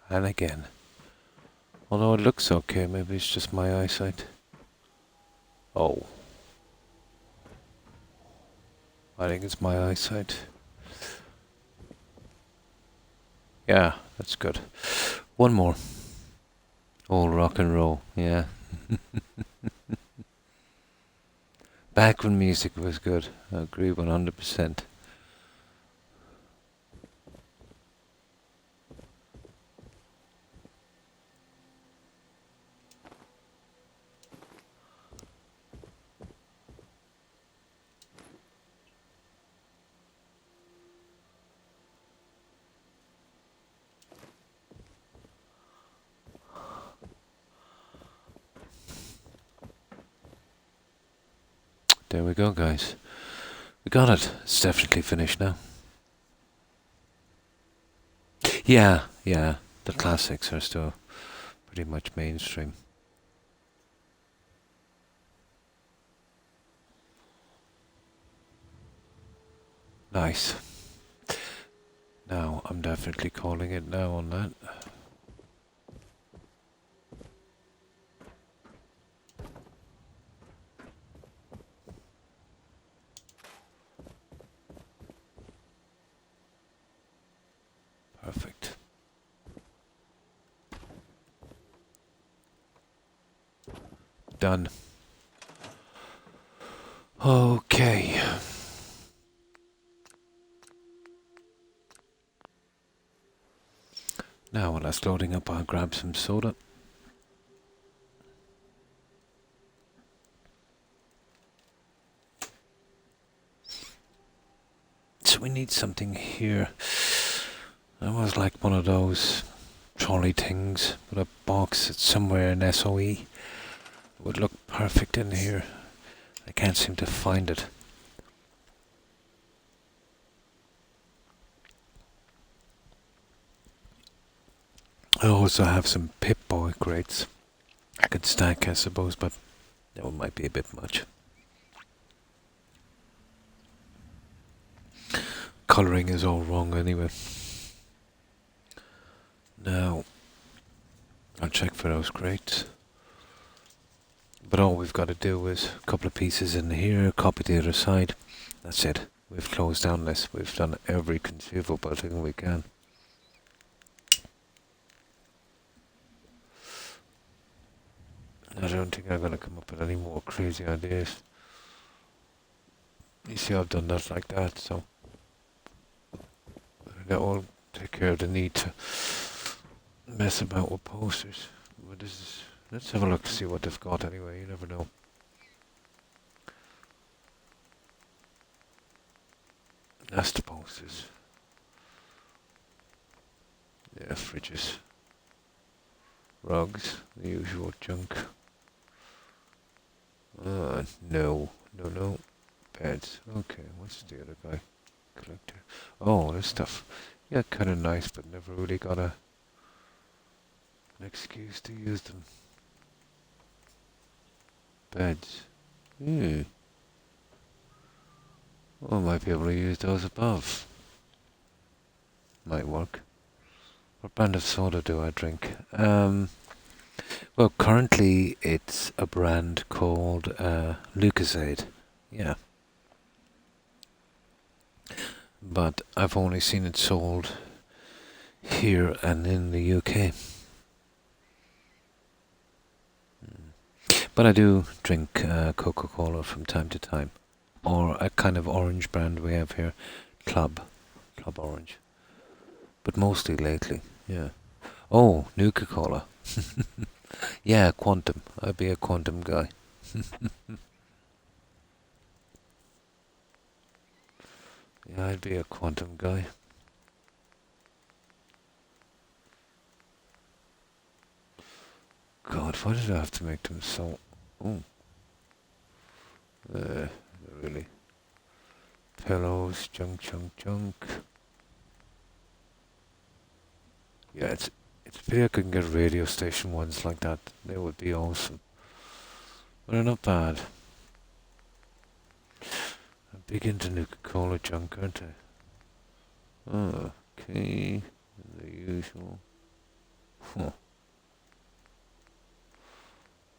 And again. Although it looks okay, maybe it's just my eyesight. Oh. I think it's my eyesight. Yeah, that's good. One more. Old rock and roll, yeah. Back when music was good. I agree 100%. There we go, guys. We got it. It's definitely finished now. Yeah, yeah. The classics are still pretty much mainstream. Nice. Now, I'm definitely calling it now on that. Perfect. Done. Okay. Now, while that's loading up, I'll grab some soda. So we need something here. That was like one of those trolley things, but a box that's somewhere in SOE would look perfect in here. I can't seem to find it. I also have some Pip-Boy crates I could stack, I suppose, but that one might be a bit much. Colouring is all wrong anyway. Now, I'll check for those crates. But all we've got to do is a couple of pieces in here, copy the other side. That's it. We've closed down this. We've done every conceivable thing we can. I don't think I'm going to come up with any more crazy ideas. You see, I've done that like that, so that will take care of the need to mess about with posters. But this is, let's have a look to see what they've got anyway. You never know. That's the posters. Yeah, fridges, rugs, the usual junk. No. Beds. Okay, what's the other guy? Collector. Oh, this stuff. Yeah, kind of nice, but never really got an excuse to use them. Beds. Well, I might be able to use those above. Might work. What brand of soda do I drink? Well, currently it's a brand called Lucozade. Yeah. But I've only seen it sold here and in the UK. But I do drink Coca-Cola from time to time. Or a kind of orange brand we have here. Club Orange. But mostly lately, yeah. Oh, Nuka-Cola. Yeah, Quantum. I'd be a Quantum guy. Yeah, I'd be a Quantum guy. God, why did I have to make them so... Oh. Really. Pillows, junk. Yeah, it's pity I couldn't get radio station ones like that. They would be awesome. But they're not bad. I'm big into Nuka-Cola junk, aren't I? Okay, the usual. Huh.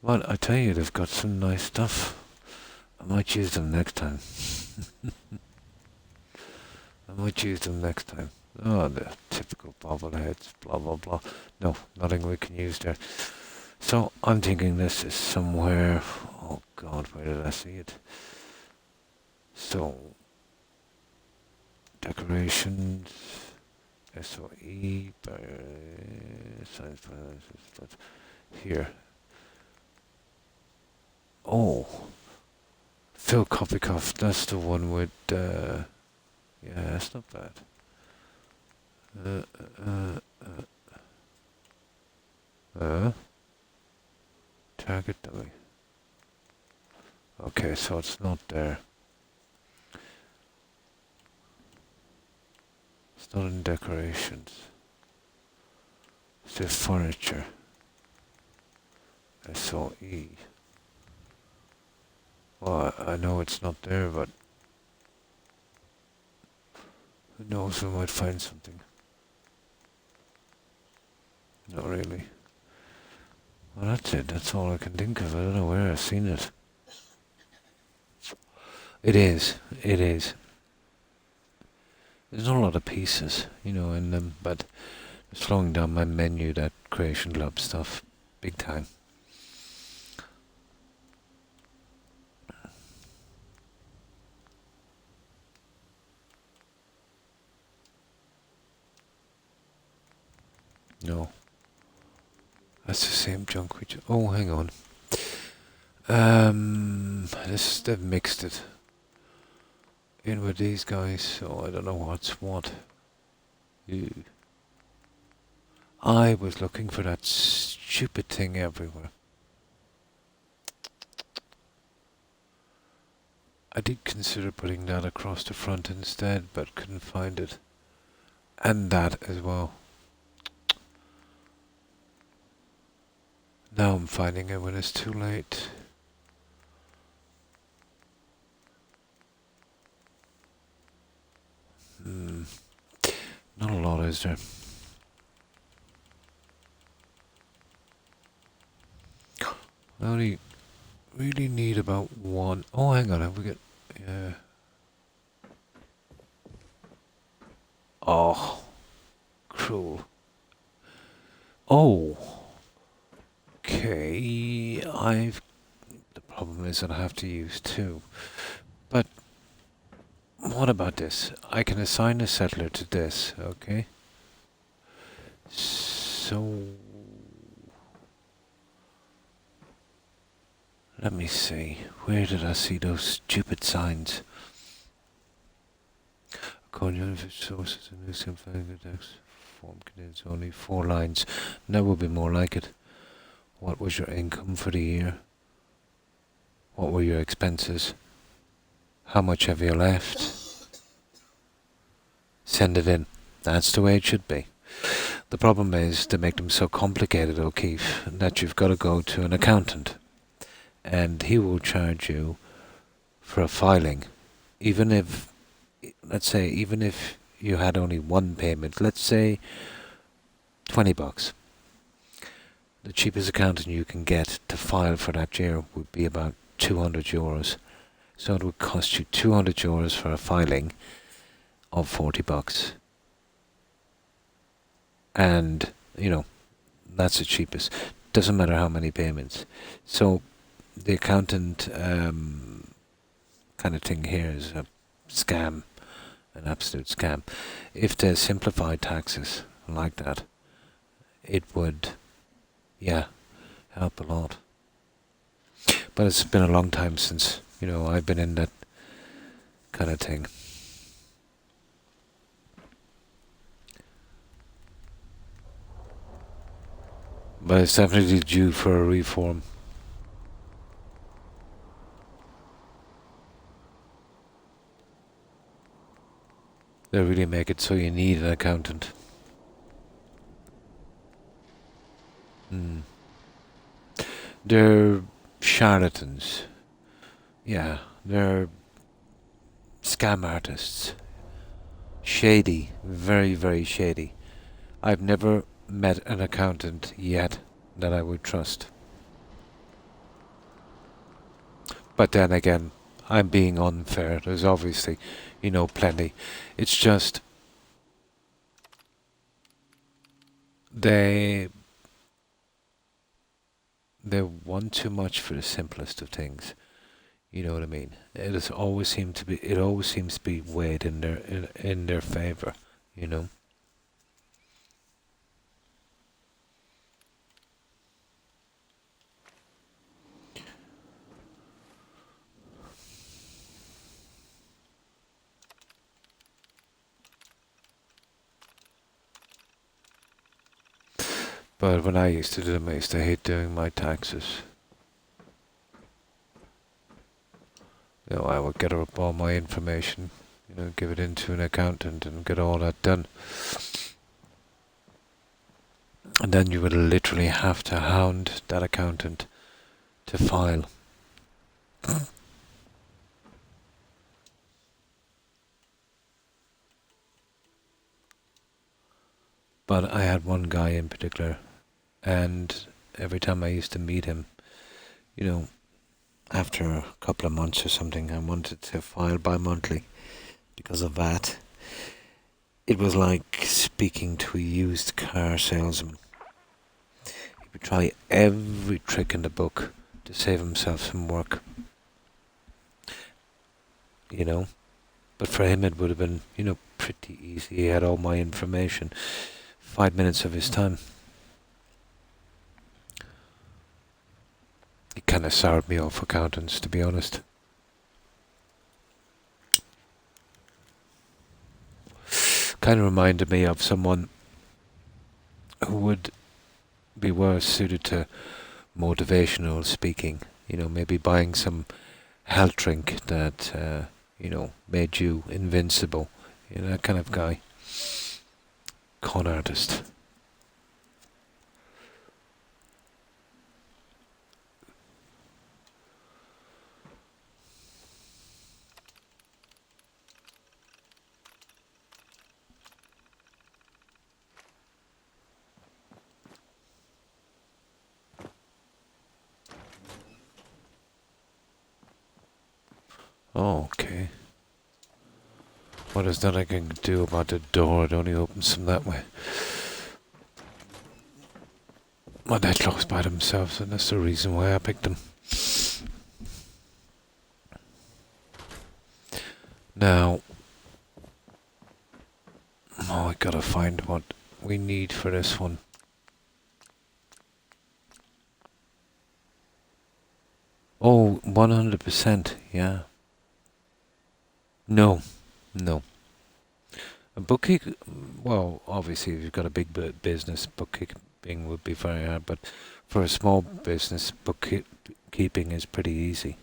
Well, I tell you, they've got some nice stuff. I might use them next time. Oh, the typical bobbleheads, blah blah blah. No, nothing we can use there. So I'm thinking this is somewhere. Oh God, where did I see it? So decorations, SOE, science, but here. Oh, Phil Kopikoff. That's the one with. Yeah, that's not bad. Target dummy. Okay, so it's not there. It's not in decorations. It's the furniture. SOE. Well, I know it's not there, but who knows, we might find something. Not really. Well, that's it. That's all I can think of. I don't know where I've seen it. It is. There's not a lot of pieces, you know, in them, but it's slowing down my menu, that Creation Club stuff, big time. No. That's the same junk which... Oh, hang on. They've mixed it in with these guys, so I don't know what's what. Ew. I was looking for that stupid thing everywhere. I did consider putting that across the front instead, but couldn't find it. And that as well. Now I'm finding it when it's too late. Not a lot, is there? I only really need about one. Oh, hang on, have we got... Yeah. Oh, cruel. Oh. Okay, the problem is that I have to use two. But what about this? I can assign a settler to this, okay? So let me see. Where did I see those stupid signs? According to sources and news text form contains only 4 lines. That would be more like it. What was your income for the year? What were your expenses? How much have you left? Send it in. That's the way it should be. The problem is they make them so complicated, O'Keefe, that you've got to go to an accountant. And he will charge you for a filing. Even if, let's say, even if you had only one payment, let's say $20. The cheapest accountant you can get to file for that year would be about €200. So it would cost you €200 for a filing of $40. And, that's the cheapest. Doesn't matter how many payments. So the accountant kind of thing here is a scam, an absolute scam. If they simplified taxes like that, it would, help a lot. But it's been a long time since, I've been in that kind of thing. But it's definitely due for a reform. They really make it so you need an accountant. They're charlatans. Yeah, they're scam artists. Shady. Very, very shady. I've never met an accountant yet that I would trust. But then again, I'm being unfair. There's obviously, plenty. It's just they want too much for the simplest of things. You know what I mean? It always seems to be weighed in their favor. But when I used to do them, I used to hate doing my taxes. I would get up all my information, give it into an accountant and get all that done. And then you would literally have to hound that accountant to file. But I had one guy in particular, and every time I used to meet him, after a couple of months or something, I wanted to file bi-monthly because of that. It was like speaking to a used car salesman. He would try every trick in the book to save himself some work. But for him it would have been, pretty easy. He had all my information. 5 minutes of his time. It kind of soured me off accountants, to be honest. Kind of reminded me of someone who would be well suited to motivational speaking. Maybe buying some health drink that, made you invincible. That kind of guy. Con artist. Oh, okay. What is that I can do about the door? It only opens from that way. Well, they're closed by themselves, and that's the reason why I picked them. Now, I gotta find what we need for this one. Oh, 100%, yeah. No. A bookkeep, well, obviously, if you've got a big business, bookkeeping would be very hard, but for a small business, bookkeeping is pretty easy.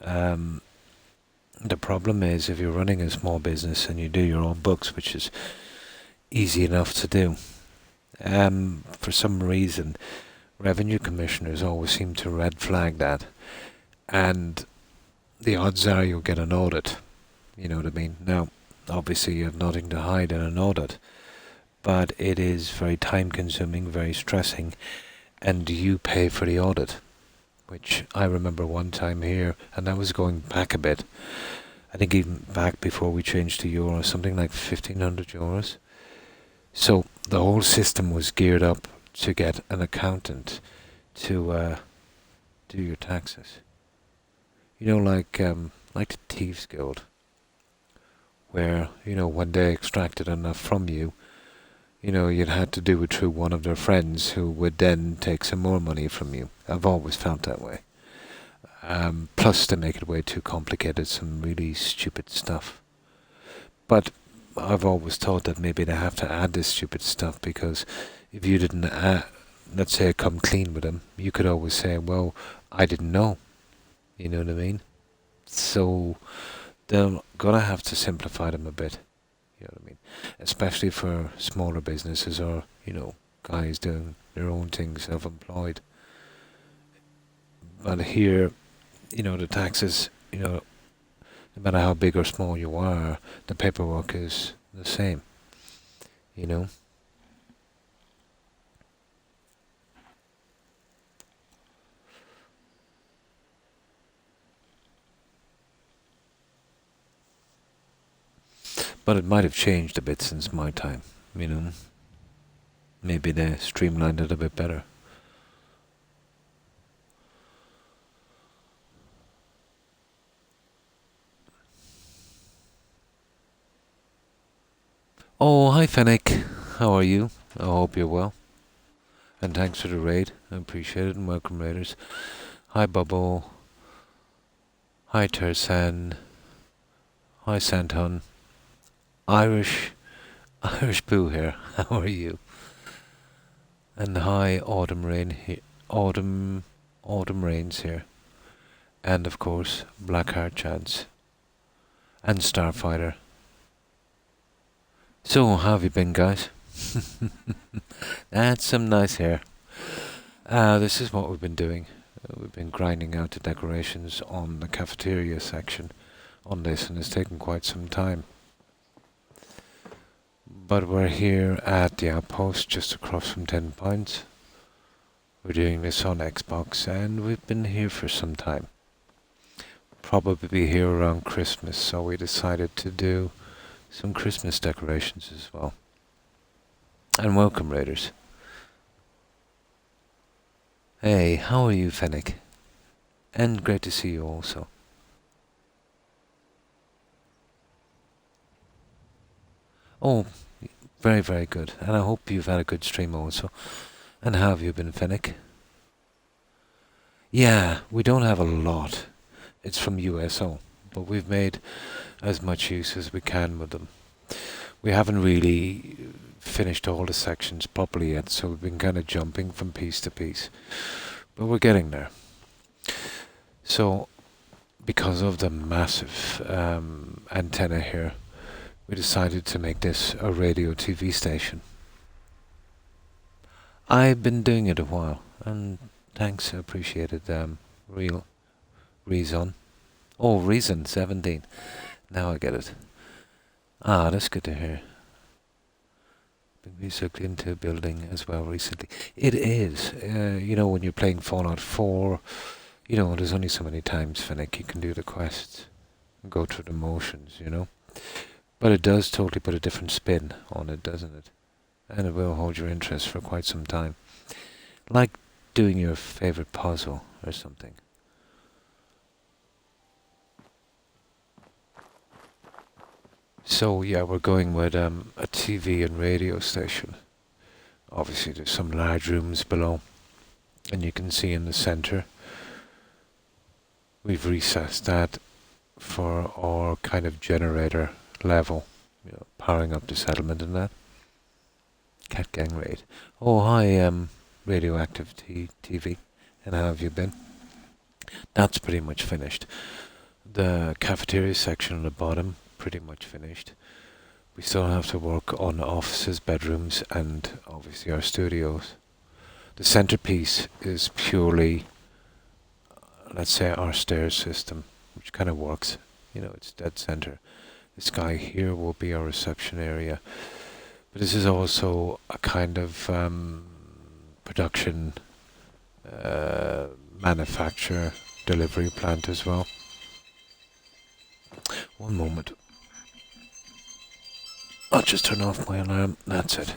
The problem is if you're running a small business and you do your own books, which is easy enough to do. For some reason, revenue commissioners always seem to red flag that, and the odds are you'll get an audit. You know what I mean? Now, obviously you have nothing to hide in an audit, but it is very time consuming, very stressing, and you pay for the audit, which I remember one time here, and I was going back a bit. I think even back before we changed to euro, something like 1,500 euros. So the whole system was geared up to get an accountant to do your taxes. Like the Thieves Guild, where, when they extracted enough from you, you'd had to do it through one of their friends who would then take some more money from you. I've always felt that way. Plus, to make it way too complicated, some really stupid stuff. But I've always thought that maybe they have to add this stupid stuff because if you didn't, let's say, come clean with them, you could always say, well, I didn't know. You know what I mean? So they're gonna have to simplify them a bit. You know what I mean? Especially for smaller businesses or, guys doing their own thing, self-employed. But here, the taxes, no matter how big or small you are, the paperwork is the same. But it might have changed a bit since my time, Maybe they streamlined it a bit better. Oh, hi Fennec. How are you? I hope you're well. And thanks for the raid. I appreciate it, and welcome raiders. Hi Bubble. Hi Tersan. Hi Santon. Irish Boo here. How are you? And hi Autumn Rain here. Autumn Rains here. And of course Blackheart Chance. And Starfighter. So, how have you been, guys? That's some nice hair. This is what we've been doing. We've been grinding out the decorations on the cafeteria section on this, and it's taken quite some time. But we're here at the outpost, just across from 10 Points. We're doing this on Xbox, and we've been here for some time. Probably be here around Christmas, so we decided to do some Christmas decorations as well. And welcome, raiders. Hey, how are you, Fennec? And great to see you also. Oh, very, very good. And I hope you've had a good stream also. And how have you been, Fennec? Yeah, we don't have a lot. It's from USO, but we've made as much use as we can with them. We haven't really finished all the sections properly yet, so we've been kind of jumping from piece to piece. But we're getting there. So, because of the massive antenna here, we decided to make this a radio TV station. I've been doing it a while, and thanks, I appreciate it. Real Reason. Oh, Reason 17. Now I get it. Ah, that's good to hear. Been resucked into a building as well recently. It is. You know, when you're playing Fallout 4, you know, there's only so many times, Finnick, you can do the quests and go through the motions, you know. But it does totally put a different spin on it, doesn't it? And it will hold your interest for quite some time. Like doing your favorite puzzle or something. So yeah, we're going with a TV and radio station. Obviously there's some large rooms below, and you can see in the center we've recessed that for our kind of generator level, you know, powering up the settlement and that. Cat gang raid. Oh hi, radioactive TV, and how have you been? That's pretty much finished. The cafeteria section on the bottom, pretty much finished. We still have to work on offices, bedrooms, and obviously our studios. The centerpiece is purely, let's say, our stairs system, which kind of works. You know, it's dead center. This guy here will be our reception area. But this is also a kind of production, manufacture, delivery plant as well. One moment. I'll just turn off my alarm. That's it.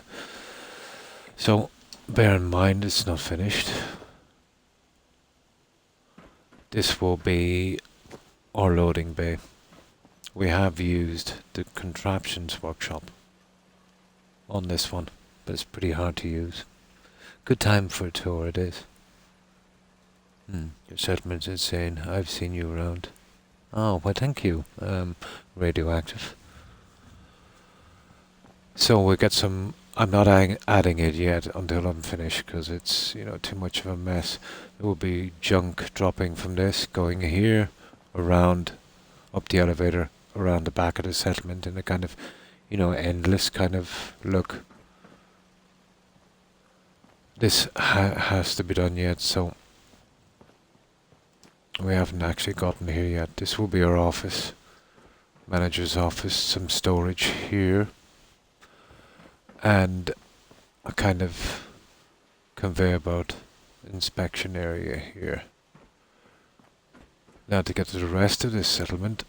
So, bear in mind it's not finished. This will be our loading bay. We have used the contraptions workshop on this one, but it's pretty hard to use. Good time for a tour it is. Your settlement's insane. I've seen you around. Oh, well thank you, Radioactive. So we'll get some. I'm not adding it yet until I'm finished, because it's, you know, too much of a mess. There will be junk dropping from this, going here, around, up the elevator, around the back of the settlement in a kind of, you know, endless kind of look. This has to be done yet, so we haven't actually gotten here yet. This will be our office, manager's office, some storage here, and a kind of conveyor belt inspection area here. Now to get to the rest of this settlement,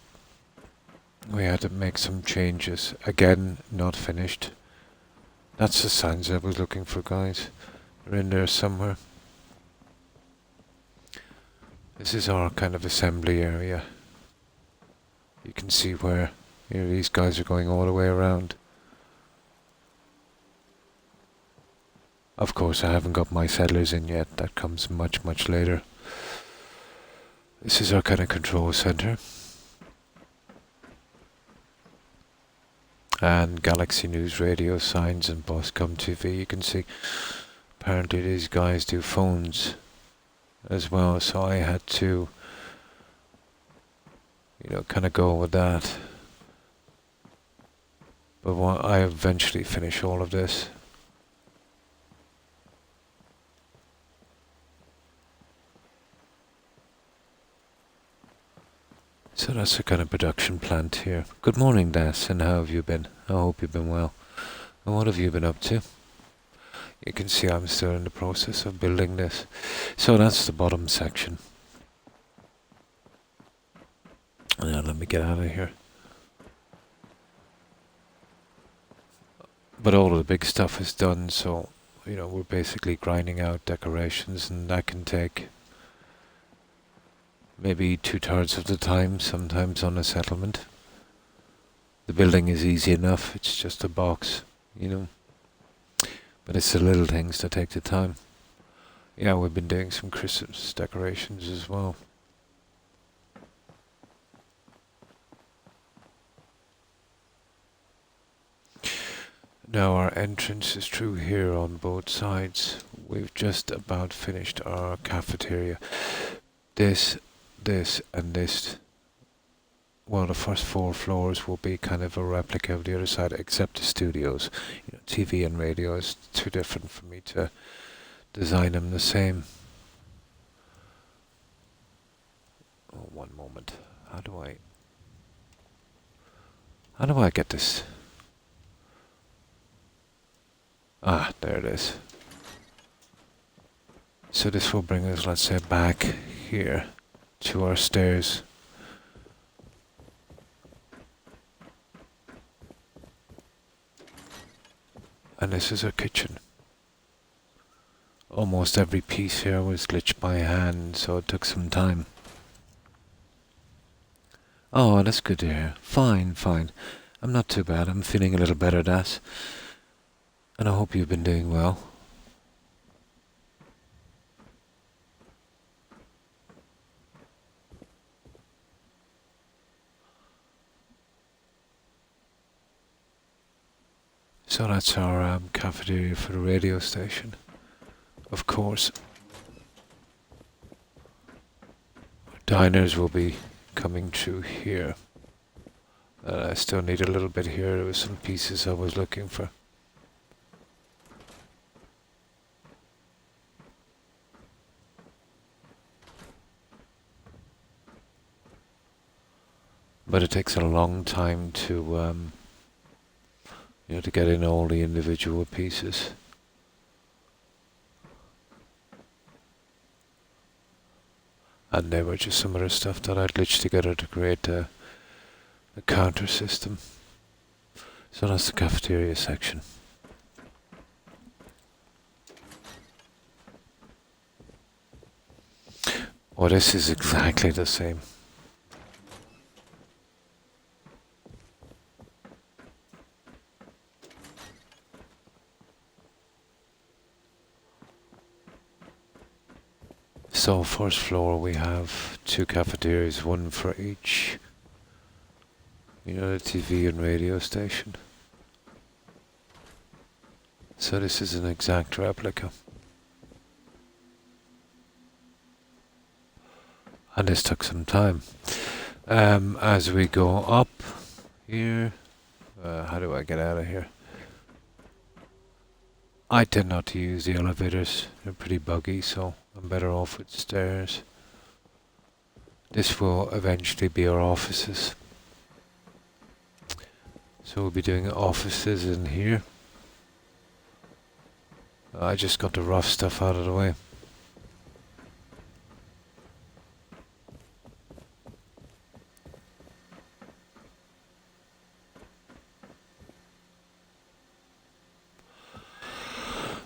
we had to make some changes. Again, not finished. That's the signs I was looking for, guys. They're in there somewhere. This is our kind of assembly area. You can see where, you know, these guys are going all the way around. Of course, I haven't got my settlers in yet. That comes much, much later. This is our kind of control center. And Galaxy News Radio, Signs, and Boscom TV. You can see, apparently these guys do phones as well, so I had to, you know, kind of go with that. But I eventually finish all of this. So that's a kind of production plant here. Good morning, Das, and how have you been? I hope you've been well. And what have you been up to? You can see I'm still in the process of building this. So that's the bottom section. Now let me get out of here. But all of the big stuff is done, so, you know, we're basically grinding out decorations, and that can take maybe 2/3 of the time, sometimes on a settlement. The building is easy enough, it's just a box, you know. But it's the little things that take the time. Yeah, we've been doing some Christmas decorations as well. Now our entrance is through here on both sides. We've just about finished our cafeteria. This, and this. Well, the first 4 floors will be kind of a replica of the other side, except the studios. You know, TV and radio is too different for me to design them the same. Oh, one moment. How do I get this? Ah, there it is. So this will bring us, let's say, back here to our stairs. And this is our kitchen. Almost every piece here was glitched by hand, so it took some time. Oh, that's good to hear. Fine. I'm not too bad. I'm feeling a little better, Das. And I hope you've been doing well. So that's our cafeteria for the radio station. Of course, diners will be coming through here. I still need a little bit here. There were some pieces I was looking for. But it takes a long time to to get in all the individual pieces. And they were just some of the stuff that I glitched together to create a counter system. So that's the cafeteria section. Oh, this is exactly the same. So first floor we have 2 cafeterias, 1 for each. You know, the TV and radio station. So this is an exact replica. And this took some time. As we go up here, how do I get out of here? I tend not to use the elevators. They're pretty buggy, so I'm better off with stairs. This will eventually be our offices. So we'll be doing offices in here. I just got the rough stuff out of the way.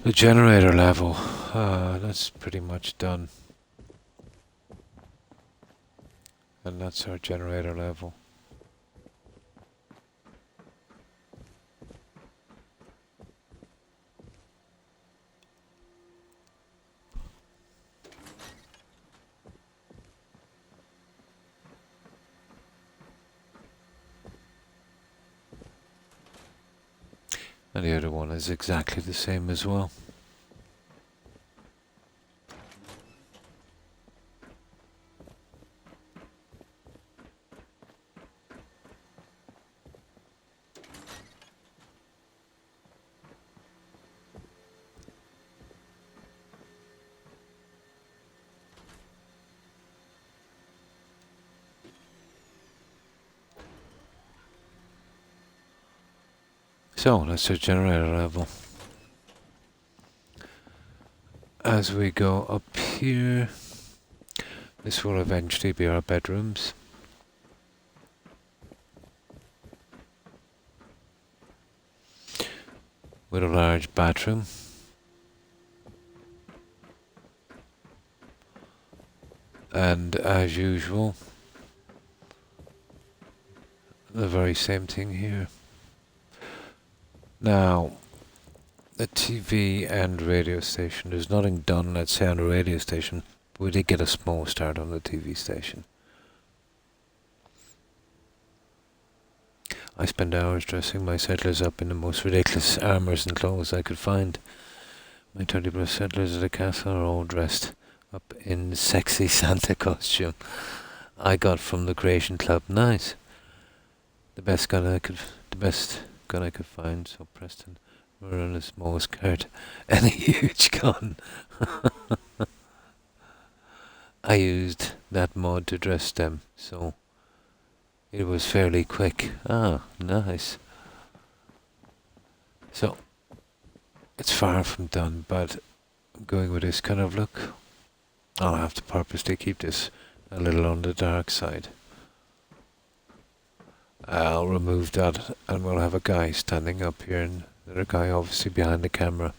The generator level, that's pretty much done. And that's our generator level. And the other one is exactly the same as well. So that's our generator level. As we go up here, this will eventually be our bedrooms. With a large bathroom. And as usual, the very same thing here. Now, the TV and radio station, there's nothing done, let's say, on the radio station. We did get a small start on the TV station. I spend hours dressing my settlers up in the most ridiculous armours and clothes I could find. My 30+ settlers at the castle are all dressed up in sexy Santa costume I got from the Creation Club. Nice. The best gun I could find. So Preston, we're on a small skirt and a huge gun. I used that mod to dress them, so it was fairly quick. Ah, nice. So it's far from done, but I'm going with this kind of look. I'll have to purposely keep this a little on the dark side. I'll remove that and we'll have a guy standing up here and another guy obviously behind the camera.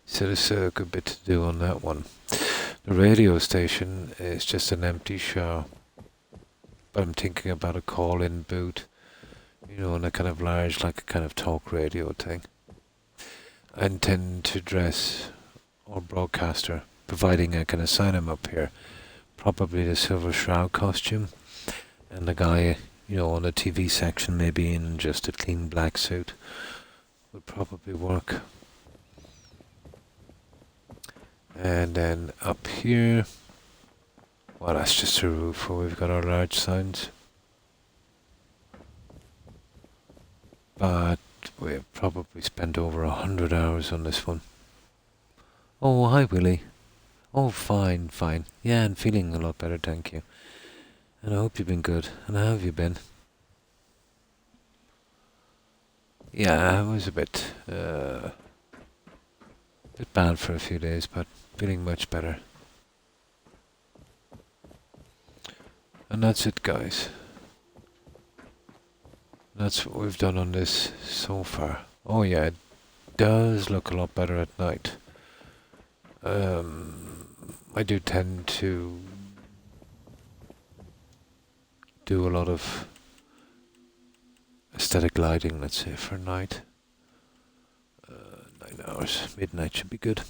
So there's a good bit to do on that one. The radio station is just an empty shell, but I'm thinking about a call-in booth, you know, and a kind of large, like a kind of talk radio thing. I intend to dress or broadcaster, providing I can assign him up here, probably the Silver Shroud costume, and the guy, you know, on the TV section maybe in just a clean black suit would probably work. And then up here, well, that's just a roof where we've got our large signs. But we've probably spent over 100 hours on this one. Oh, hi Willie. Oh, fine. Yeah, I'm feeling a lot better, thank you. And I hope you've been good. And how have you been? Yeah, I was a bit bad for a few days, but feeling much better. And that's it, guys. That's what we've done on this so far. Oh yeah, it does look a lot better at night. I do tend to do a lot of aesthetic lighting, let's say, for night. 9 hours, midnight should be good.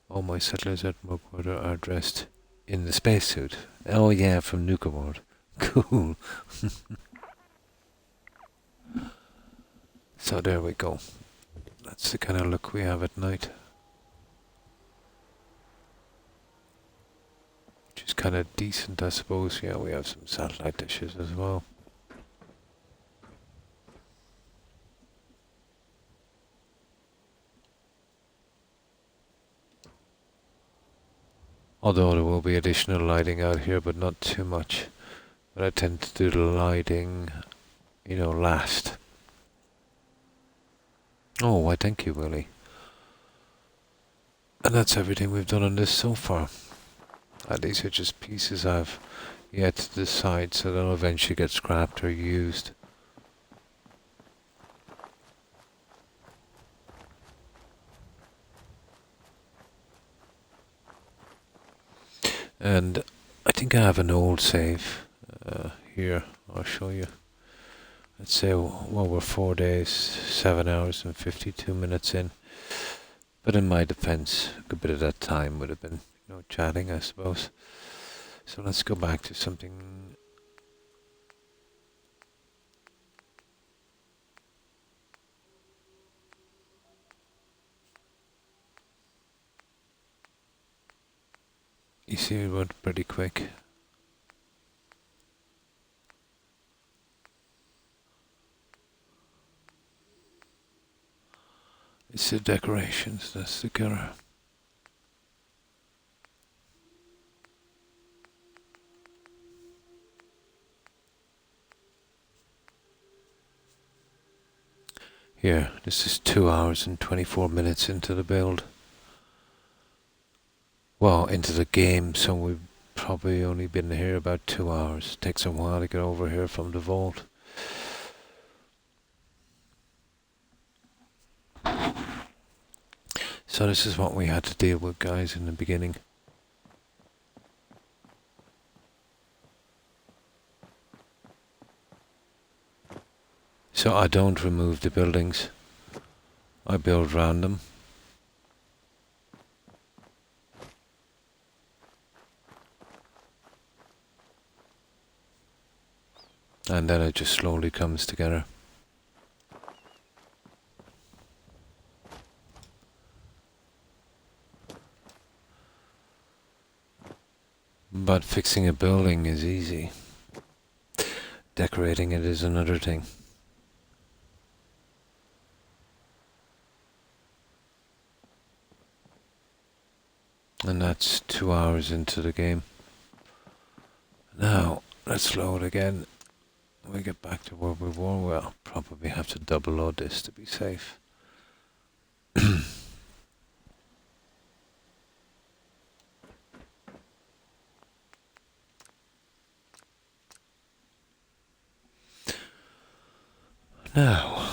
All my settlers at Mugwater are dressed in the spacesuit. Oh yeah, from Nuka World. Cool. So there we go. That's the kind of look we have at night. Which is kind of decent, I suppose. Yeah, we have some satellite dishes as well. Although there will be additional lighting out here, but not too much. But I tend to do the lighting, you know, last. Oh, why thank you, Willie. And that's everything we've done on this so far. These are just pieces I've yet to decide, so they'll eventually get scrapped or used. And I think I have an old save here. I'll show you. Let's say, well, we're 4 days, 7 hours and 52 minutes in. But in my defense, a good bit of that time would have been, you know, chatting, I suppose. So let's go back to something. You see, it went pretty quick. It's the decorations, that's the killer. Here, this is 2 hours and 24 minutes into the build. Well, into the game, so we've probably only been here about 2 hours. Takes a while to get over here from the vault. So this is what we had to deal with, guys, in the beginning. So I don't remove the buildings. I build around them. And then it just slowly comes together. But fixing a building is easy. Decorating it is another thing. And that's 2 hours into the game. Now, let's load again. When we get back to where we were, we'll probably have to double load this to be safe. Now,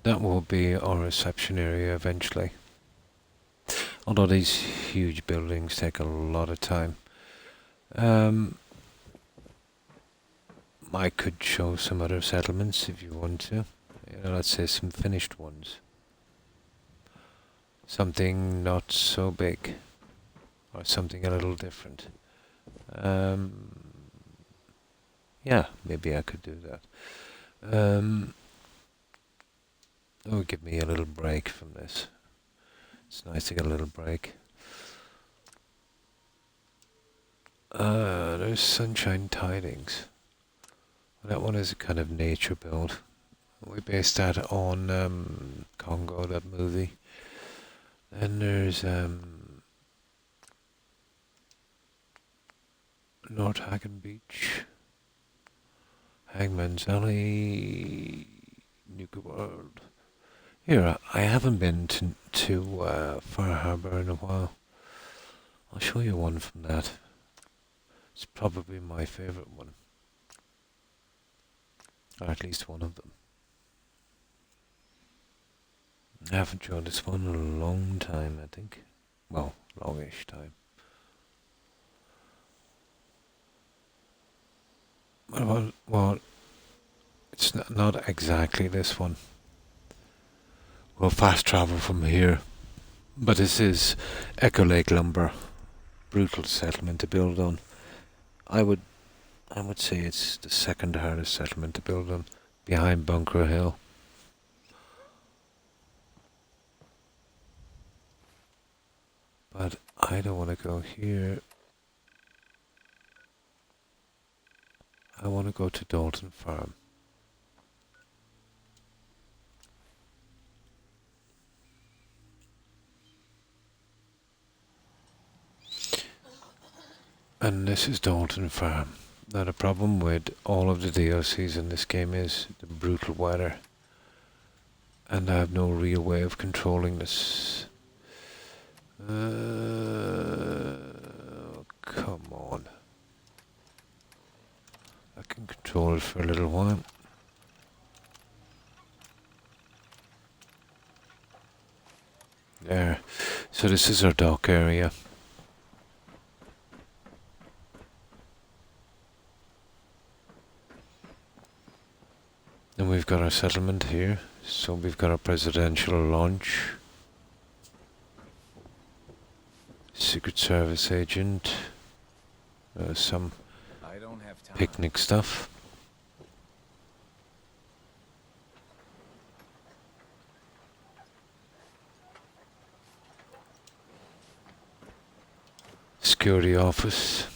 that will be our reception area eventually. Although these huge buildings take a lot of time. I could show some other settlements if you want to. Let's say some finished ones. Something not so big. Or something a little different. Yeah, maybe I could do that. It would give me a little break from this. It's nice to get a little break. There's Sunshine Tidings. That one is a kind of nature build. We based that on Congo, that movie. Then there's North Hagen Beach, Hangman's Alley, Nuka World. Here, I haven't been to Far Harbour in a while. I'll show you one from that. It's probably my favourite one. Or at least one of them. I haven't shown this one in a long time, I think. Well, longish time. Well, it's not exactly this one. We'll fast travel from here. But this is Echo Lake Lumber. Brutal settlement to build on. I would say it's the second hardest settlement to build on, behind Bunker Hill. But I don't want to go here. I want to go to Dalton Farm. And this is Dalton Farm. Now the problem with all of the DLCs in this game is the brutal weather. And I have no real way of controlling this. Come on. I can control it for a little while. There. So this is our dock area. And we've got our settlement here. So we've got our presidential launch. Secret Service agent. Some picnic stuff. Security office.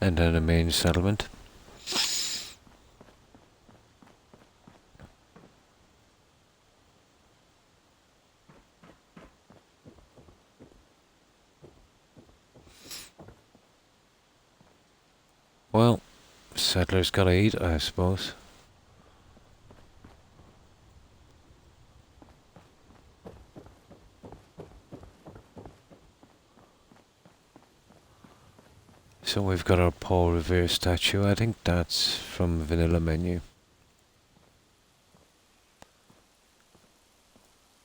And then the main settlement. Well, settlers gotta eat, I suppose. So we've got our Paul Revere statue. I think that's from Vanilla Menu.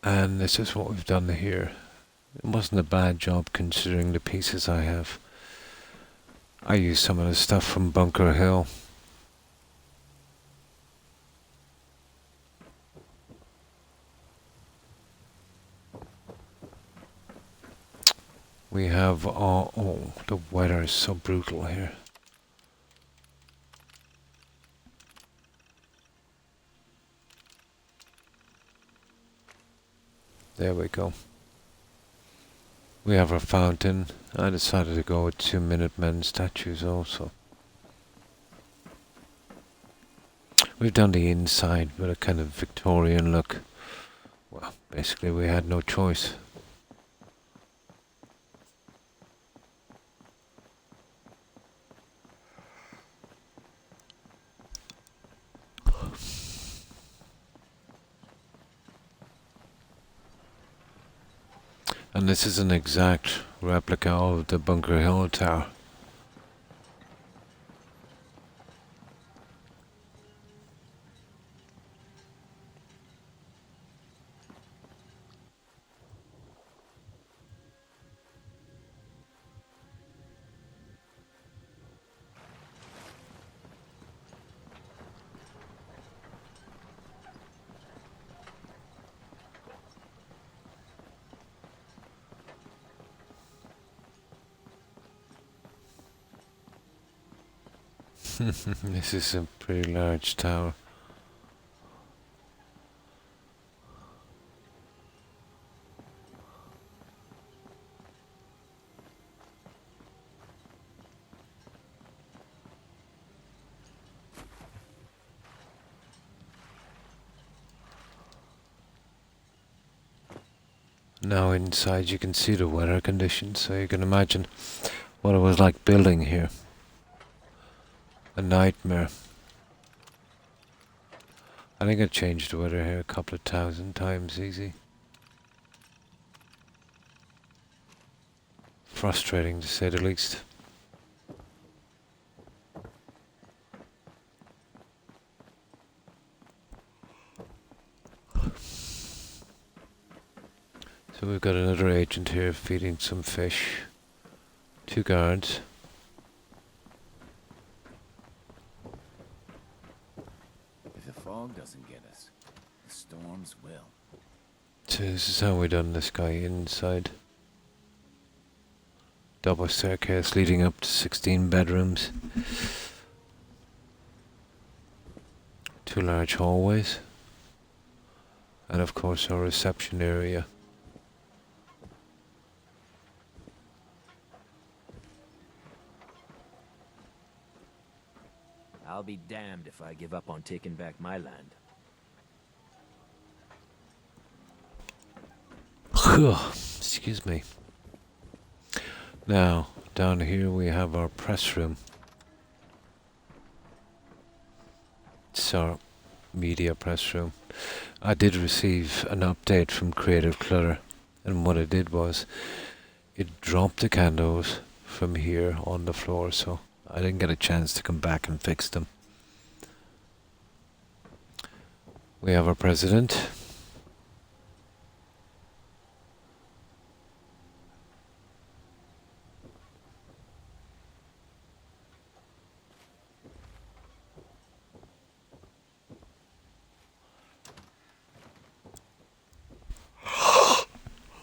And this is what we've done here. It wasn't a bad job considering the pieces I have. I used some of the stuff from Bunker Hill. We have, oh, the weather is so brutal here. There we go. We have our fountain. I decided to go with 2 Minutemen statues also. We've done the inside with a kind of Victorian look. Well, basically we had no choice. And this is an exact replica of the Bunker Hill Tower. This is a pretty large tower. Now inside you can see the weather conditions, so you can imagine what it was like building here. A nightmare. I think I changed the weather here a couple of 1,000 times easy. Frustrating to say the least. So we've got another agent here feeding some fish. 2 guards. If the fog doesn't get us, the storms will. So this is how we done this guy inside. Double staircase leading up to 16 bedrooms. 2 large hallways. And of course our reception area. I'll be damned if I give up on taking back my land. Excuse me. Now, down here we have our press room. It's our media press room. I did receive an update from Creative Clutter, and what it did was it dropped the candles from here on the floor, so I didn't get a chance to come back and fix them. We have our president.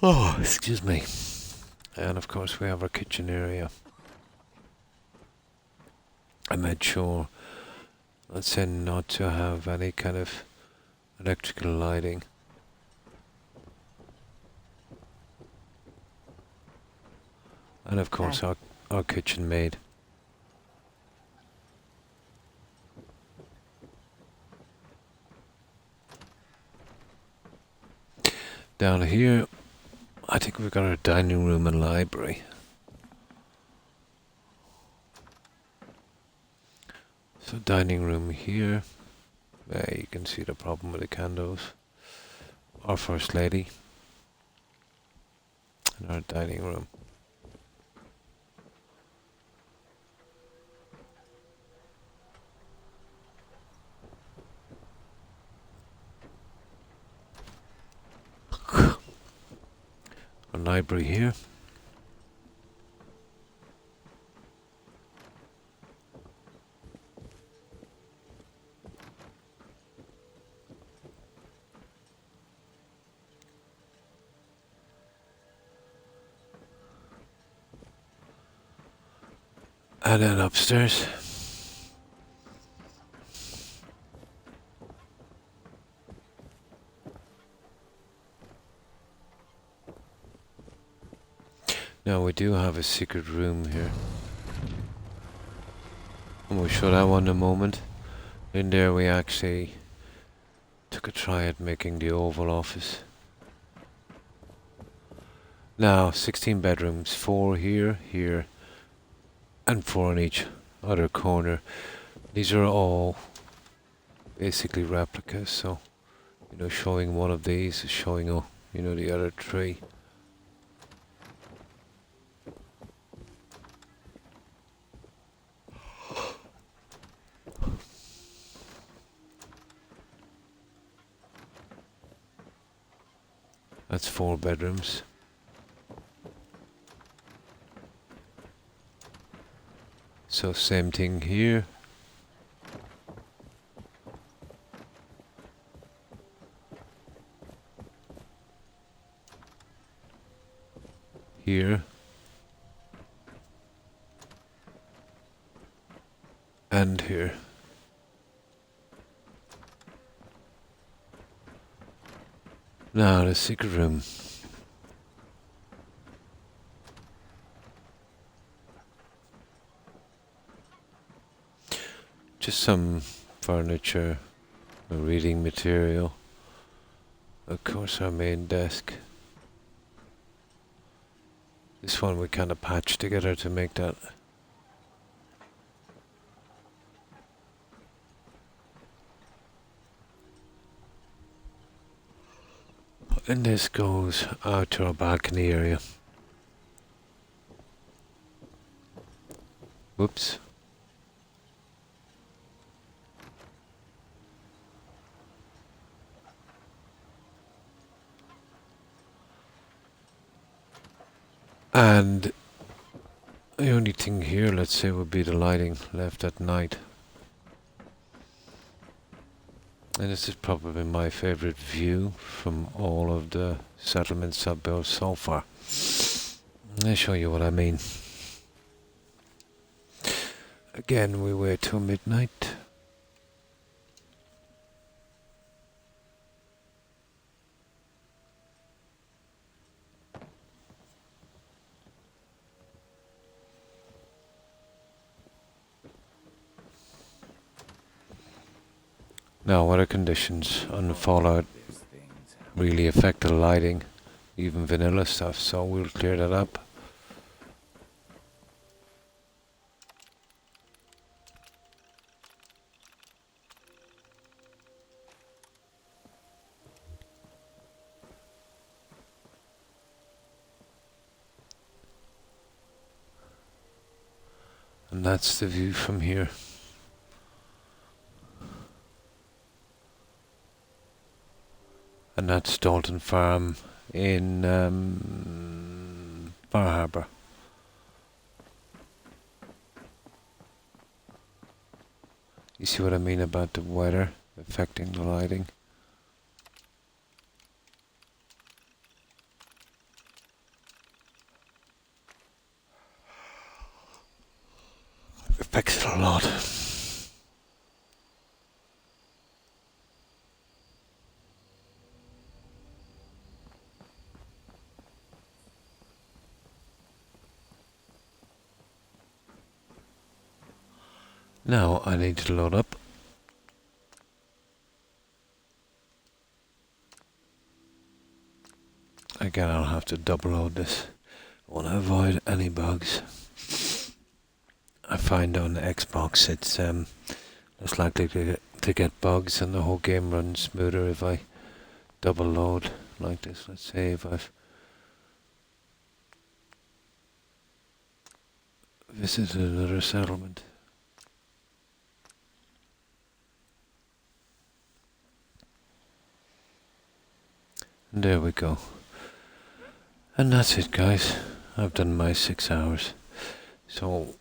Oh, excuse me. And of course we have our kitchen area. I made sure, let's say, not to have any kind of electrical lighting. And of course our kitchen maid. Down here, I think we've got our dining room and library. So dining room here. There you can see the problem with the candles. Our first lady. And our dining room. Our library here. And then upstairs. Now we do have a secret room here. And we'll show that one in a moment. In there we actually took a try at making the Oval Office. Now, 16 bedrooms, 4 here, here, and 4 in each other corner. These are all basically replicas, so, you know, showing one of these is showing, you know, the other 3. That's 4 bedrooms. So same thing here. Here. And here. Now the secret room. Just some furniture, a reading material. Of course, our main desk. This one we kind of patched together to make that. And this goes out to our balcony area. Whoops. And the only thing here, let's say, would be the lighting left at night. And this is probably my favorite view from all of the settlements I've built so far. I'll show you what I mean. Again, we wait till midnight. Now, weather conditions on the Fallout really affect the lighting, even vanilla stuff, so we'll clear that up. And that's the view from here. And that's Dalton Farm in Bar Harbour. You see what I mean about the weather affecting the lighting? It affects it a lot. Now I need to load up. Again, I'll have to double load this. I want to avoid any bugs. I find on the Xbox it's less likely to get bugs, and the whole game runs smoother if I double load like this. Let's say if I've visited another settlement. And there we go. And that's it, guys. I've done my 6 hours. So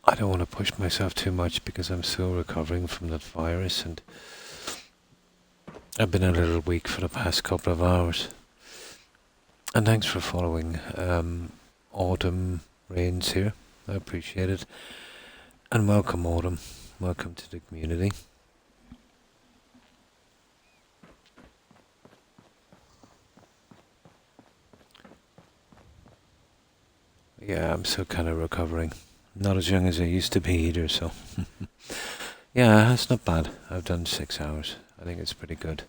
I don't want to push myself too much because I'm still recovering from that virus, and I've been a little weak for the past couple of hours. And thanks for following. Autumn Rains here. I appreciate it. And welcome, Autumn. Welcome to the community. Yeah, I'm still kind of recovering. Not as young as I used to be either, so. Yeah, it's not bad. I've done 6 hours. I think it's pretty good.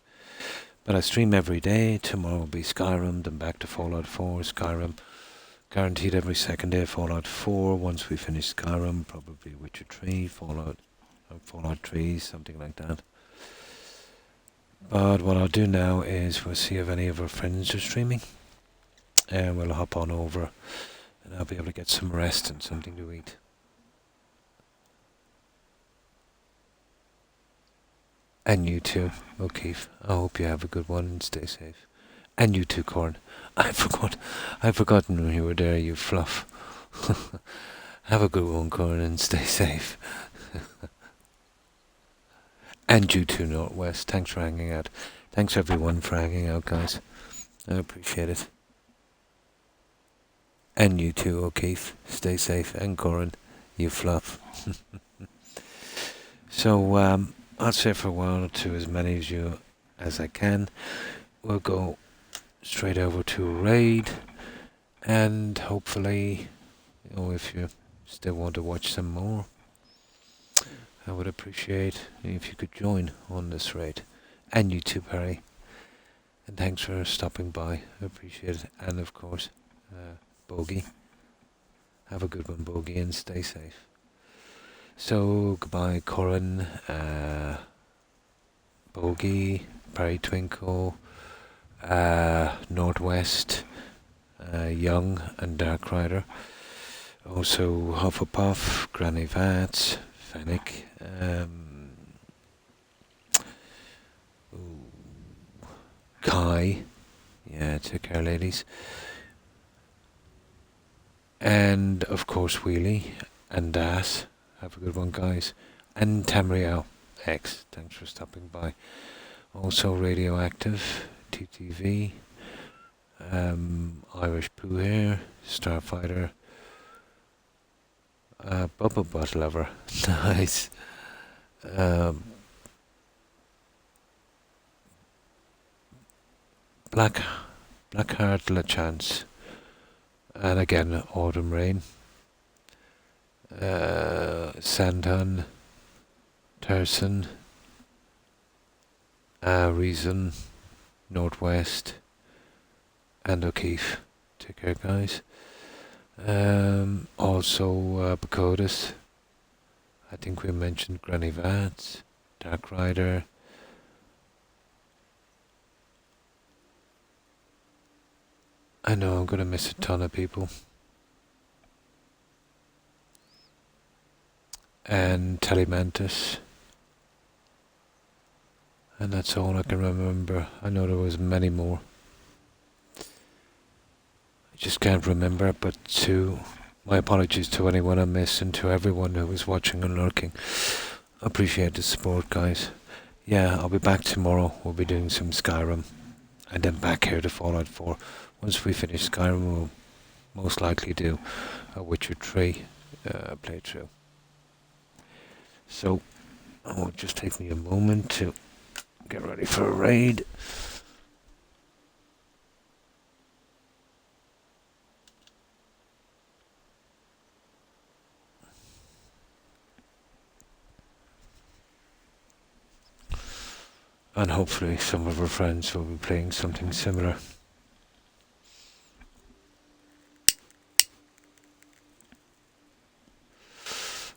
But I stream every day. Tomorrow will be Skyrim, then back to Fallout 4, Skyrim. Guaranteed every second day Fallout 4. Once we finish Skyrim, probably Witcher 3, Fallout 3, something like that. But what I'll do now is we'll see if any of our friends are streaming. And we'll hop on over and I'll be able to get some rest and something to eat. And you too, O'Keefe. I hope you have a good one and stay safe. And you too, Corn. I've forgotten when you were there, you fluff. Have a good one, Corn, and stay safe. And you too, Northwest. Thanks for hanging out. Thanks everyone for hanging out, guys. I appreciate it. And you too, O'Keefe. Stay safe. And Corin, you fluff. So, I'll say for a while to as many of you as I can. We'll go straight over to raid. And hopefully, if you still want to watch some more, I would appreciate if you could join on this raid. And you too, Perry. And thanks for stopping by. I appreciate it. And of course, Bogey. Have a good one, Bogey, and stay safe. So, goodbye, Corin, Bogey, Perry Twinkle, Northwest, Young, and Dark Rider. Also, Hufflepuff, Granny Vats, Fennec, Kai. Yeah, take care, ladies. And, of course, Wheelie and Das. Have a good one, guys. And Tamriel X, thanks for stopping by. Also Radioactive, TTV, Irish Pooh here, Starfighter, Bubble Butt Lover, nice. Blackheart LaChance, and again Autumn Rain. Sandhun, Terson, Reason, Northwest, and O'Keefe. Take care, guys. Also, Bacodas. I think we mentioned Granny Vats, Dark Rider. I know I'm gonna miss a ton of people. And Telemantis. And that's all I can remember. I know there was many more. I just can't remember, but my apologies to anyone I missed and to everyone who was watching and lurking. Appreciate the support, guys. Yeah, I'll be back tomorrow. We'll be doing some Skyrim. And then back here to Fallout 4. Once we finish Skyrim, we'll most likely do a Witcher 3 playthrough. So, it will just take me a moment to get ready for a raid. And hopefully some of our friends will be playing something similar.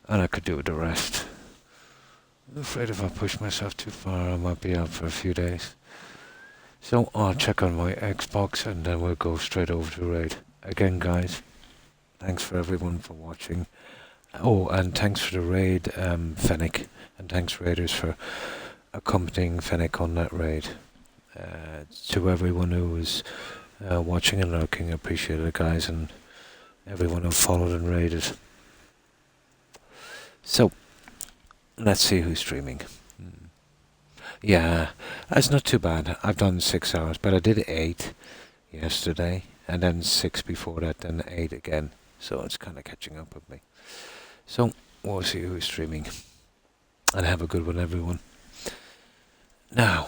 And I could do the rest. I'm afraid if I push myself too far, I might be out for a few days. So I'll check on my Xbox and then we'll go straight over to raid. Again, guys, thanks for everyone for watching. Oh, and thanks for the raid, Fennec. And thanks, raiders, for accompanying Fennec on that raid. To everyone who was watching and lurking, I appreciate it, guys, and everyone who followed and raided. So, let's see who's streaming. Yeah, that's not too bad. I've done 6 hours, but I did 8 yesterday, and then 6 before that, then 8 again. So it's kind of catching up with me. So, we'll see who's streaming. And have a good one, everyone. Now,